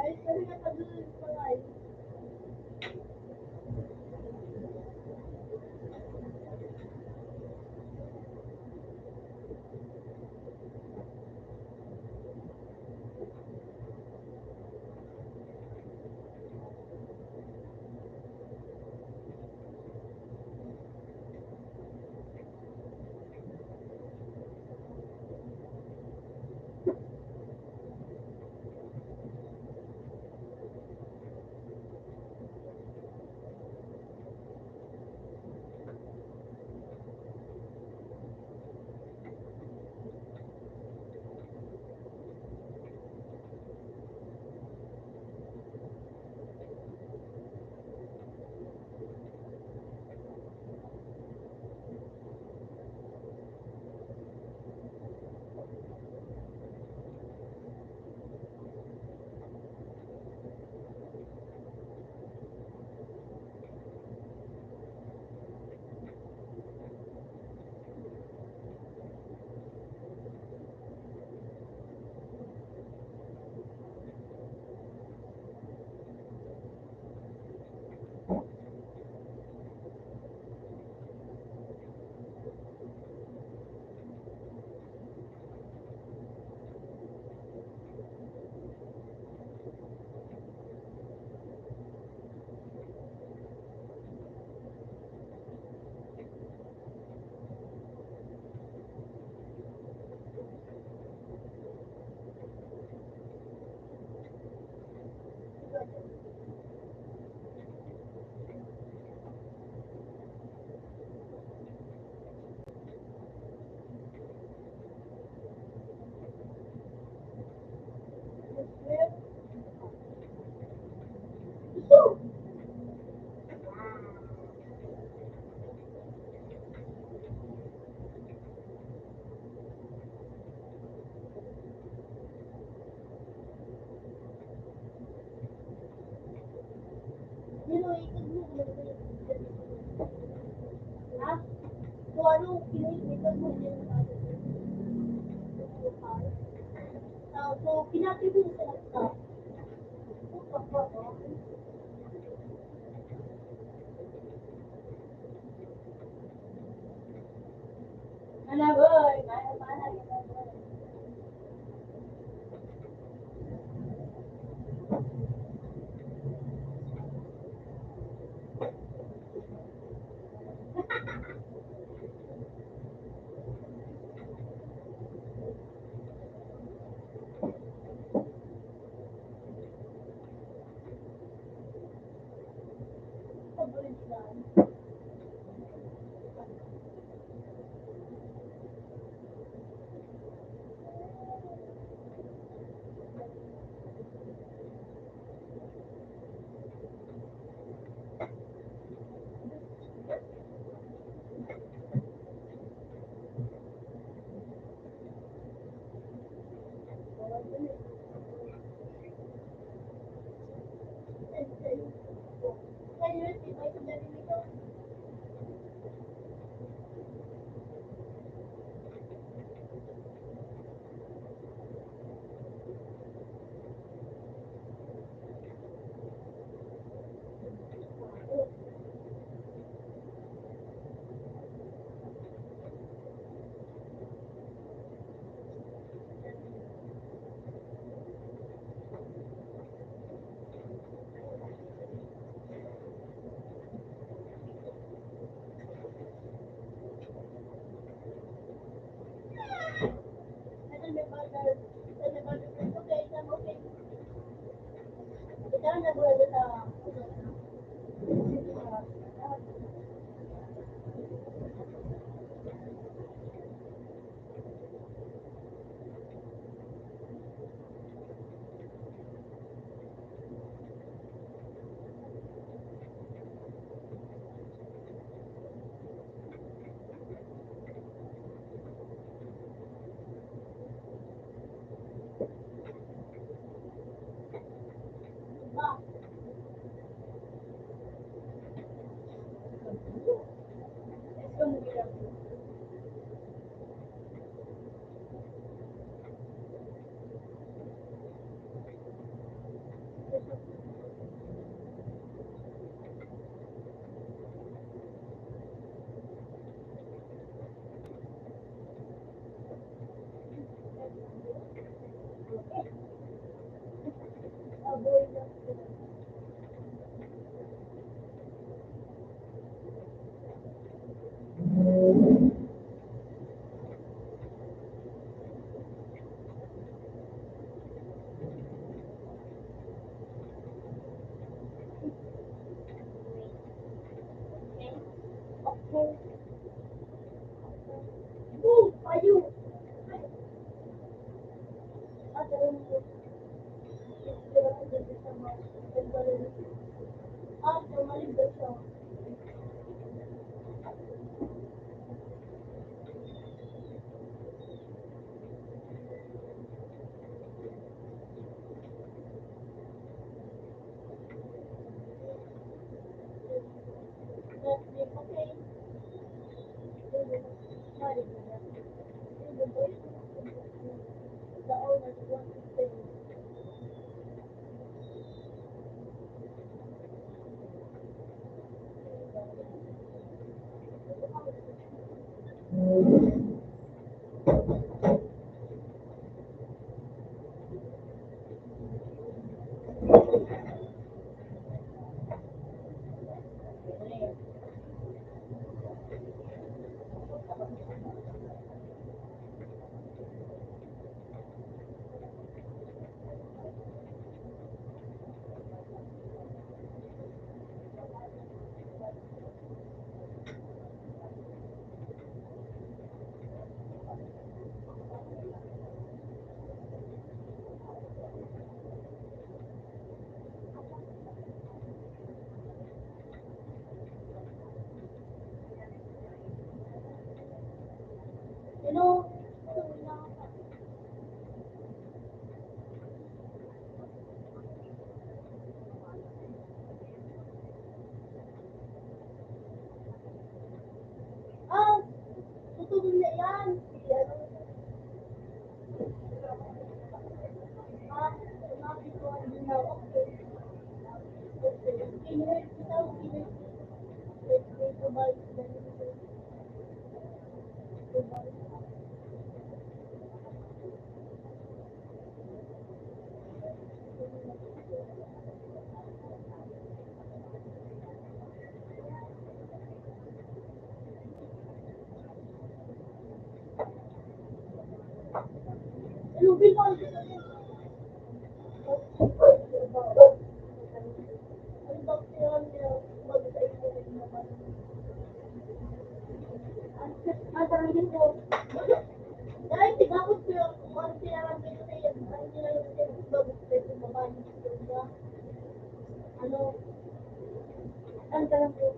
Ay, sabi nga tagal pala eh. Pero ikot mo. Ha? Kung ano, ikot mo yun. So, pinatid mo sa laptop. Ano boy? Mana. Tutulong na yan.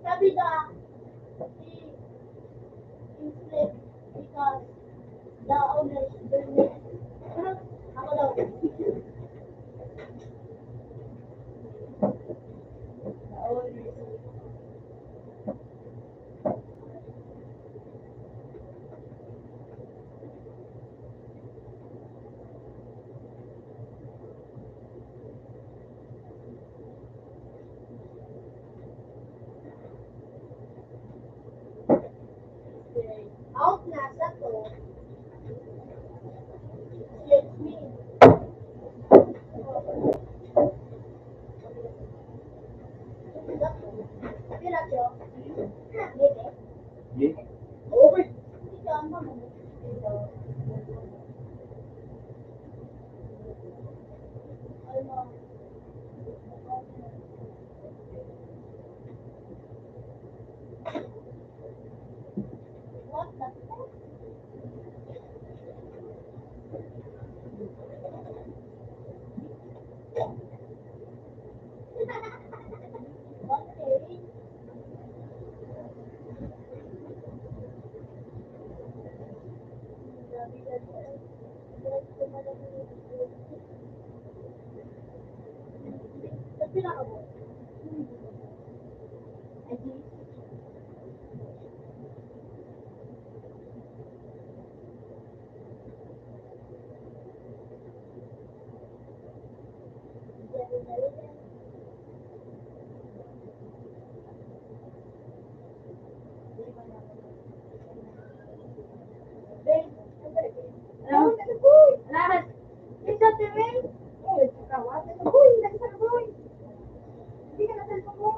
Sabi na, because the owner is business. Ako daw. Out na sa to. Yes, me. Pila siya? Bebe? Yes. Okay. Ito, ang mama mo. Ano? What the fuck? Okay. Tapi nak apa? Aji. Lahat. Isa tiwing. Eh, kawat. Uy, nagsa boy. Hindi ka natin mo.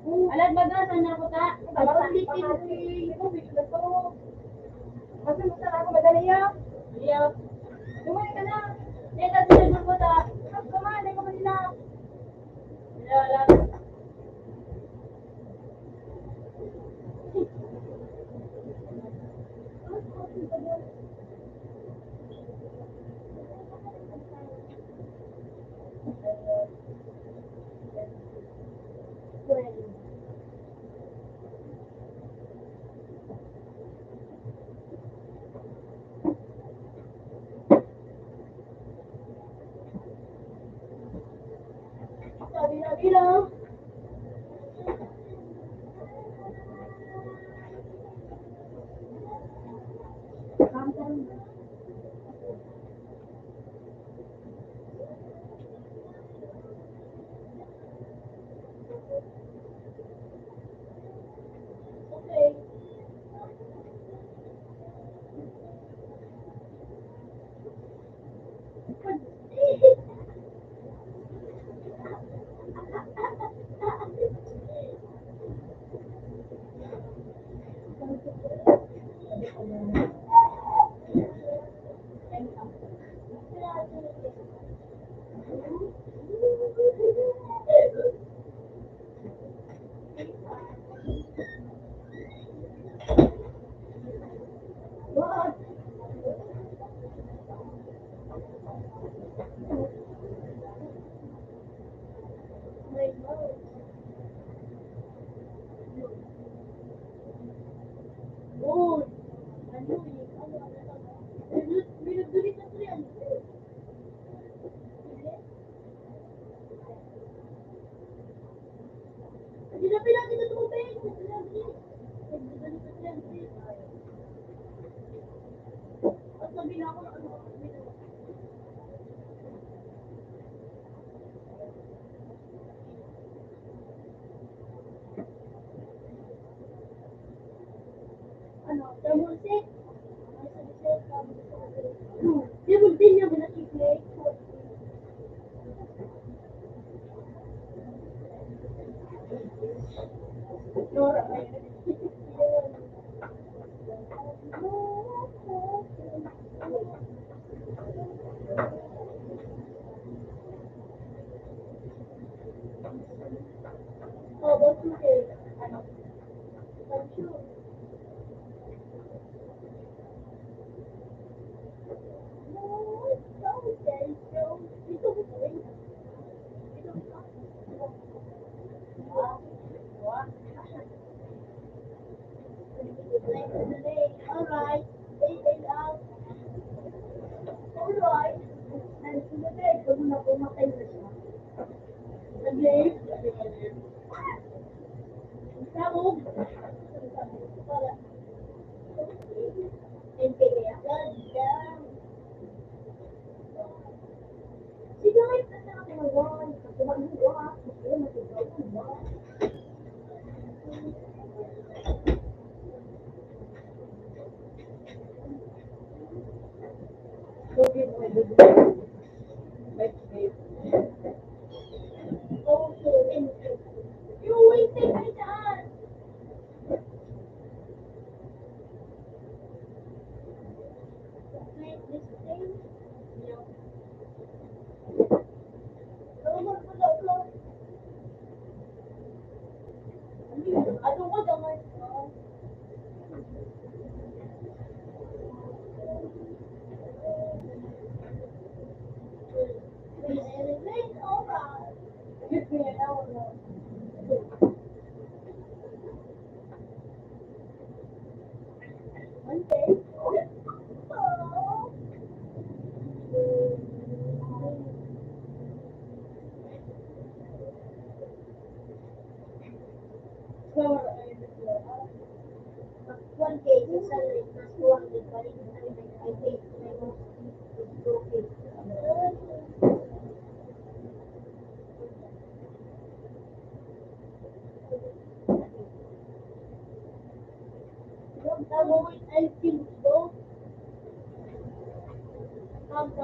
Alat baga, saan na ko ta? Alam bitin. Ito, bitin ko. Kasi masarap ako madali yan. Iya. Lumay ka na. Hindi ka sunod ko ta. Kumain ka manila. Iya, alat. Sabi lang. Okay. What? My God. Oh, ano eh, Binudulit na ito yan. Sinabi natin na tumubig. Binudulit na ito yan. At sabi na ako na ano. Ano, thermostat? Demon din niya binasiklay. Nora, oh, what's okay? Ano? I'm sure. Alright, take it out. Alright. And sumabay, kung na pumatay na siya. Again, sabog. Para. And kaya, ganda. Sige, may pata ako mag-one. Kasi mag-one. Kasi mag-one. Okay, my good. Let's see. Also, and you wasted my time. Like this thing. Ano ko naman? Alright. Okay. One day, the salary plus 200, but I think my boss is broken. I'm going to go. Come.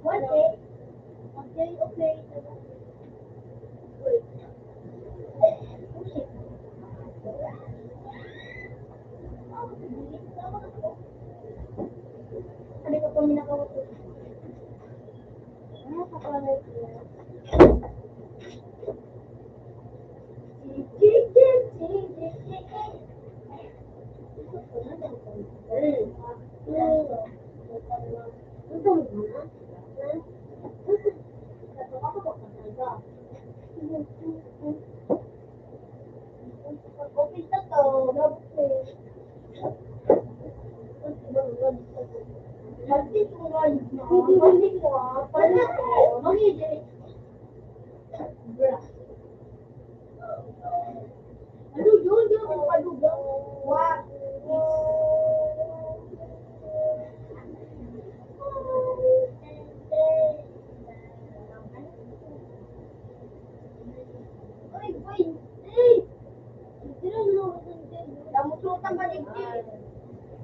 One day. Okay, okay. Wait. Oh, shit. Ano ka pa minakawa ko? Ah, kapalay ko yan. Okay na to. Pati ko nga. Pati ko nga. Pati ko. Mangidig. Ano yun? Yun ang palugaw. What? Ay, wait. Hey! Kamu sultan balik di.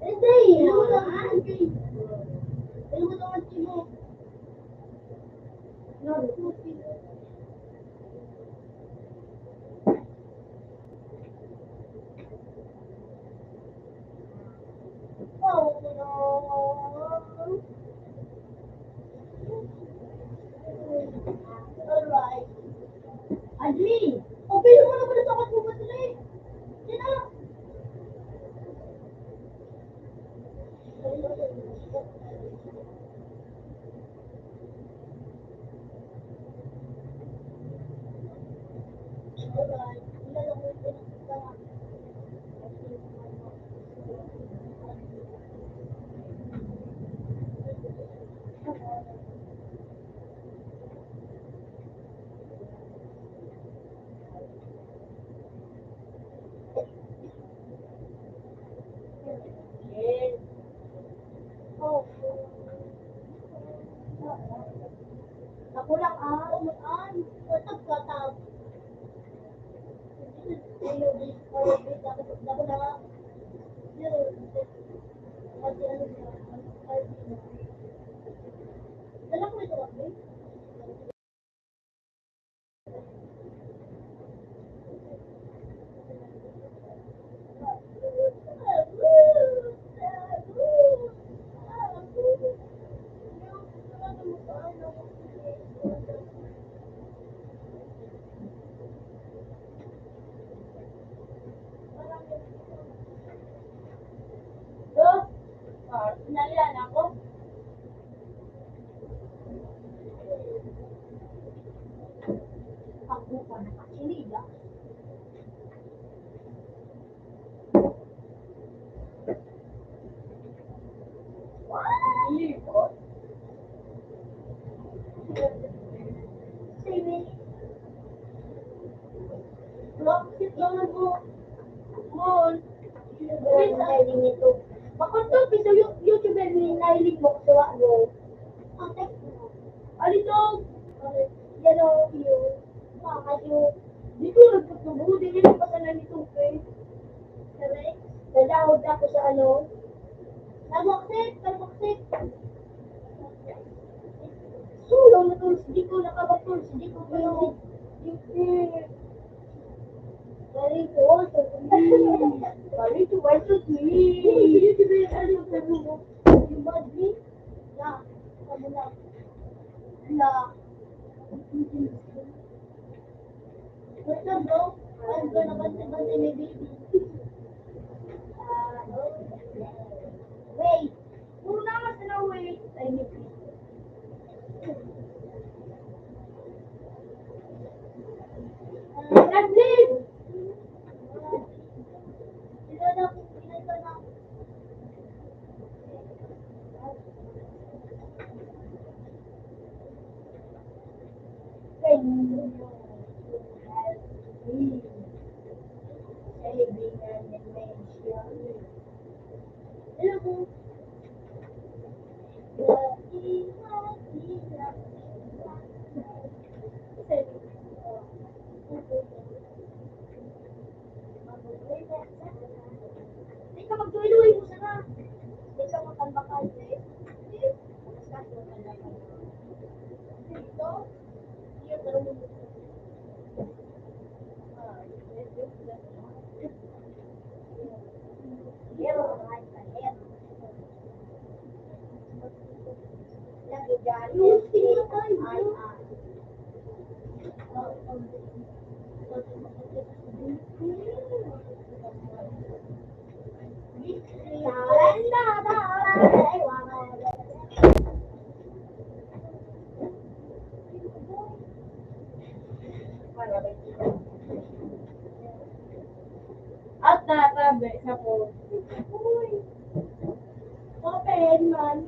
Hindi. Ano mo naman mo? Oh, no. Alright. Adli, okay naman ako na sa kasama sila eh. Sina? Alright. Ilan ako yung pinagkakala. Yes. Oh. Ako lang umuan. Watak watak. Ako na nga. Dala ko ito ako. Sinalihan ako. Ako pa nakasinila. Libot. Sige. Bakit naman mo? Mon. Nahiling ito. Bakit to? Pito YouTuber ni nahiling mo kutuwa mo. Okay. Alito? Yan o, yun. Makakadyo. Dito nagpatubo. Hindi nila pasalan nito. Sabi? Nadahod ako sa ano. Nabaksit. Sulong na tulad. Hindi ko nakabaktul. Hindi ko tulad. Very good. Very good. Why so sweet? Yung badly? Na. Sabi na. Na. Basta bro. I'm gonna basta may baby. Wait. Puro naman sila wait. Ay, may baby. Naglit! Sila na po, sila na. At natabi sa po. Open man.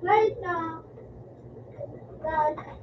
Right now. Right.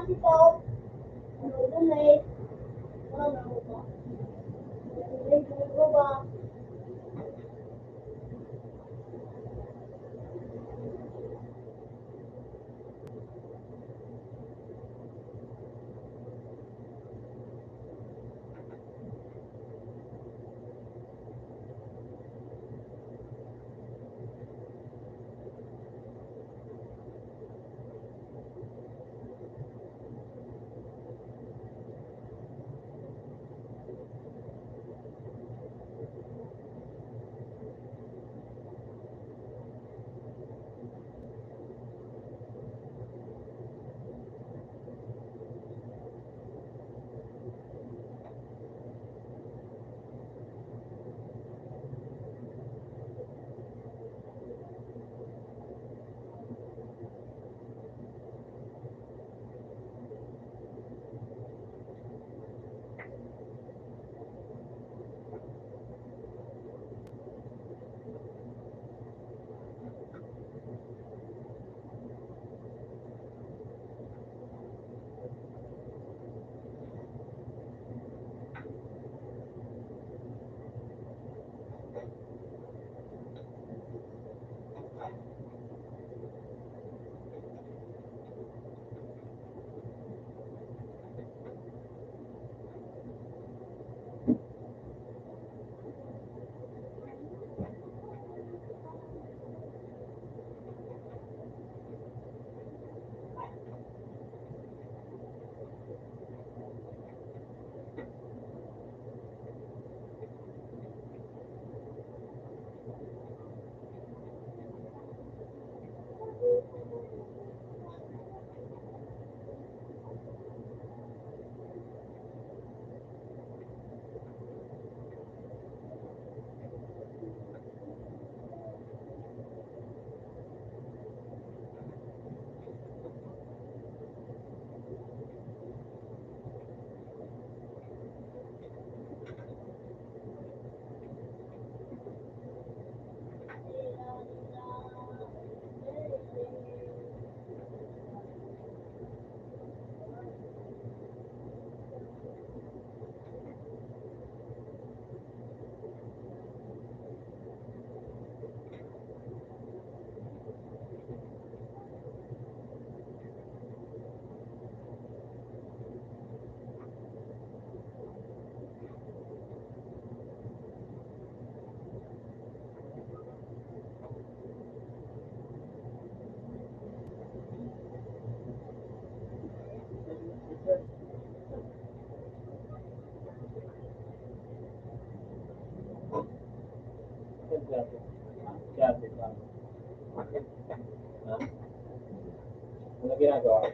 Si Top. Donate. Ano ba? Donate ba? Ha? Ano ginagawa?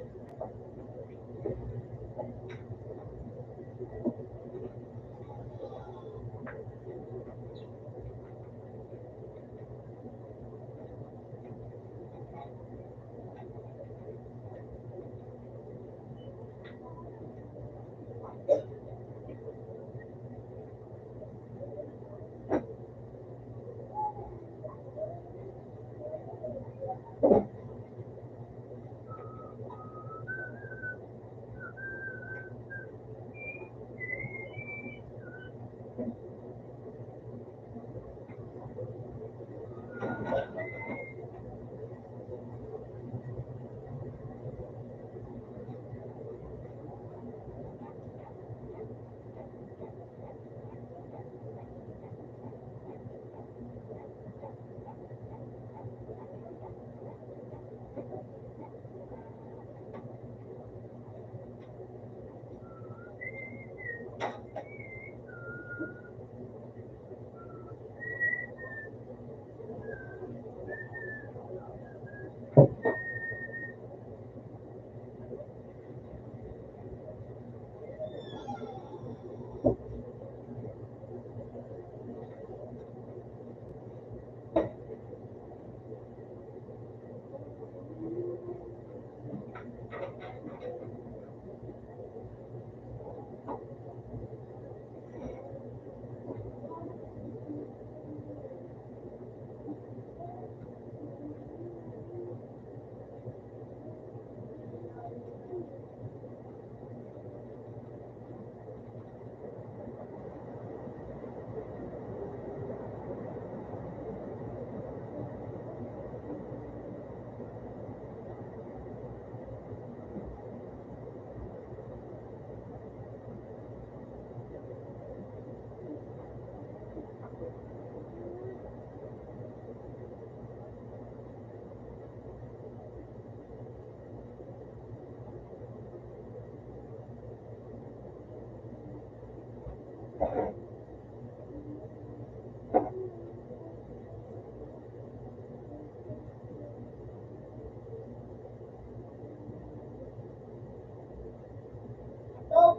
Dok,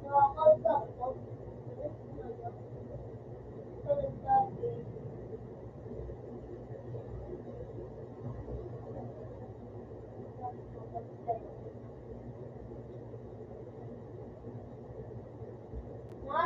nakakausap ko. Ito nagsabi. Ma?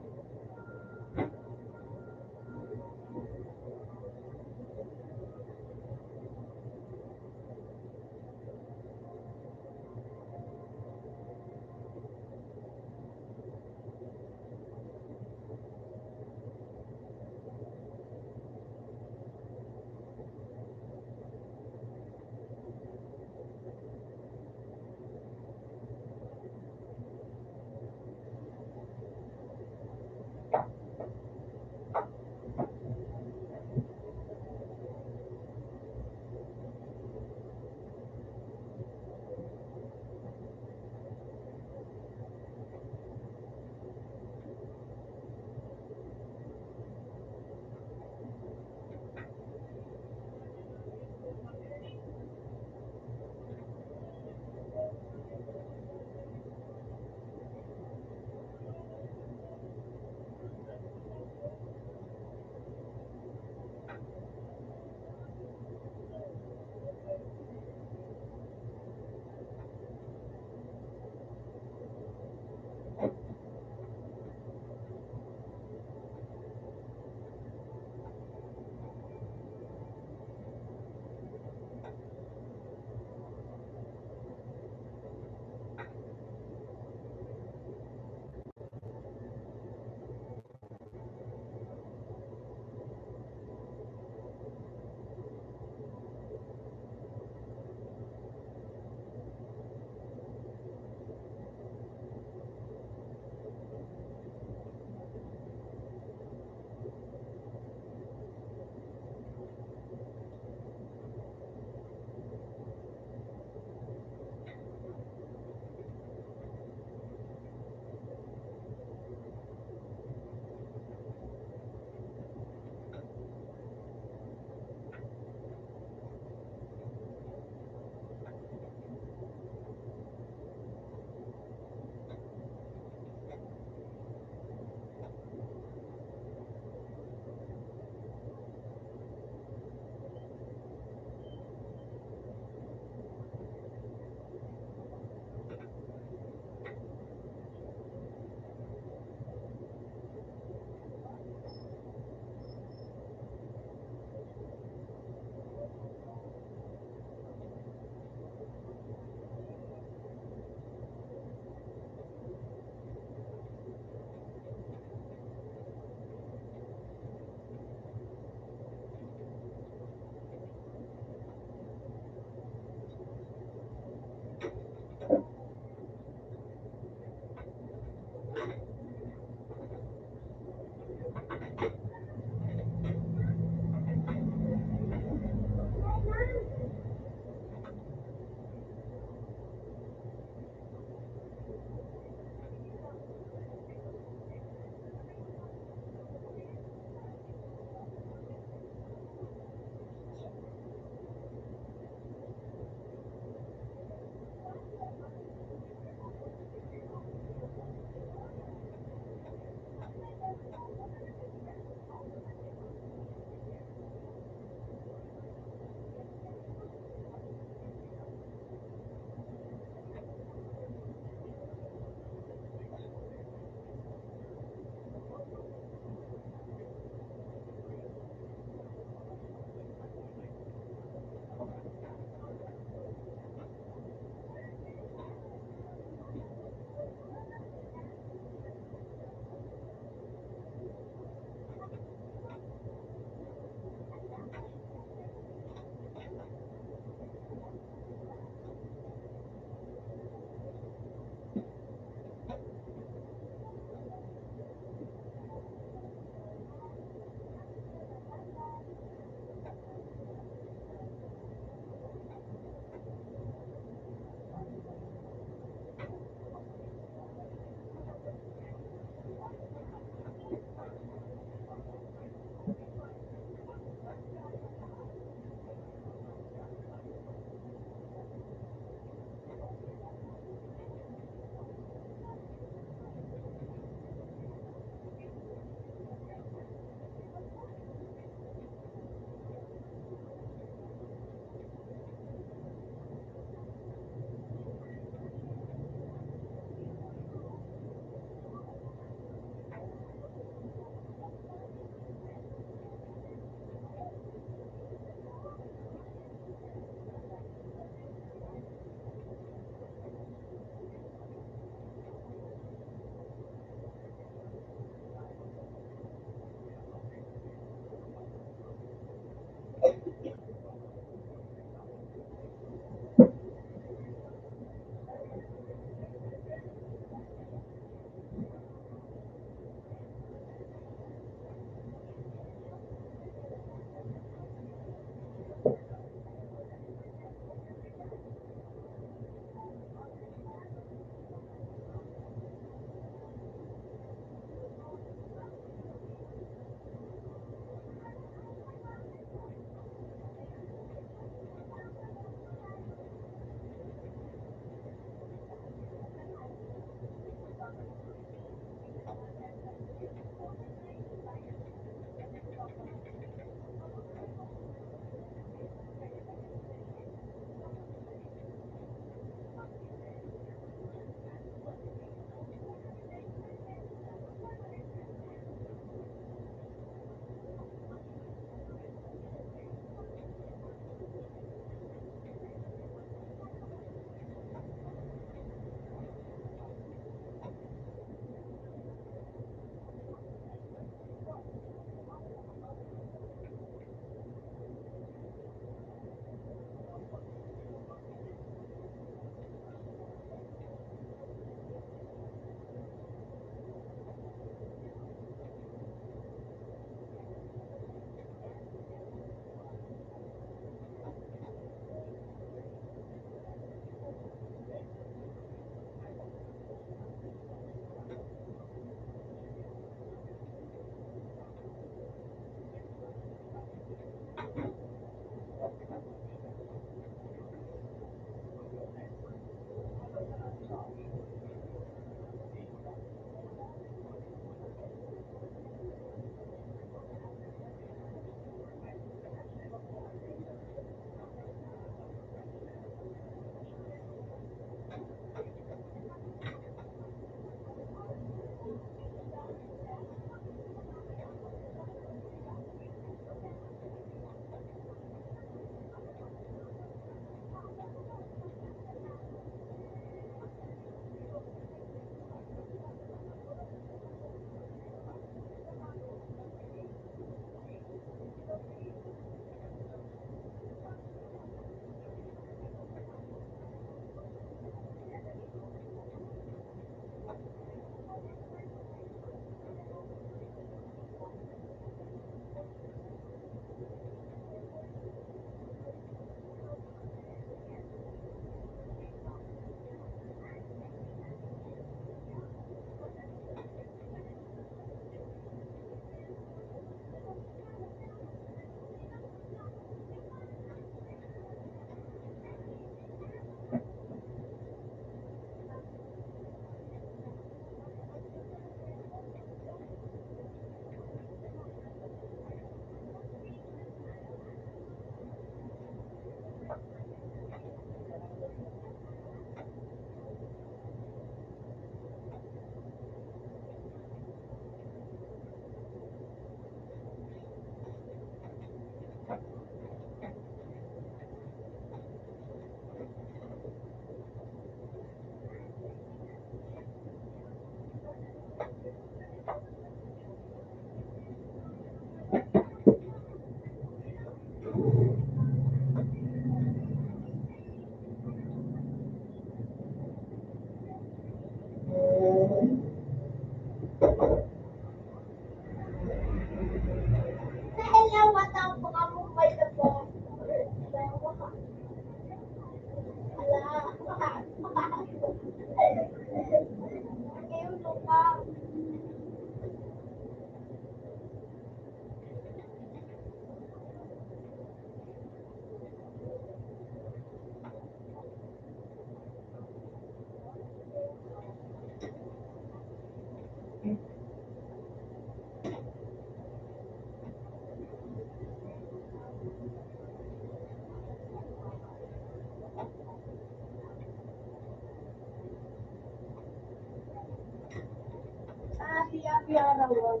tawag.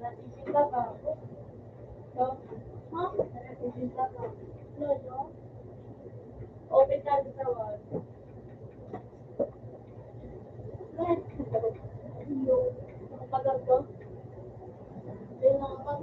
Natisita ka. So, ha? Natisita ka. No? Open ka sa tawag. Matagal to? Hindi naman.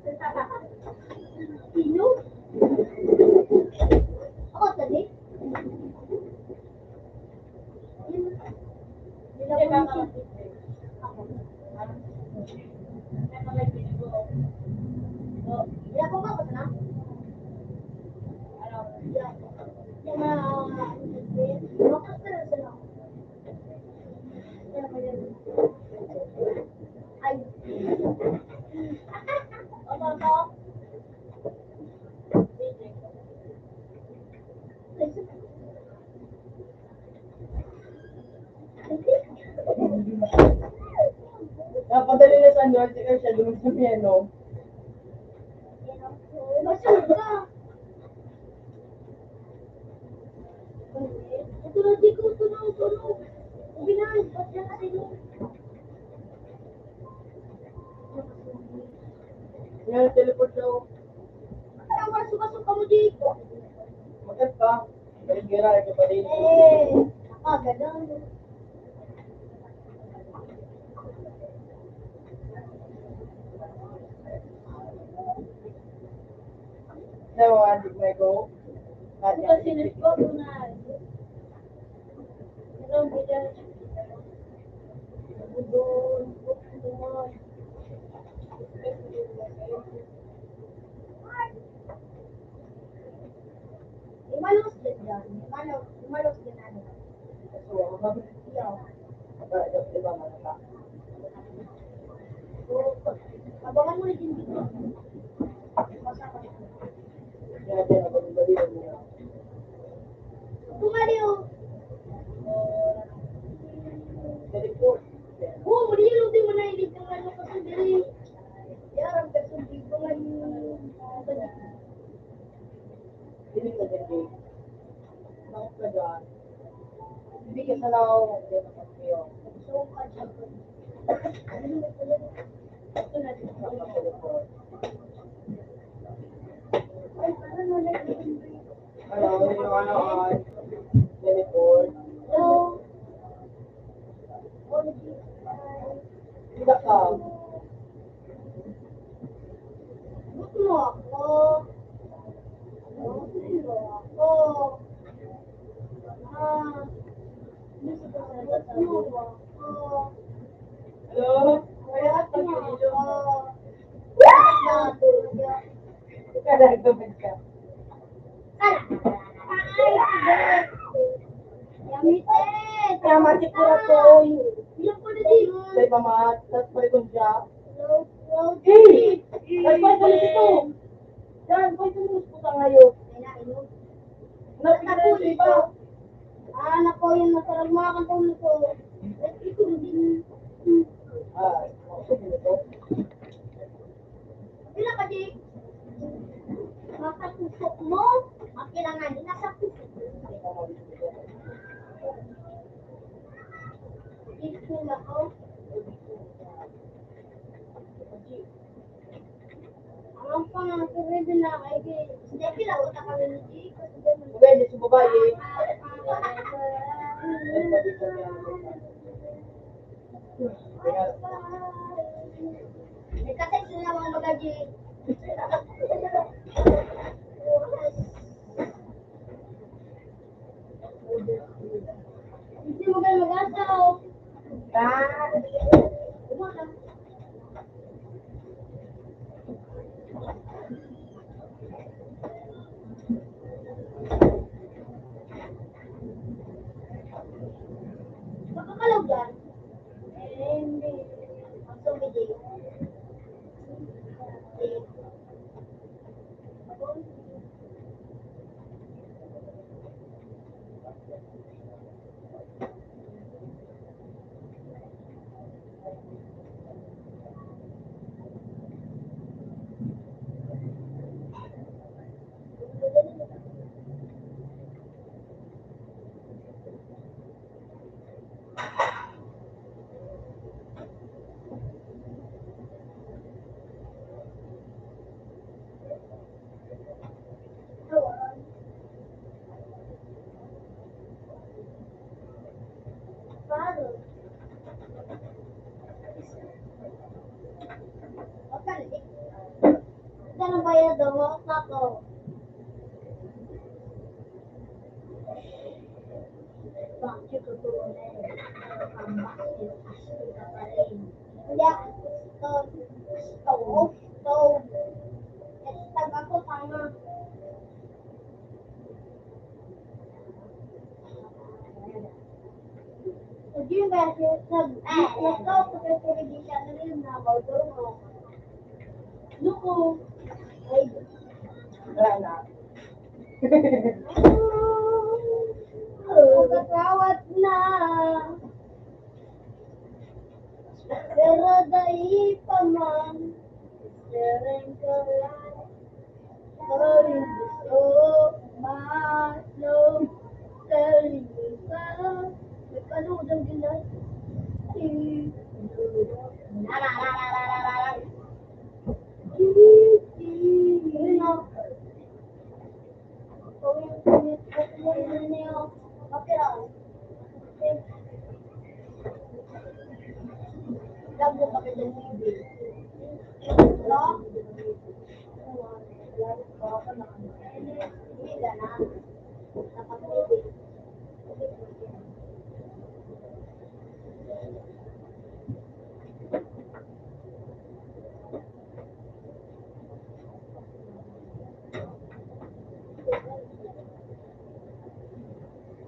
Sino? Ako, tadi. Hindi ka ka. Ya, kung ako na. Yung mga, focus na lang sila. Ay. Apa? Napadali na sa Norte kasi siya doon sa piano. Masunod ka. Tulad di ko, tunog. Binahal, ba't yan kasi yun? Ngayon, teleport daw. Parang masuk-masuk ka mo dito. Magat ka. Balik gira, ito pa din. Ganun. Now, I think may go. Bukan sinis ko, tunay. Pero, bilang, doon, Umalos din yan. Umalos din ano. Iyaw. Abangan mo na din dito. Kumaliw. Oo, malilo din mo na hindi kang ano kasi dali. Yarang kasi dito nga yung Hindi ka din. Bakit ka dyan? Hindi ka sa lao. Hindi ka sa iyo. so kacang. Ito na din. Ay, parang wala din. Ano, yung ano, teleport. So, Hindi ka. gusto mo ako. Gusto mo ako. Gusto mo ako. Hello? Gusto mo ako. Ika na, tubig ka. Kaya matik ko na to. Say pamat, tapos palikon siya. Hey! Nagpay ko ulit ito. Yan, pwede mo pusa ngayon. Napita ko, di ba? Anak ko yung masarap mga kantong ko. Ito din. Ah, ako ito. Pila ka, Jake? Nasa puso mo? Ang kailangan din nasa puso. Ito na ako. Ang pangalan din na kay Jake. Hindi, pila ko na kami ni Jake. Pwede sa babae. Kasi sila mga magaji. Hindi mo kayo mag-asaw. Umana. Makakalaw dyan? Hindi. Ang sumidi. kaya daw ako. Bakit ko tuloy? Ang bakit gusto ka pa rin? Hindi ako gusto. Hashtag ako tama. Hindi yung kasi nag-stop ko kasi hindi siya na rin nakawalo. Luko. Ay, Wala na. Magkakawat na. Pero dahil pa man, sering ka lang. Sorry, gusto, maslo, sorry, ka. May kaludang gilay.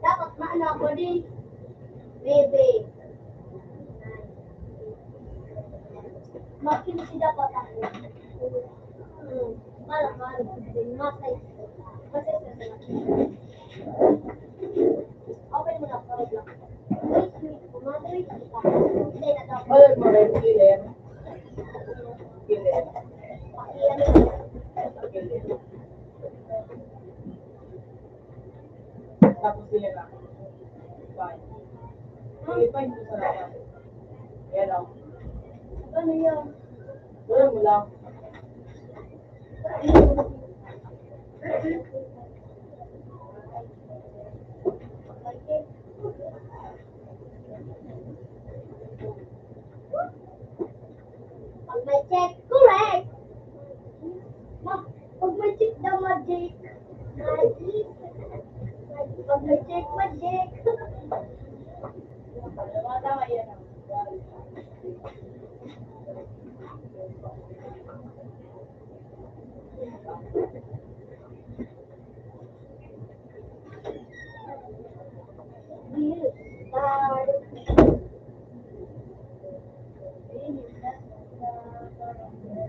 Dapat maano ako din. Bebe. Makinsi dapat ako. Mahal din. Masay. Masay sa sana. Okay mo na. Correct lang. Sweet. Kumadri. Hindi na daw. Wala mo rin, killer. Killer. Pakiyan. Killer. Tapos sila na. Fine. Sige, fine mo sa lahat. Yan lang. Ano yan? Wala mo lang. Pag may check, correct! Pag may check na magic. Magic. Pag may check, magic. Tama yan.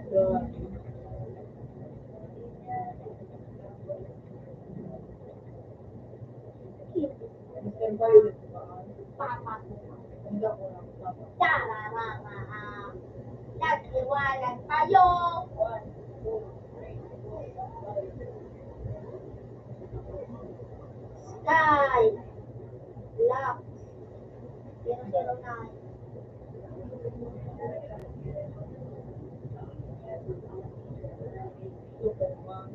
So, Mr. Violet, hindi ako lang. Nagsiwalag tayo. One, two, three, four, five. Sky. Love. 009. Superman.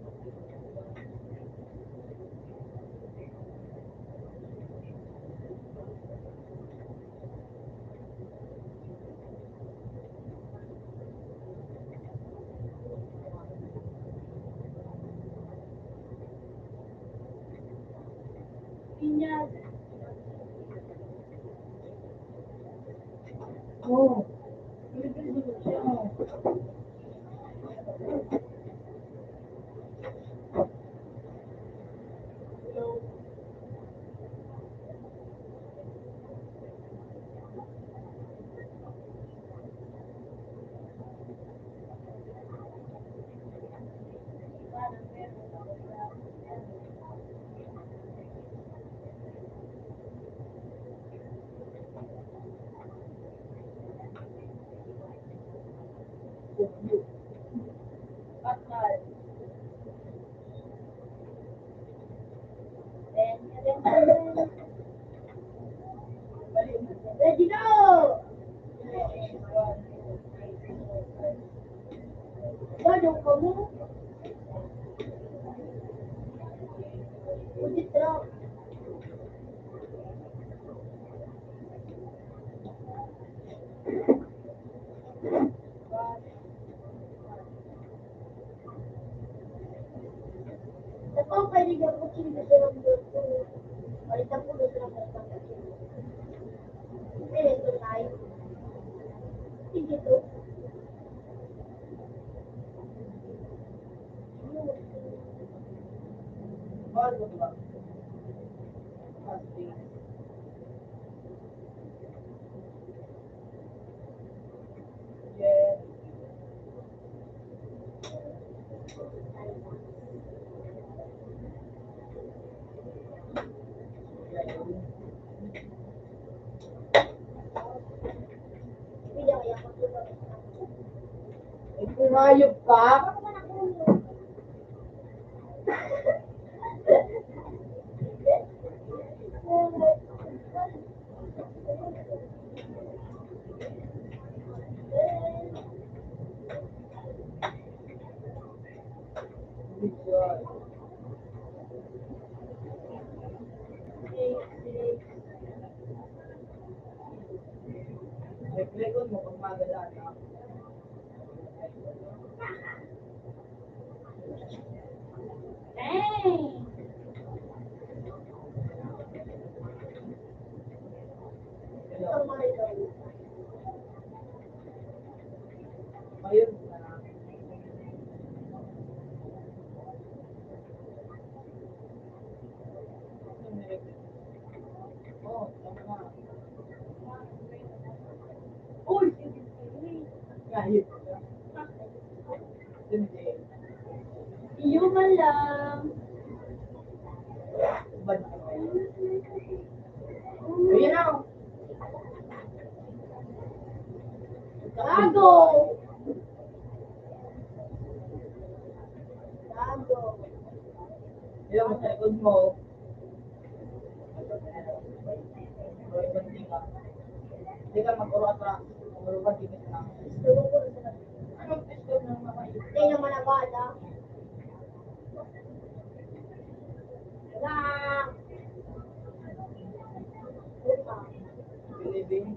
Pinyag. Oh. Bakal. Ready go! Gano'n ka mo? Udit lang. Okay, di ako sila sa lang dito. Balitan ko doon sa lang dito. Ito tayo. Sige to. Mahal mo ba? Pasti. Yeah. Hindi ako yung matulog. Eh, kung hayop ka, Ako man ako yun. reflegon mo pag magala na. Dang! Hello. Oh my God. Ayun na. Oh, tama na. Uy! Kahit. Hindi. Iyo man lang. Bad ka ba yun? Ayun na. Gago! Gago. Ilang mo sa likod mo. Hindi ka mag-uro-atras. Mag-uro-atras din ka. Gusto ko sa Anong pistol ng mga ito? Hindi naman na bala. Wala. Puta. Bilibing.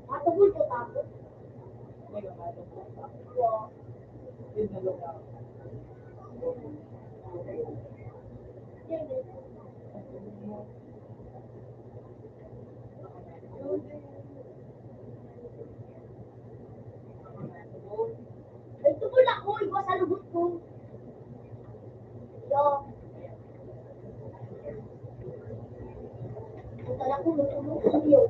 Matubol ko tapos. Hindi ka matapos. Wow. Yun na lugar. Ay, tubol ako. Iba sa lubot ko. Yo. Punta na ko. Lutulog ko yun.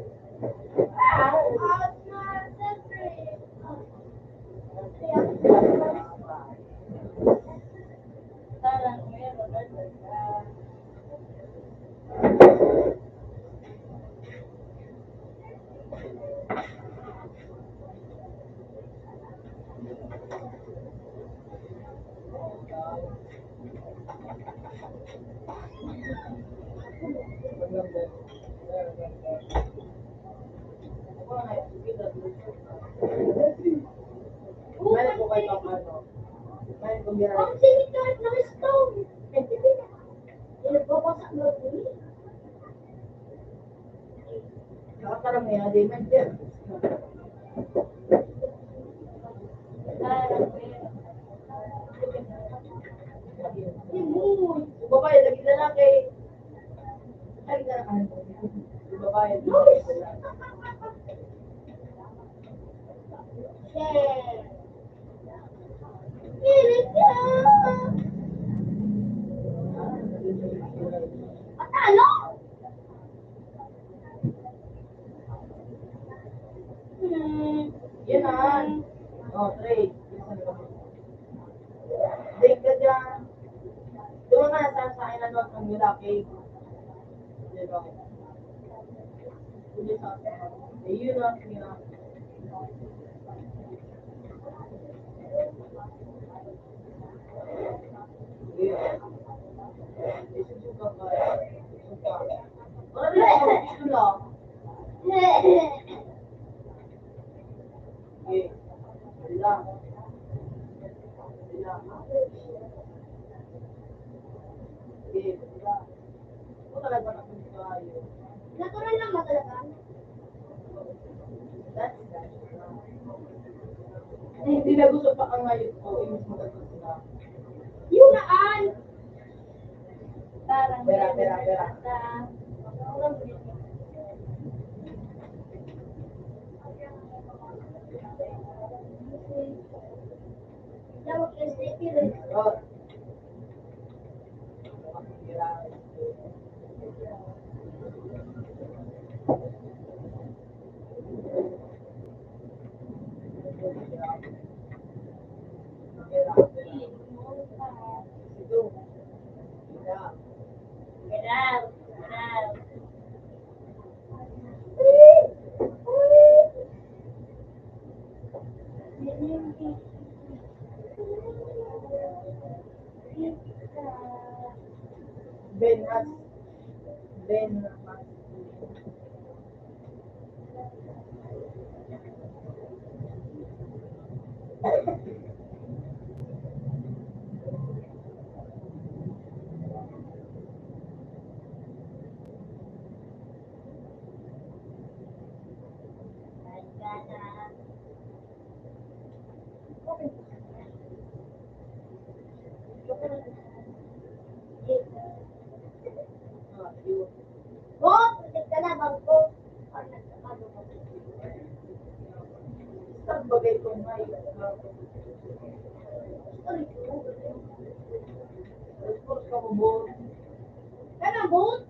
Meron po kayo pang ano? Meron po ginagawa. Ang singit kahit ng stone. Nagpapasak na ako eh. Nakatarang niya, di man siya. Sigoy. Yung babae, lagi lalaki. Ay, ka na ano. Yung babae, Nice. lalaki. Share. Pilit ka. Patalo. Yan na. Oh, trade. Ding ka dyan. Doon nga sa akin ano ng lalaki. Diba? Hindi sa akin. Eh, yun lang. Yun lang. Isusuka ka. Isusuka. Wala rin ako. Gusto lang. Okay. Wala. Wala. Okay. Wala. Ako talaga na kung tayo. Natural lang ba talaga? That's Hindi na gusto pa ang ngayon ko. Imbis mo gusto na. Yung naan! Parang Pera. Dapat STP rin. Rod. Geral. Ben has you. Oh, tignan na bangko. Ano ba? Sa bagay ko may response ka mo bo. Kana boot?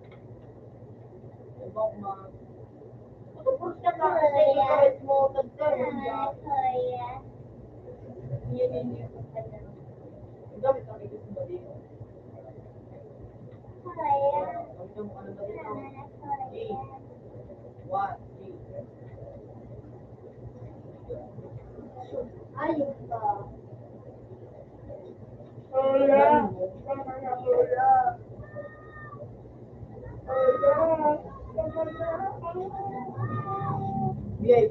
Ibang ma. Ano po siya ka? Kahit mo tagkar. Yan. Gamit ang ikot mo din. Gamit mo ano ba dito? G. 1, G. Ayun pa. Biyay.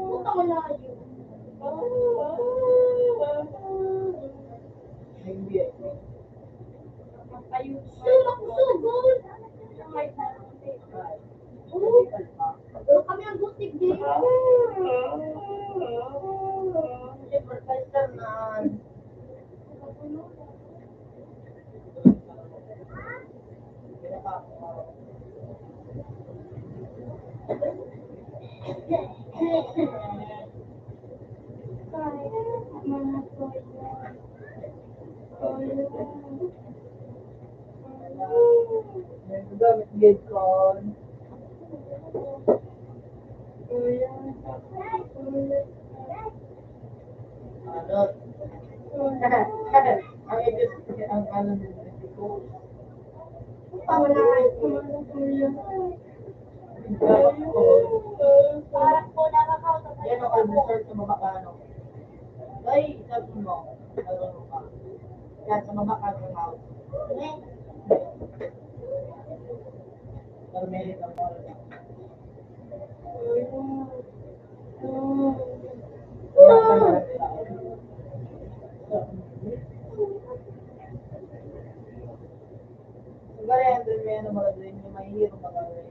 Puta malayo. Biyay. Sumakusugod. Kami ang butik din. Supervisor na gamit gate con. Ano? Ang edit ang ano din ko. Parang po nakakausap. Yan ang almusal sa baba ka, ano. Ay, sabi mo, marunong ka. Yan, sa baba ka ng house. Meron ang mga lang. Siguro yan, doon may ano mga doon, yung mahihirong mga doon.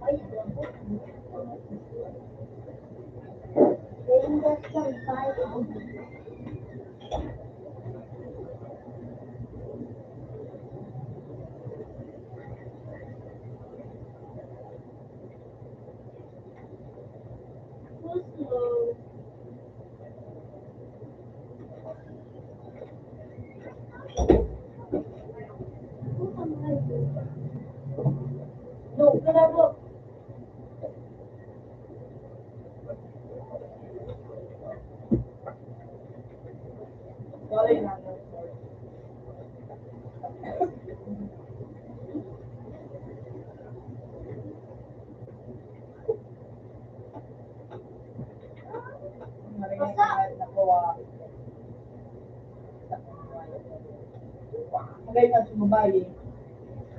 Ay, dangerous lang tayo. Slow. No, grabe. Sorry na. Ngayon na sumabayi,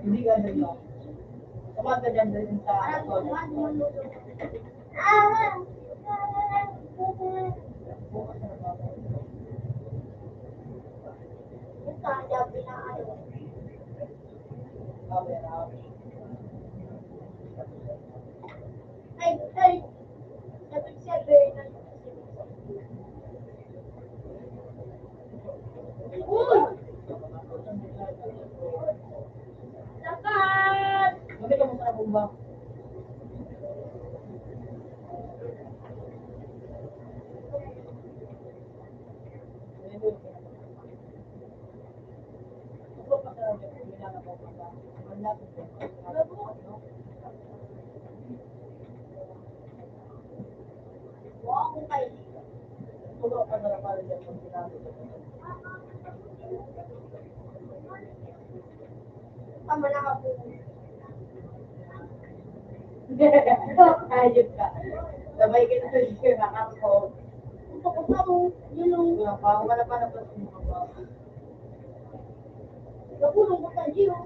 hindi ka din no. Kapag ka dyan din sa Parang ano, lumaluto. bukas na naman. Yung kaya pinaano. Camera. ba? Wow, kay. Tama na ka po. Ayun ka. Sabay ka na sa share na ako. Ito ko sa mo. Yun ang Kulang pa ako wala pa na plus mo ba? nabulong ko sa Gio.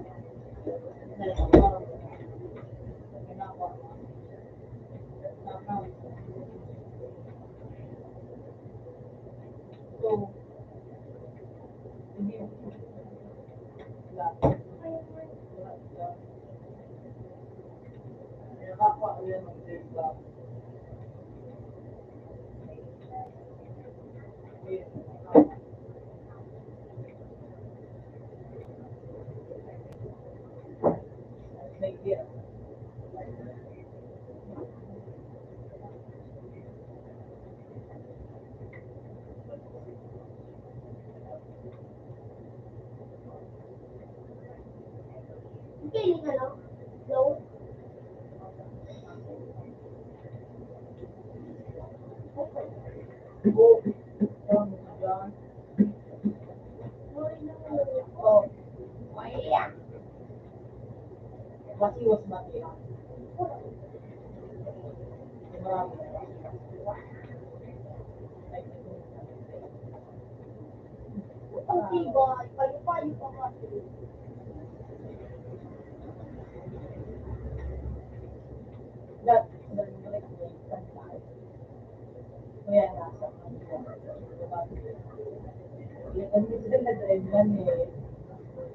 So, hindi. Nakakwa yan ang diba? May gear. Okay, ka lang. Low. Okay. Sorry na mo. Oh, Mati was mati. Marami. Ang tibay. Payo-payo pa ka. That, balik mo yung pantay. Kaya nasa kanila. Ang gusto na drive man eh.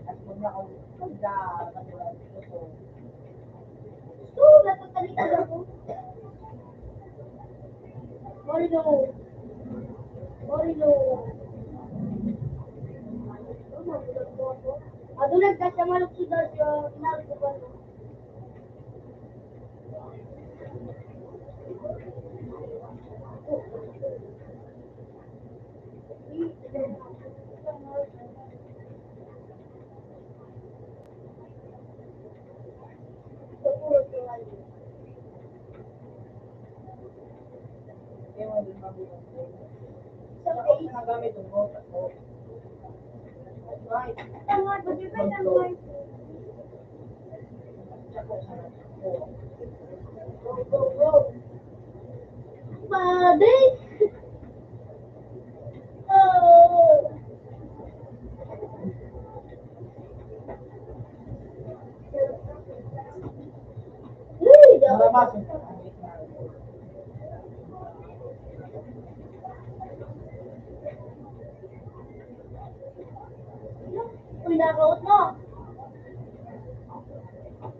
At kung nakakanda, katulad ko. So, natatalit ko lang po. Marino. Marino. Ado nagkasamalok si Darjo. Inari ko ba? Kaya mo din mabulang ko. Sa Ako nagamit yung mota ko. Right. tangad, bagay ba tangad? Tsako sa ko. Go, go, go. Padre! Oh! Uy, dapat. Malabasin. Uy, nakaut mo.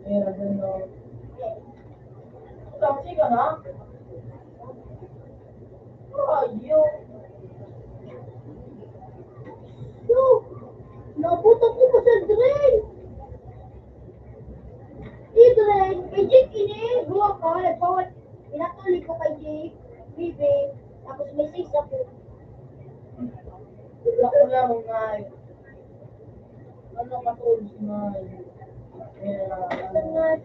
Kaya dun no. Saksi ka na? Ayaw. Yo! Nabuto ko pa sa drain! Drain! Kay Jake ini! Buwa ka! Nagpawat! Pinatuloy ko kay Jake. Bibi. Tapos may 6 ako. Wala ko lang ngay. Ano ka tools ngay? Kaya Tangad,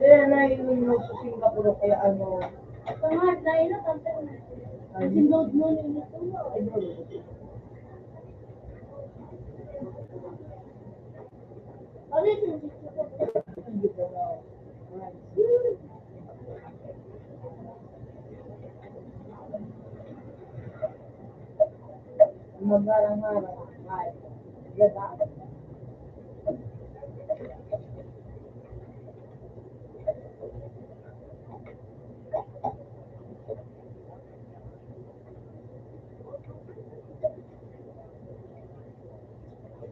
kaya na yung sa Singapore kaya ano. tangad, dahil na tangad. Kasi load mo nila ito. Ay, bro. Ano yun? Hindi ko na. Magarang-harang. Ay, ganda.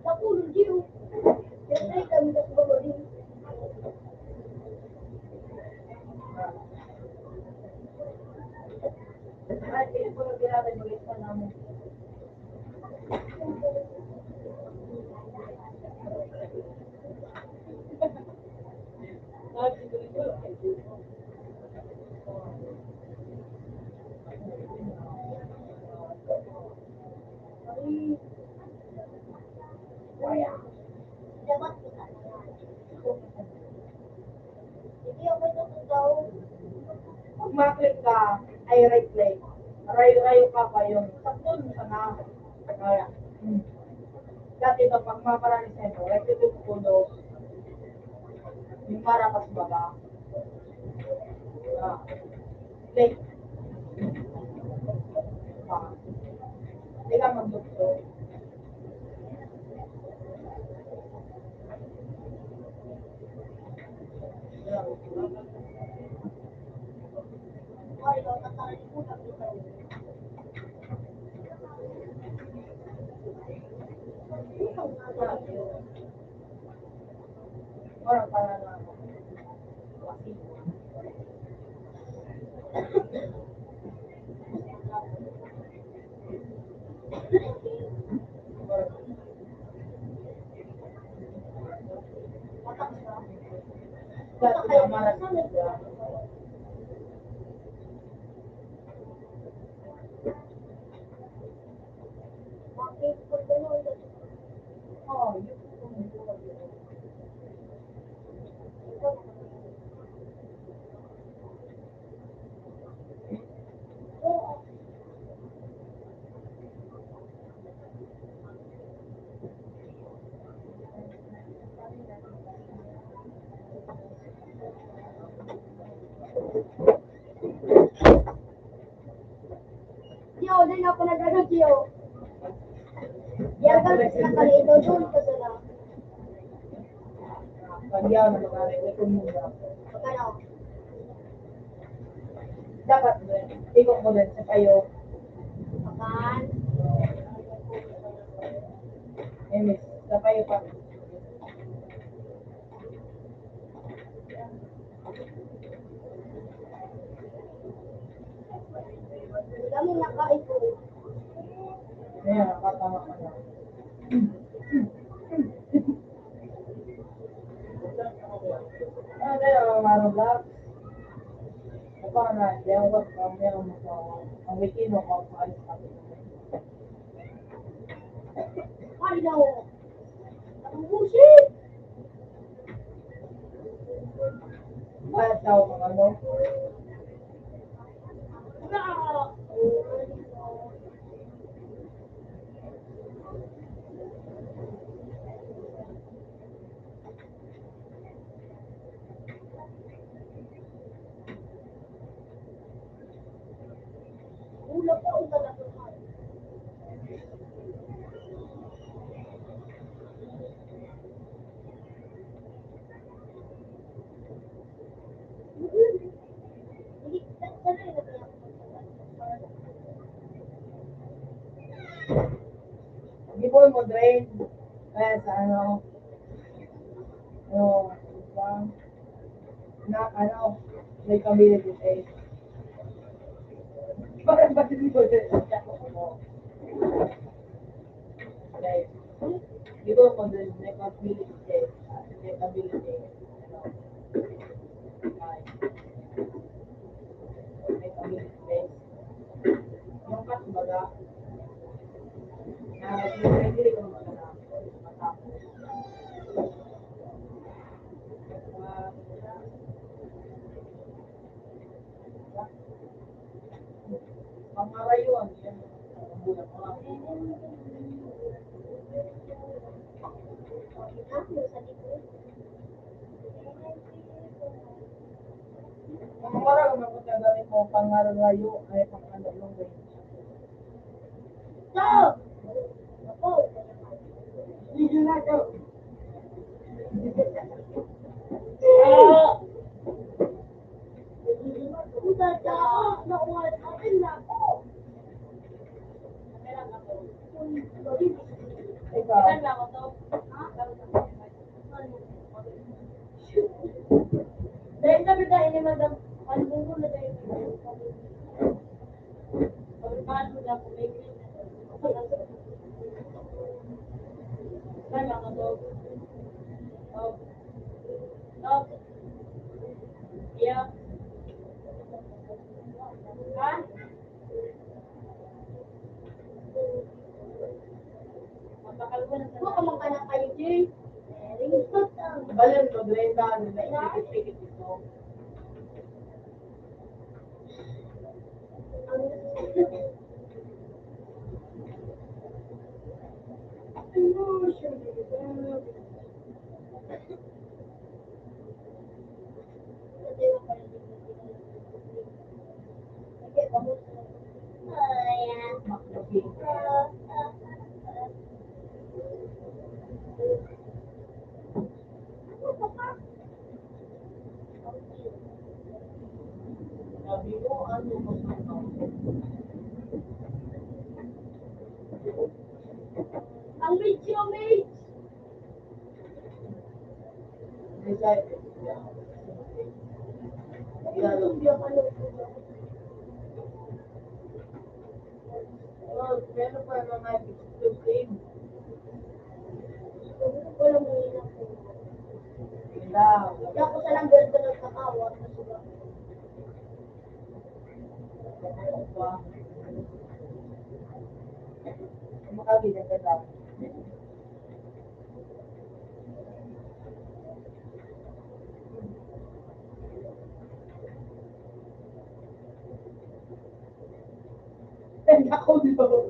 Napulong Gio. Kasi kami kasi babalik. Ay, kaya ko na ginagawa mo ito namin. ay right leg. Rayo-rayo ka pa yung sakton sa na. Kaya, dati ito, pag maparami sa ito, right leg yung pulo, yung para pas baba. Leg. Hindi ka magdukso. Ay, ikaw, tatangin ko na kita. Parang para na ako. Dati na maras siya. Bakit ko gano'n? Oh, yun. Tiyo, din ako nag-ano, Tiyo. Yan ka na kali ito doon ka sila. Kanya na magaling ito muna. Pagkano? Dapat din, ikot mo din sa kayo. Pakan. Miss, sa kayo pa. Kami nakaito. Ayan, katama ka na. Ano tayo, marong black? Apa na, diyan ko kami ang wiki mo ko alis kami. Ay, daw. Ang bullshit. Bayad daw ng ano? Ah. Ulo pa, ulo na ito. Hindi, sanay na kaya. Hindi po mo drain. Kaya sa ano, na ano, may community say. Parang ba hindi ko din sa ako? Like, di ko mo din may community say. May community. Ano, may community say. Yung kat baga, hindi ko naman na matapos. Pangarayuan, yan. Ang bulan ko lang. Kung marang mapagkagamit mo pangarayo ay pangandalong rin. Stop! Ako. Hindi na ka. Udah ako, nauwan natin na ako. Ikaw. Dahil sabi tayo ni Madam, albungo na tayo. Pagkakaan mo na kung may green. Kaya ka to. Stop. Yeah. Ha? Mapakal mo na sa... Huwag ka makanak kayo, Jay. Balon ko, drain ka, pikit-pikit ito. Kahit. Ilalo. Oh, meron pa mga exclusive. Walang mahina po. Ganda. Kaya ako sa lang ganito nagkakawa. Makabili ka daw. Ako doon.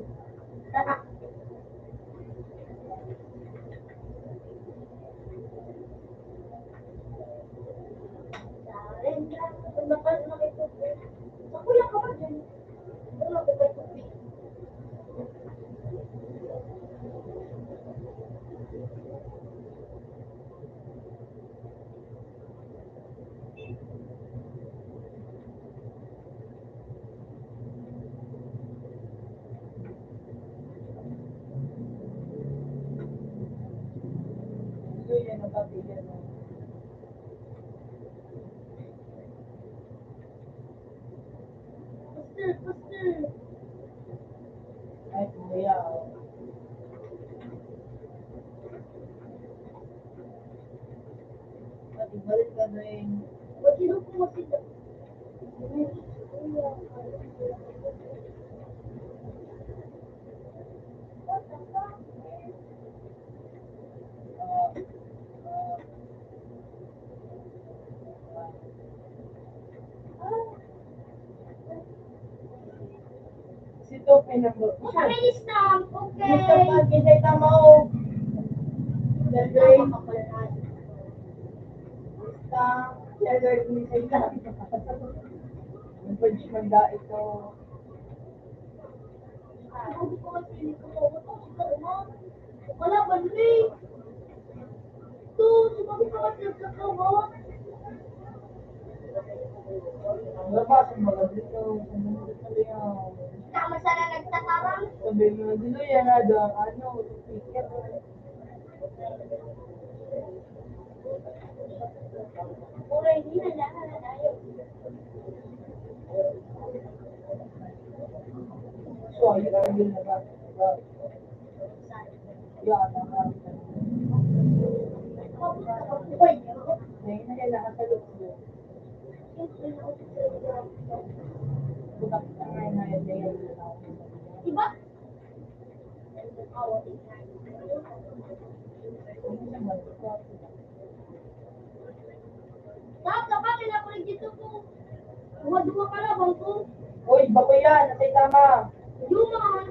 Ako lang ka ba dyan? Wala ko ba ito? Gusto yan ang pabili mo. Pastor. Ay, kuya. Pati balik ka rin. Ba't sino po masila? Ah, si Tope na mo. Okay, stop. Okay. Gusto pa, kinay tamaw. Dagay. Basta, dagay ni sa ila. Ang pwede manda ito. Wala ba rin? Ito, sumabi ka kasi sa kawan. Ang labas, ang mga dito. Ang mga dito. Tama sana nagtatarang. Sabi mo, dito yan ada. Ano, speaker. Pura hindi na lahat na tayo. So, ayun ang yun na ba? Yan, ang Uy, Ngayon na yan, nakasalot mo. Bukas na ngayon na yan, yan. diba? Stop, tapatin ako rin dito po. Duwa-duwa ka na, bangko. Uy, bako yan, nasay tama. Yuman.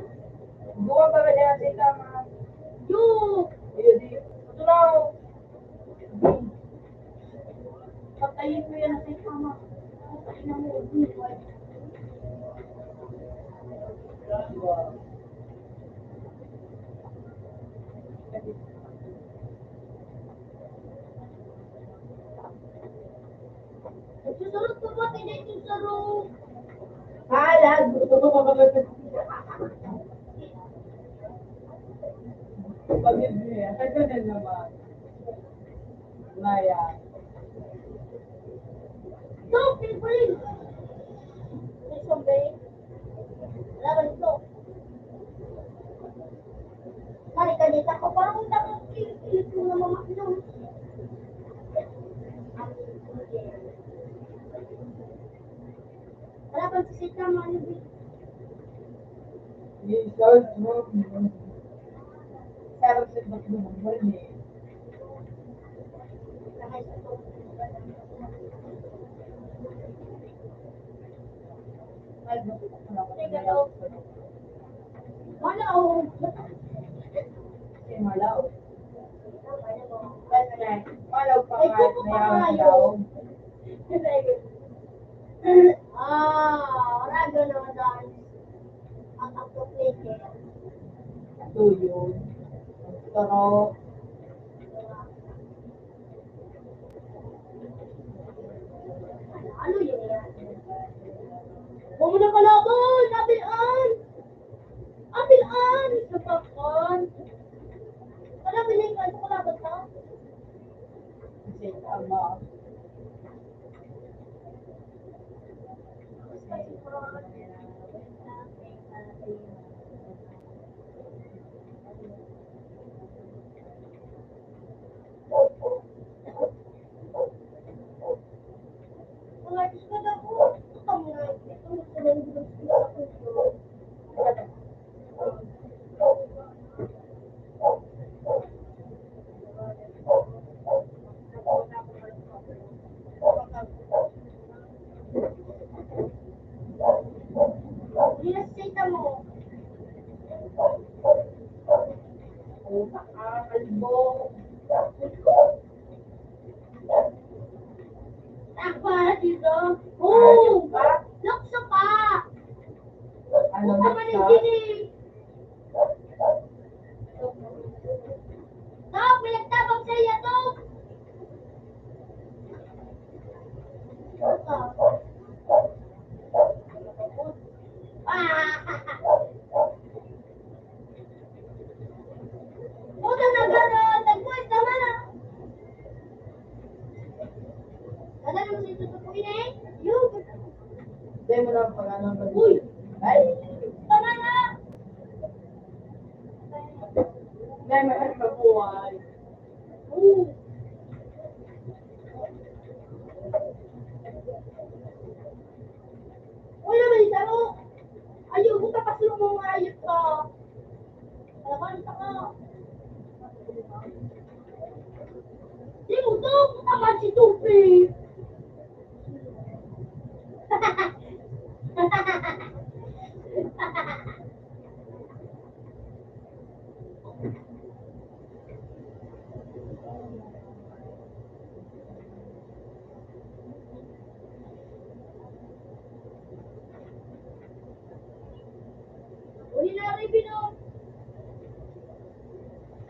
Duwa ba ba yan, nasay tama? Yu. Ayun, di. Ito na. Patayin mo yan, nasay tama. Patayin mo. Wow. Susunod ko ba? Tidak susunod. Hala, gusto ko makabagat. Pagod niya, kaya na naman. Maya. Stop, people. This one, babe. Laban ito. Mari ka dito ako. Parang takot kilit mo na mga ino. Wala pang sisita mo ano, babe. I-start mo. Sarap sa bakit eh. Lakay sa to. Ay, bakit ako na Teka daw. Wala ako. si Malaw. Basta na, Malaw pa Ay, nga, kuko pa mayaman kayo. daw. Radyo naman dahil ang autoplate. Ito yun. Pero, Ano yun yan? Huwag mo na kalaban! Abilan! Abilan! Sapakan! Kalaban na yung ano kalaban ka? kasi tama. Pinasita mo. Utak ka, kalbo. Takpa dito. Oo! Lukso pa! Ano Puta ba man siya? yung dinig. Tok, pinagtabang sa iya, Tok! Puta na gano'n! Tagpuin ka man ah! Kada naman sa tutupuin eh? Yung! Hindi mo lang pag-ano ka. Uy! Ay! Tama na! May mahal mabuhay. Oo! Uy naman, isaro! Ayaw ko tapos yung mga ayot ka! Alakan ka! Di mo to! Tama si Tupi! Uli na rin binom!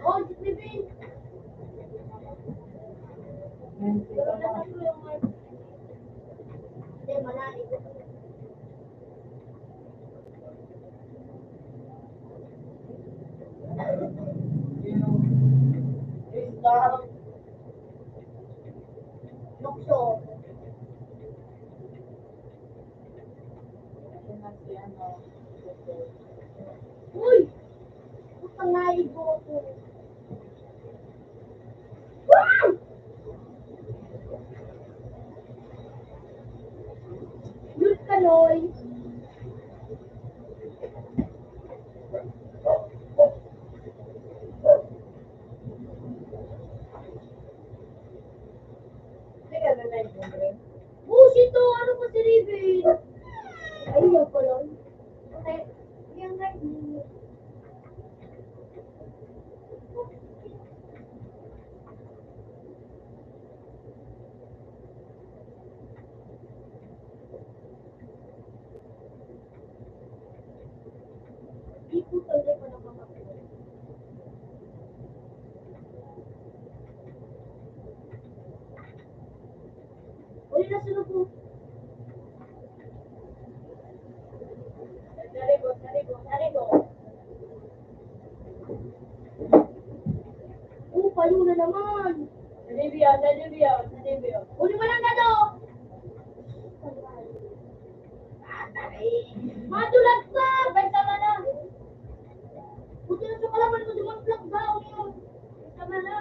Oh, si Pipin! Pero nasa ko yung hindi, malalim. Isang Lukso. Uy! Putang naigo ko. Wow! Yun ka, Loy. Hindi ka na nag-umre. Bullshit to! Ano pa si Riven? Ayaw ko lang. Okay. Yung like, di po tuloy ko na makapagod. Uli na sunod po. Narigo. Payo na naman. Nalibyo. Uli mo lang gado. Madulag ka! Basta ka na! Buti na sa kalaban ko, dumag-vlog daw yun. Basta ka na.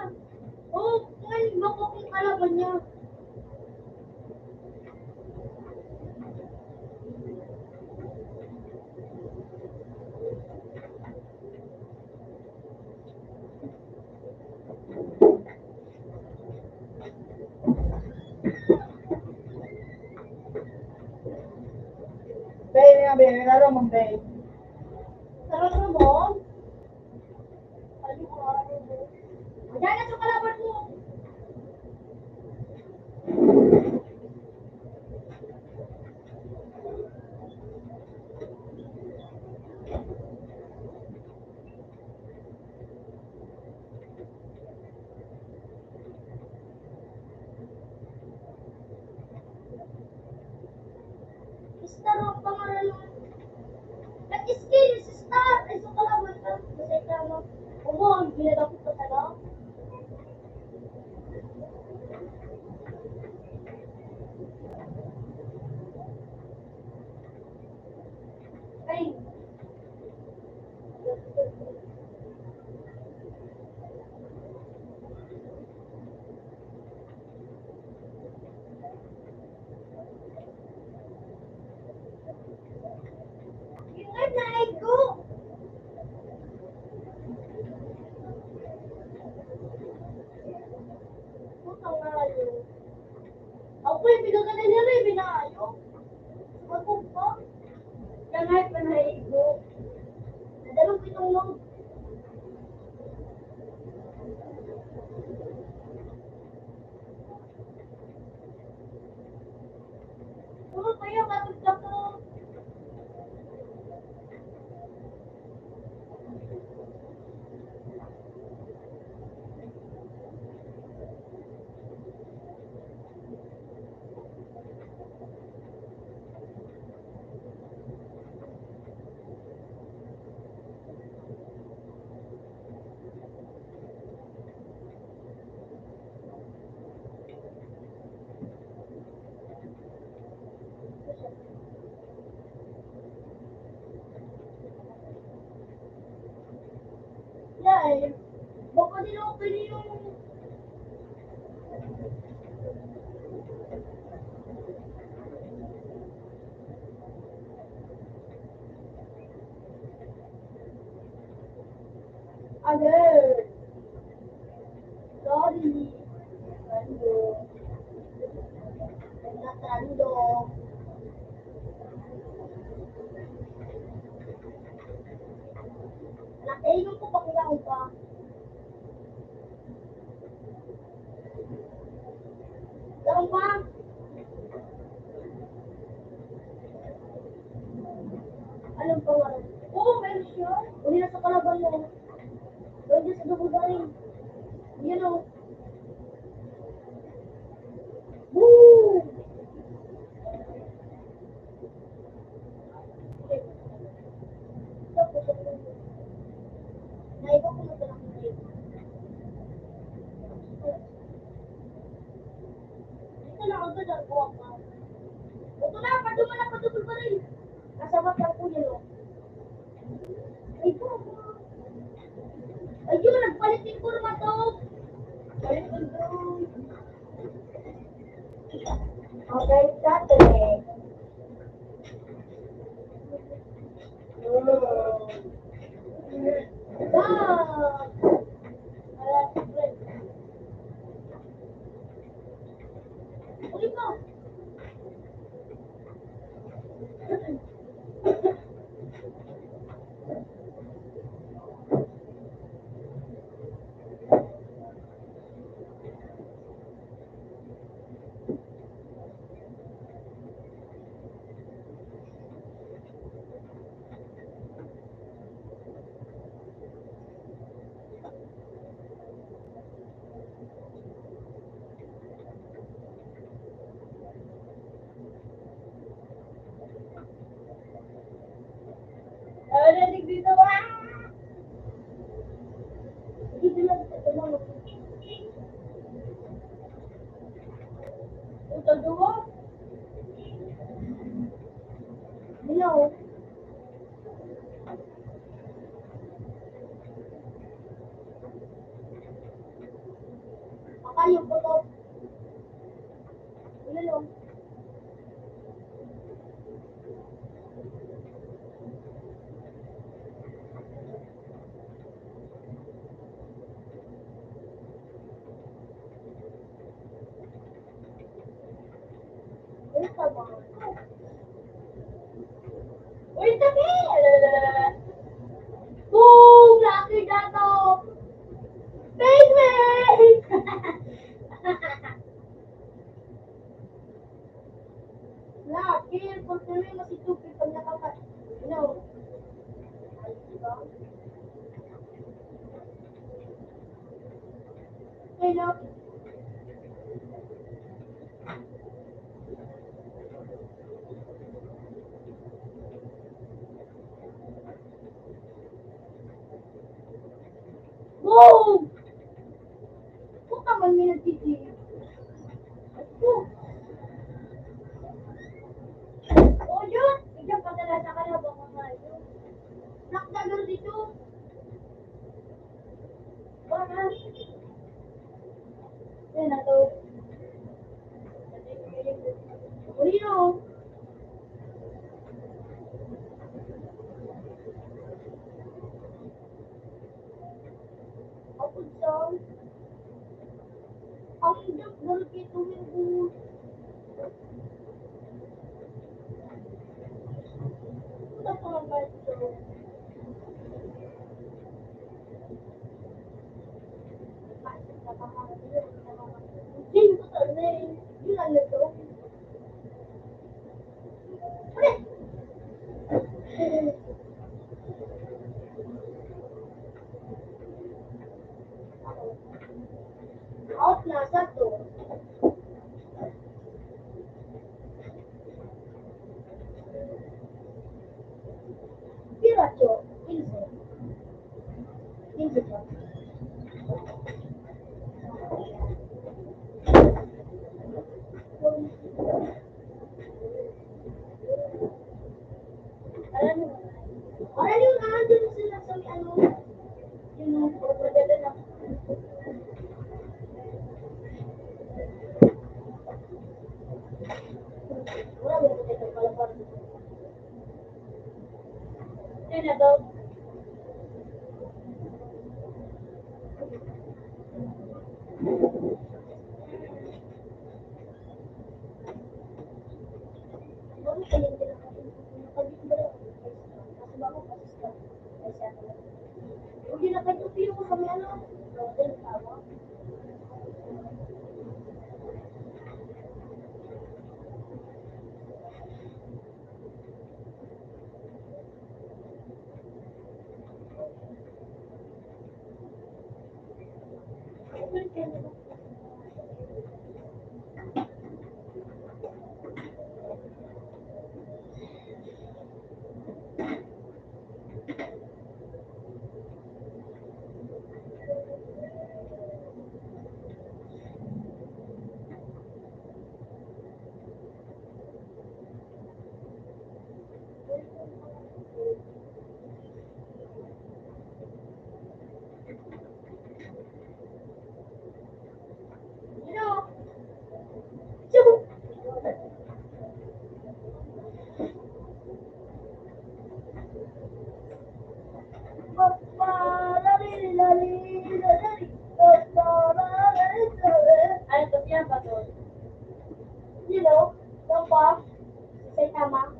Oo, ngayon bakok yung kalaban niya. Bay nga, bay. Laro mong bay. Sarap na mo? Ano ko? Diyan na sa kalaban mo. Star ang pangalan mo. Nag-skill si Star. Ay, sa kalaban ka. Kasi ka mo. Oo, ang ginagapit ko talaga. Ay. Yung live na ay ko. Putang nga yun. Ako po yung pinagalan niya rin, binaayo. Ako pa. Yung live na ay eh. Baka din ako pwede yung... Agad. Sorry. Trando. Natrando. Nakainom ko pa kaya ko pa. Darong pa. Anong pangalan? Oo, meron siya. Uli na sa kalaban mo. Doon din sa dubudaring. Yan o. Woo! Naiba ko na ito ng naiba. Ito na ang ganda ko ako. Ito na, paduman na padubol pa rin. Nasa batang ko yun o. Ito. Ayun, nagpalit din ko naman to. Palit ko doon. Okay, Saturday. Wow! Uli ko. Narinig dito ba? Dito lang sa tulong. Ito duwa? Hello? Akayo po to. Hello? Ito ba? Uy, tabi! Boom! Lucky dato! Baby! Lucky! Kung tuloy mo si Tupi pag nakakat... No. Ay, diba? Hello? Boom! Kung naman may nagtitigil. Boom! Oh, yun! Ikaw padala sa kalabang mga yun. Nakdagol dito. Baka. Yan na to. Ulino. Ako saan? Ang dagdal kito yung Ito pa naman ito. Hindi ko sana eh. Yun lang na to. Ulit! Out na sa to. Pirat. Okay na daw. Hindi na kayo tuyo mo kami ano? Tawa. Ano to siya ba to? Hello? Papa? Say tama?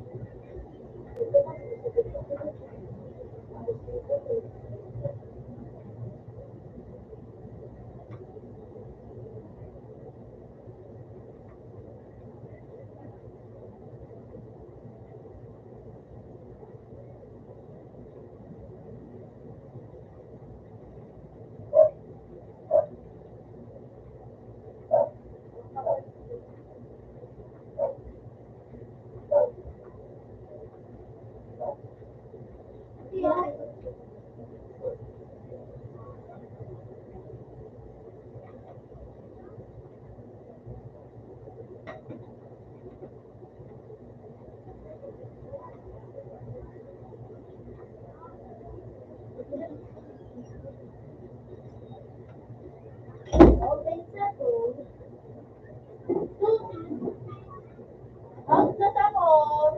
Okay, settled. Out na tapos.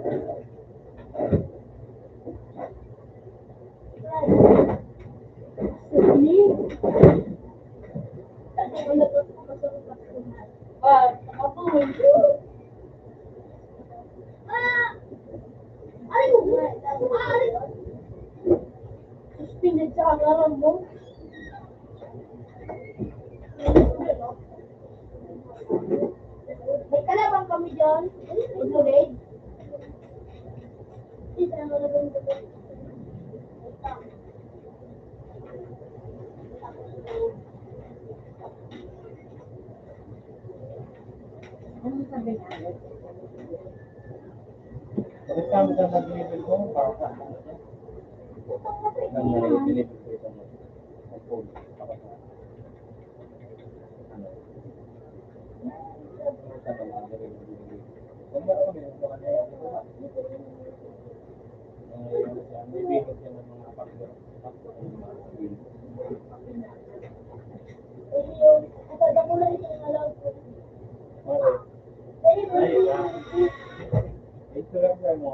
Suspended sa hangaran mo. May kalabang kami dyan. Inulit. Ano sabi niya? Bakit kami sa nag-level ko? Para sa ano siya? Ang nag-level ko ito mo. Ang phone. Para sa ano? Sa mga nag-level ko. Kung meron kami, yung mga nag-level ko. May bihot yan ng mga factor. Factor ng mga sabihin. Ito lang mo.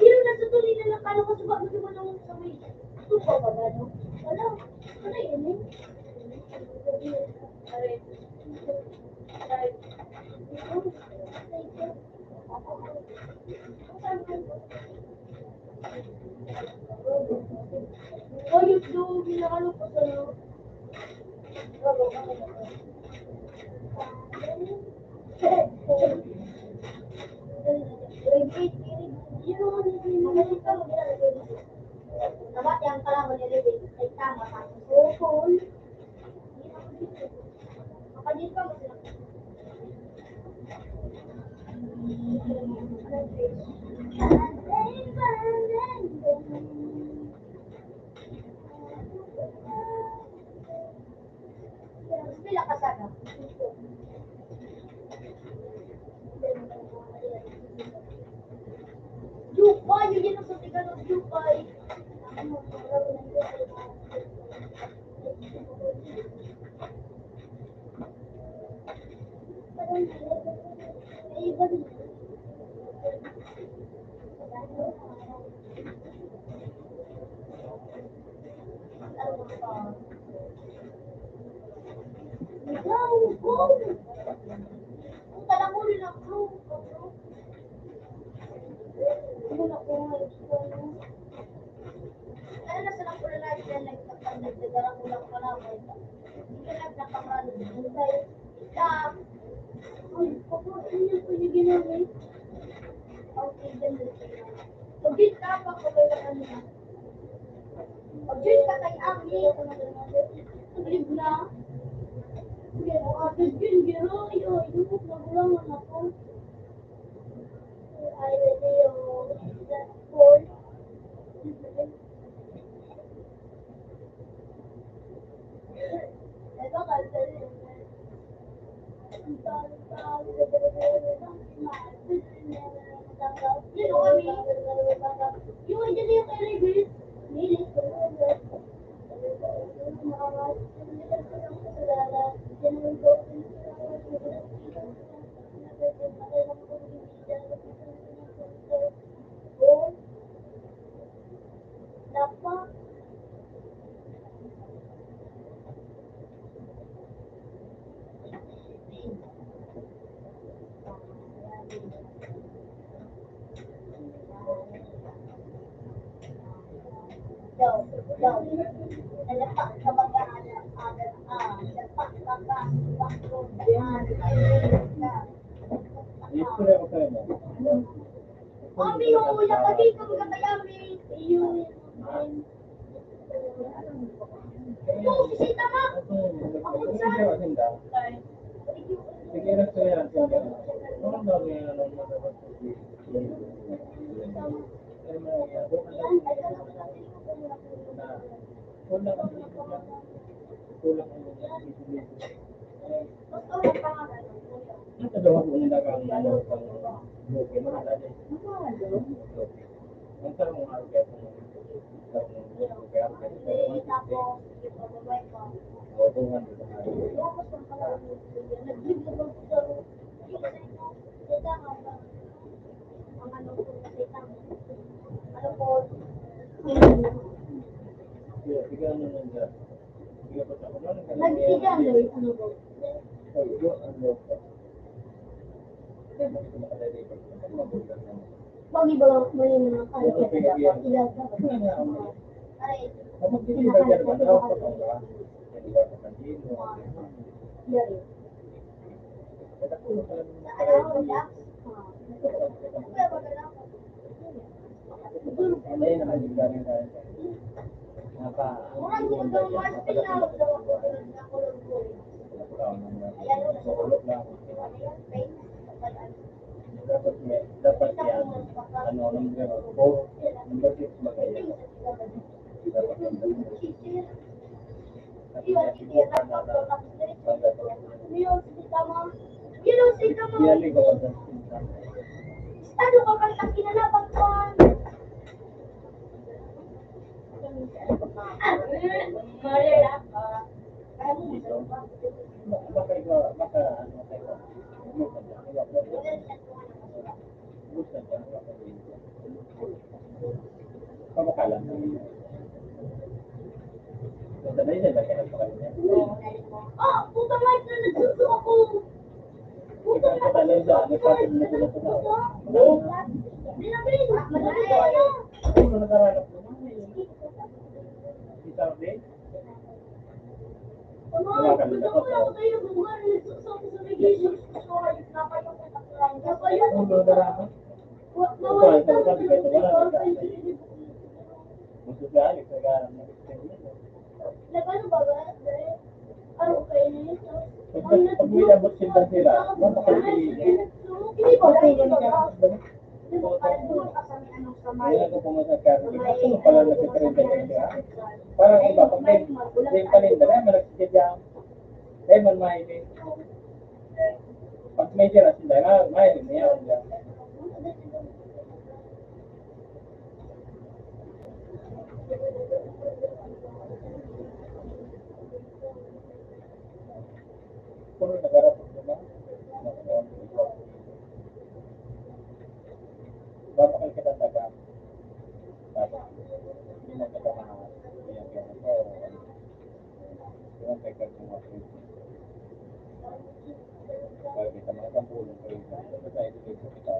Sino na sa tuloy na lang kala ko sa bago mo nang sa may tupa ba gano? Wala. Ano yun eh? Oh, yung do, binakalo ko sa dapat yang kalah menjadi tama. Bila ka sana. Jupay, yun ang sabi ka ng Jupay. Punta lang muli ng crew. Ano na sa nakula na dyan, nagdadarang ko lang pala ako. Hindi ka nagkakamalo. Stop! Ay, papain niyo po yung ginamit. Okay, ganun. Pag-git ka pa ko ba yung ano na? Pag-git ka kay Ami. Pag-git na. Pero agad yun, gero. Yung nagulangan ako. I really that cold. Ito kasi yung andyan na yung kay Regis. Nilis ko. Dapat daw. Nalapak sa mag-aanap agad nalapak sa backroom. Istorya ko sa'yo mo. Ami, yung nakati ka mga kayami. Yung sisita ma. Ako saan? Sige, nagsoya. Anong dami yan? Anong magabat ko? Kulang ang ito daw ako nila kang ano pang loke mo na dali. Ang sarang mga agad ng Bagi ba may mga kaya dapat yan ano number 4 number 6 magaya dapat Estado ka kang kinalaban ko. Pamakalan. Sanay na lang kaya pamakalan niya. Puta nga na nagsuso ako. Puta nga na Binabili na. Madali ko na. Ano nagkaranap mo? Saturday? Gusto ko lang kayo buwan. Nagsuso ako sa vacation. So, napayong ko sa klang. Napayong Ano nagkaranap? Mawala sa mga Masukali, nagkaranap na Nagano ba ba? Ano kayo niya? pag may abot sila sila, mapakalitin. Hindi ba? Hindi ba? Di ba parang doon kasama ano sa may Kaya ako pumunta sa Carly. Kaso nung pala nagsitrenda na siya. Parang iba, pag may paninda na, malagsigit yan. Dahil man mahilig. Pag may tira sila, mahilig na yan. Puro nagarapot diba? Bakal kita taga. Tapos, hindi mo kita pinagyan ko. Yung tekan ko mga friends. Kaya kita mga kampulong ko rin. Basta ito kita.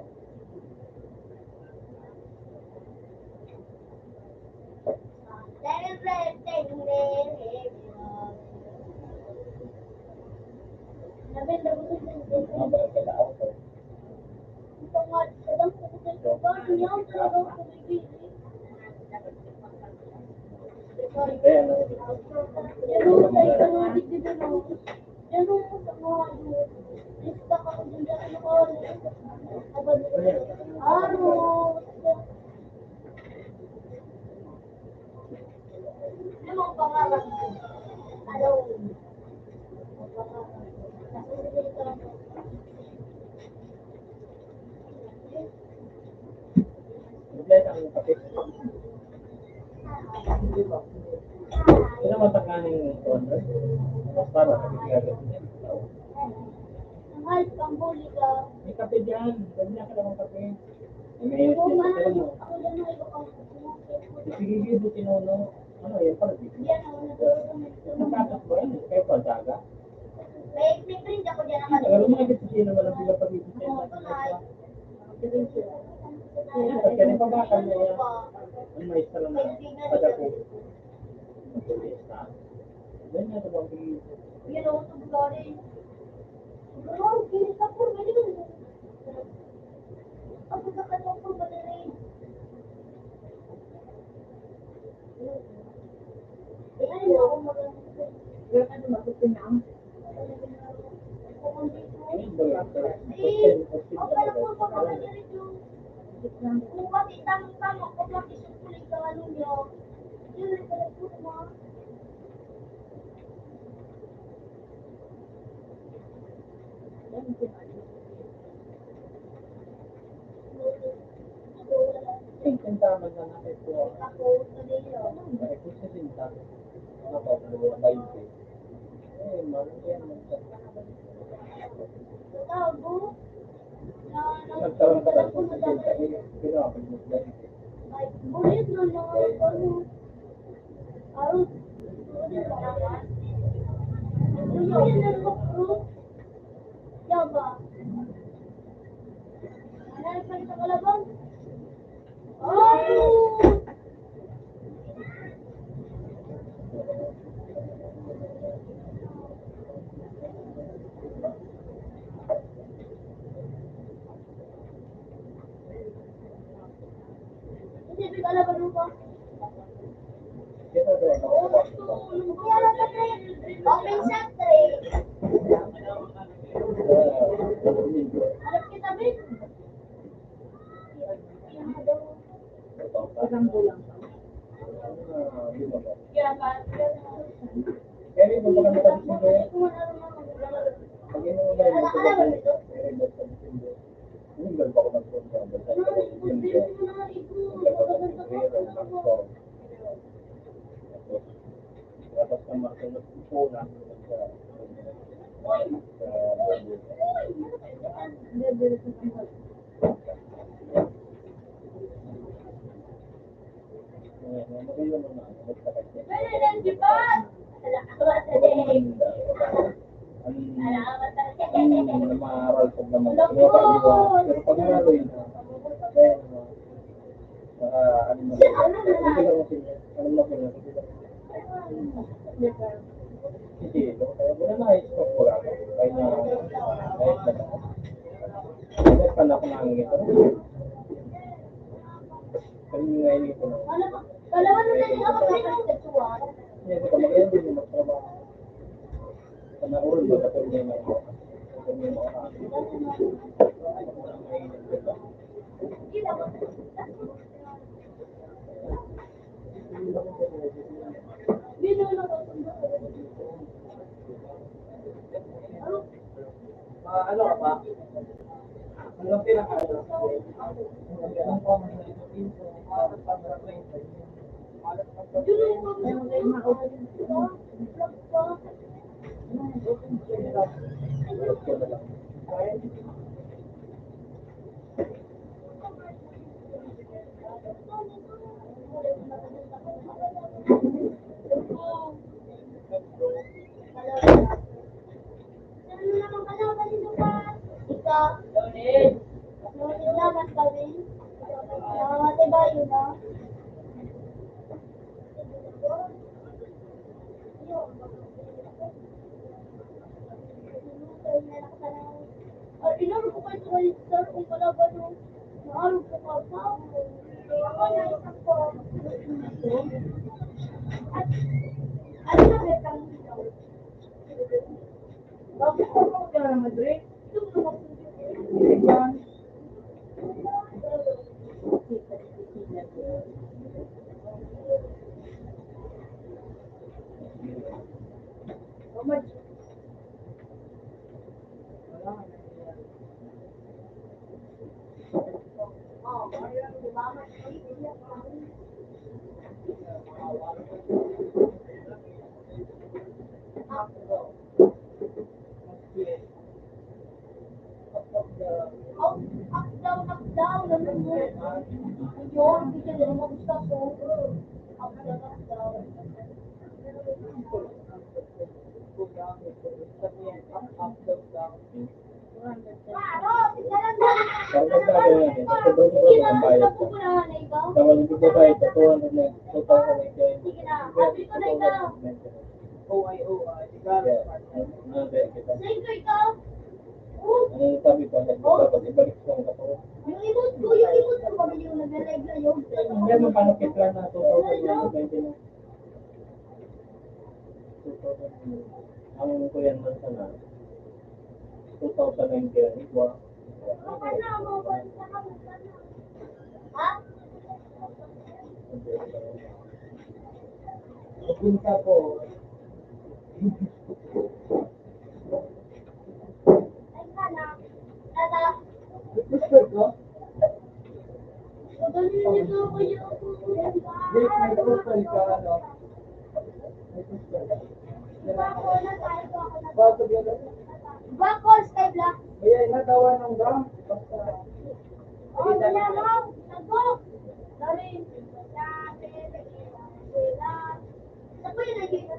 Mabal ka na ako. Kaya ano, bigla ang kapit. Sino matakanin yung corner? Para sa bigla. Mahal kang buli ka. May kape dyan. Dali na ka naman kape. May Ako yan. man, Alam mo. ako lang na iba kang Sige, buti no. Ano yan pala? yan ang natulog Nagkatas ba yan? Kayo pa, daga? may print ako dyan ang Pero mga gito siya naman ang pila pag-ibig Oo, tunay. Pag yan yung pabakal niya yan. Ang mais na lang na. Padako. Matulis na. Yan nga ito bang pag-ibig. Yan ako sa Bulgari. Wow, kinis ako. Pwede ko na. Ako sa katong po ba na rin? Ano na ako magandang. Kaya ano, matutinang. Ayun ba yan? Ako na po ba ba na rin yung kung pati tamang-tama ko lang isupulit ka ano niyo. Yun ay pala po mo. Sintaman na natin po. Ako sa dito. Ay, kung sa sintaman. Ano pa, 20. Eh, malang yan. Tago. Nagkaroon ka lang sa sintaman. Pinapag mo lang. Ay, bulit na mga ano. Arot. Bulit na mga fruit. Yaba. Ano pa sa kalabang? Oh! Hindi ka alam ano ba? Ito doon. Open shop tray. Harap kita, babe. Isang bulang. Kaya ba? Kaya rin mo ba kami sa December? Kung ano naman. Pag ino mo na rin sa Alam mo ito? December. Yung ba ako nagpunta? Basta Ano ako ito? yung Hindi mo na ito. Magaganda ka. Tapos na masunod po na sa Pwede lang, di ba? Salamat sa day. Salamat sa day. ang maaral ko naman. Pero pag nalo yun, ano mo, hindi lang mo sila. Ano mo sila? Hindi, wala na i-stop ko lang. Kaya na, kahit na lang. Kaya pala ko nangingin ko. Kaya ngayon ko na. Dalawa na lang ako sa sexual. Hindi ko magayon din yung magtrabaho. Sa naurol ba kapag niya na ako? Kapag niya mo ako. Kapag niya mo ako. Ano ka pa? Ano pinaka-ano? Inaro ko kayo sa register kung wala ba nung naaro ko ka pa. Ako na isang ko. At ano na kang ito? Bakit ko mo ka na Madrid? Up down, ganun mo. Yun, hindi ka din mag-gusto ko. Up down. Paro, tignan lang. Sige na, sabi ko na, ikaw. Tawag ko ba ito? 200 na. 2,000 na. Sige na, sabi ko na ikaw. Sige ko ikaw. Ano sabi ko? Dapat ibalik ko ang katawan. Yung imot ko, pabili ko nag-live na yun. Hindi mo panukit lang na 2,000 na. 20 na. 2,000. Ang ko yan man sana. 2,090 yan. Ikwa. Ha? Punta ko. Ay, sana. Tata. Gusto ko? Pagano nito ko yung Wait, may gusto ka ano? Bako na tayo ko ako na. Bago yun. Bako, sky black. Ayan, natawa ng dam. Basta. Oh, wala mo. Nago. Sorry. Ako yung naging ko.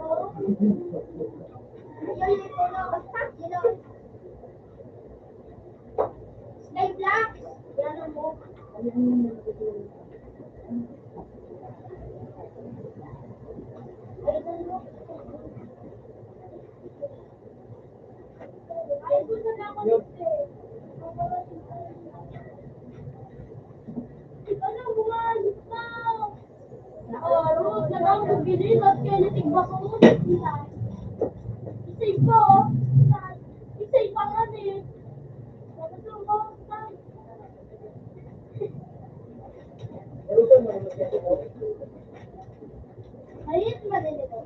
Ayun yung ko na. Basta, Sky black. Yan mo. Ay, gusto na ako ano, buwan? Ruth, nagawag ko ginilat kaya natigba ko. Isay pa, oh. Isay pa nga eh. Nakasong ko. Ayun, malili ko.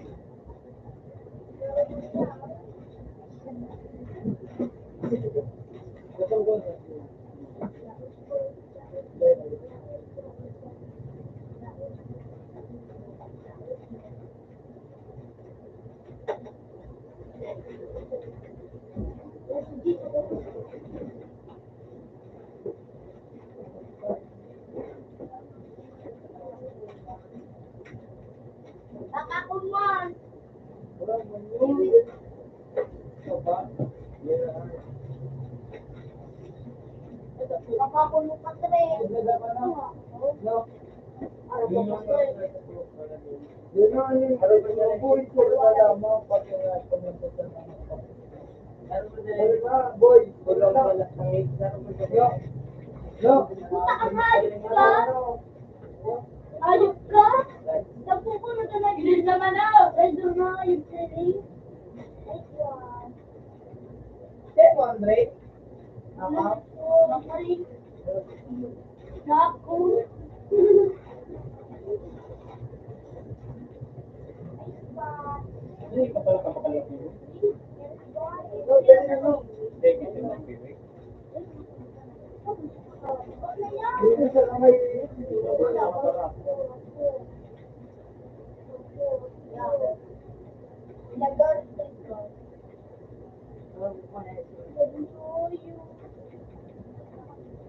Nakakuman. Nakakuman ka rin. Puta ka, hayop ka? Hayop ka? Sapo ko na talaga. Hindi naman ako. Ay, doon na hayop ka rin. Ay, wow. 700. Ako rin. Naku. Hindi ka pala kapakalaki yun. So, ganun ano. Hindi, kasi nag-piwik. Dito sa kamay.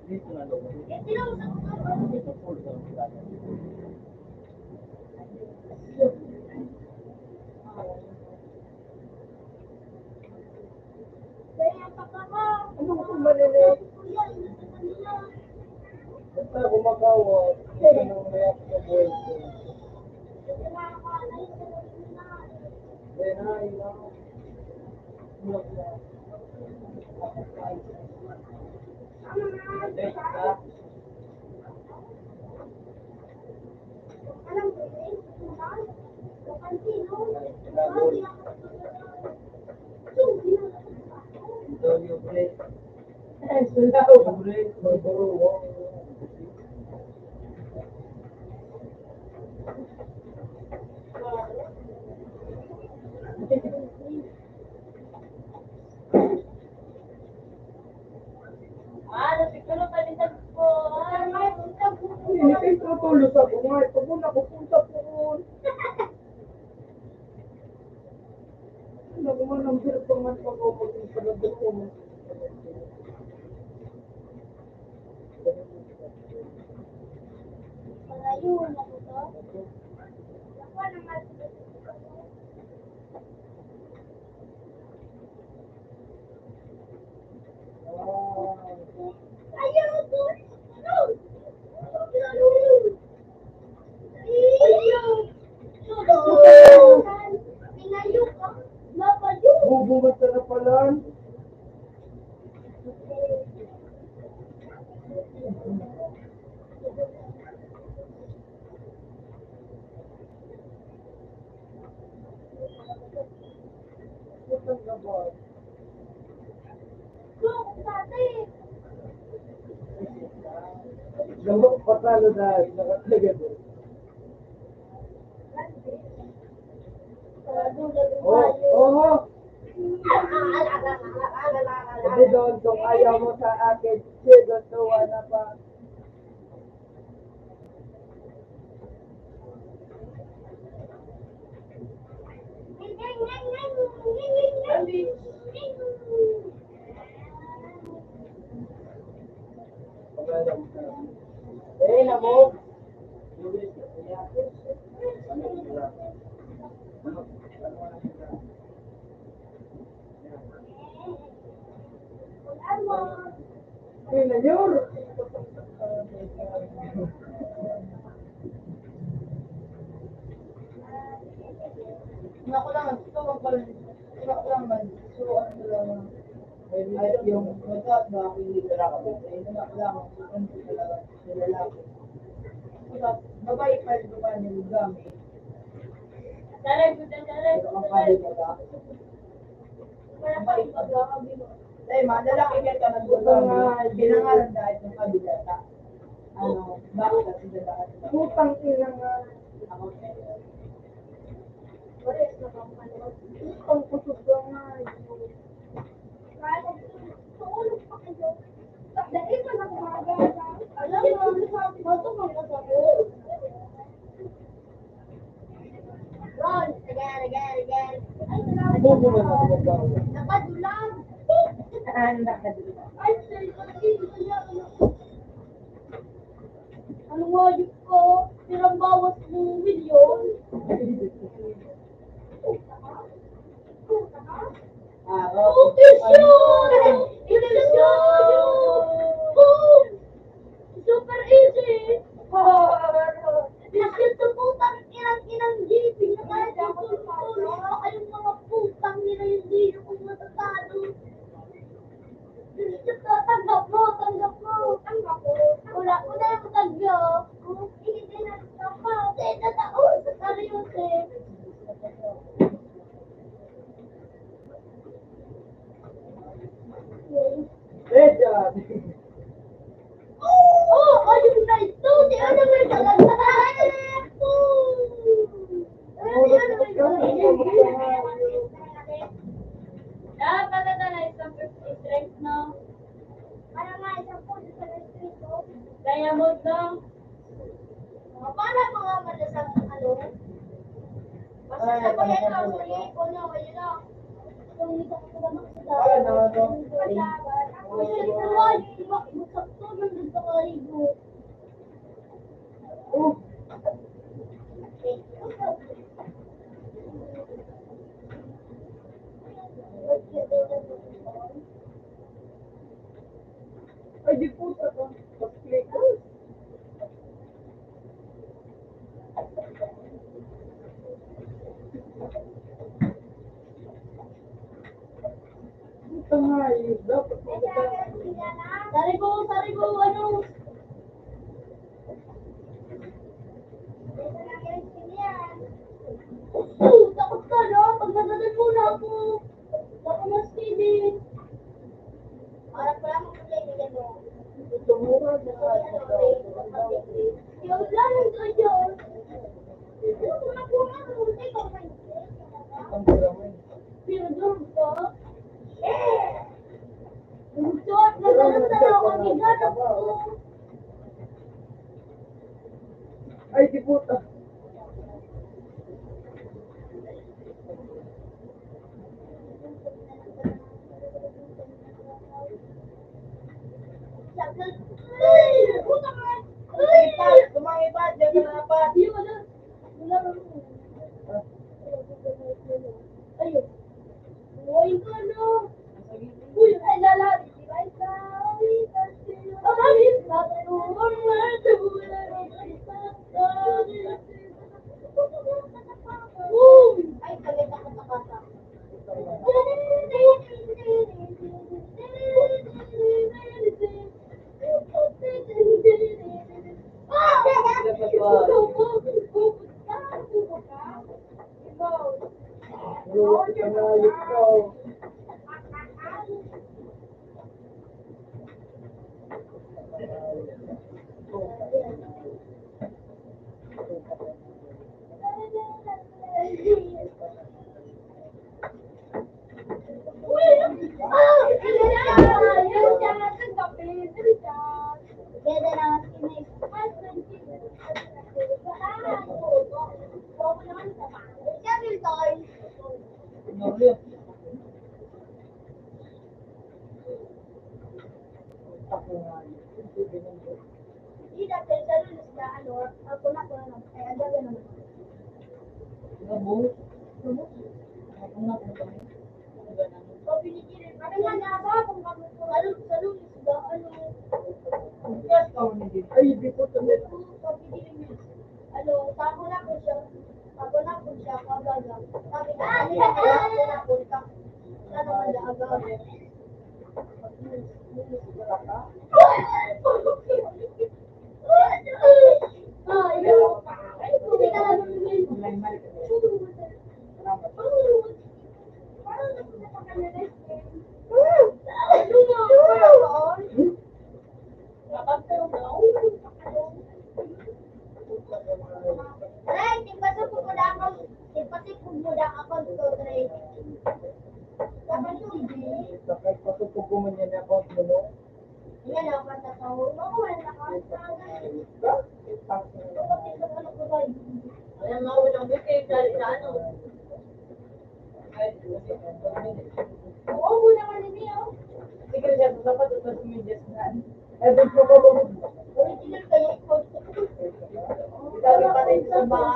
Dito na loob. Dito full ka lang sila. Ano ko maliliit? Basta gumagawa. Hindi nang react sa buhay ko. Then, ay, lang. Ay, sulaw. Magburo. Siguro palitan ko. Hindi kayo tutulog sa bunga. Ito mo napupunta po. Ano ko man ang hirap ang pag-upagin sa labot ko. Malayo na ko to. Ako naman. Ayaw to. Pinayo ka. Lapayo. Bubumat ka na pala. Putang gabal. Kung dati. Gawak patalo dahil nakatagad. Oo. Sabi doon, kung ayaw mo sa akin, sige, tuwa na pa. Eh, namo. Eh, nanyor. Ako lang, ito lang pala. Ako lang man. So, ano lang. Ay, yung mata na hindi talaga ko. Ay, ako lang. Ano talaga. Lalaki. Babae pa rin ba niyo gamit? Pero ang pali mo ba? Babae pa ba? Ay, lalaki ka nagbulang. Binangalan dahil ng kabilata. Ano, bakit kasi dalakas? Putang ina nga. Ako kaya. Ang kusog ka nga. Ron, again. Bubo na nagbabawa. Nakadulang. Nakadulang. Ay, ano nga yun ko? Tirang bawas ng milyon. Nutrition! Boom! Super easy! Nakita putang inang GP na kaya dito kayong mga putang nila hindi nyo kung matatalo. Tanggap mo. Wala ko na yung tanggap. Hindi na pa. Hindi na taon. Seryoso. Red Dot. Oh, ayun Kaya mo lang. Para mga malasang ano. Basta sa bayan lang, huli ko na, wala na. Kung hindi ka kasama sa Wala na, no? ako siya naman, masakto ng gusto ko ligo. Ay, di puta ka. Pag-click. Puta nga, yun. Dapat Sari ko, ano? Takot ka, no? Pagdadalan muna ako. Baka mas pili. Harap ko lang ang kaibigan mo. tumura na nga. Yung lamang ko yun. Kung nakuha mo, ikaw na yun. Ang gawin. Pinadurog ko. Bugtot, nagdala ako ang higanap ko. Ay, di puta. Ay! Puta ka! Ay! Kumangipad, diyan ka dapat. Hindi wala. Wala rin mo. Ayun. Buhayin ka, no? Uy, ay lalari. Ay, galit ako sa kasa. Luwag ka nga, ikaw. Nobyo. Ako nga, yun. Gabo. Ako na po kami. Yes, ako na din. Ay, di puta. Bakit patutuguman niya na account mo, no? Wala nga, walang bukay. Dali sa ano. Sige, siya, dapat ito sa medyas na. Eh, di po ba? Sabi pa rin sa mga...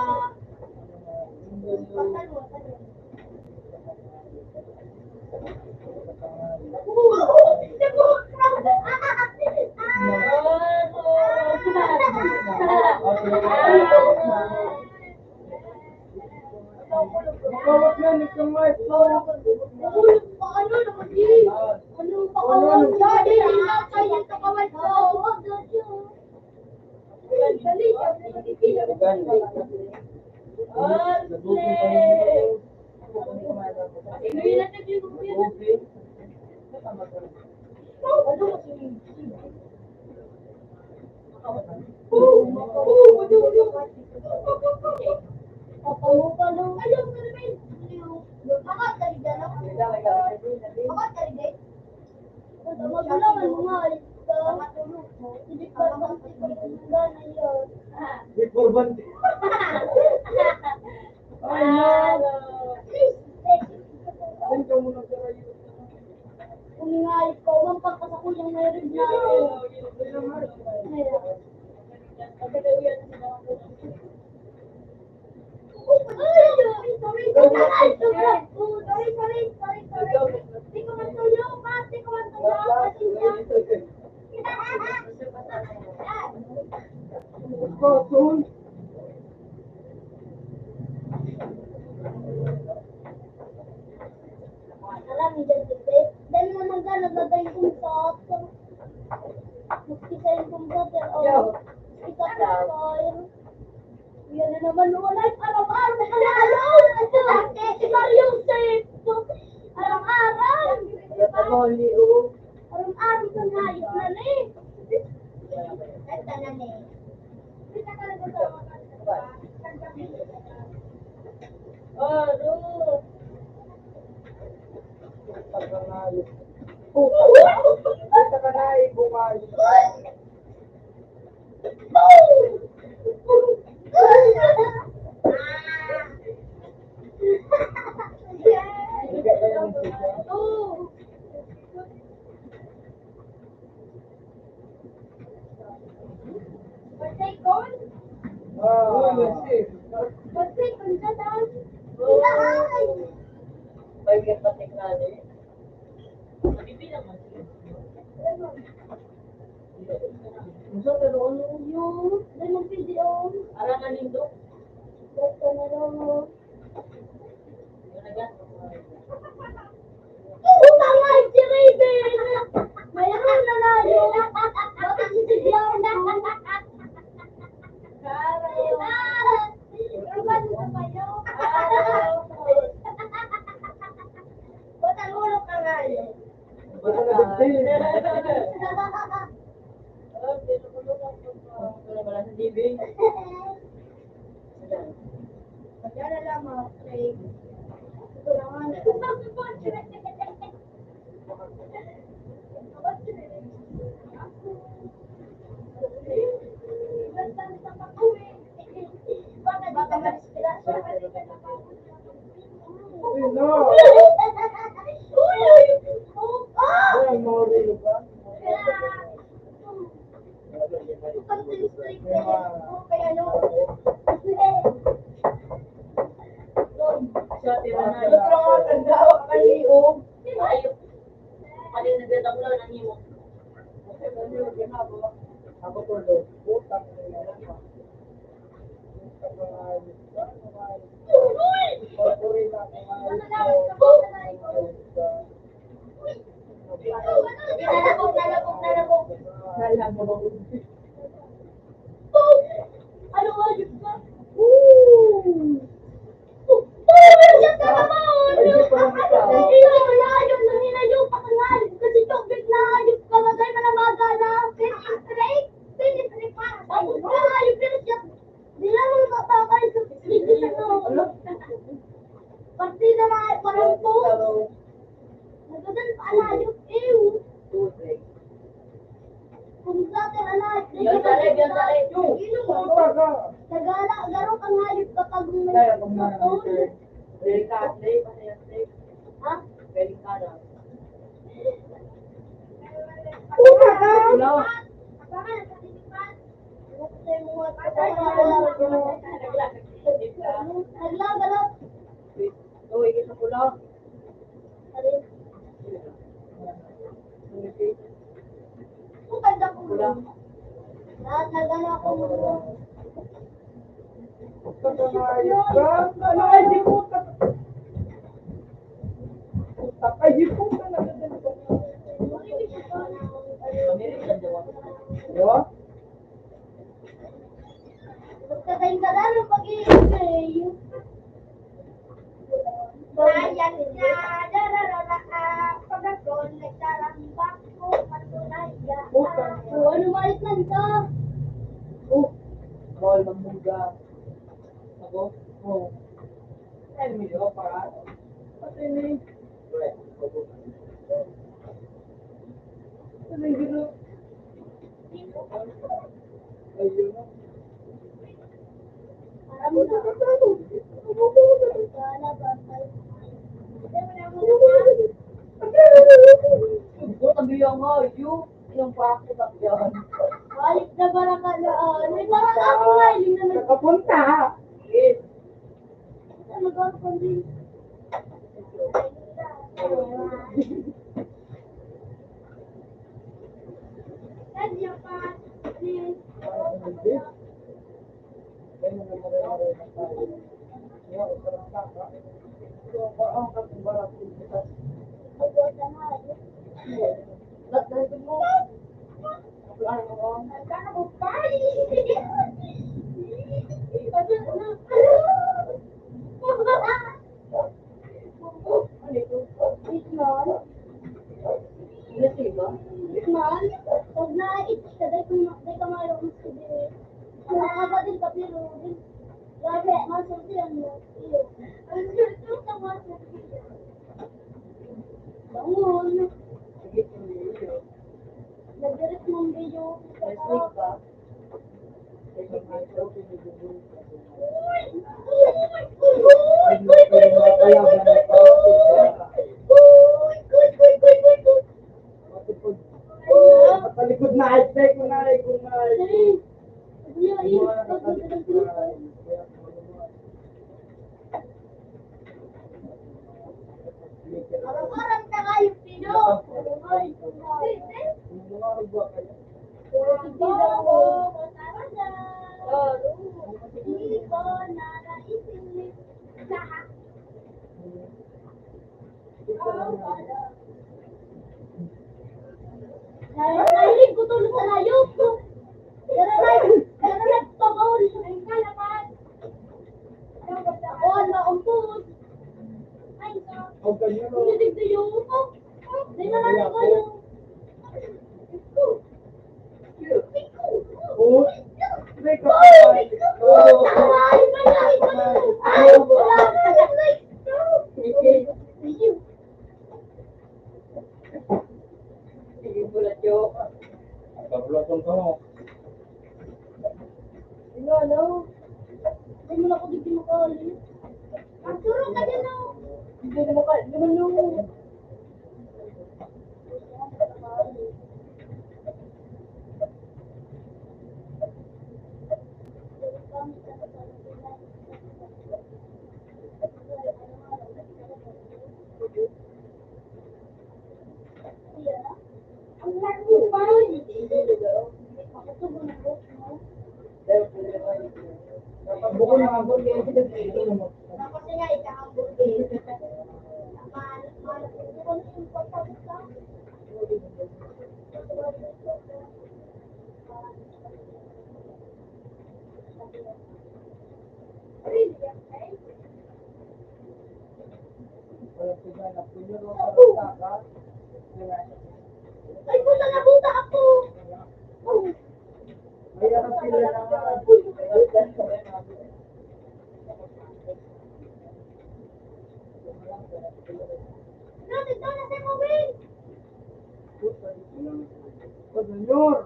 Makawat na, ikaw nga, ikaw. matulog mo. Hindi pa bang tignan na yun. Before ban. Ay, no. Alin ka muna sa rayo. Umingalit ko, umampag ka sa kuyang meron na. Alam mo dyan, Tite? Dahil naman ka, nagdadayin kong sa Magkisa yung computer o isa pa file. Yan na naman wala araw-araw na panalo. Si Mario Safe. Araw-araw. Araw-araw ka na yun na ni. Ito na ni. Kita ka lang sa Kita ka na ibumay. Bagay pa technology. Nabibilang mo. Gusto ka doon yung lemon video. arangan nindo. Ito na lang. Yung nagat. Utangay si Raven! Mayroon na na yun! Bakit si Siglaw na? Ruban sa kayo! Patangulo ka nga yun! Ito na bigtil. Wala sa TV. Kaya na lang mga Craig. Ito naman. Baka ma-inspirasyon ka din ka na pa. No. Ay, mawala ba? Siya, tira na. Ito lang ang tanda ka kaliw. Ayok. Alin nagat ako lang ng imo. Ako tulo. Utang na yan. Utang na yan. Pagpuri na Ano nga yun ba? Partida na ay parang po. Nagadan pa alayok. Ew. Kung dati alayok. Yan tarik, yan tarik. Nagala, garo kang hayop kapag may Kaya kung na-return. Very ka, very pa siya, very. Ha? Very ka na. Hello? Naglagalap. Uy, kita pula. Kung kanda ko lang. Nagala ako mo. Ano ay di puta? Ay di puta na ganito. Pamirin siya daw. Diba? Magkatayin ka lang ng pag-iibig. Bayan niya, dararara ka. Pag ako nagtarambak ko, matunay ka. Ano malit na ito? Bawal magmuga. Ako? Oo. Ay, medyo para. Pati ni. Ano yung gino? Ayun na. Aram na. Wala ba? Ito, tabi yung yung pakit at yan. Balik na barakalaan. May parang ako nga, hindi na Nakapunta. nag-orpon. Kanya pa. Please. Pag na-itch ka, dahil ka mayroon sa dili. Ang nakakabadil ka, pero grabe, masulti ang iyo. Ang sulti ka, masulti. Bangon. Nag-direct mong video. Palikod na high-tech mo na kung Arang-arang na kayo, Pino. Nahilig ko tulog sa layok. Daranay, pag-awal sa mga kalaman. Ako, naumpos. Ay, hindi yung upo. Di na lang ako yung... Hindi mo na ako di makaalis. Ang surong ka din ako. Hindi naman yung... Ang laro pa rin. Ako to ba na ko? Buko na ang buko. Tapos nga, ikahambol din. Mahal ko na yung pagpapita. Ay, puta na puta ako! Grabe, ito na sa mobile! Senyor,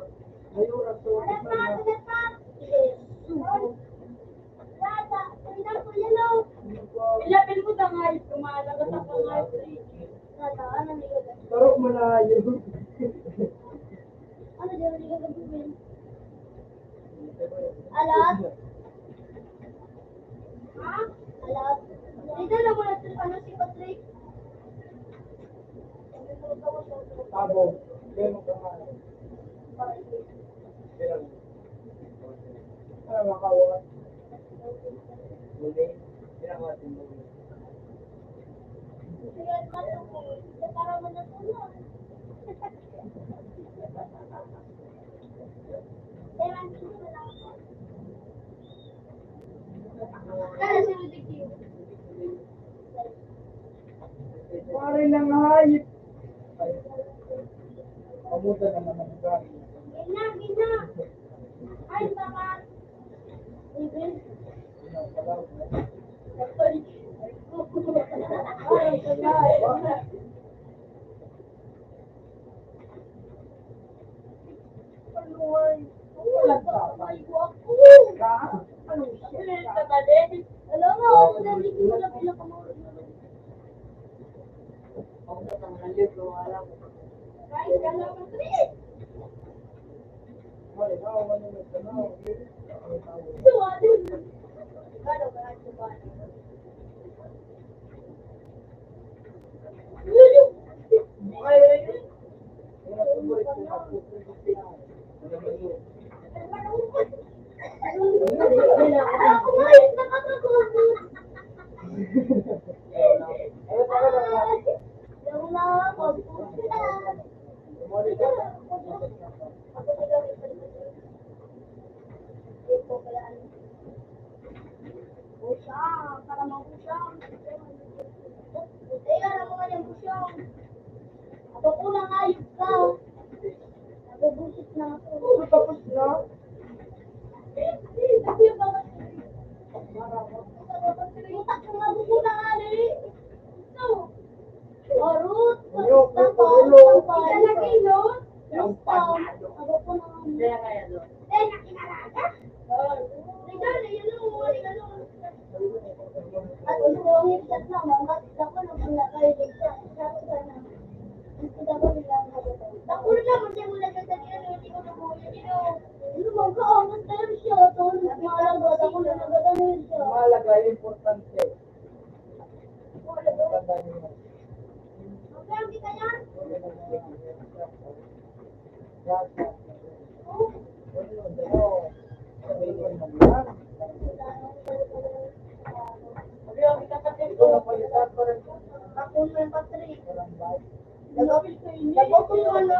mayor ang Alam pa, alam pa! Rata, tingnan ko yan o! Ilapin mo na nga, kumalagas ako nga. Rata, ano nila? Tarok mo na yun. Ano dyan nila gagawin? Alat? Ha? Alat? Dito na muna ano si Patrick? Tabo. Meron ka nga. Ano makawat? Muli. Pinakawatin mo. Sige, pato ko. Para mo na tulog. Ewan ko na lang ako. Kaya si Detective. Pare lang hayip. Kamuta naman ang gari. Gina, gina. Ay, baka. Ibig. buhay. Walang tama. Anong shit ka? Alam mo, dali ko na pinakamahal na rin. Kahit ka lang ang trip. Wala na, wala na, wala na. Suwali. Gano'n ka lang suwali. Ako kulang ayos ka. Nabubusit na ako. Tapos na. Utak ko nga bukulang ali. Ito. Marut. Ayaw, ulo. Ilalagay no? Ako po na nakinalaga. Tingnan, yun o. At gusto ko yung chat na, mamatid ako nung pinakay din siya. Sabi ka na. Hindi ako nilang magatan. Takuro na, kasi mula ka sa niya, hindi ko nabuhay niyo. Ano bang kaangas tayo siya? Tulad malagot ako na nagatan siya. Mahalaga, importante. Magkano kita yan? Ako na yung Patrick. Nagapit ko yun. Nagapit ko yun, ano?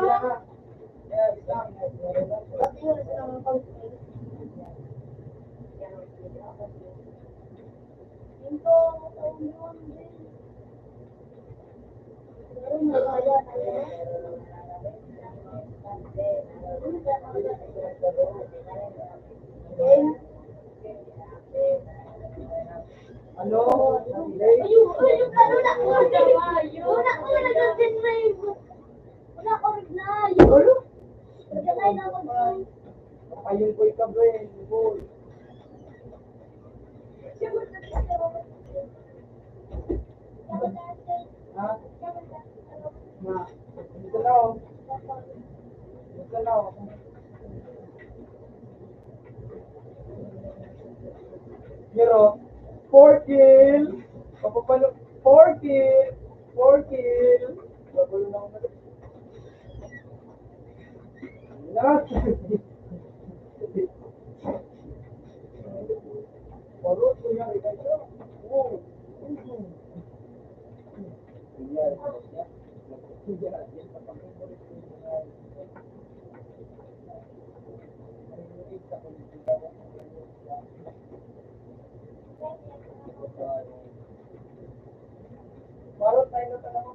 Pati yun, sila mga pag-pray. Ito, taong yun din. Pero magaya tayo. Ano? Ayun, ano na ko? Una ko na nag-save. Una ko rin na. Ano? Nagkanay na ako doon. Ayun ko ikabre. Ha? Na. Dito na ako. Dito na ako. Pero, 4 kill. Papapalo. 4 kill. 4 kill. Bagulo na ako na. Lahat. Parot ko yan. Oh. Parot tayo na talaga.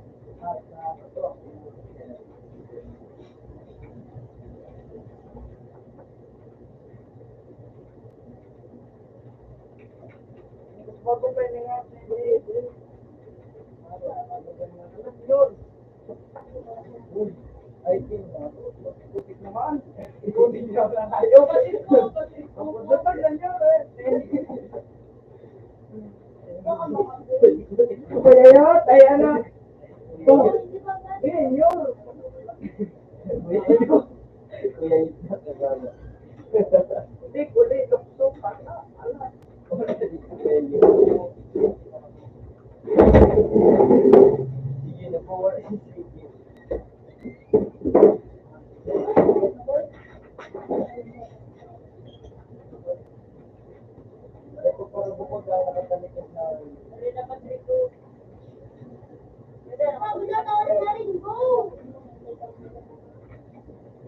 Bago pa yun nga. Yun. Ay, putik naman. Ikaw din siya lang tayo. Datag lang yun eh. Kaya yun, ay ano. Eh, yun. Hindi, kuli, lukso, pata. Sige na po.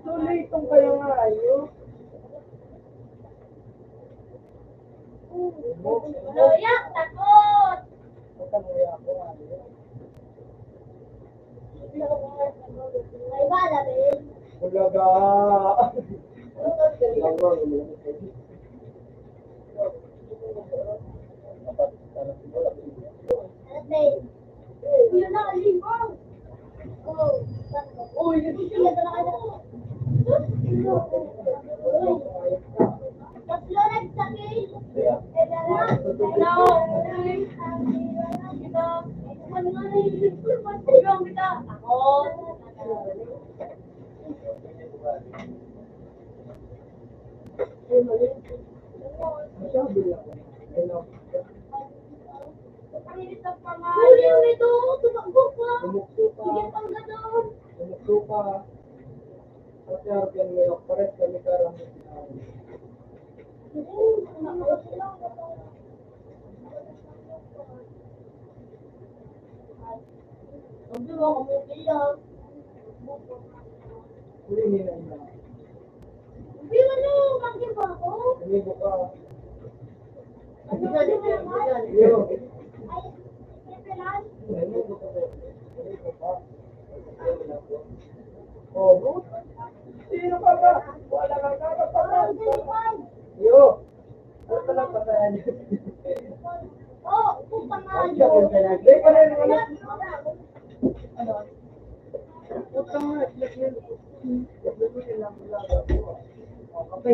Tuloy itong kayo nga ayos. Loyak, takot! May bala, Ben. Bulaga. Ben. Yun na, lingkong. Oh, uy, nagsisigyan na kayo. Masyado lang. Ano? Ayaw nito, tumakbo ka. Tumukso ka. Sige pang ganon. Tumukso ka. Kasi harapin mo yung pares kami karang. Hindi mo ako iyak. Huli nila na. Hindi mo na, bakit ba ako? Tumigo ka. Ano ba yan? Yo. Ay, Pepelan? Tumigo ka. Tumigo ka. Oh, bro. Sino ka ba? Wala kang kakapagod. Yo. Ano ka lang patayan? Oh, puta nga Ay, siya kung kailangan. Hindi ka rin naman. Ano? Utang nga. Naglutuin lang mo lang ako. Oh, kape.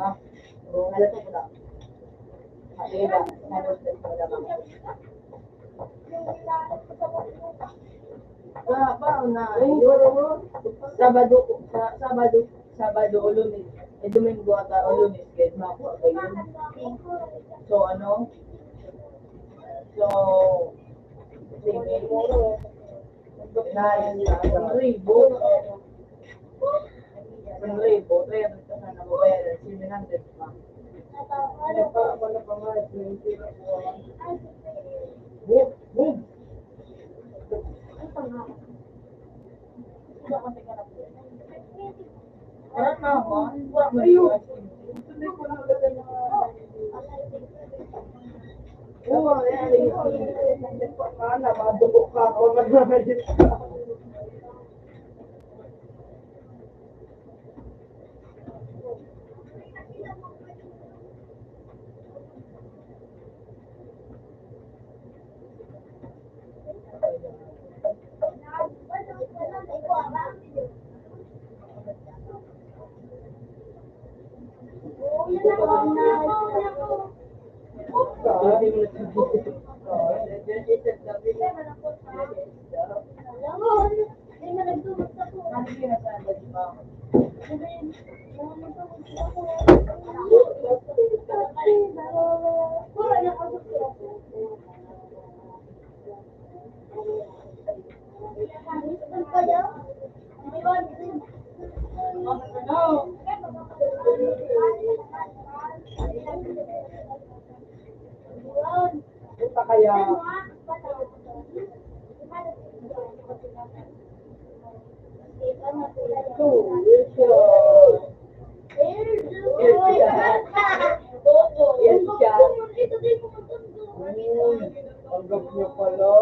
Ah, alas ko na. Sige ba? Tapos ko na lang. Na, Sabado o Lunes. Domingo at o Lunes, guys, makuha ko yun. So, ano? So, sige. Ang ribo, 300 ka sana mabayaran, 700 pa. Ano pa? Wala pa nga. 20 na po. Boom! Boom! Parang na ako, Ayun! Hindi ko na agad na Oo, Ana, madugo ka ako. Magmamagit ka. Puta kaya. Tanggap niyo pala.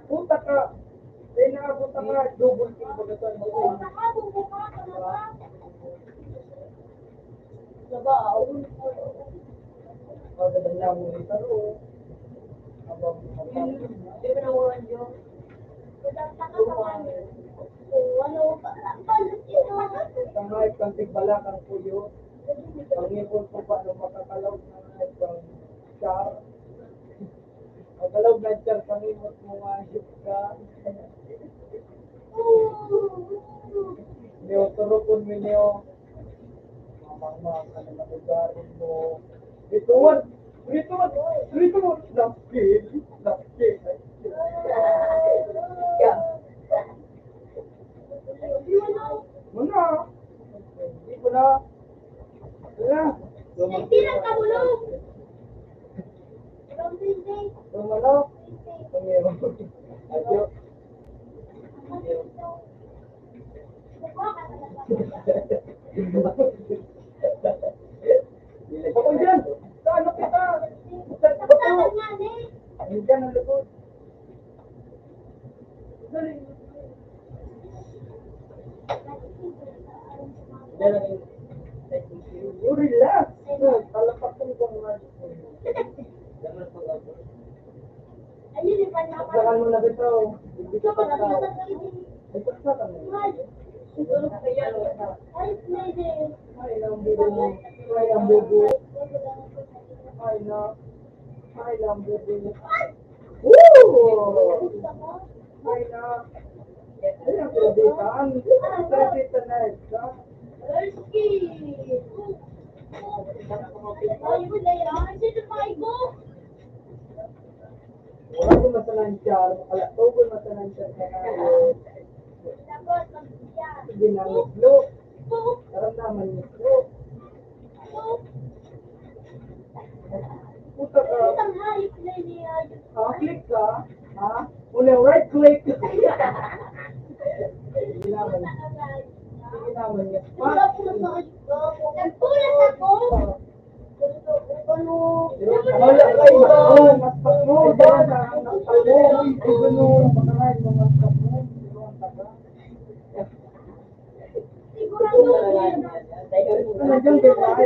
Puta ka. Dahil nakapunta ka, double team ba ito? Magandang lang mo ito. Abang tangay kantig balakang puyo. Pangipon po pa nung makakalaw na isang char. Makalaw na char, pangipon mo nga hip ka. Neo, turupon mo neo. Mamang-mang ka na nabugarin mo. Rituan! Rituan! Rituan! Lapkin! Lapkin! Muna! Hindi ko na. Wala. Lumalo. Tumiro. Adyo. Ako dyan! Sa ano kita? Sa bato! Ano dyan ang lugod? Dali. You relax. Talapakan ko mga. Paglakan mo na bitaw. Hindi ka pa na. Ito sa kami. Ay, pwede. Ay, lambubo. Ay, lambubo. Ay, na. Ay, lambubo. Woo! Ay, na. Ay, ang kinabitan. Kinabitan na ito. Erski! Ay, wala yan. Sino Maigo? Wala ko masalansya. Wala ko masalansya. Tapos, mag-yan. Sige na, mislo. Naramdaman mislo. Puta ka. Isang hayop na niya. Click ka. Ha? Ulang right click. Sige naman. Sige naman niya. Wala po na sa akin. Nagpulas ako. Wala kayo ba? Mas pakmo. Diyan na. Mas pakmo. Hindi ganun. Bakaray mo mas pakmo. Pero ang taga. Sigurado. Ano dyan kayo ba?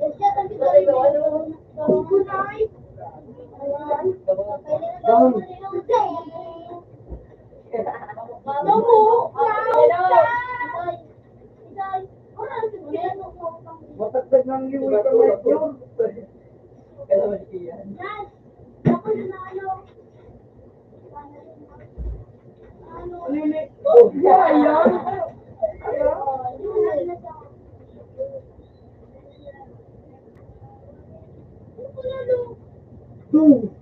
Siya tabi ko rin. Kunay. Gawin. Ano mo? Matagtag ng liwi ka may yun. Kailangan iyan. Lili. Oh, yan. Two.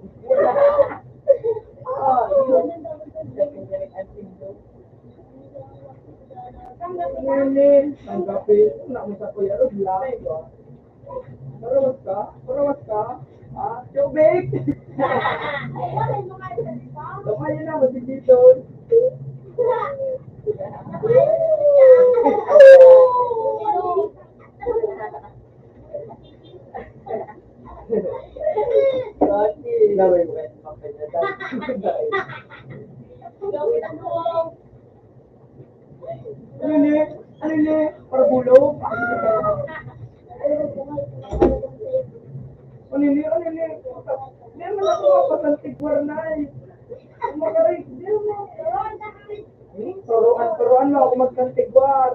Lili. Tanggapin. Nak mo sa kuya. Laki ba? Parawas ka? Parawas ka? Ah, tubig. Lumayan na, masigito. Laway mo kayo. Ano ni? Ano ni? Parabulog? Ano ni? Ano ni? Hindi naman ako mapasantigwar na eh. Kumakarig. Hindi naman. Turuan mo ako magsantigwar.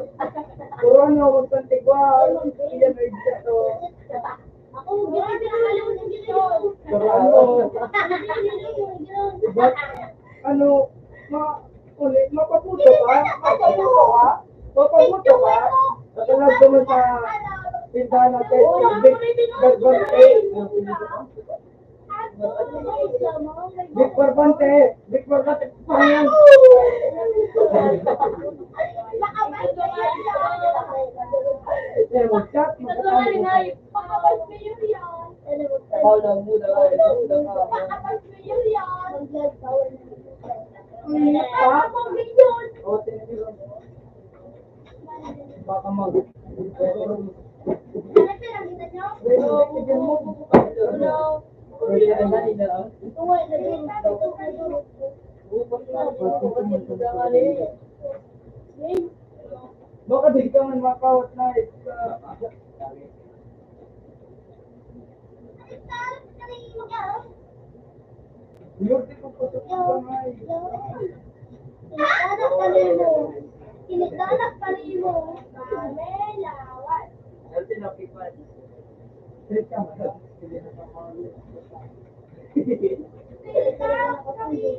Turuan mo ako magsantigwar. Iyan ay siya to. Ako, gano'n pinakalaw ng gano'n. Turuan mo. Ba't, ano, ulit, mapaputo ka? Mapaputo ka? Mapaputo ka? Nakalag naman sa tindahan natin. Big Barbante. Big Barbante. Pangan. Mag-chat. Baka mag. Baka di ka man makawat na Yurti ko po sa pangay. Kinitanak pa rin mo. Mamelawan. Trip ka man. Hindi na Kinitanak pa rin mo.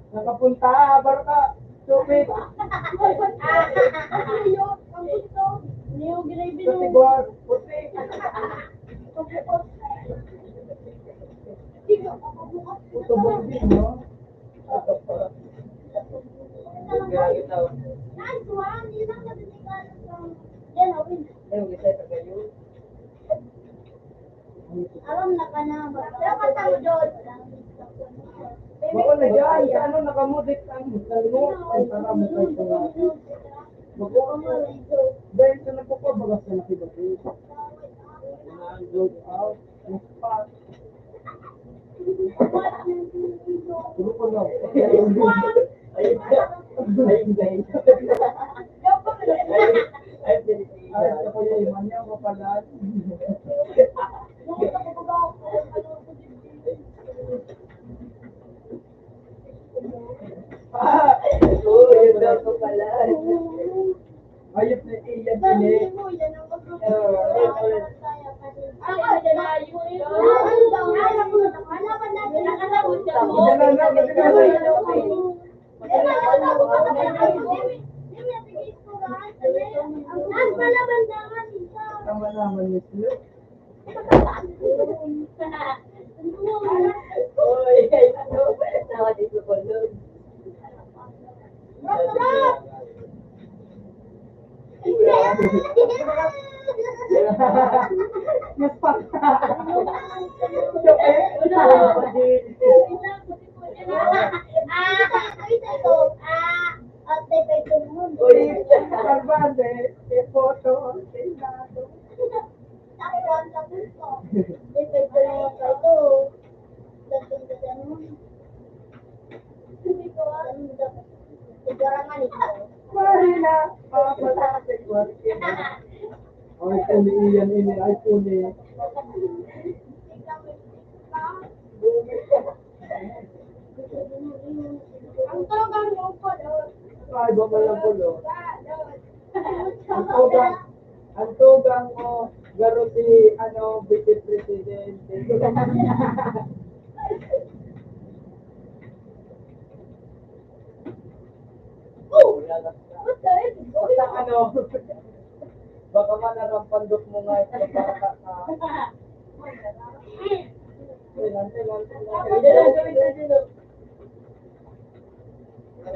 Nakapunta, barka. Tubig. Katigwar. Puti. Puto bangin, no? Alam na ka na. Dapat tayo doon. Bako na dyan. Ano nakamudit ang salmo? Ay, para mo kayo sa lahat. Bako ka mo. Dahil sa nagpapabagas na nakibati. Load out. Spot. Grupo no. Ayun guys. Ay, Ay, ako yung manya ko pala. Uy, yun daw ko pala. Ayop na iyan ini. Ang malaman niyo sila. Uy, ano? Tawa dito ko doon. Mas pa. Uy, Barbade, photo, tingado. Marina, papasasik ko. Ay, kuni iyan ini, ay kuni. Ay, bamalang pulo. Ang tugang mo, garo si, Vice President. Basta baka manarang pandok mo nga ito, baka ka.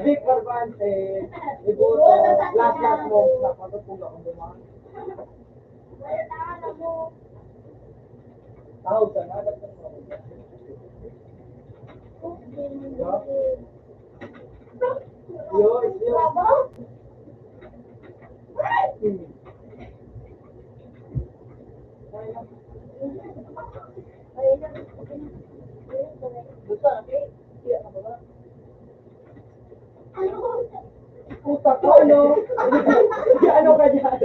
Big Barbante, ibuto, last mo, napatupog akong dumaan. Tawag ka na, dapat mo. Yo, puta ko, ano ka dyan?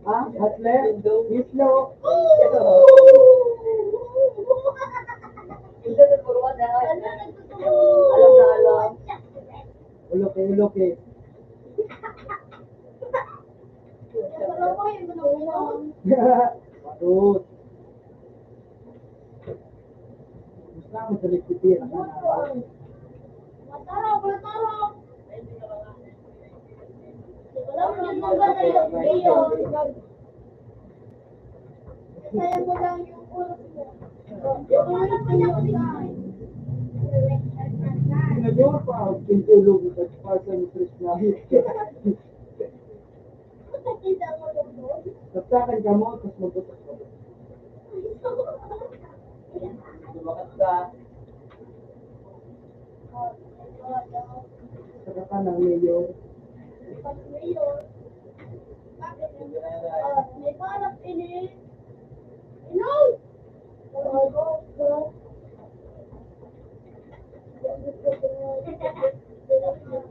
Ha? Atle? Islo? Uloke. Patut. Gusto mo sa likitin. Sinador pa, pintulog sa parsa ni Krishna. Tapsakan ka mo, tapos magputok ka. Lumakas ka. Saka ka ng mayor. May balak ini.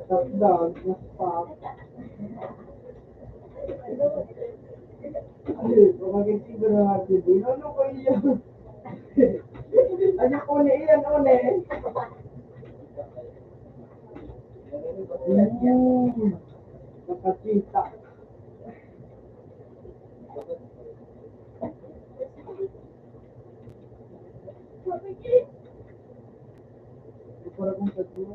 Top down, mas pop. Ay, pagkagin siguro nga si Dino. Ano ko iyan? Ano ko ni iyan, one? Nakasita. Para kung sa tuwa.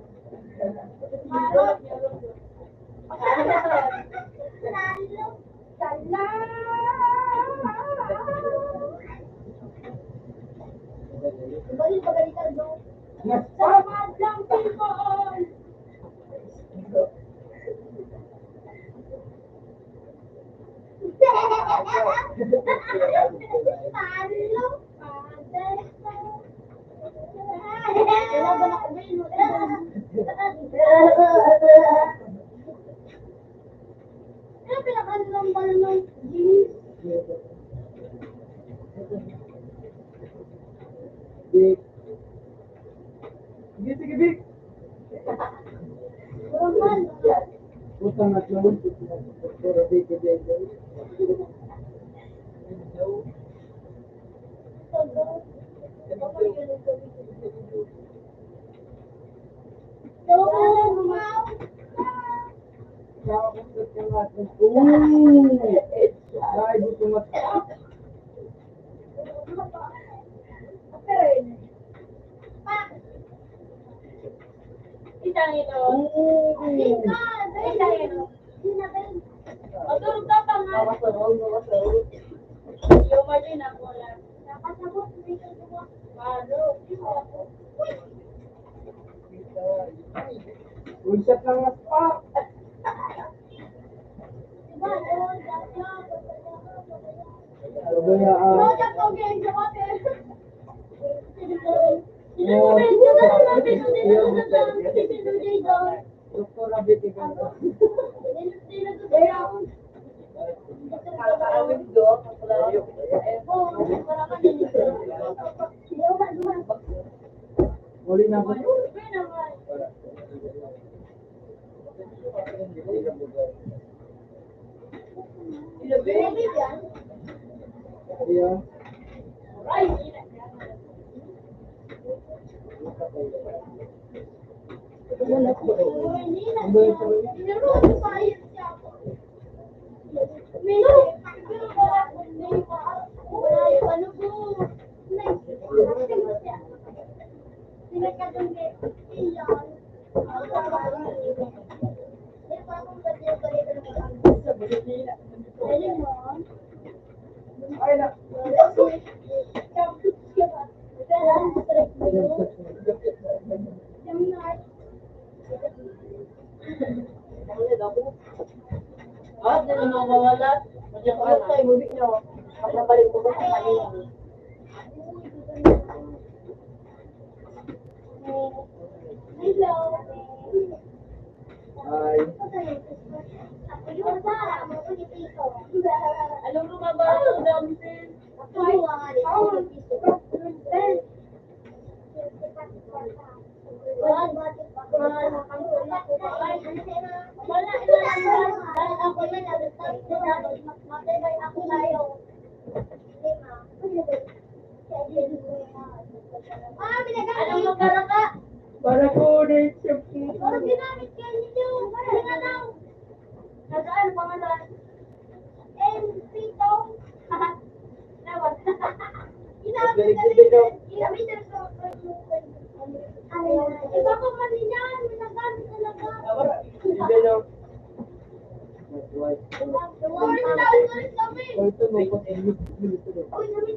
Mas pop. pinakanilang pala ng jeans? Big. Sige, sige, Big. Roman. Utang at naman. Pero Big, Big. Ay, gusto mo. Isang ito. Matulog ka pa nga. Yung mali na ko lang. Unset lang mas pa. Sabaya, Doktor Abit, ikaw. Uli na ba? Iya. Ay na. Ah, di na mawawala. Diyan ka na. Ay, bubik niyo. Nabalik ko ba sa kanila? Ay. Alam mo ba ba ang damsin? Alam mo para ka? Para ko ulit siya. Parang ginamit kayo ninyo. Parang nga daw. Nasaan pangalan? Pito. Nawag. Ginamit ka rin. Ginamit ka rin sa iba ko man din yan. Minagamit talaga. Sorry, sorry kami. Uy, namin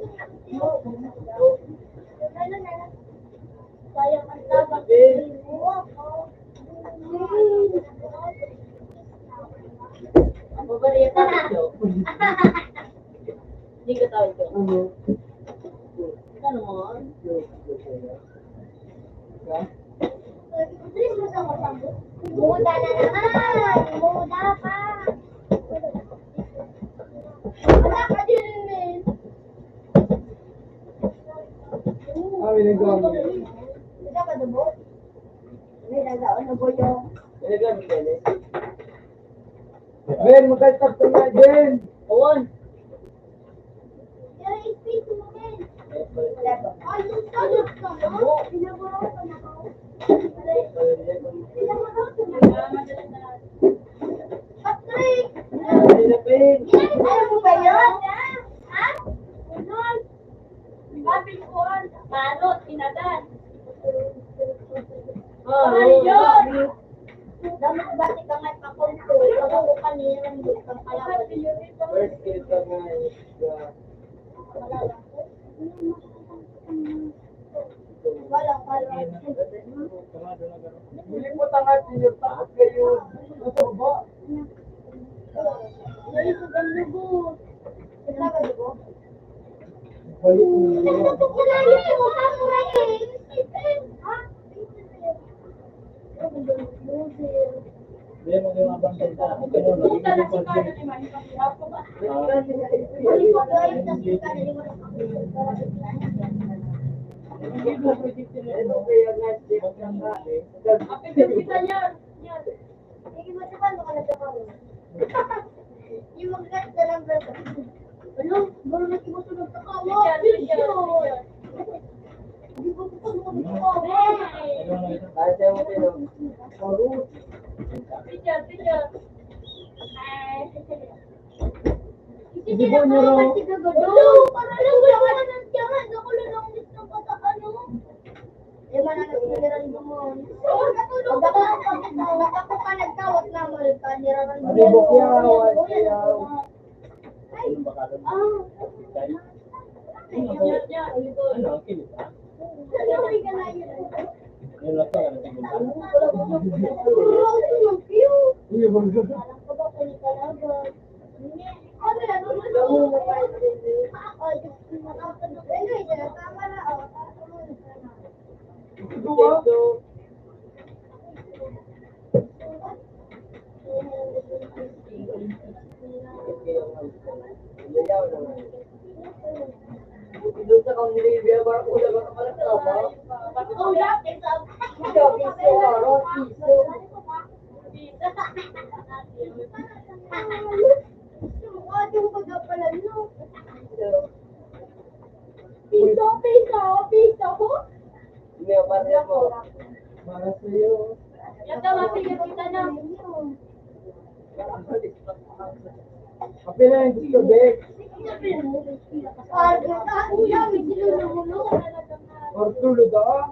sayang ang dapat. Ang babariya ka ito. Hindi ka tawag ito. Ano mo? Muda na naman! Muda pa! Wala ka din, men! Ay, nagawa mo. Wala ka dubo? May nagaon na boyo. Ben, magkatap ka nga, Ben. Awan. Pero i-speak mo, men! Ay, yung sagot ka mo? Pinaburo ka na ako. Pinaburo ka na ako. Patrick! Alam mo ba yun? Ha? Unol! Kapit ko on. Manot, inadan. Yun! Dapat bati ka nga't pakunto. Pag ako kanirang kang kalaban. First kill ka nga. Walang Hindi mo tangat ninyo, takot kayo. Nasa baba. Nalisog ang lugo. Talaga lugo? Balik mo. Kulay mo, samurai eh. Ha? Hindi mo yung abang salita. Ito mo, Puta na si nagiging Kada conflict. ni Mahirap hirap ko ba? Hindi ko guys, kasi ka na yung mga Apigil kita yan. Yan. Hindi mo naman makalagay mo. Yung mag-gas na lang ba? Ano? Baro na sumusunod sa kawa. Hindi ko ito sumunod sa kawa. Ano na ito? Picture. Hindi mo nyo raw. Para lang wala ka ng tiyangan. Ako lang ang list ng kata ano. Eh, mananag niliran mo. Pag ako ka nagtawat na mo, niliran mo. Ano, bukyaw, bukyaw. Ano ba ka doon? Dahil? Ano, ang kilit ha? Yun lang to, ano tingin ka? Uy, bang ganda. Para sa'yo. Yan daw, mapigil kita na. Kape na yung gusto, Bek. Or tulog ah.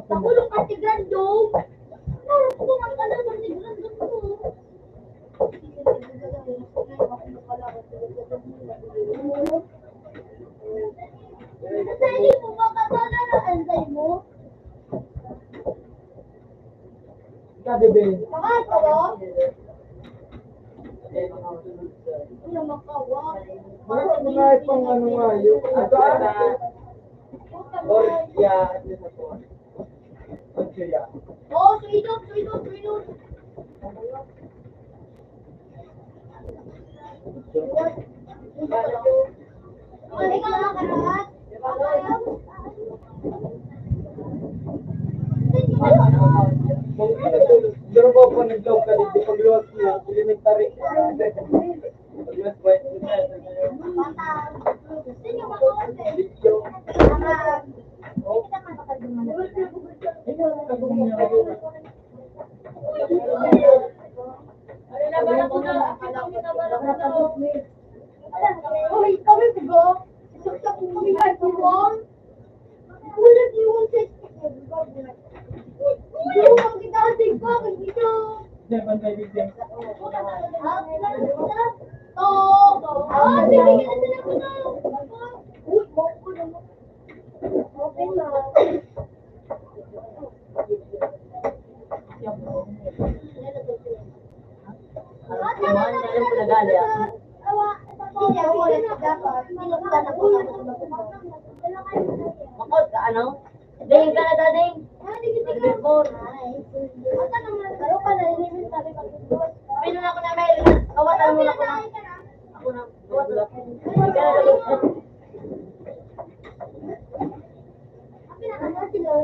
Nakulong ka si Grando. Kumain ka na ng si Grando mo. Hindi mo makakala na anday mo. Ikaw, Bebe. Bakit mo nga ipang ano nga yun? Ito Orchia. Oh, suidot. Balik ka na karahat. Pero po po nag-vlog ka dito pag-luwas mo, elementary. Pag-luwas mo, video. Hoy, kami ba? Saksak ko kami kahit buwan. Ulit yung yung kita kasi ko, dito. Hindi, bantay video. Sige na sila ko na. Uy, mo naman. Okay na. Makot ka, ano? Ding ka na, dading. Nag-report. Pino na ako na may kawatan mo na ako na. Ako na. Hindi ka na dapat.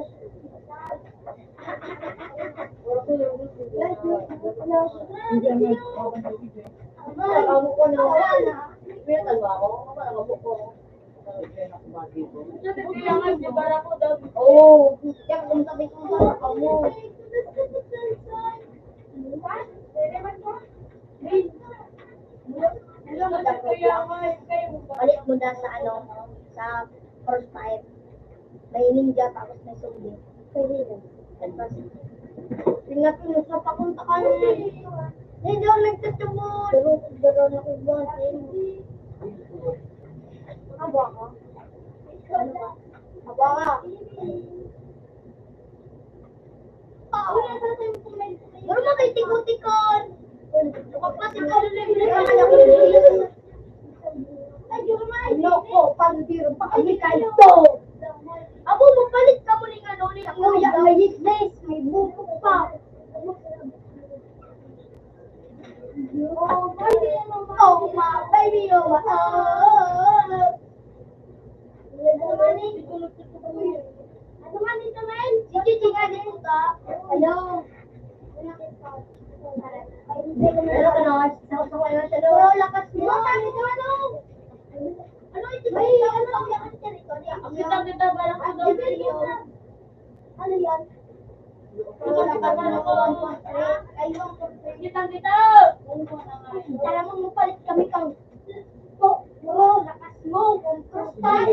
Kailangan di bara ko daw. Oh, yan kung sabi ko sa kamu. Balik mo na sa ano, sa first fight. May ninja tapos may zombie. Pwede rin. Tingnan ko sa pakunta ka na. Hindi ako nagtatumon. Pero na ko ba? Aba ka? Ano ba? Aba ka? Pero makitigot-tikon. Kapag ikaw libre ka na ako. Ay, Loko, pag di ni? Ano man dito, man? Si Chichi nga dito ka. Hello. Hello ka na. Puro lakas mo. Ano ito ba? Kita balang ako daw. Ano yan? Kita. Alam mo, palit kami kang puro lakas mo. Prostal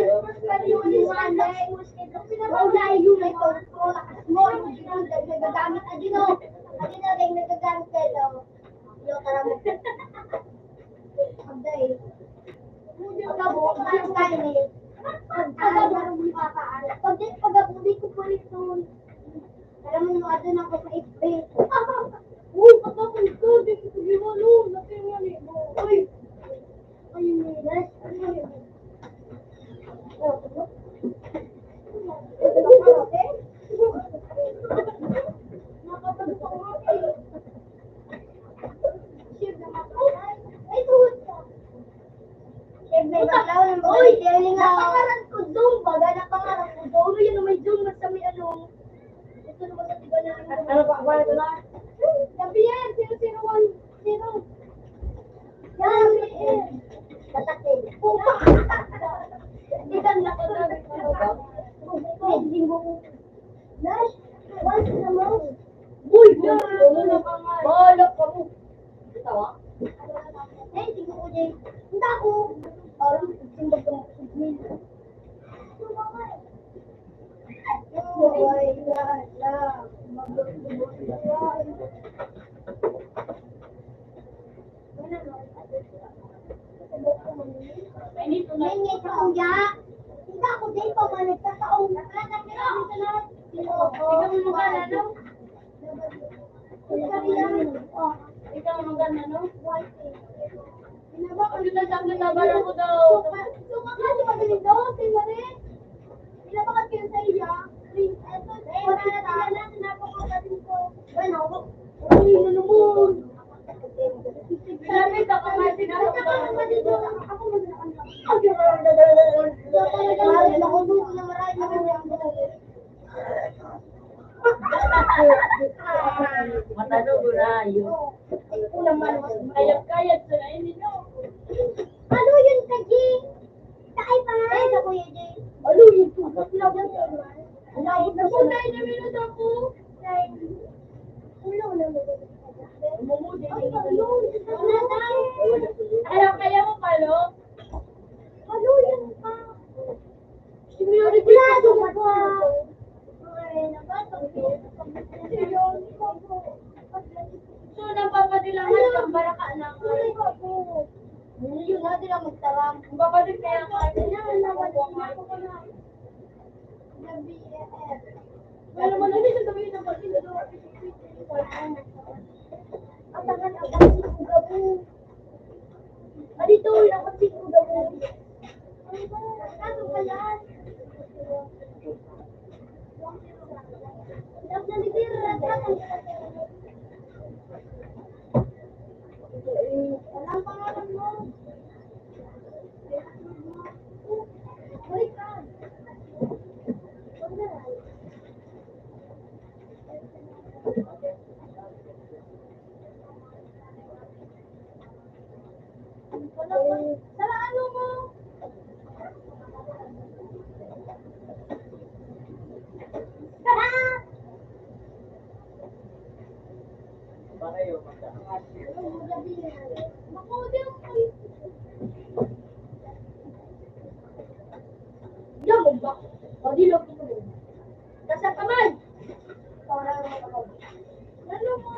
yung iwanay. Pinapaunahin yun na ito. Puro lakas mo. Nagagamit na din o. Adi na rin nagagamit kayo. Yung karamo. Agday. Pagkabukas tayo tayo eh. Pagkabukas ko po ito. Alam mo yung ato na ako sa FB. Uy, pagkabukas ko. Di ko giwalo. Natingan eh. Uy. Ayun eh. Yes. Napangaran ko doon, baga napangaran ko doon. Yun na may doon, basta may ano. Ito naman sa tiga na. Ano pa? Wala ito na? Sabi yan, 001. Yan, tatakil. Ikan na ko na. Hindi mo. Nash, once na mo. Uy, ano na pangalan? Bolok ka mo. Tawa? Eh, tingnan ko din. Hindi ako. Simbag ko. Hindi ako din pa man nagkataong. Ikaw mo magana, no? Ikaw mo magana, no? Pag nagsakit na bara ko daw. Sumakali pa din daw, tingnan rin. Pinabakat kayo sa iya. Wala na tayo na, sinapakakalin ko. Bueno, uy, na naman. Sabi ka pa nga Ako sinapakakalin. Matano ko na yun. Kayat-kayat sa na hindi no. Ano yun, Kaji? Sakay pa nga. Sa Kuya J. Ano yun? Sinabot sa iwan. Napunay na minus ako. Ulo na mo. Mamudi. Ay, ano? Wala daw. Ayaw kaya mo palo? Ano yun pa? Sinurigado Sigurado ka pa. Ay, nabatang ko. So, napapadilangan kang baraka ng Yun na, di lang magtaram. Babalit kaya ka. Pero mo na din sabihin ng pag Atangan si Gabu. Dito lang ako si Gabu. Ano ba yan? Dapat na nitira. Walang pangalan mo. Balikan. Sala ano mo? Pareho. Nasa kamay. Ano mo?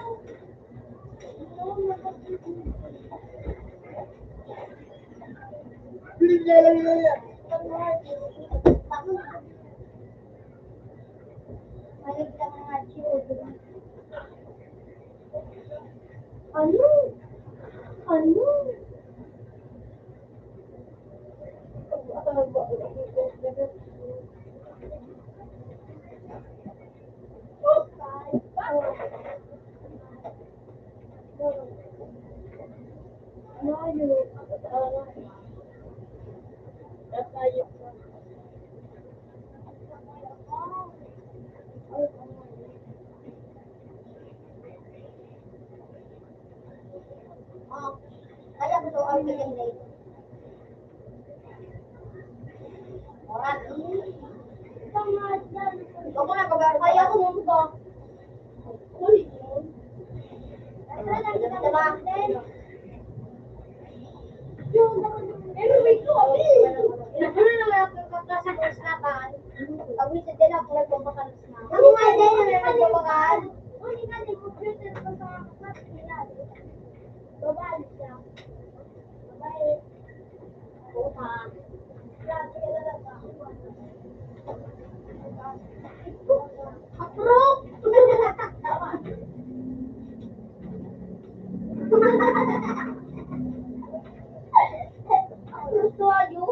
Ano? Ano? ganyan grade. Orat. Pangat yan. Ikaw muna pag-aaral. Kaya ko mo ba? Uy. Ano lang kita ba? Anyway, ko Ano naman ako kaklase ko sa laban? Pag-wisit din ako nagpapakalas na. Ako nga din na nagpapakalas. Hindi ka din computer ko sa kaklase nila. Babae siya. Babae. Oha. Grabe ka na lang. Approve! Gusto ayo.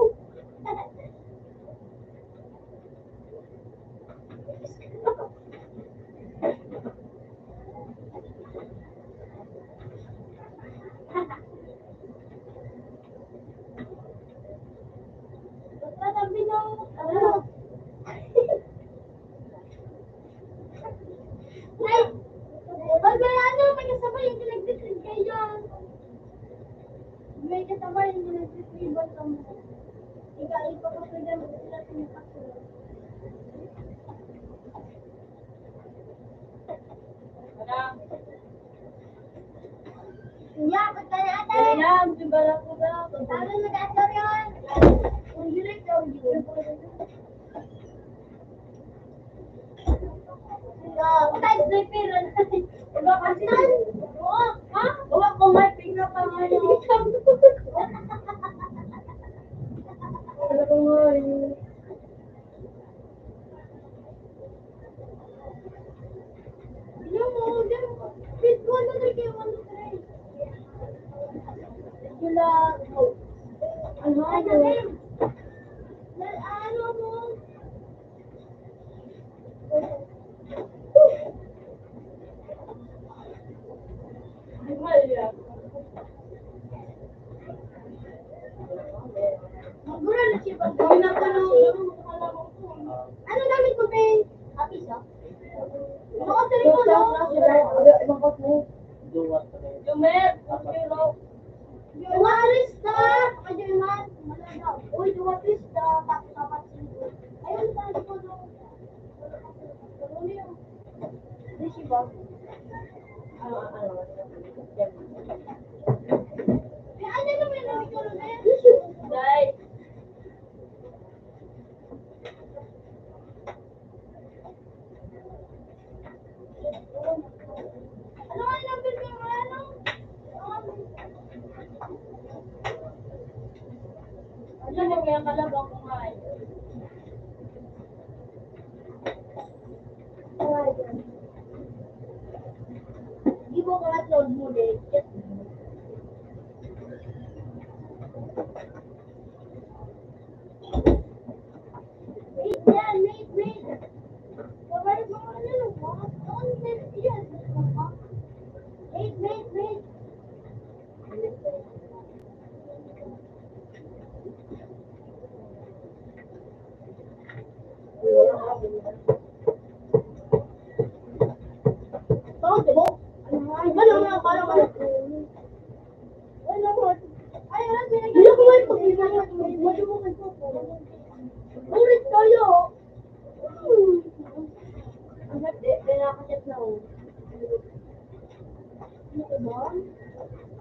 Basta sabi ng ano? Ay! Wag ba ano? May kasama yung pinag-distrib kayo. May kasama yung pinag-distrib sa mga. Ika, ipapapagyan mo sila sa mga kaso. Ya, pagkaya ate. Ayan, sibara ko na. Ano nag-asar yun? Kung yun ito, yun. Tayo sa pera. Iba kasi. Ha? Huwag ko may pinga pa nga yun. Ano ko nga yun? Yung mo, fit 100 kayo, 100. Sila, Ano mo? Magura na siya pag Gawin na pa ng Ano gamit mo, Ben? Kapis, oh? Ako sa likod, oh. ibang kot mo. Duwas pa rin. Yung mer, kilo. Duwarista! Kajaman, malalaw. Uy, duwarista, kapat sino. Ayun, sa likod, oh. Ano yun? Di siya ba? Ano naman yung ikaw na yan? Dahil, Ano nga yung number ko, ano? ano yung kaya kalabang kumain? Di mo ko upload mo din. Wait, yan, wait. Kabalit mo ano yun, ha? Ano yan? Wait. Tawag mo? Ano nga, parang ano? Ay, alam, pinag- Hindi ko nga ito, wala mo nga ito. Ulit kayo. Ang nakakasip na ako. Ano ba?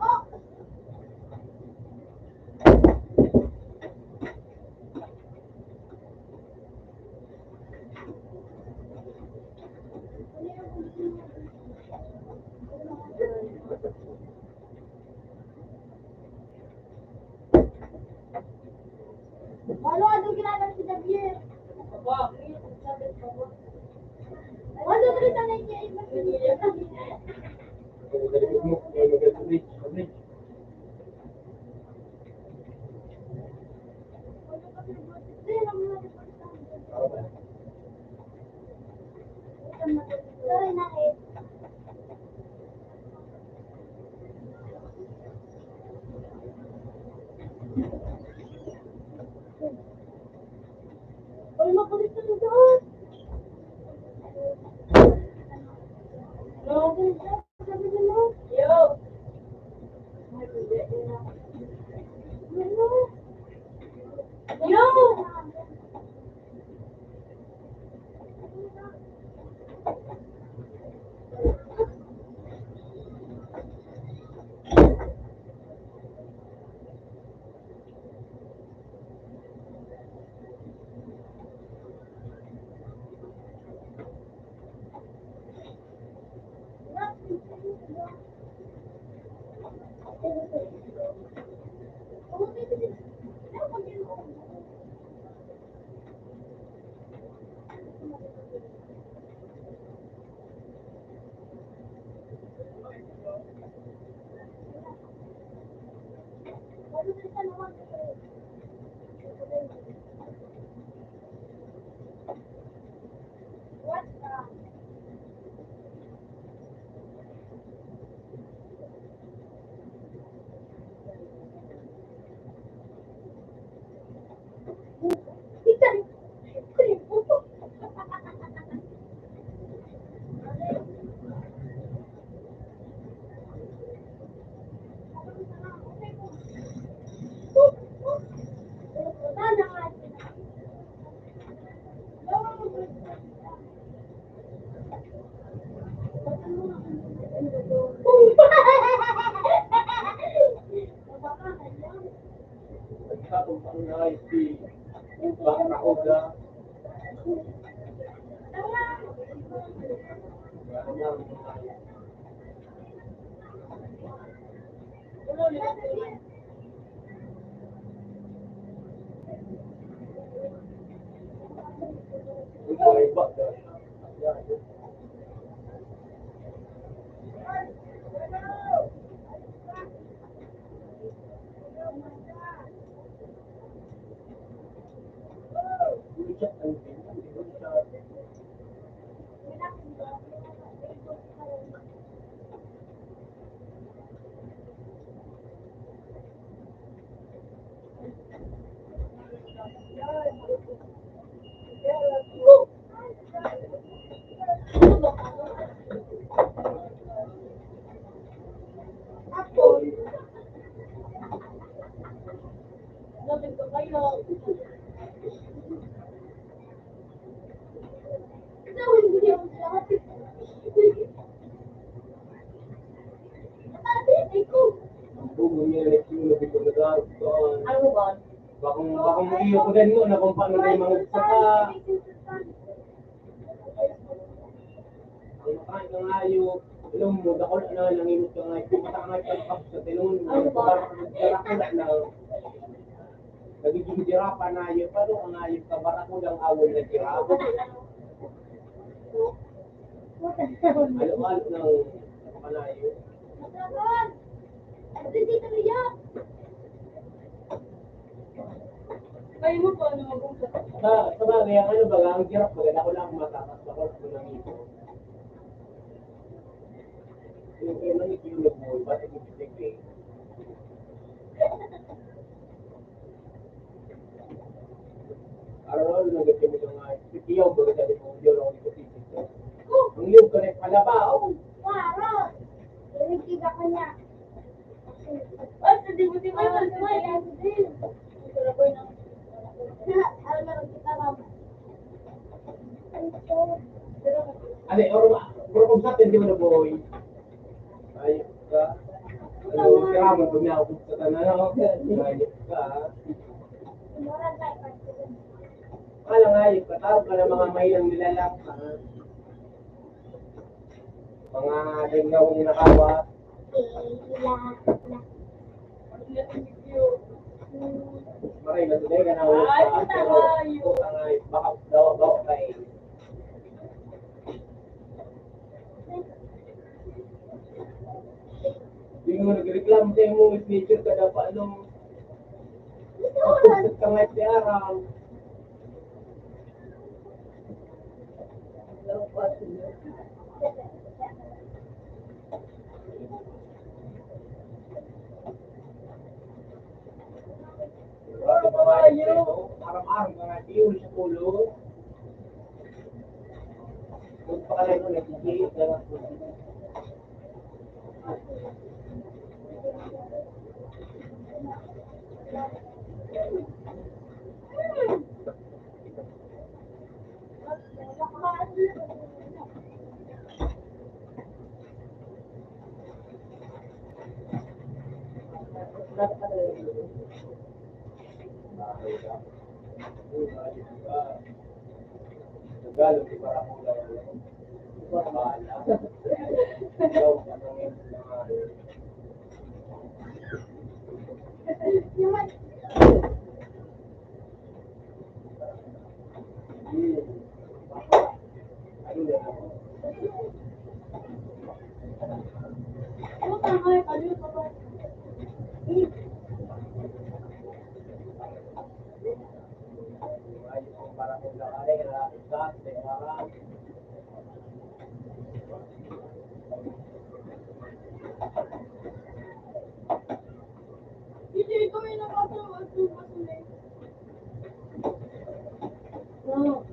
Oh! Ano ginagawa si Javier? Aba, sabi ko ba? Ano ba rin sanay niya? Galing mo. Galing. Sorry na eh. Uy, makulit ka na doon. No. Sabi niya mo. Yo. Nagkatong pang nais si Baka Oga. Ano ba? Bakong iyo ko din mo na kung paano na yung mga saka ang makain ka nga yung ilong mo, dako na nangimot ka nga yung mata nga pagkap sa tinun mo, barakula na nagiging jirapa na yun, paano ka nga yung kabarakulang awon na jirapa? Alo-alo ng panayo. Kayo mo po, ano mag-usap? Sa bagay, ang ano ba, ang jirap ba, ako lang matatas ako sa ng ito. Yung kayo nang ikiulog mo, ba't ikipitik eh? Araw-araw nang gagawin mo nga, ikiyaw ba ka dito kung diyon ako dito dito. Ang liyog ka rin pala ba, oh? Waro! Inikita ka niya. At hindi mo di ba yung din? Alam na rin kita, mama. Ano, pero kung sa atin, di mo na boy. Ayos ka. Ano, kaya mo, pag nakapag sa tanan, ayos ka. Kala nga, ayos ka, tawag ka ng mga mahilang nilalak. Mga lingawang nakawa. Maray na today ka na ulit ka, pero baka daw ka eh. Hindi mo nag-reklamo sa imong signature ka dapat anong pagpusat ka nga si Arang. Aram-aram ka nga diyo sa ulo. Huwag pa ka lang ito nagsigit. Tagalog, di para ko lang. Bahala. Ikaw, tanongin mga ano na ako? Ano tama yung ano yung papa? Ayos kung para ko lang ay isa, sekarang. Hindi ko may nakatawa at lumasulit. Oo.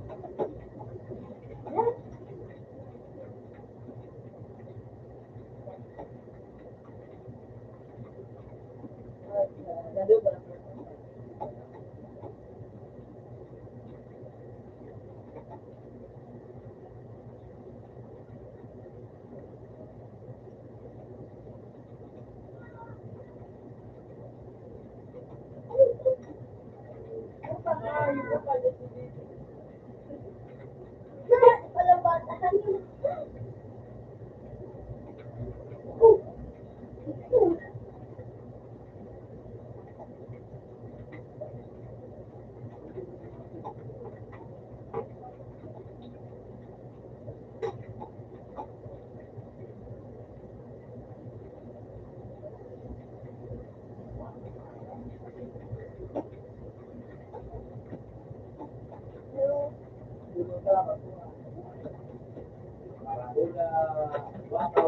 Una, waka.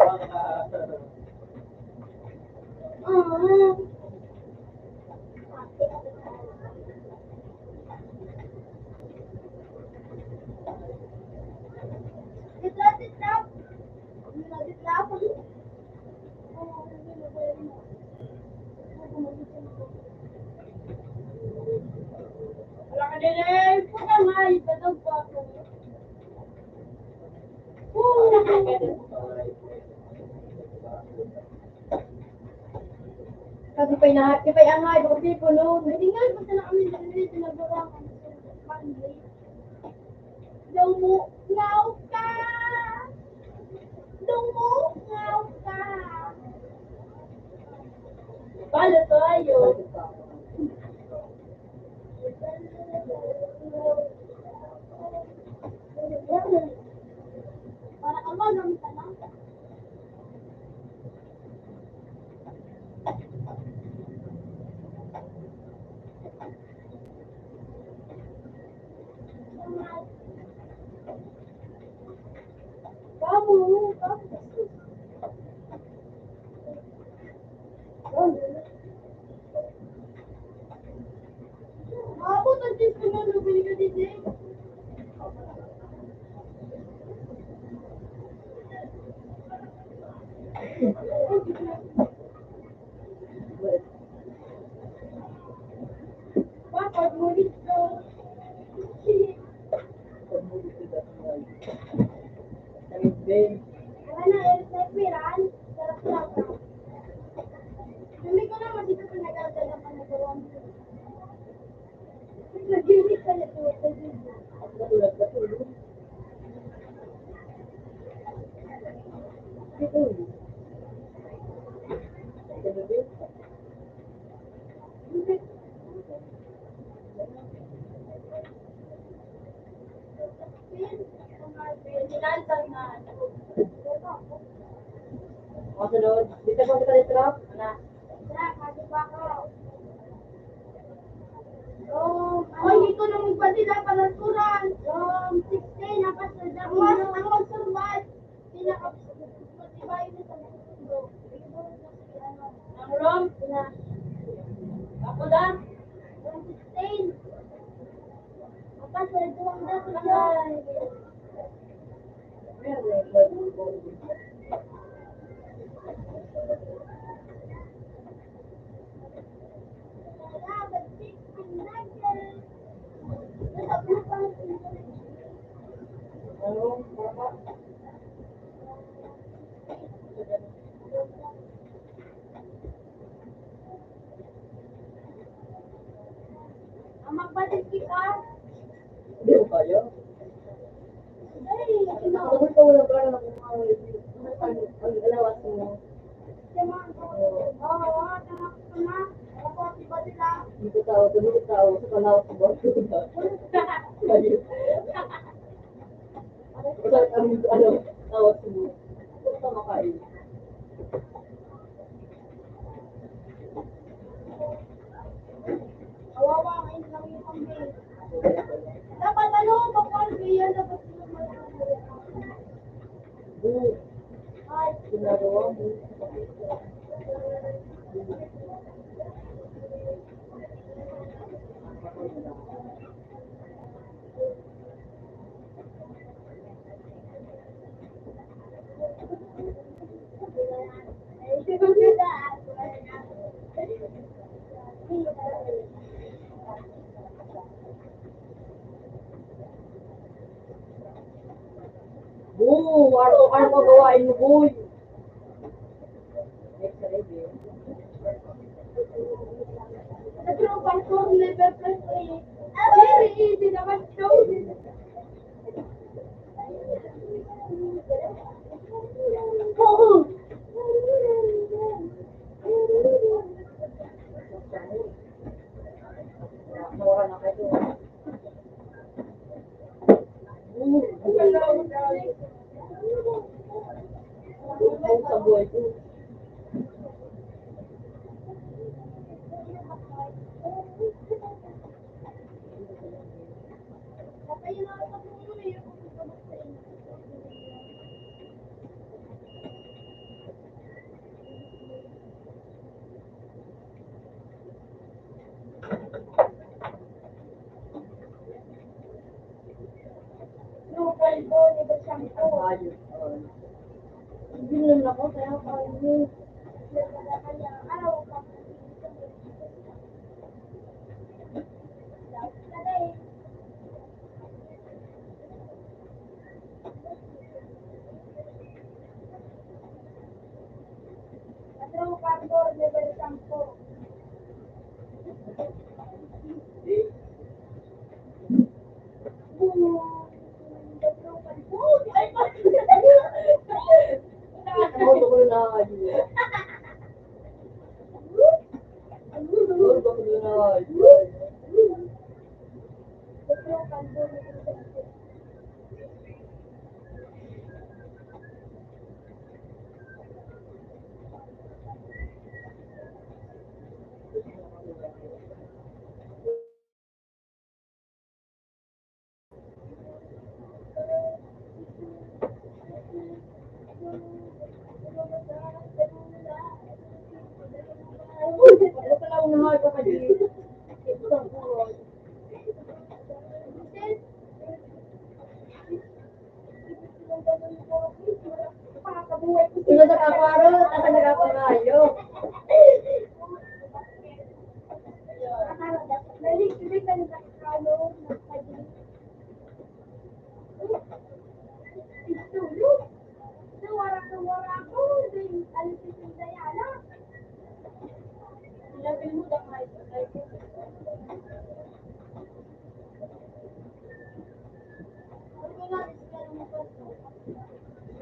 Titrap. Titrap. Wala ka din eh. Puta nga, ipadog pa ako. Kasi pa'y angay, baka pipo no. Hindi nga, basta na kami dito nagbabangan. Lungaw ka! Lungaw ka! Palo tayo. Para ka ba naman ka lang? Kamu. Ako, nag-test ko na lubili ka din eh. Bakit mo dito? Ano, nagpiran? Sarap-sarap. Hindi ko naman dito pinagdadala pa na gawang. Nag-unit ka na ito. Kasunod, dito po kita dito, na. Ay, dito naman pa sila panaturan. 16, napas na dapat. Ang magsurvive. Pinaka-matibay na sa mundo. Ang rom? Ako lang? 16. Napas na duwang dapat. Ang magbatik ka? Hindi ko kayo. Ay, Ako ito wala ba na kung ang alawas mo. Hindi ko tao sa palawas mo. Kasi ang tawas mo. Ito ka makain. Kawawa ang lang yung kambing. Dapat ano, kapalbiyan, dapat sila malaki. Ay, Ginagawa mo. Ano pa gawain mo, boy? Ito pang tour level plus 3. Very easy naman ito. Oo. Nawala na kayo. Sa buhay ko. Kapag yun ako sa puno eh. kalbo, libre shampoo. Bilang ako, kaya kami. Kaya araw pa. Atro kalbo, libre shampoo. Ako ko na kayo. Ako ko na kayo. Ano pala unahan ka kayo? Ito ang puro. Ito sa kaparo, nasa nagapanayo.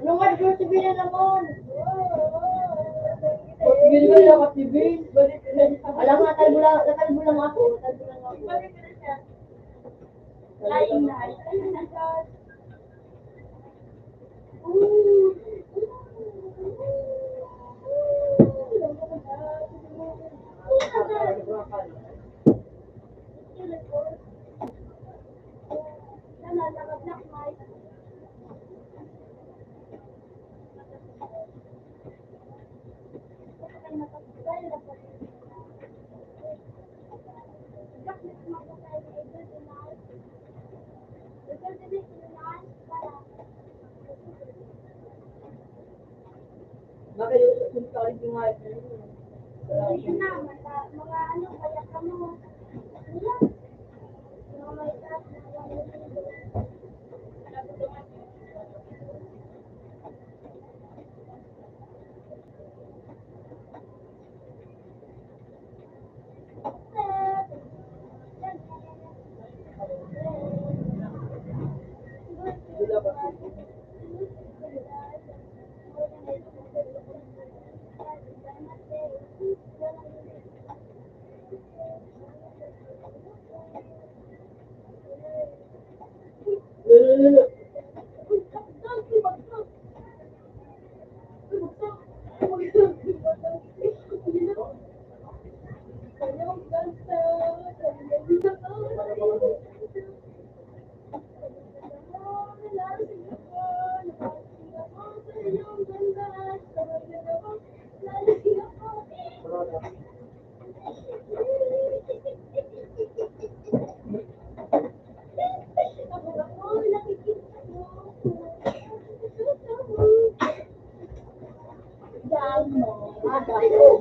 Anong nga doon si Bin naman? Bin ba yung si Bin? Alam nga, natalbo lang ako. Natalbo lang ako. Lain na. Bakit yung sulit yung nga ito? Mga ano, kaya ka mo. Mga may tat, Lulu.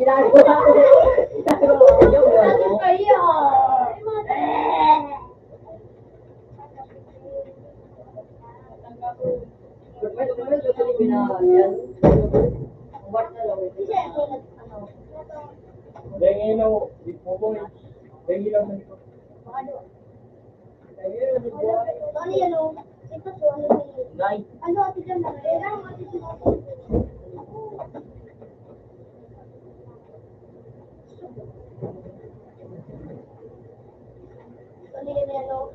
Ginagawa ko. Ano kayo? Dahil ilaw, di po po eh. Dahil ilaw na ito. Ano yan o? Ito po, ano yun? Ano ate dyan na? Ano ate dyan na? Ano yan yan o?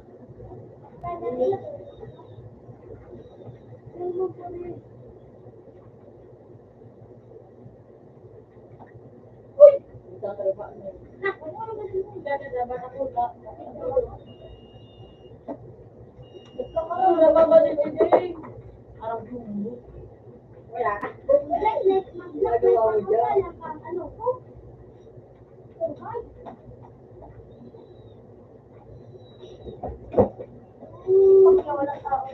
Wala tao.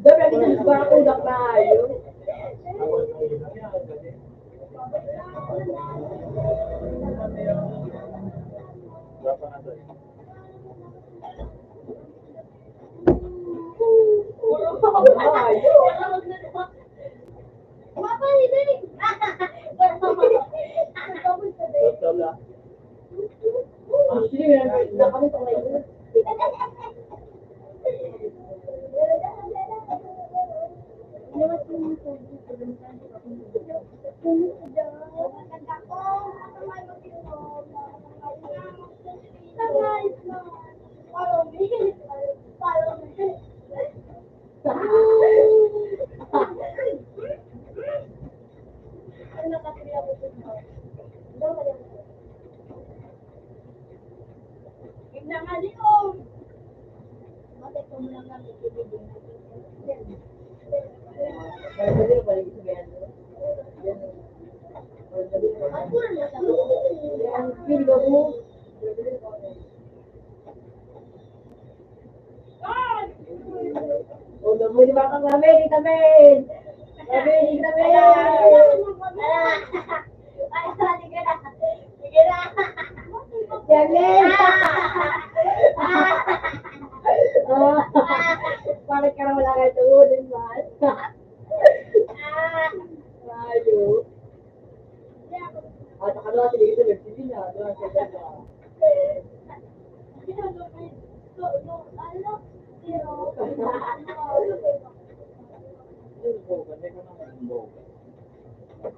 Dapat hindi sa barakuda na ayo. Papa, hindi. Pwede ba kang lamin? Lamin! Lamin! Parang ka na wala kayo tuulin, man. Ayo. At saka doon, sige ito, sige na. Doon, sige na.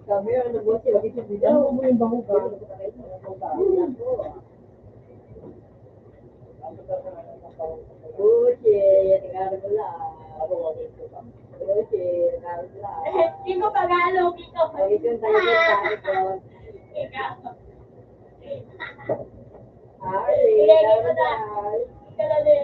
Kami ang nagbuhat sila dito dito. Ano mo yung bahugan? Oye, nagkakaroon ko lang. Oye, nagkakaroon ko lang. Hindi ko Tagalog ito. Oye, yung tayo ko. Ikaw. Ay, Sige mo na. Kalali.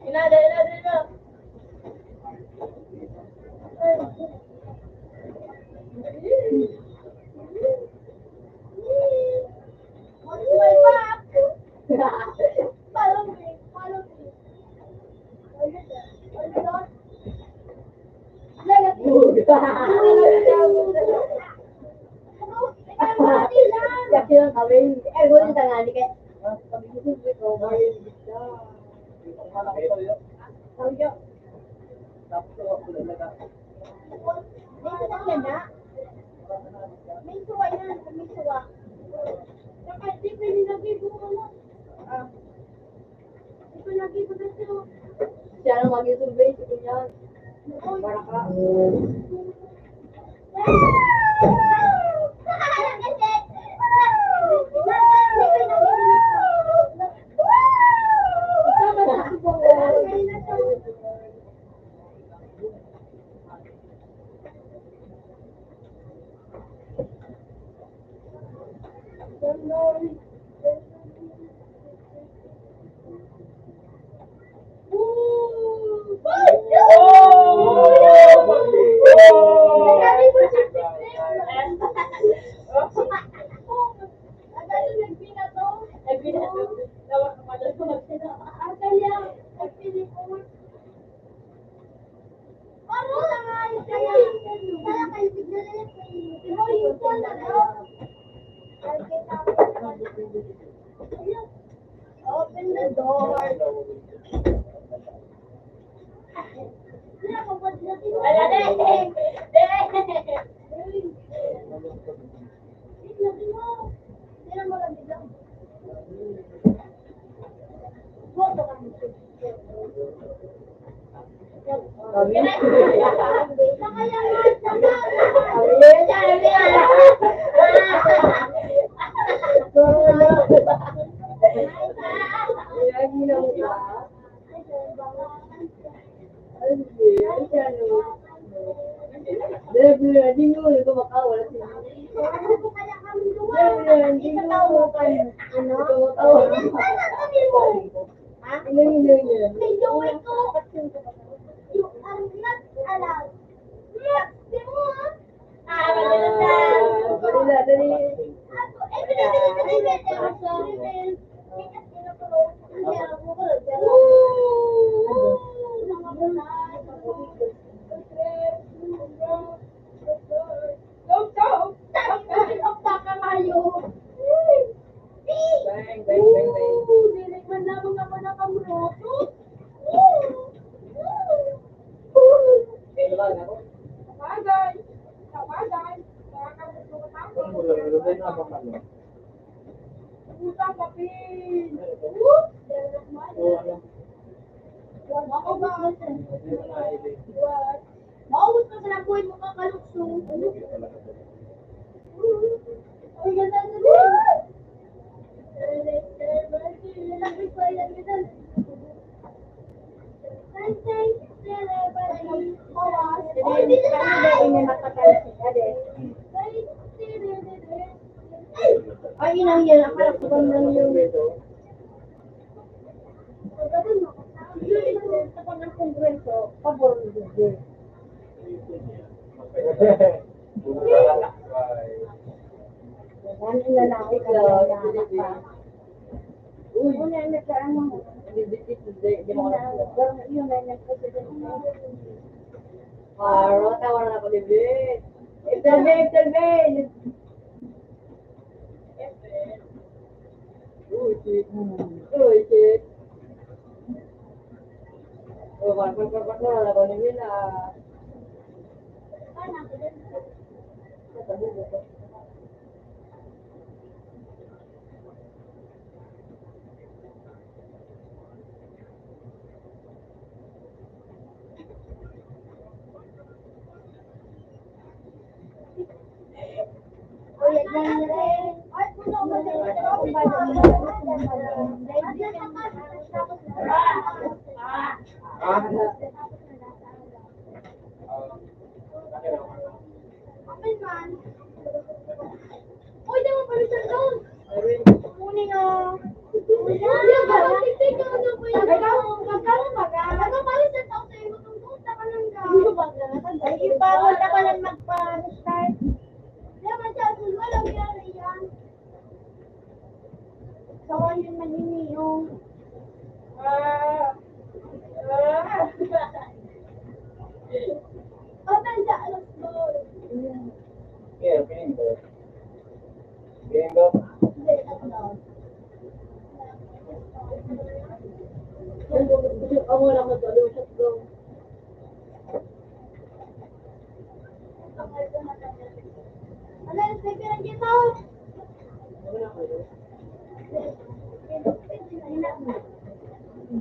Inada na. Yakin lang kami. Eh, gulong tangali kaya. Pag-isip ko, Mario, sabi ko, may sasakyan na. May suwa yan, may suwa. Saka, di pa nilagay ko wala. Di pa nilagay ko dito. Siya lang mag-survey, sige niyan. Para ka. Open the door. Nakamuroto. Kaya lang ako. Sabagay. Sabagay. Nakakamuroto ka Ano tayo. mo lalagay na ba kami? Utang kapin. So, ano? Makaubos. Hindi mo na ili. Maubos ka sa nabuhay mo kakalukso. Ay, ganda na din. Lalaki ko, ay lagi na. Ay, inang yan. Akala ko bang lang yung... Kapag ng kongreso, pabor ng bigay. Yan, ilalaki ka lang pa. Una, nagkaan mo. Yun na nagkasagot mo. Tawa na ako, David. Intervene! Uy, shit. Oh, parang na ako ni Mina. Ay, puno mo na Open man. Uy, di mo pa rin doon. Kunin nga. Bawal ka pala magpa-start. Sawa yun maniniyong. Open sa alas mo. Yeah, bingo. Bingo. Ako lang mag-alusot ko. Ano, sige lang dito.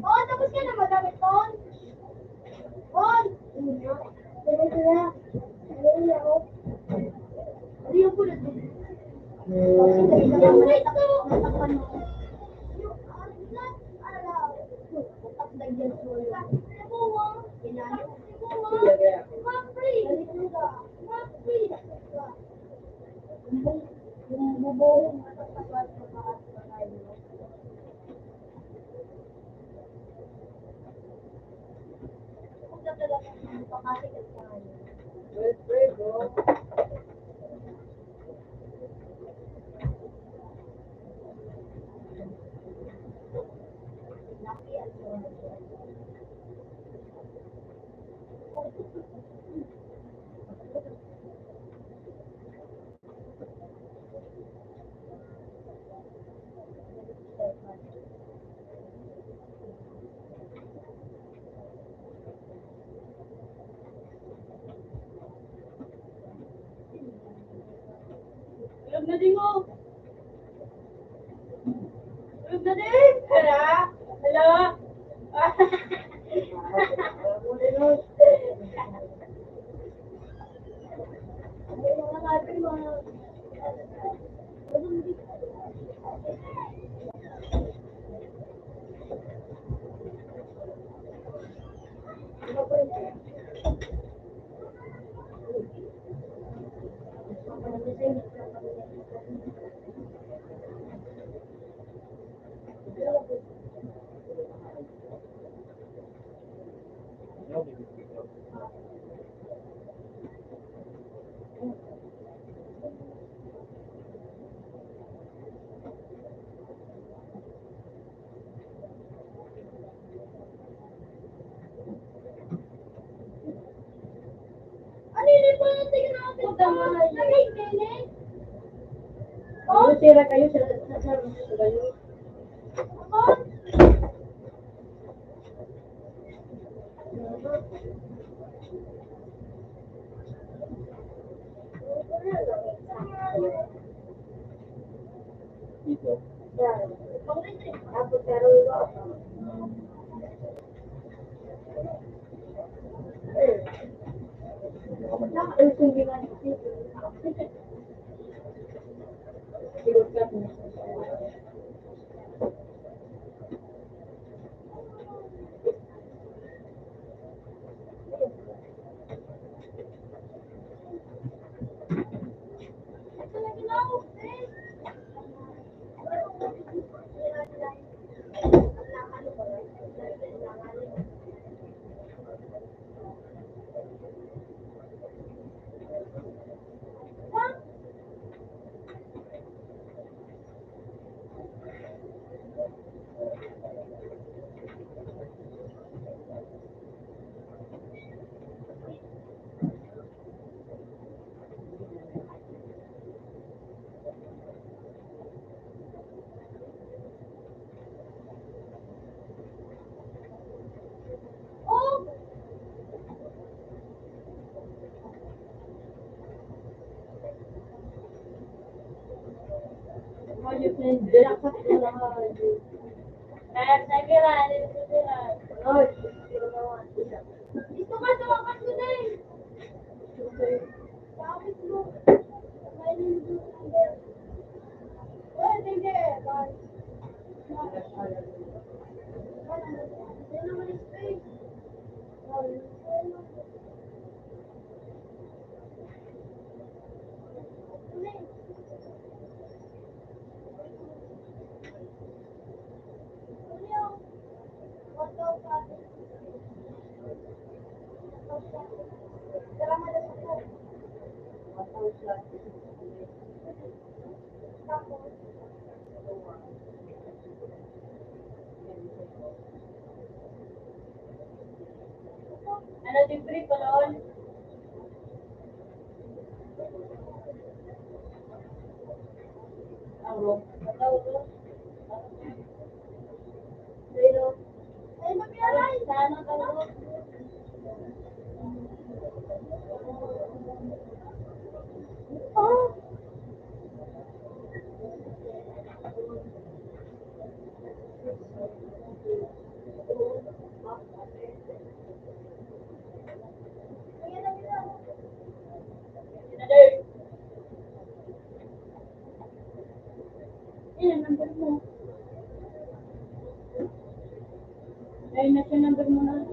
Oh, tapos ka na magamit Ton? Ton! Sige sila. Ayun na ako. Ano yung pulot mo? Yung wait ko! Natakpan mo. Yung not allowed. Takdag yan sa ulo. Sibuwang. Ginano. Sibuwang. Mapri. Mapri. Yung bubuhong matatapad sa mga pagkain mo. Kung sa talaga ng pakasikat ka ngayon. Well, pray, bro. Laki at so. Tulog na din mo. Tulog na din. Hala? Hala? Ano yun po yung tingin natin? Lagay, Nene. Ano, tira kayo sa kayo. Ton? Dito. Tapos pero Dito ka sa wakas ko na eh. Bakit mo? May number. Oh, hindi. Bye. Hindi naman space. Ano din free pa noon? Ay, mag-aray! Sana ka lang. Oh! Yan, number mo. Ayun na siya, number mo na.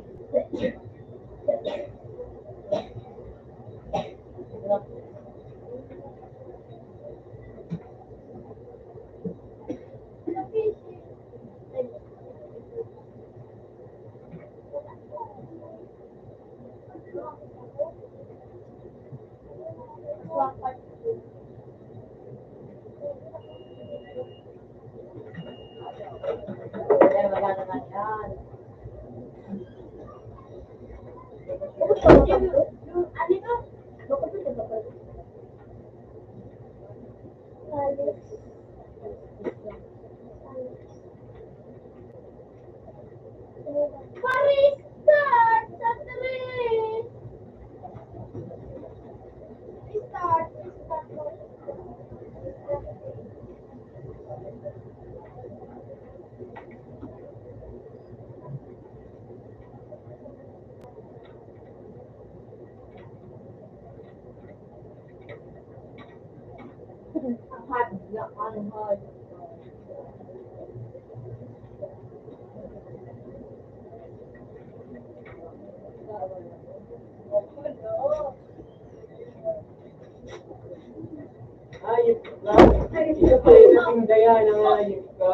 Ayos ka. Ito pala yung napindaya ng ayos ka.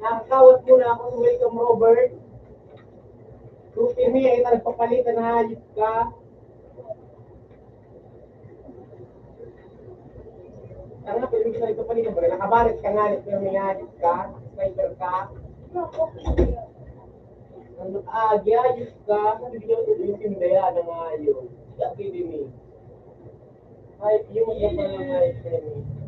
Nakakawat mo na ako. Welcome, Robert. Rupin ay nagpapalitan na ayos ka. Tanga, pwede mo sa nagpapalitan. Pero nakabarit ka nga. Pero may ayos ka. Sniper ka. Ang agi, ayos ka. Hindi nyo yung pindaya ng ayos. Lagi din eh. Ay, yung magpapalitan ng ayos ka eh.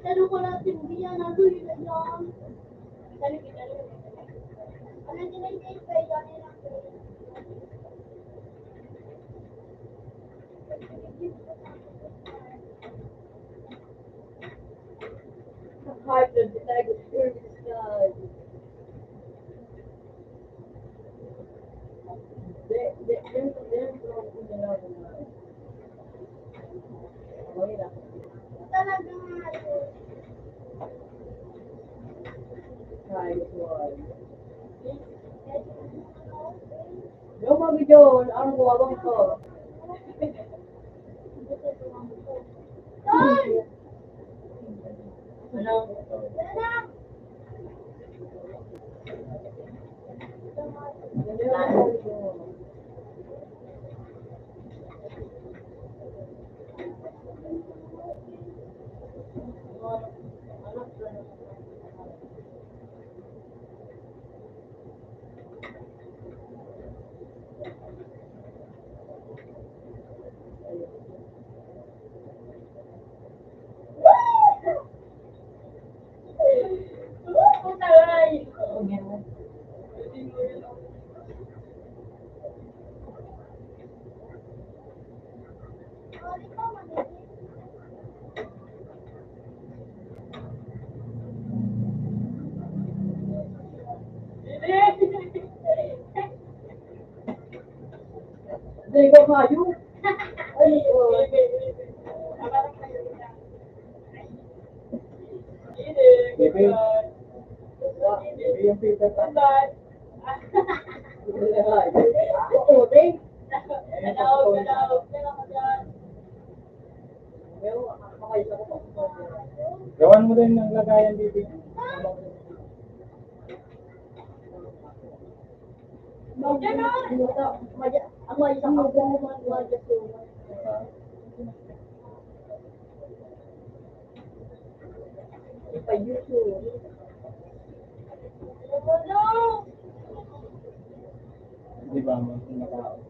Tanong ko lang si Bia, nandun yun na yan. Tanong kita lang. Ano din ang case ba yan? Heart of the tiger, pure sky. Talaga nga yun. Yo, Mami John, ano mo abang ko? Ton! Ano? Yan na! Hindi ko kayo. Ay, Baby, baby yung paper pa. oo, Dave. Gawan mo din ng lagayan, baby. Ang mga isang ako mo mga ipa-YouTube. Di ba, mga tao?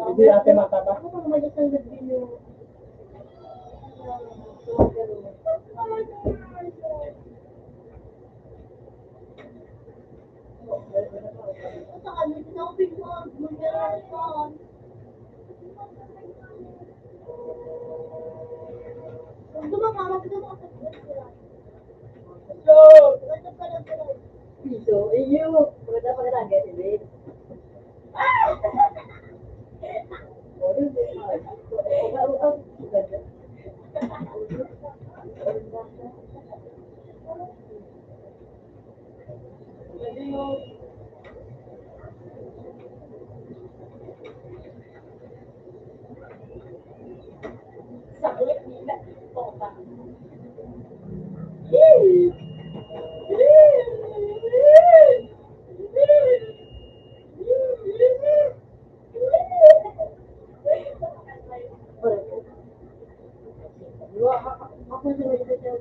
Hindi ate mataba. Ako pang mga isang video. Piso, iyo. Maganda pagkatagay, hindi. Ako sa mga isa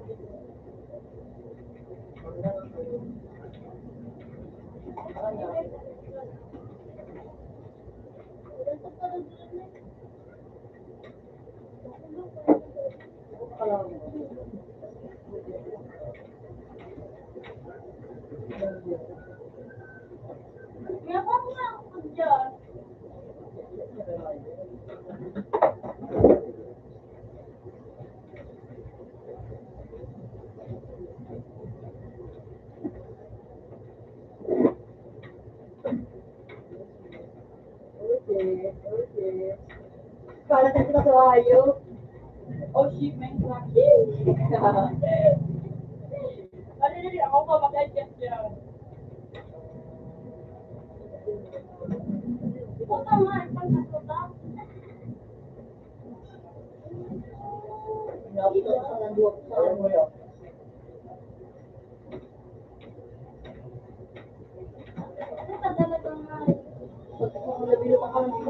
Okay. Para kasi na kayo. Oh, shit, may lucky. Dali, ako pa mag-adjust dyan. Ikaw tama, isang kaso ba? Napos sa nanduwag sa Alam mo yun. Ano ka talaga nga? Kung nabilo ka ng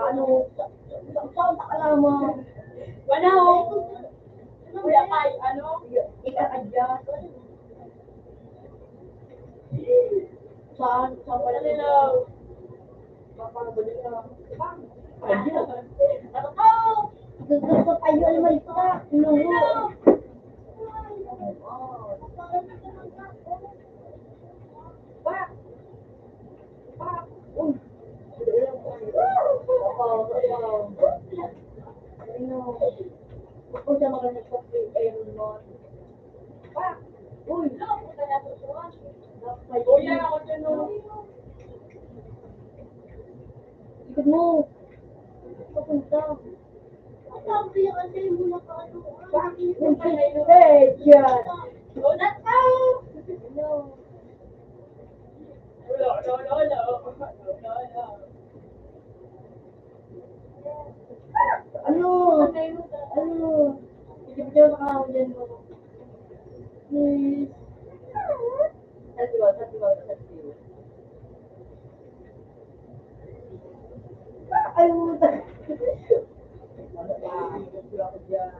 ano, saan ka alam Wala, Kuya Kai, ano? ika-adjust. Saan pala Hello. Paano ba nila? Ano ka? naman ka. Luho. Pak! Pak! Uy! Ano? Kung siya magaling sa ayun mo. Pak! Uy! Uy, ako dyan o. Ikot mo. Papunta. Sabi yung kasi mo na paano. Bakit? Eh, dyan. Donut out! Ano? Ano? Bigyan mo ka ako dyan mo. Please. Sabi ko. Ay, puta. Ano ba? Gusto ako dyan.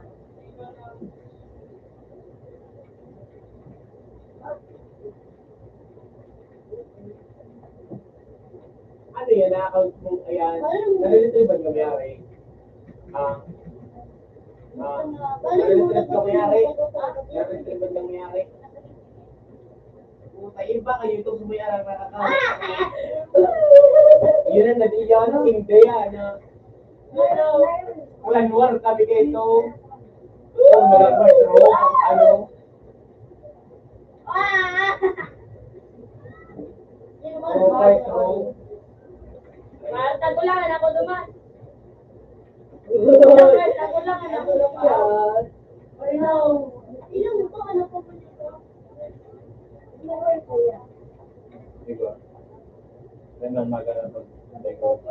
Ano yan, na-account mo, ayan. Nare-retrieve ba yung mayari? Nare-retrieve ka mayari? Nare-retrieve ba yung mayari? Puta, iba kayo itong sumayarang na-account. Yun ang nadiyan, hindi yan. Walang kami kayo ito. Kung malamang ano? Okay, so. Tagulangan ako duman. Tagulangan ako duman. Ay, no. Ilang ito, anak ko po dito. Ilang ko yan. Diba? Ganun maganda pag-take-off.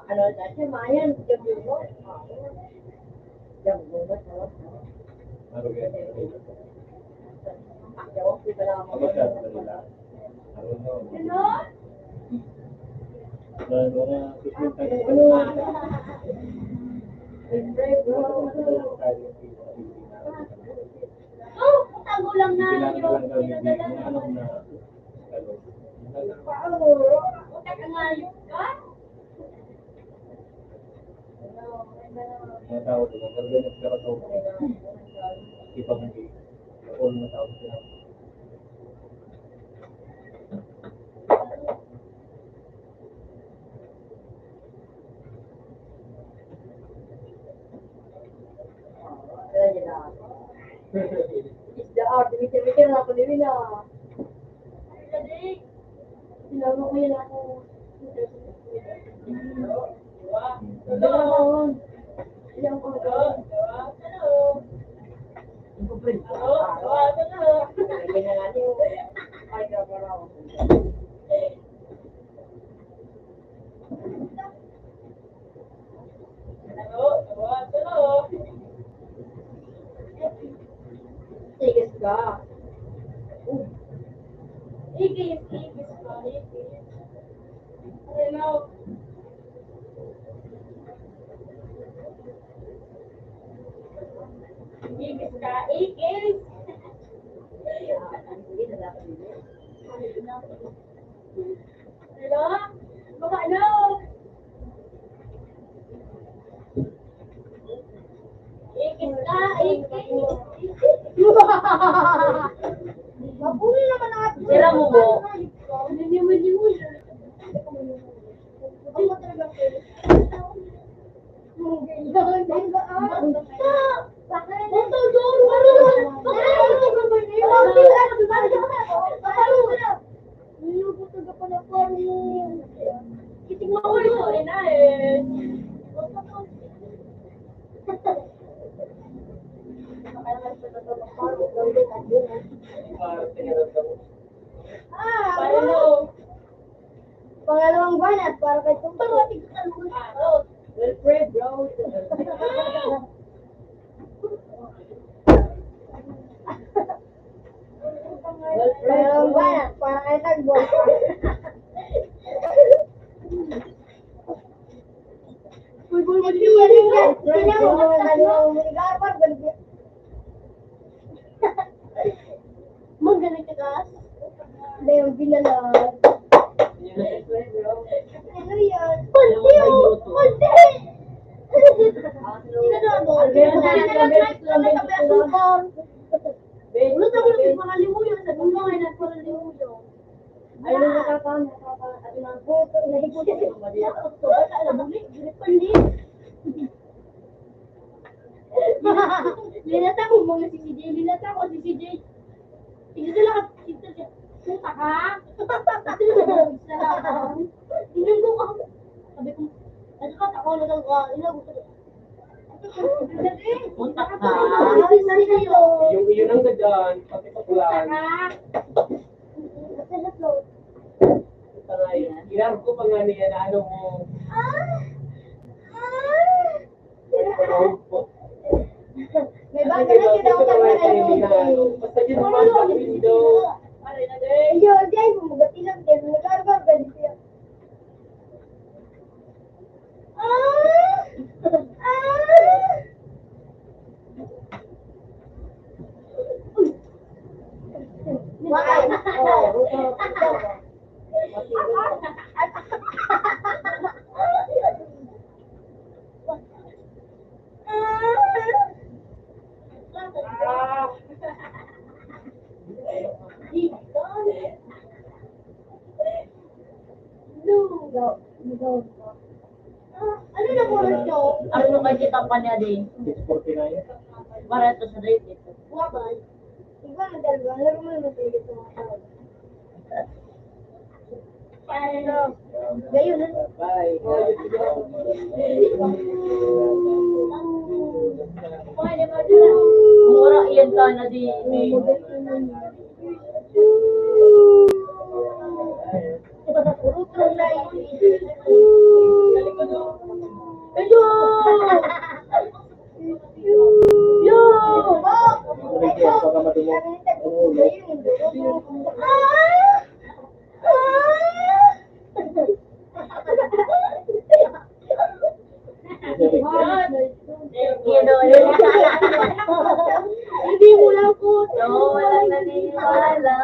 Ano, dati mayan, gabi mo. Gabi mo ba ito? Marugyan. Jawab ko pala ako. Ako siya, Manila. Ano? Mga susunod tayo. Oh, tago lang na. Utak ang ayos ka? Mga tao ito, mag-organize ka ito. Ipag hindi. All na tao sila. Isda art, mikir-mikir na ako din na. Sinama ko yan ako. Doon. Ilang ko doon. Ganyan nga niyo. Ay, kaparaw. Tigas ka. Igis ka. Hello. Igis ka. Igis. Hello? Baka ano? Igis ka. Igis. Mabuhay naman natin. Sira mo mo. Hindi mo. Ang matalagang pwede. Bakit? Pangalawang banat para kay Tumparo. Wilfred, bro. Pangalawang banat para kay Tagbo. Magaling ka kas? Hindi, yung binalag. Ano yan? Punti! Punti! Sinadado. Ulo sa ulo, pangalimuyo. Sa gulo ay nagpangalimuyo. Ay, nung nakakaon, at nagputo, nahigod. Basta alam mo, pandi. Linata ko mga si CJ. Linata ko si CJ. Tingnan sila ka. Puta ka. Tingnan ko ka. Sabi ko, ano ka, ako na lang ka. Ilang gusto ko. Punta ka. Yung ang gadyan, pati pakulan. Ilan ko pa nga niya na ano mo. May bago na yun ako sa mga Basta yun naman sa window. Iyo, diyan mo magati lang din. Nag-arbar ka din siya. Ano na po rin siya? Ano nung kay kita pa niya din? 649. Para ito sa rate ito. Wabay. Iba na dalawa. Laro mo naman tayo ito mga tao. Gayon na. Bye. Mura iyan ka na di. Puro trulay. Ayo! Yo! Baka madumog. Hindi mo lang po. No, walang naniniwala.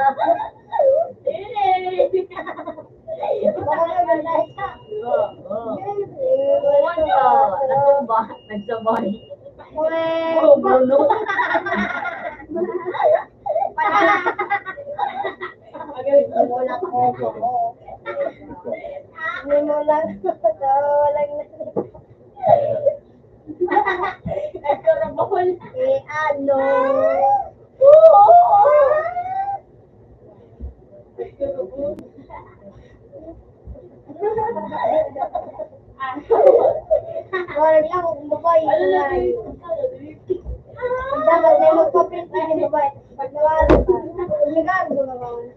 Baka maganda siya. Nagsabay. Well, Bruno. Hindi mo lang po. Hindi mo lang. Walang Nagkarabahol. eh, ano? Walang lang kung babae. Ang dapat may magpaprint din yung babae. Pag nawala ka, nagagawa naman.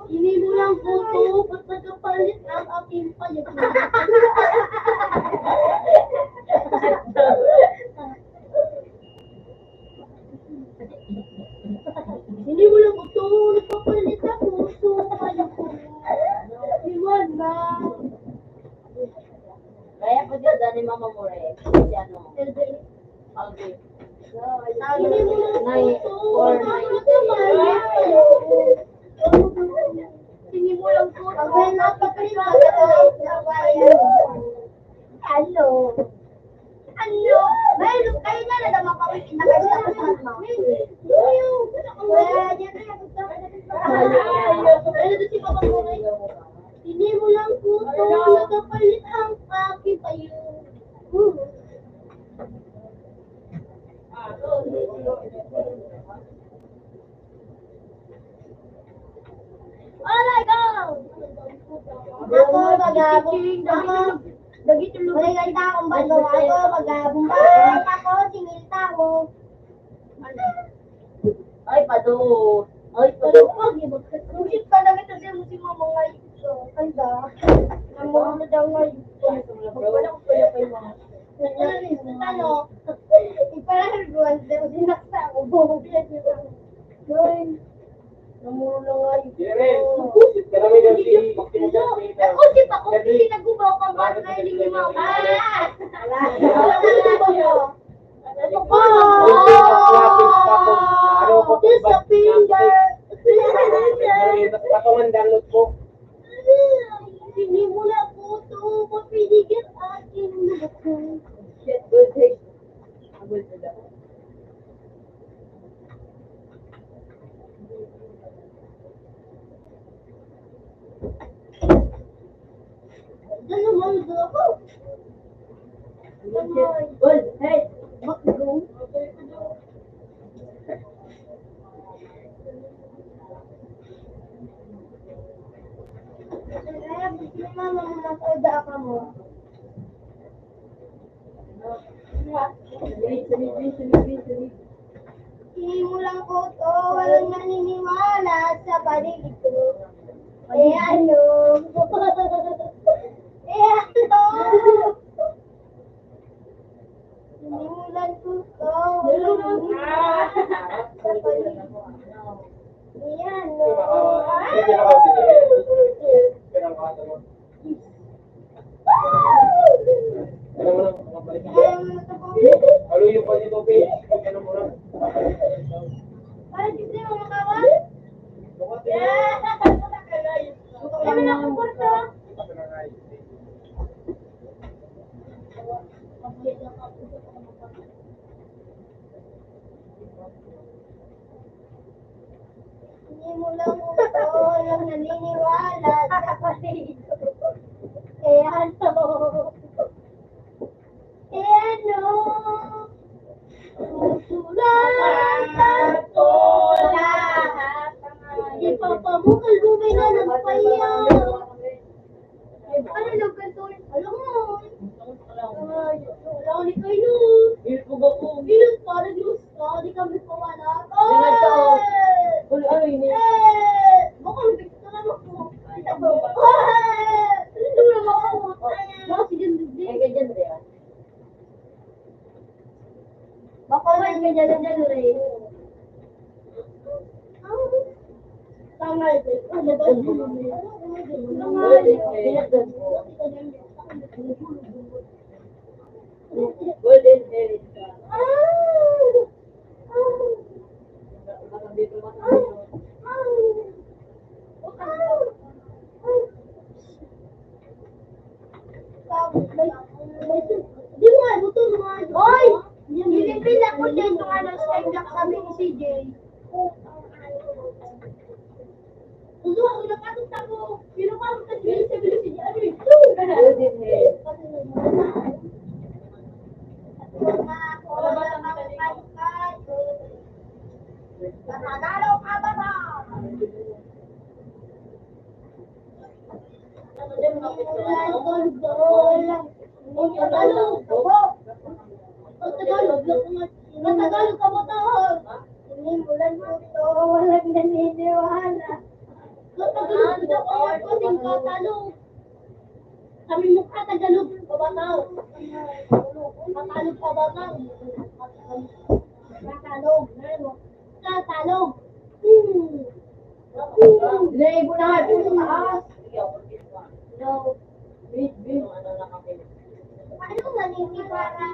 Hindi mo lang photo, ba't nagkapalit ang aking palit? Hindi mo lang photo, nagpapalit ang photo. Iwan na. Kaya ko dyan, dani Mama More. Si ano? Alvin. Hindi mo lang photo, 9-4-9. hindi mo lang photo. Pag napapalit ka sa babae. Ano? Ano? Mayroon kayo na na makawin na kayo sa kasama. Wala dyan na yung ano si Papa Moray? Hindi mo lang puto, nagkapalit ang aking payo. Alright, go! Ako mag-abong. Ako, maliganda akong bago. Ako mag-abong. Ako, singil tao. Ay, pado. Ay, Pero pado. pag ibig pa na kita siya mo si mama ngayon. Kanda. Ang mga na daw ngayon. Wala ko kaya kay mama. Ano? Iparang buwan daw sinaksa ako. Bububiyan niya ako. Yun. Namuro na nga yun. Ren, karami daw si Nag-usip ako kasi nag-ubaw ka ba na hindi ni mama. Wala sa finger. Patungan download ko. Hindi mo na po ito mapinigil akin. Shit, good take. Agul na daw. Diyan naman doon ako. Good, hey. Bakit? Mama, mapauda ka mo. Hindi mo lang po to, walang naniniwala sa paligid ko. Eh ano? Eh ano? Sinimulan ko to, walang naniniwala sa paligid ko. Eh ano? Ano mo lang, makabalik ka. Ayaw mo na to po. Halo yung pwede ko, Pi. Ano mo lang. Parang hindi mo makawan? Kami na kukurso. Hindi mo lang ito lang naniniwala sa paligid ko. Eh ano? Eh ano? Susulat ko lahat. Ipapamukal-bumay na nagpayaw. Ano nagkantuin? Alam mo. Wala ko ni kayo. Bilis para Diyos ka. Di kami pawala. Ano yun? Baka mabigit ka naman po. Hindi mo naman ako. Baka si Jandid. Ay, ganyan rin. Baka may ganyan rin. Tangal. Ano ba? Golden hair. Di mo nga, buto mga. Hoy! Nilipin ako din yung ano, skylock sabi ni CJ. Gusto ako nakatuta ko. Pero parang kasi sa bilis si ano eh. Golden hair. Natagalaw ka ba ba? Natagalog ka mo taon. Sinimulan mo to, walang naniniwala. Natagalog ka po, kasing katalog. Kami mukha Tagalog, kabataw. Katalog, kabataw. Katalog, katalog. Naibo na nga po sa taas. No. Beat. Ano na kami. Ano naniniwala?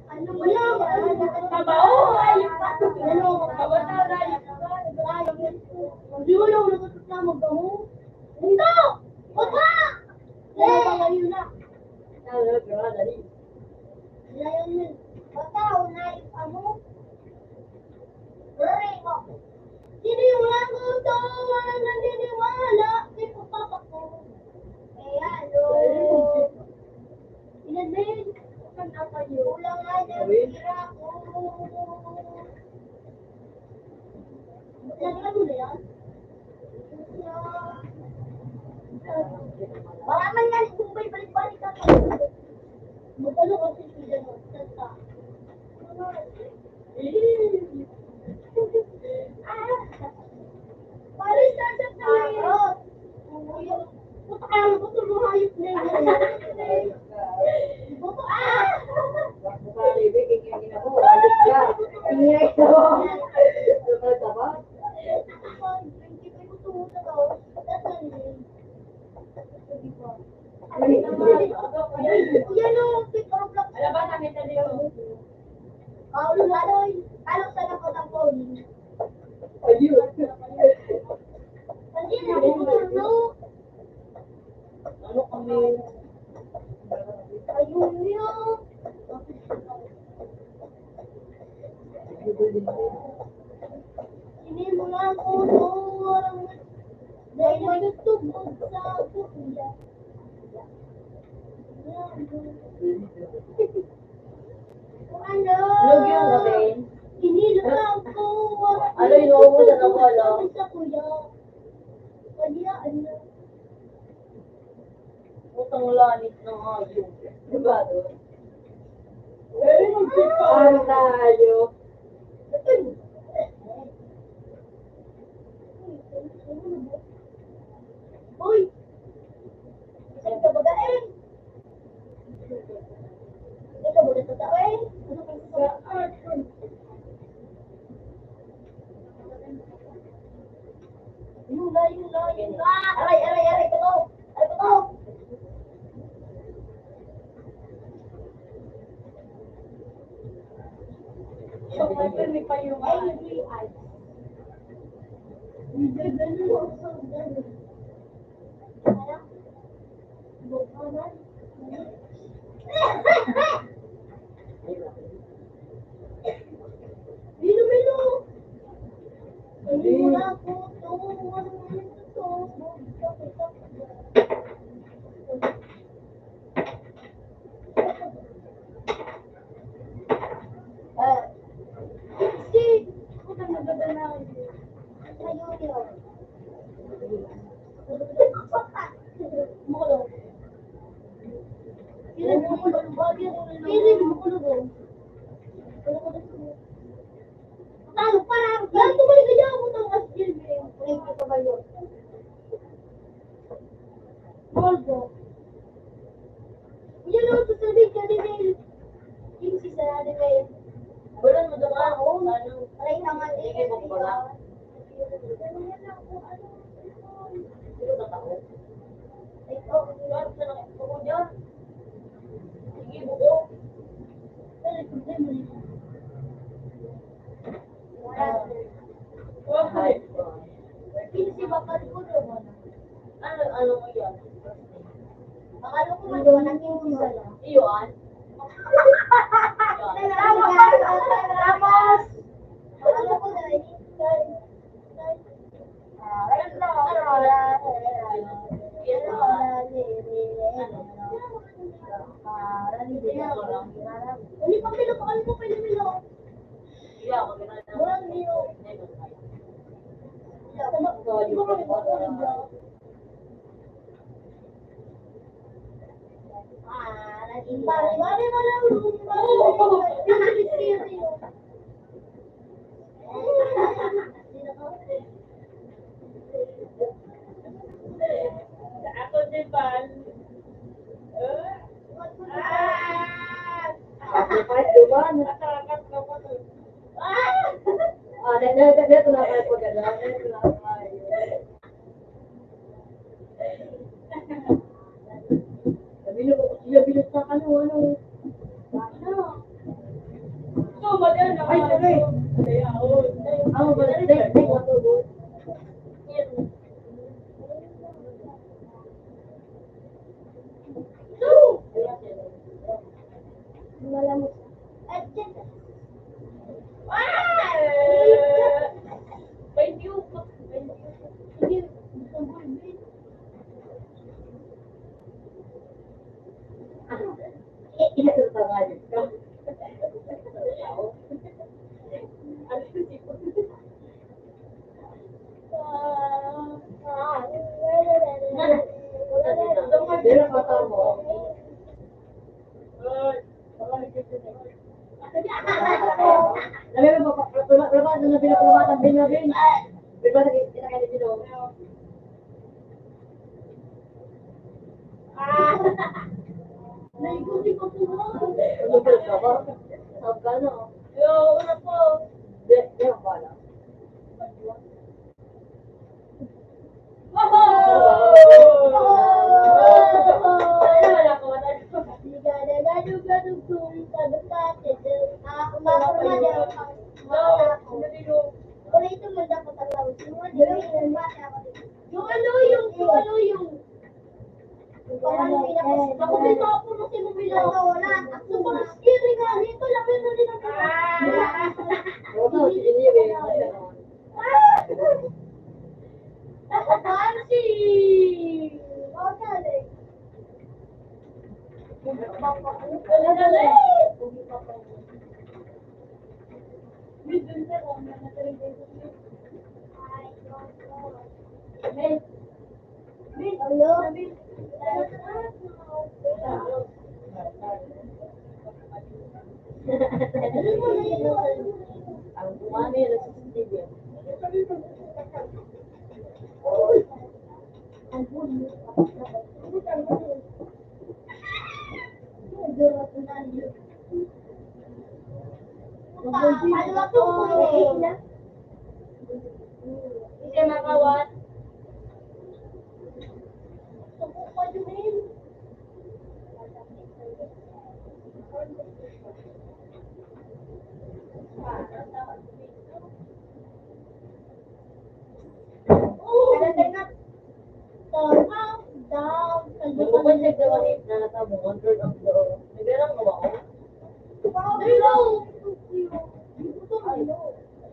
Ano ba yan? Kabao! Ayun pa! Ano? Kabataw na yun. Hindi mo lang natutunan na magbaho. Hindi! Baba! Ngayon na. Ngayon yun. Bataw na yung ano? Ring mo. Sino yung walang gusto? Walang naniniwala. Hindi po papa ko. Eh ano? Inadin. Kanapa yun. Ulang nga niya. Sira ko. Lagi ka muna yan? Maraman nga. Kung balik-balik ka. Magkano kasi sila no? Santa. Buto, ah! Ingay ko. Yan o, tikor block. Kalong sa lakot ang phone. Ayun. Hindi na ako no. Ano kami? Ayun yun. Hindi mo na ako no. Dahil magtutubog sa puya. Kung ano? Log yung gabi. Inilang ko. Ano, inuubusan ako, ano? Sa kuya. Kaya ano? Utang lanit ng hayop. Diba doon? Ano tayo? Uy! Saan ka bagain? Saan ka baga tatawain? Ano kang sasaan? Yun na. Aray, ito. Ano to? May pa yung Ay. Bilo. Hindi mo na ako to. Si, ako na magdadala. Ayun yun. Mukulong. Piling mukulong. Talo, parang. Yan, tumalik ka dyan ako ng asgil. Tumalik ka ba yun? Moldo. Yan lang sasabihin ka ni Neil. Yung si Sarah ni Neil. Bulan mo doon ako. Ano? Aray ka nga. Sige, mo ko lang. Ganyan lang kung ano. Sino ka tao? Ay, oh. Saan ka lang? Ako dyan. Sige, buko. Pero problema nito. Ay, Pinsi bakal ko naman. ano mo yan? Akala ko man naman ang pinsi sala. Iyon? Tapos, akala ko na Hindi pa pinapakal ko pinamilo. Iya, ako ganun. Walang niyo. Mari mo lang lumba. Ako din ba? Sacrifice, diba? Nakarakat ka pa to. Dito na kayo po gano'n. Dito na kayo. Bilog sa ano. So, madal na. Ay, tuloy. Ako ba? Malamot. At dyan. Sige, gusto mo ibig. Naiguti ko po mo. Ano ba ka ba? Saan ka na? Yo, una po. Di ako pala. Ako dito ako na sinumila. Super scary nga dito. Labi na din ako. Ano, sige niyo eh. Fancy! Okay. Ang kumami na sa CCTV. Hindi makawat. Suko ko din. Kung check the one na natabo, 1/3 of the... Naglarang ka ba ako?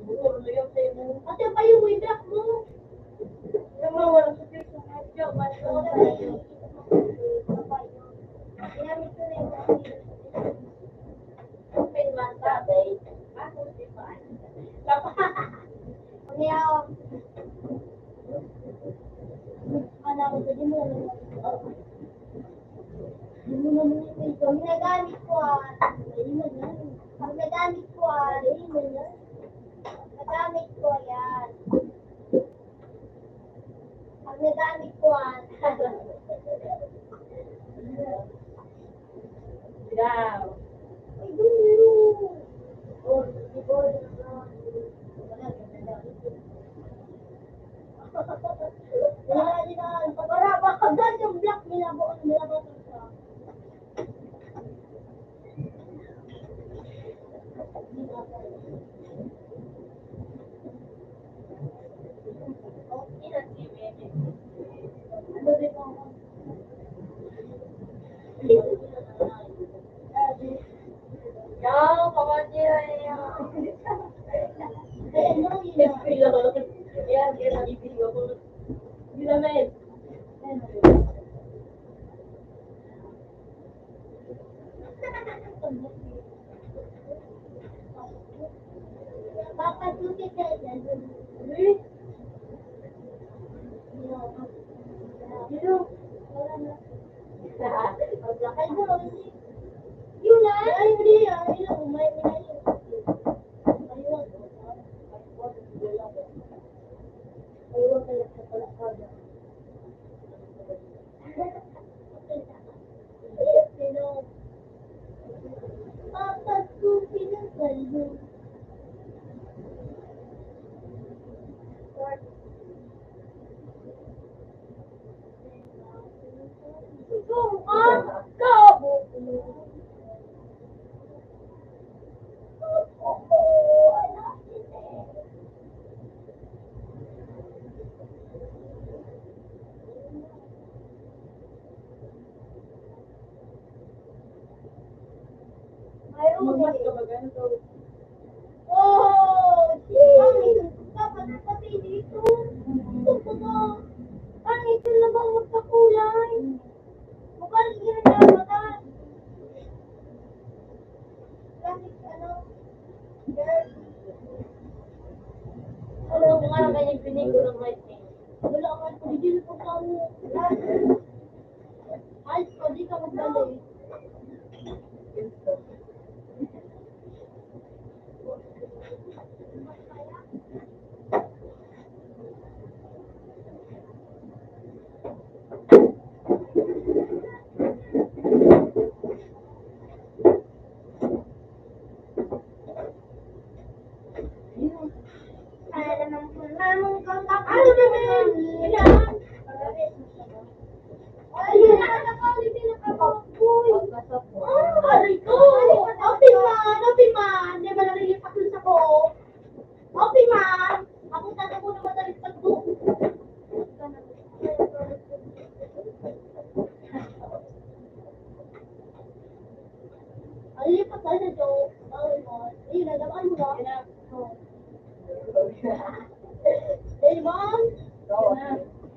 Bukod na yung sa'yo mo. Ate pa yung window mo. Yung mga walang sakit sa medyo, mas open man tatay. Ako si Pan. Ginagamit ko yan. Pag nagamit ko Daw. ay gulo. Para baka dyan yung black nila sa Yang, pamantira niya. Yan, kaya nag-ibig ako. Gilamin. Papasukin ka dyan. Wala na. Ay, bro, hindi. Yun na? Ay, hindi. Ay, may papasukin ang kalbo. Mas ka ba ganito? Oh, shit! Dapat pati dito. Ito na. Ang ito na bang magkakulay? Mukhang ginagawatan. Kasi girl. Ano kung ano kanyang pelikula ng right thing? Wala ka ito. Hindi na po ka mo. Ay, pwede ka magdali. Saan na joke? Bawal mo. Ayun, nadamaan mo ba? Oo. Demon?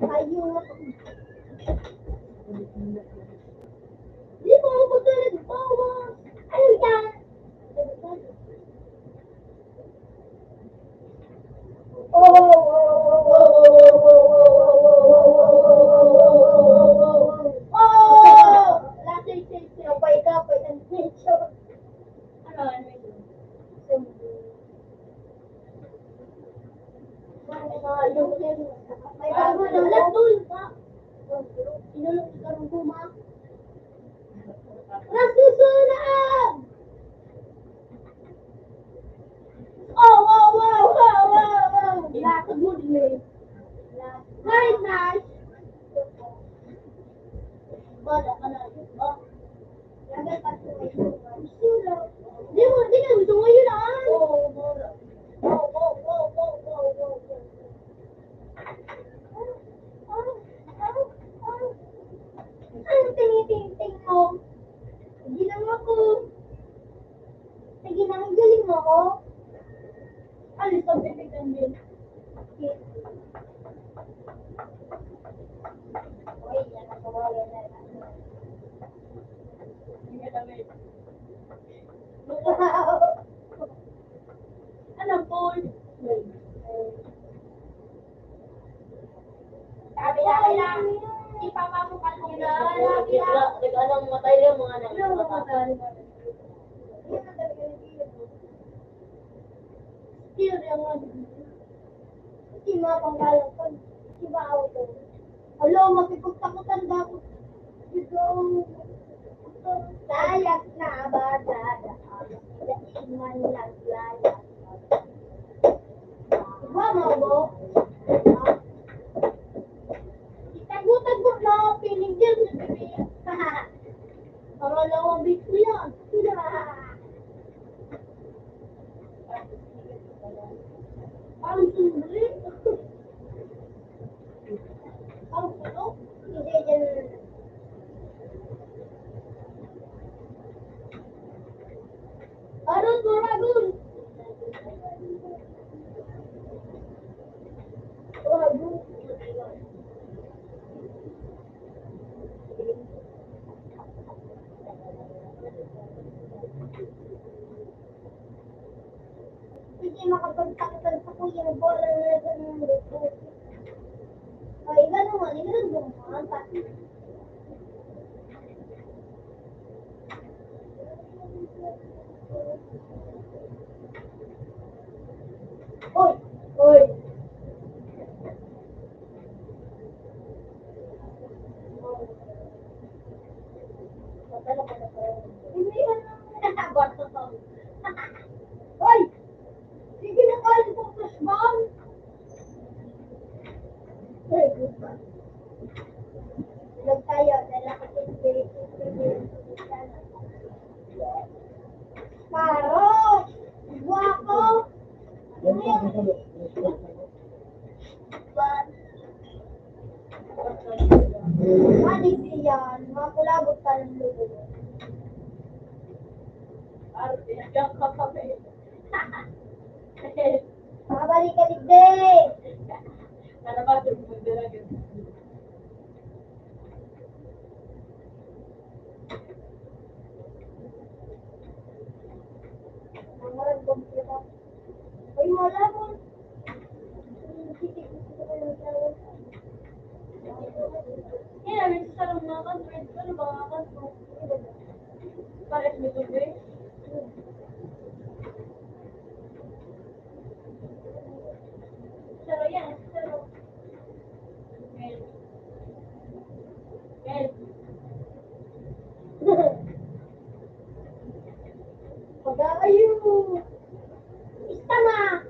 Ayun. Di ba ako pagkalit bawas? Ano yan? Nasusunod! Oh, wow, wow, wow, wow, wow. Lakad mo din eh. Nice, nice. Bada ka na. Oh. Lagay pa sa may susunod. Di na gusto mo yun ah. Oh, bada. Ano tinitingting mo? Sige lang ako. Sige lang, galing mo ako. Ano sa pipigan din? Okay. Uy, yan ako wala na. Hindi ka damit. Anong pool? Sabi lang. Ipapamukal mo na. Nag-anong matay yung mga nagmatay. Still yung hindi mapanggalang ko. Diba ako to? Alo, makipagtakutan ba ako? Dito. Layak na ba dadaan? Iman naglayak. Diba mo mo? Itagutan mo na piling dyan sa bibig. Pangalawang big ko yan. Parang sundri. Parang ano? Hindi dyan. Aron, Ragun! Ragun. Hindi makapagtakutan sa kuya ng bola na ganun dito. Ay, ganun gumawa. Hoy! Hoy! Hindi yan ang bato to. Hoy! Sige na kayo po, crush bomb! Huwag tayo, dala ko sa spirit. Paro! Guwapo! Yan po, gusto mo. Manig yan, makulabot pa ng lubo. Makabalik ka digdi! Nangarag kompleto. Uy, wala mo. Kaya, may sarang mga kan-friends ko, mga kan-friends ko. Pares mo ito, eh. Pero yan, pero... Yes. Pag-aayo! Istama!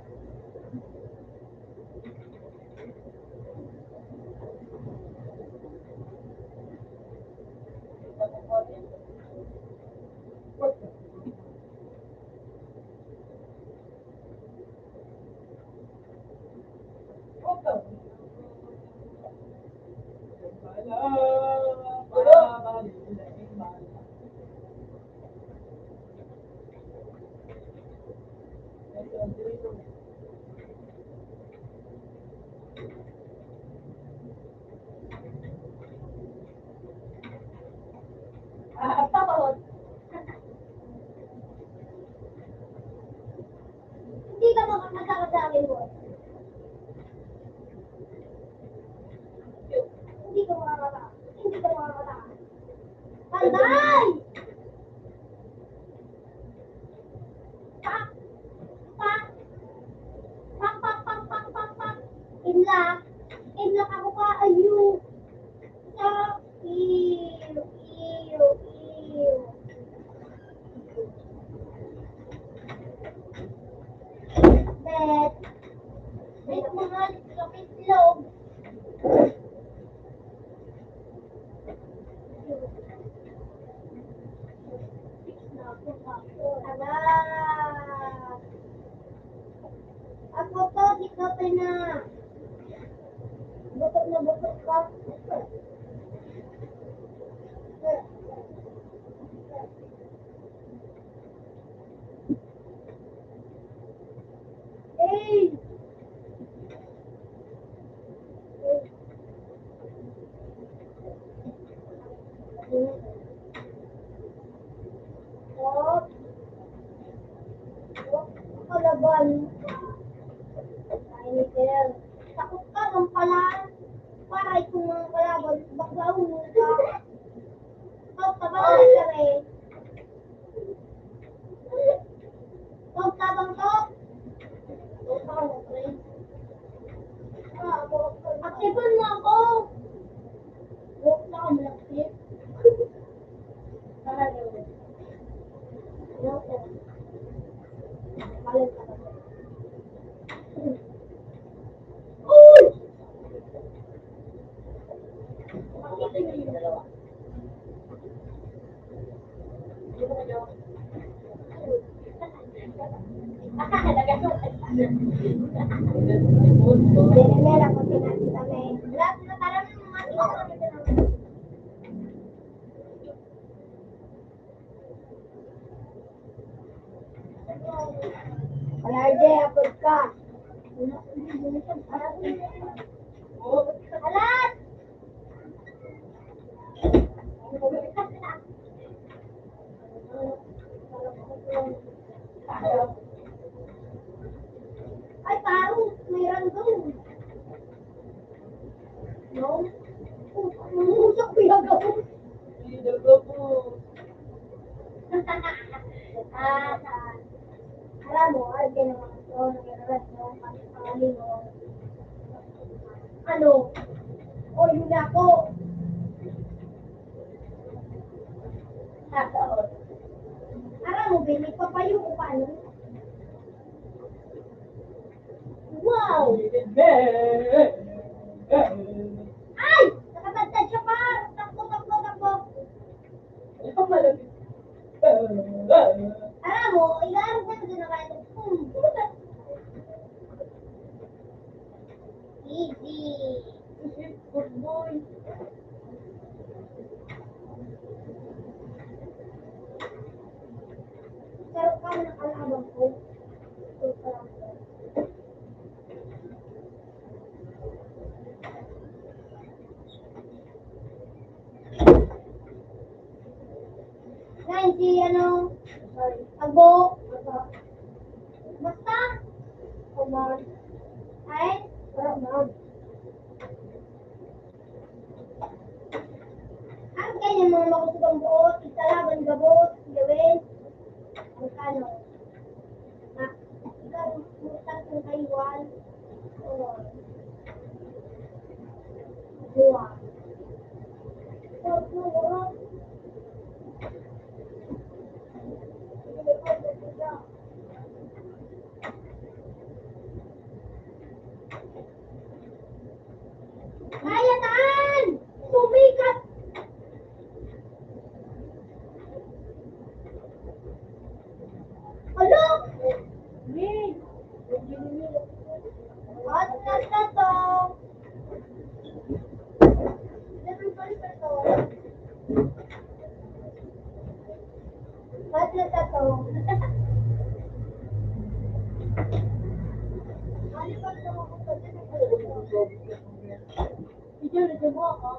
Aray! Pak! Pak! Pak, pak, pak, pak, pak, pak. Imlak. Imlak ako ka, ayu. Sa, iyo, iyo, iyo. Bet. Bet, mahal. Sakit loob. Alas. Ako to, di ka pa na. Butot na butot ka. Hey! Hop. Hop. Kalaban. Tiny girl. Takot ka ng pala. Para itong mga kalaban. Bakla ulo ka. Hop, tabang ka rin. Hop, tabang ka. Hop, tabang ka rin. Aktipan mo ako. Hop, na ako malaksit. Para rin. Uy! Makikita niyo yung dalawa. Meron ko pinagin kami. Lahat na tarang yung mga ito. Wala dyan, apod ka. Alat! Ay, parang mayroon doon. No? Umusok ko yung gawin. Alam mo, ay ginawa ko, nag-aras mo, pangalan mo. Ano? O, yun ako. Tataon. Alam mo, Ben, nagpapayo ko pa, ano? Wow! Ay! Nakabantad siya pa! Takbo, takbo, takbo! Alam mo, ilarang ko na na kaya ito. Easy! Good boy! Pero ka na kalaban ko. Si ano, Agbo, basta, kumag, ay, kumag. Ang kanya mga makusubang buot, isalaban gabot, gawin, ang kano, ikaw, mutan kong kaiwan, buwa. Kaya taan! Sumikat! Alo! Hey! At nasa to! At nasa to! Video, nagabo ako.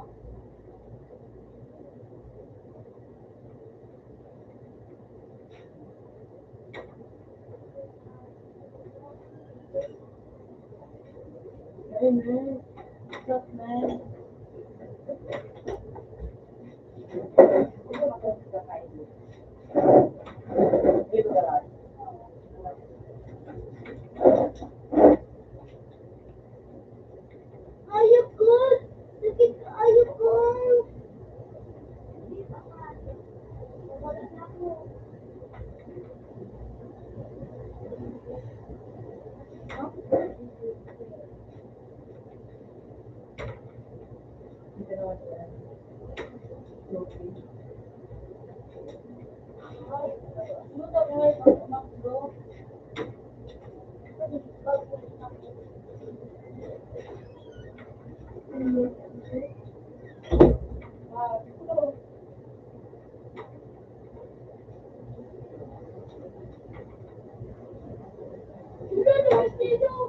Hey man, what's up man? Dito naman sila.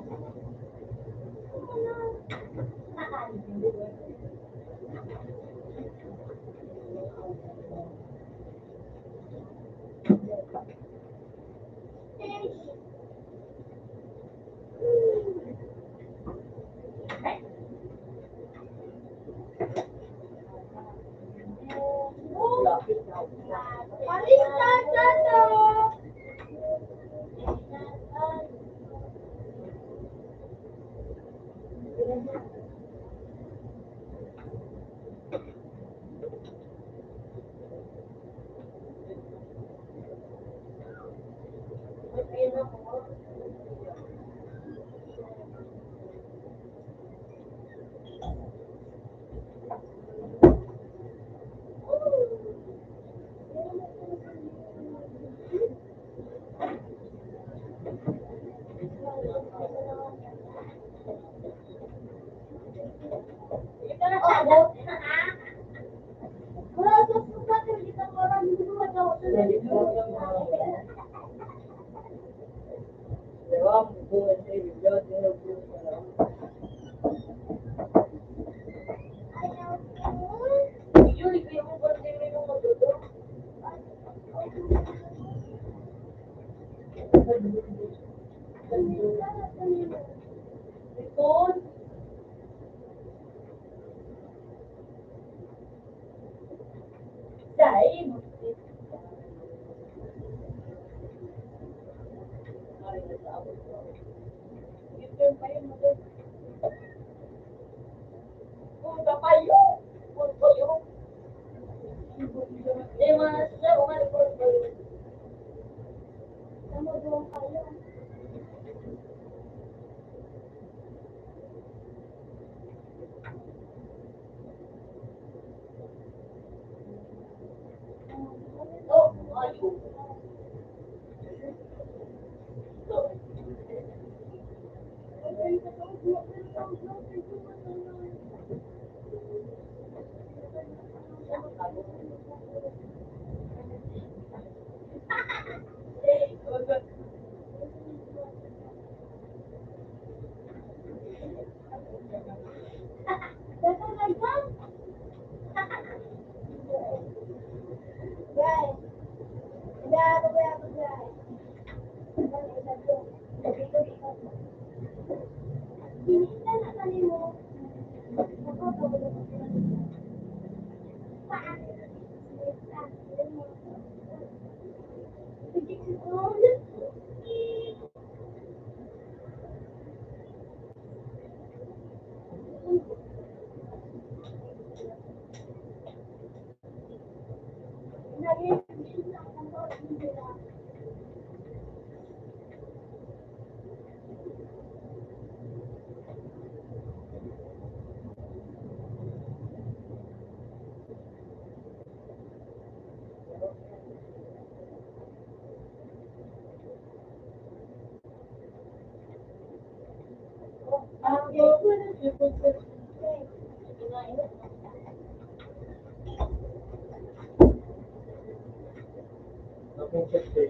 Okay.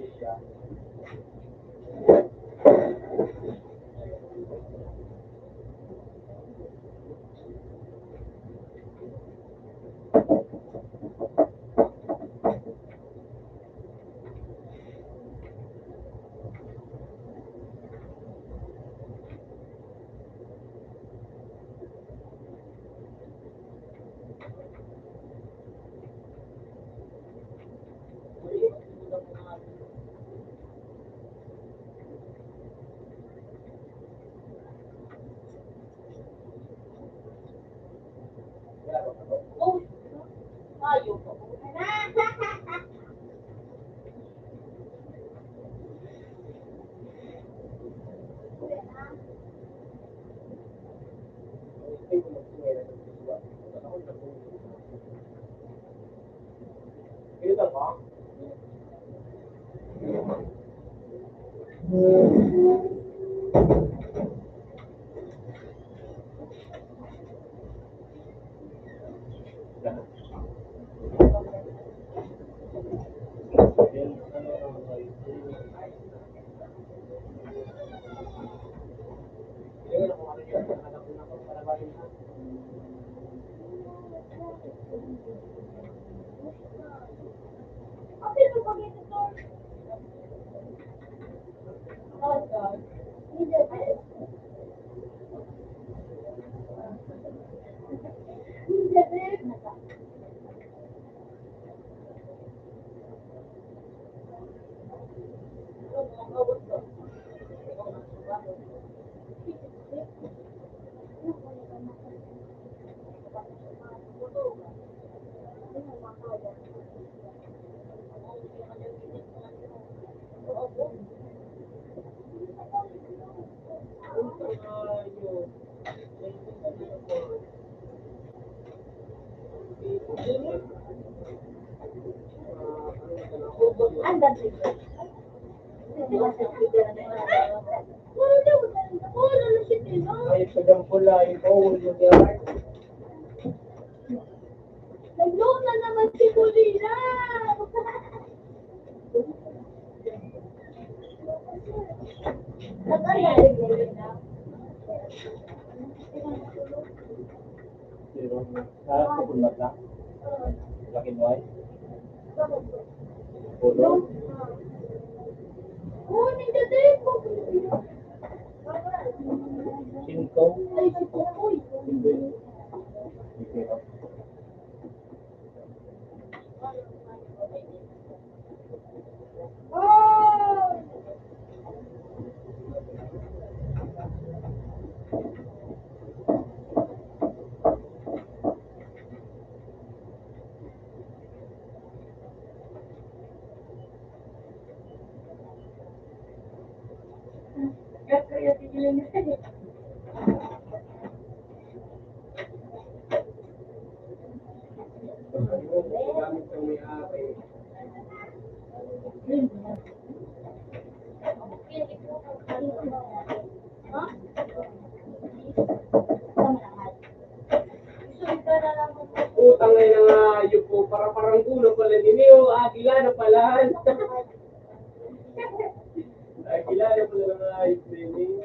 Kasi nung pag-ito to, ang dati. Ay, sagang pula, yung bawal yung yard. Nag-load na naman si Kulina! Nag-alala si Kulina. Zero. Pupunmat lang. Black and white. Polo. Oh, nandiyan po. Cinco. Ay, si Popoy. Hindi. Zero. Oh! Kaya tigilin niya. Gamit ng may-ari. Utang na yung ayop po, parang gulo pala din yung agila na pala. Agila na pala ng ayop din eh.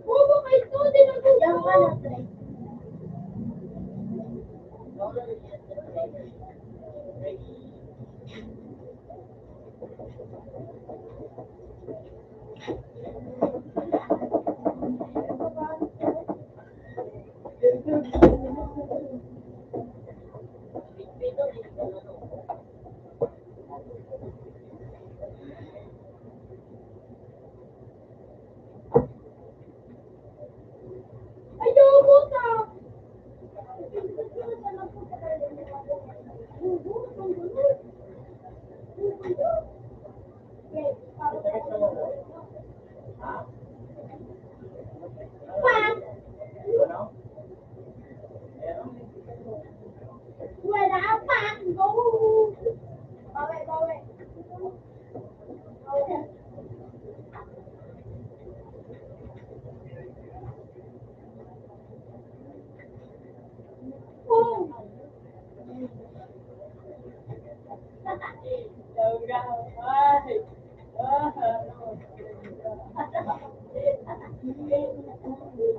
Bobo ka ito, di na po. Yan ka na, Trey. Ayoko ka. Wala pa. Go. Bawi, bawi. Bawi. Oh.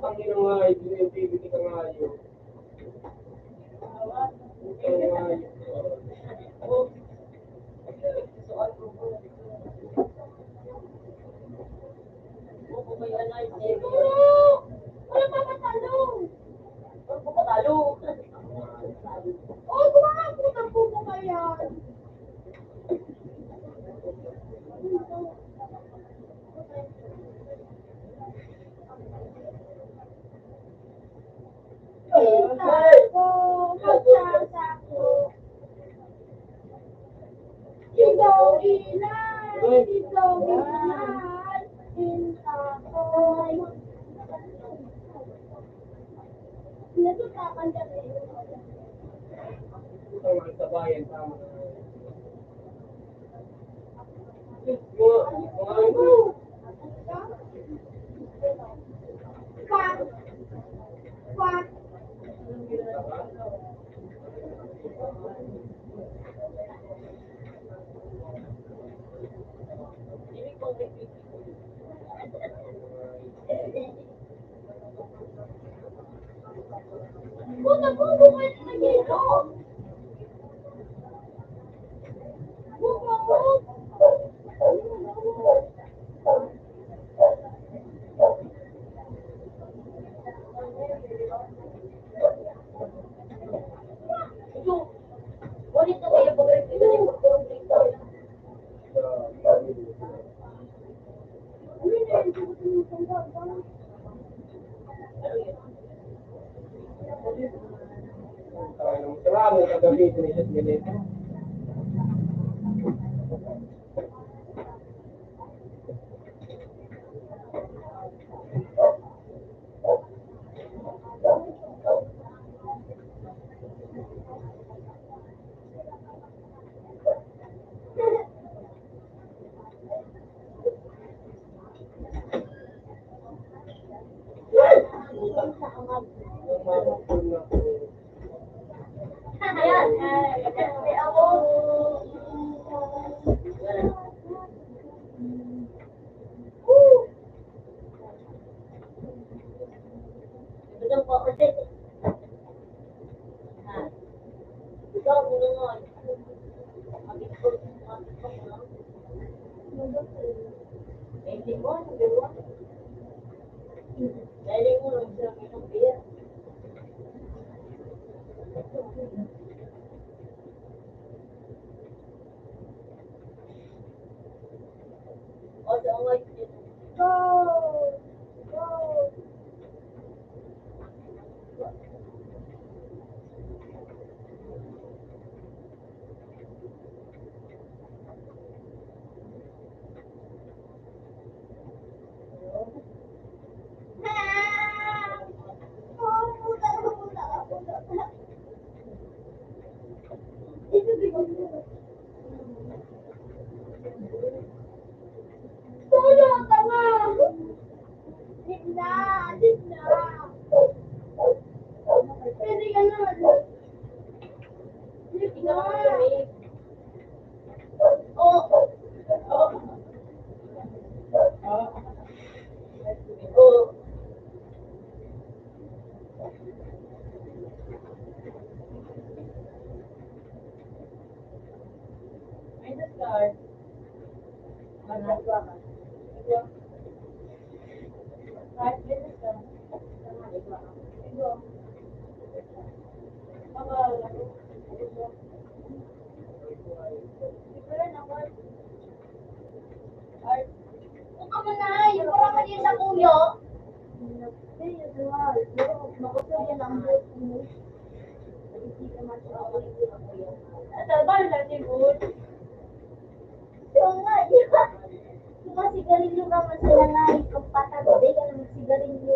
Ang ina nga, yung activity ka nga yun. Ang nga yun. Siguro. Wala pa matalo. Oh, kumakaputan po mo kaya. Kita ko, magsasako. Ikaw ilan, ikaw ilan, kita ko ay mo. Pinatutakan ka rin. Ito ang mga sabayan sa mga... Quack. Quack. Puta, buko ka na dito. Buko ko. Ito, ulit na kayo pag-review na yung pagpurong dito. Ano yun? Sarado kagabi ito ni Minute. Go! Go! Sigarilyo ka man sila nga, ikaw patagod, ka naman sigarilyo.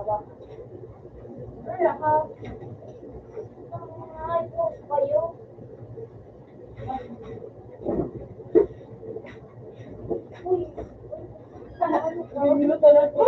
asawa. Wala ka. Ay, po kayo. Uy. Minuto na po.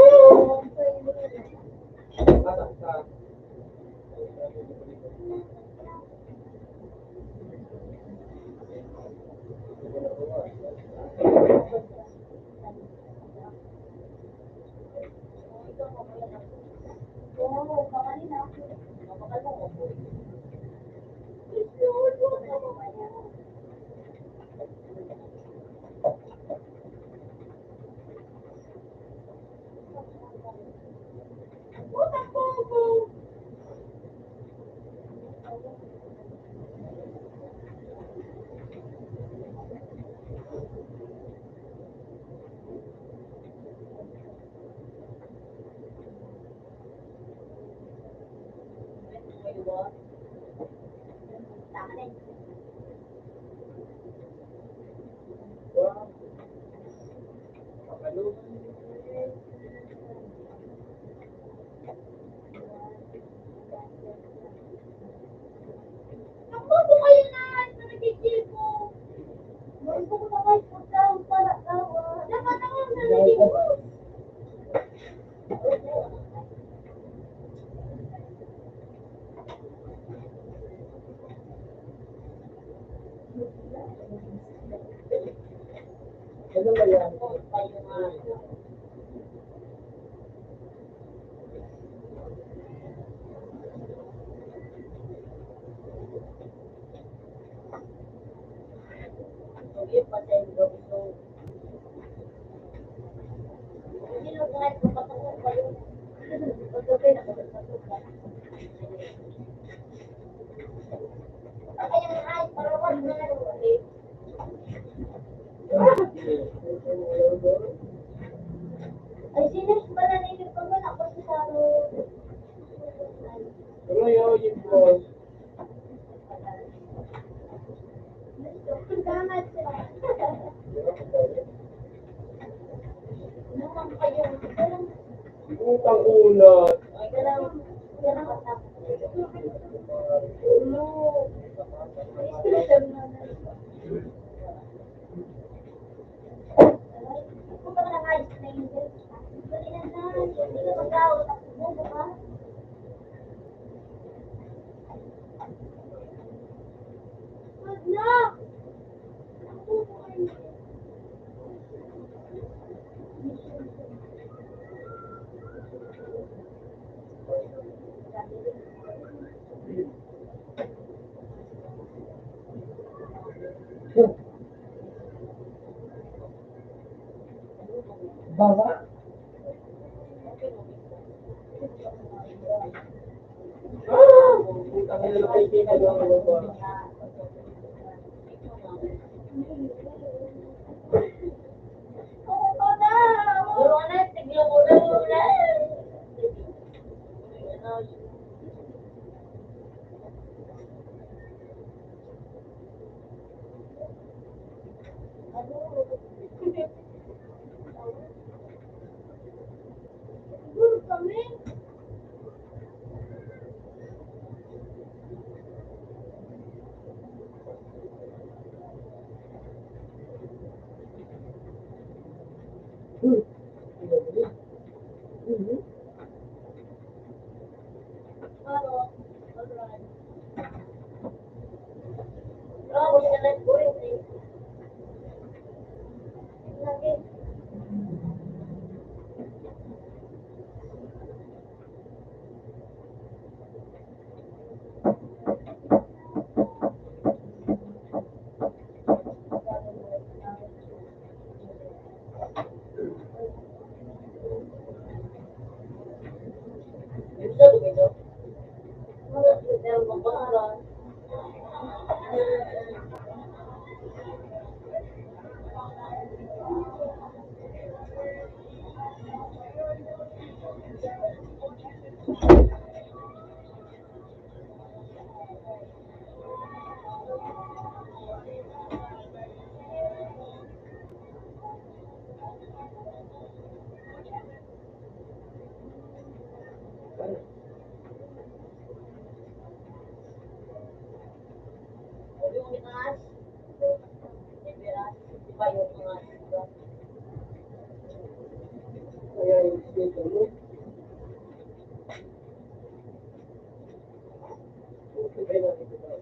Oo, kamalin na. Ako po kayo na nagigil ko. Meron po ko na kayo po daw para daw. Dapat ako na nagigil ko. Ano ba yan? Sinungaling ko patungo kayo. Pagkakit ako sa pagkakit. Ay, ay, parawan na lang ulit. Ay, sinis ba na naisip ko ba ako sa saro? Pero yung boss, Salamat sila. Naman kayo. utang ulat. Galang katak. Ulo. Special na na. Kung ba lang ayos na yun, dali na na. Hindi ka mag-awat ako mo, ba? Wag na! Ako po ay... Baba. Utang nila kay Kika doon ang baba. Oo na! Puro na, tiglo ko na muna. Siguro kami. Pero, alright. Grabe na lang po eh. Lagi. Bisa begitu. Malah kita membangun. pa yung mga Kaya yung dito mo. Sabay natin ito.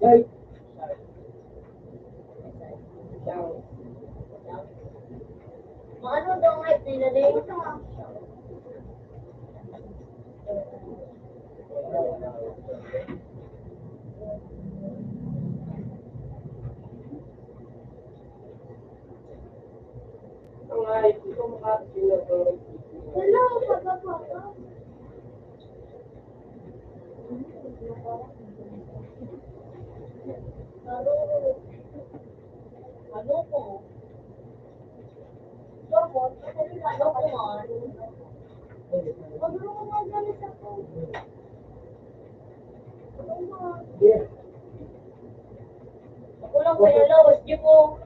Ay! Ano daw nga pinalay? Ang ayos, ito makakasinag ko. Hello, pagkakata. Ano ko? Gamot? Ano ko man? Magulong ko nga gamit ako. Yes. Ako lang kaya lawas, di mo.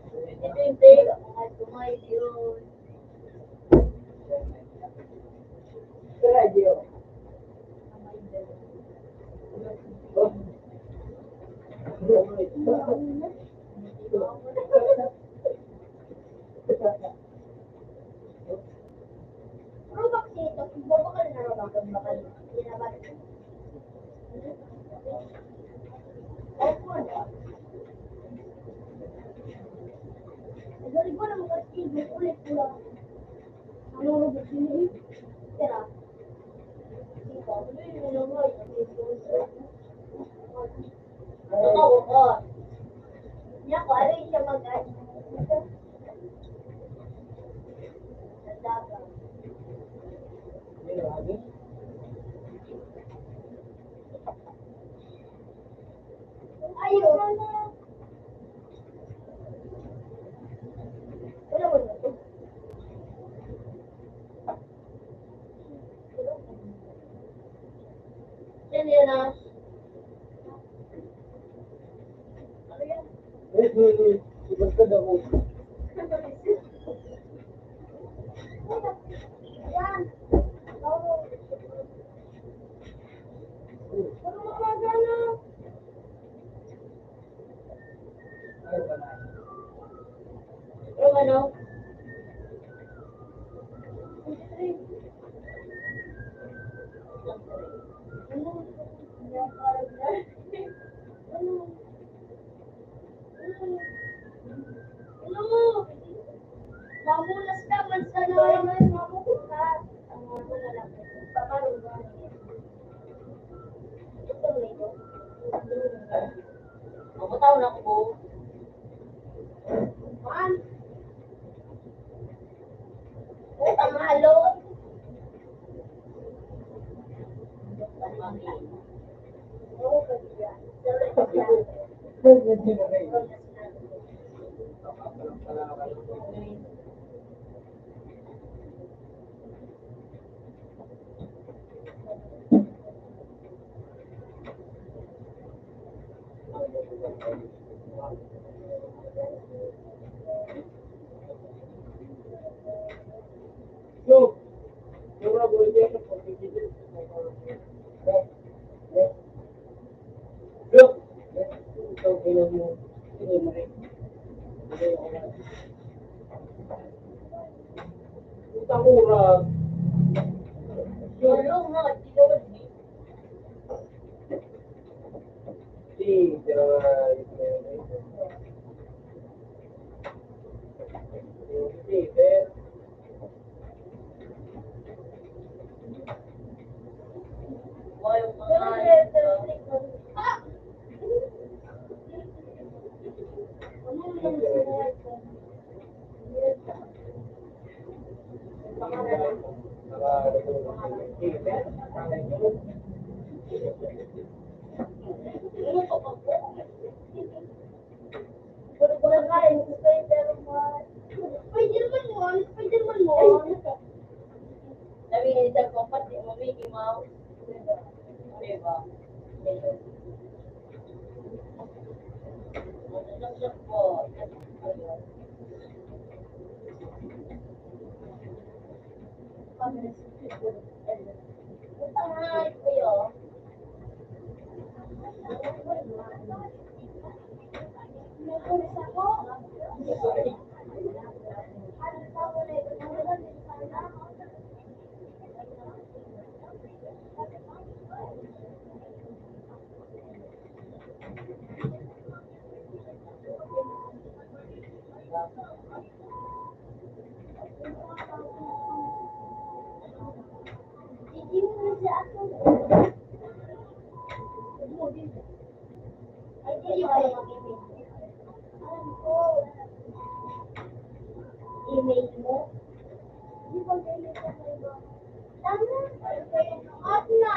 Hindi. Ay, kumain yun. Radio. Pero bakit ito? Babakal na naman kung bakal. Pinabalik. Opo na. Nagari ko na magkastig. Ulit ko lang. Ano rubot sini? Tira. Ikaw. Ano yung nilangay? Ano ka, wakot? Niya ko, ano yung siya mag-ay? Nadaga. Ayun. Wala mo na ito. Yan yan ah. Ano yan? Ibang ka daw. Yan. Oo. Ano mga gana? Pero ano? Ano? Yan, parang yan. Ano? Ano? Ano? Mamulas ka, man sa naman, mamulas ka. Ang mga lalaki, paparugan. Ito nito. Mabutaw na ko. Man. Utang halo. Oo, kaya. So, yung mga bulya sa pagkikita. Look! Ito, kailan mo. Ito, marik. Ito, murag. Ano nga, tinawag ni. Si, pero, si, pero, Why yung Pero, mga ah! Ano yung sinabi ko? Pagkain, Spider-Man. Spider-Man mo, Spider-Man mo. sabi ni Dad ko, pati mo Mickey Mouse. Diba? Masasaksak po. Ay, kuya. May pulis ako. Hindi mo na ako. Ay, di ba yung alam ko. Email mo? Di ba ganyan ka na iba? Tama. At na.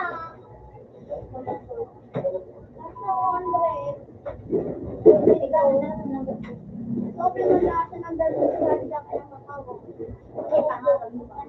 Nasa 100. Ikaw na. Sobrang malasa ng dalawang ganda ka ng makawa. Ay, pangalan mo ba?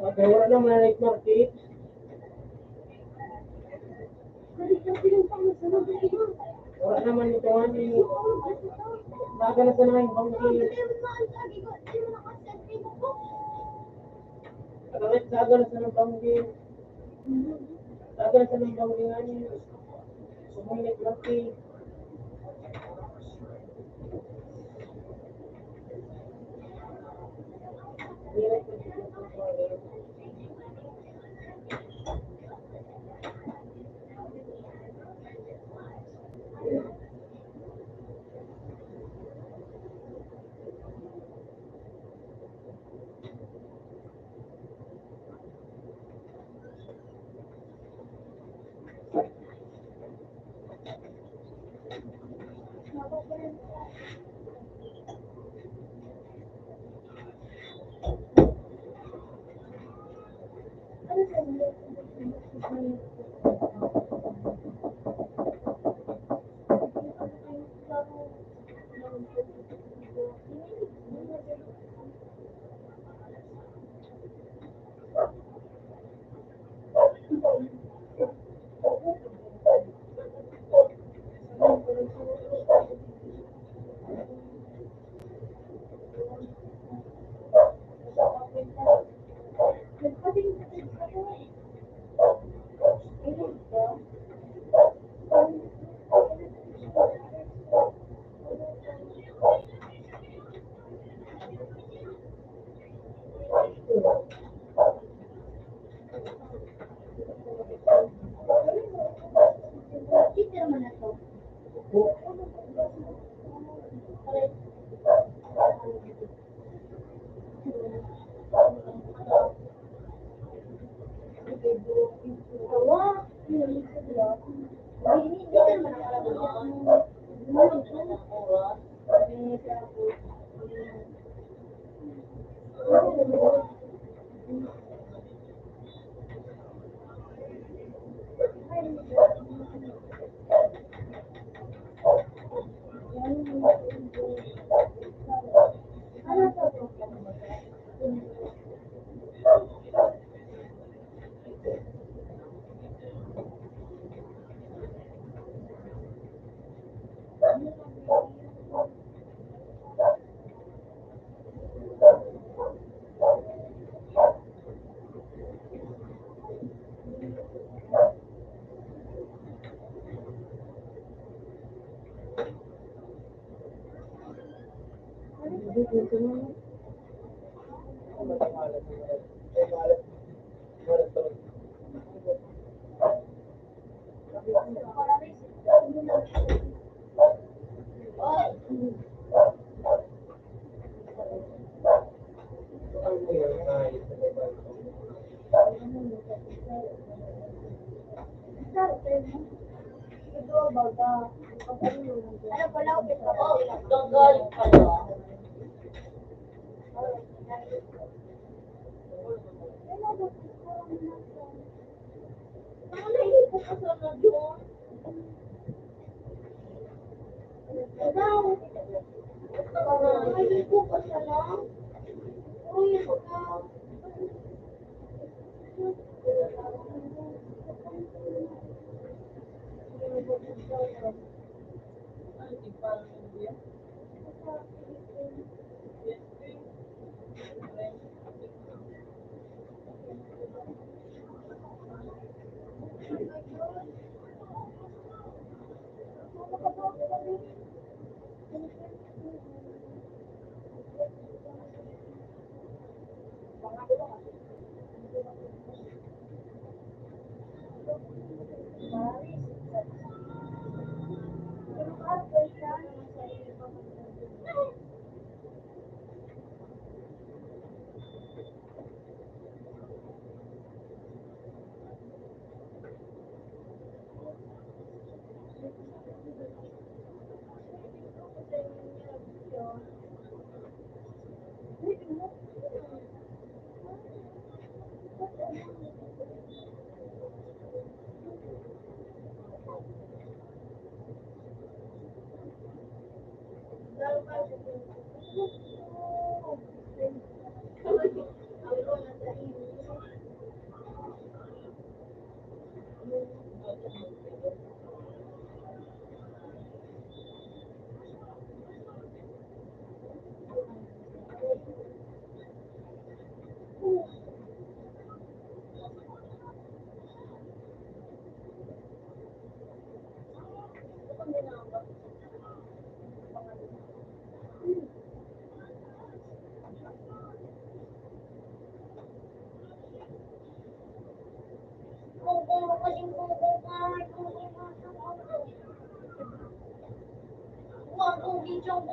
Okay, wala naman na night market. Wala naman ito nga ni Baga na sa nang bangki. Saga na sa nang bangki. Saga na sa nang bangki nga ni. Sumay night market. Teacher naman na to. Awa, hindi naman Ano pala ako Gagaling ka na. Naiipot ka sa radyo. Daw. Naiipot ka sa lang. Uy, ikaw.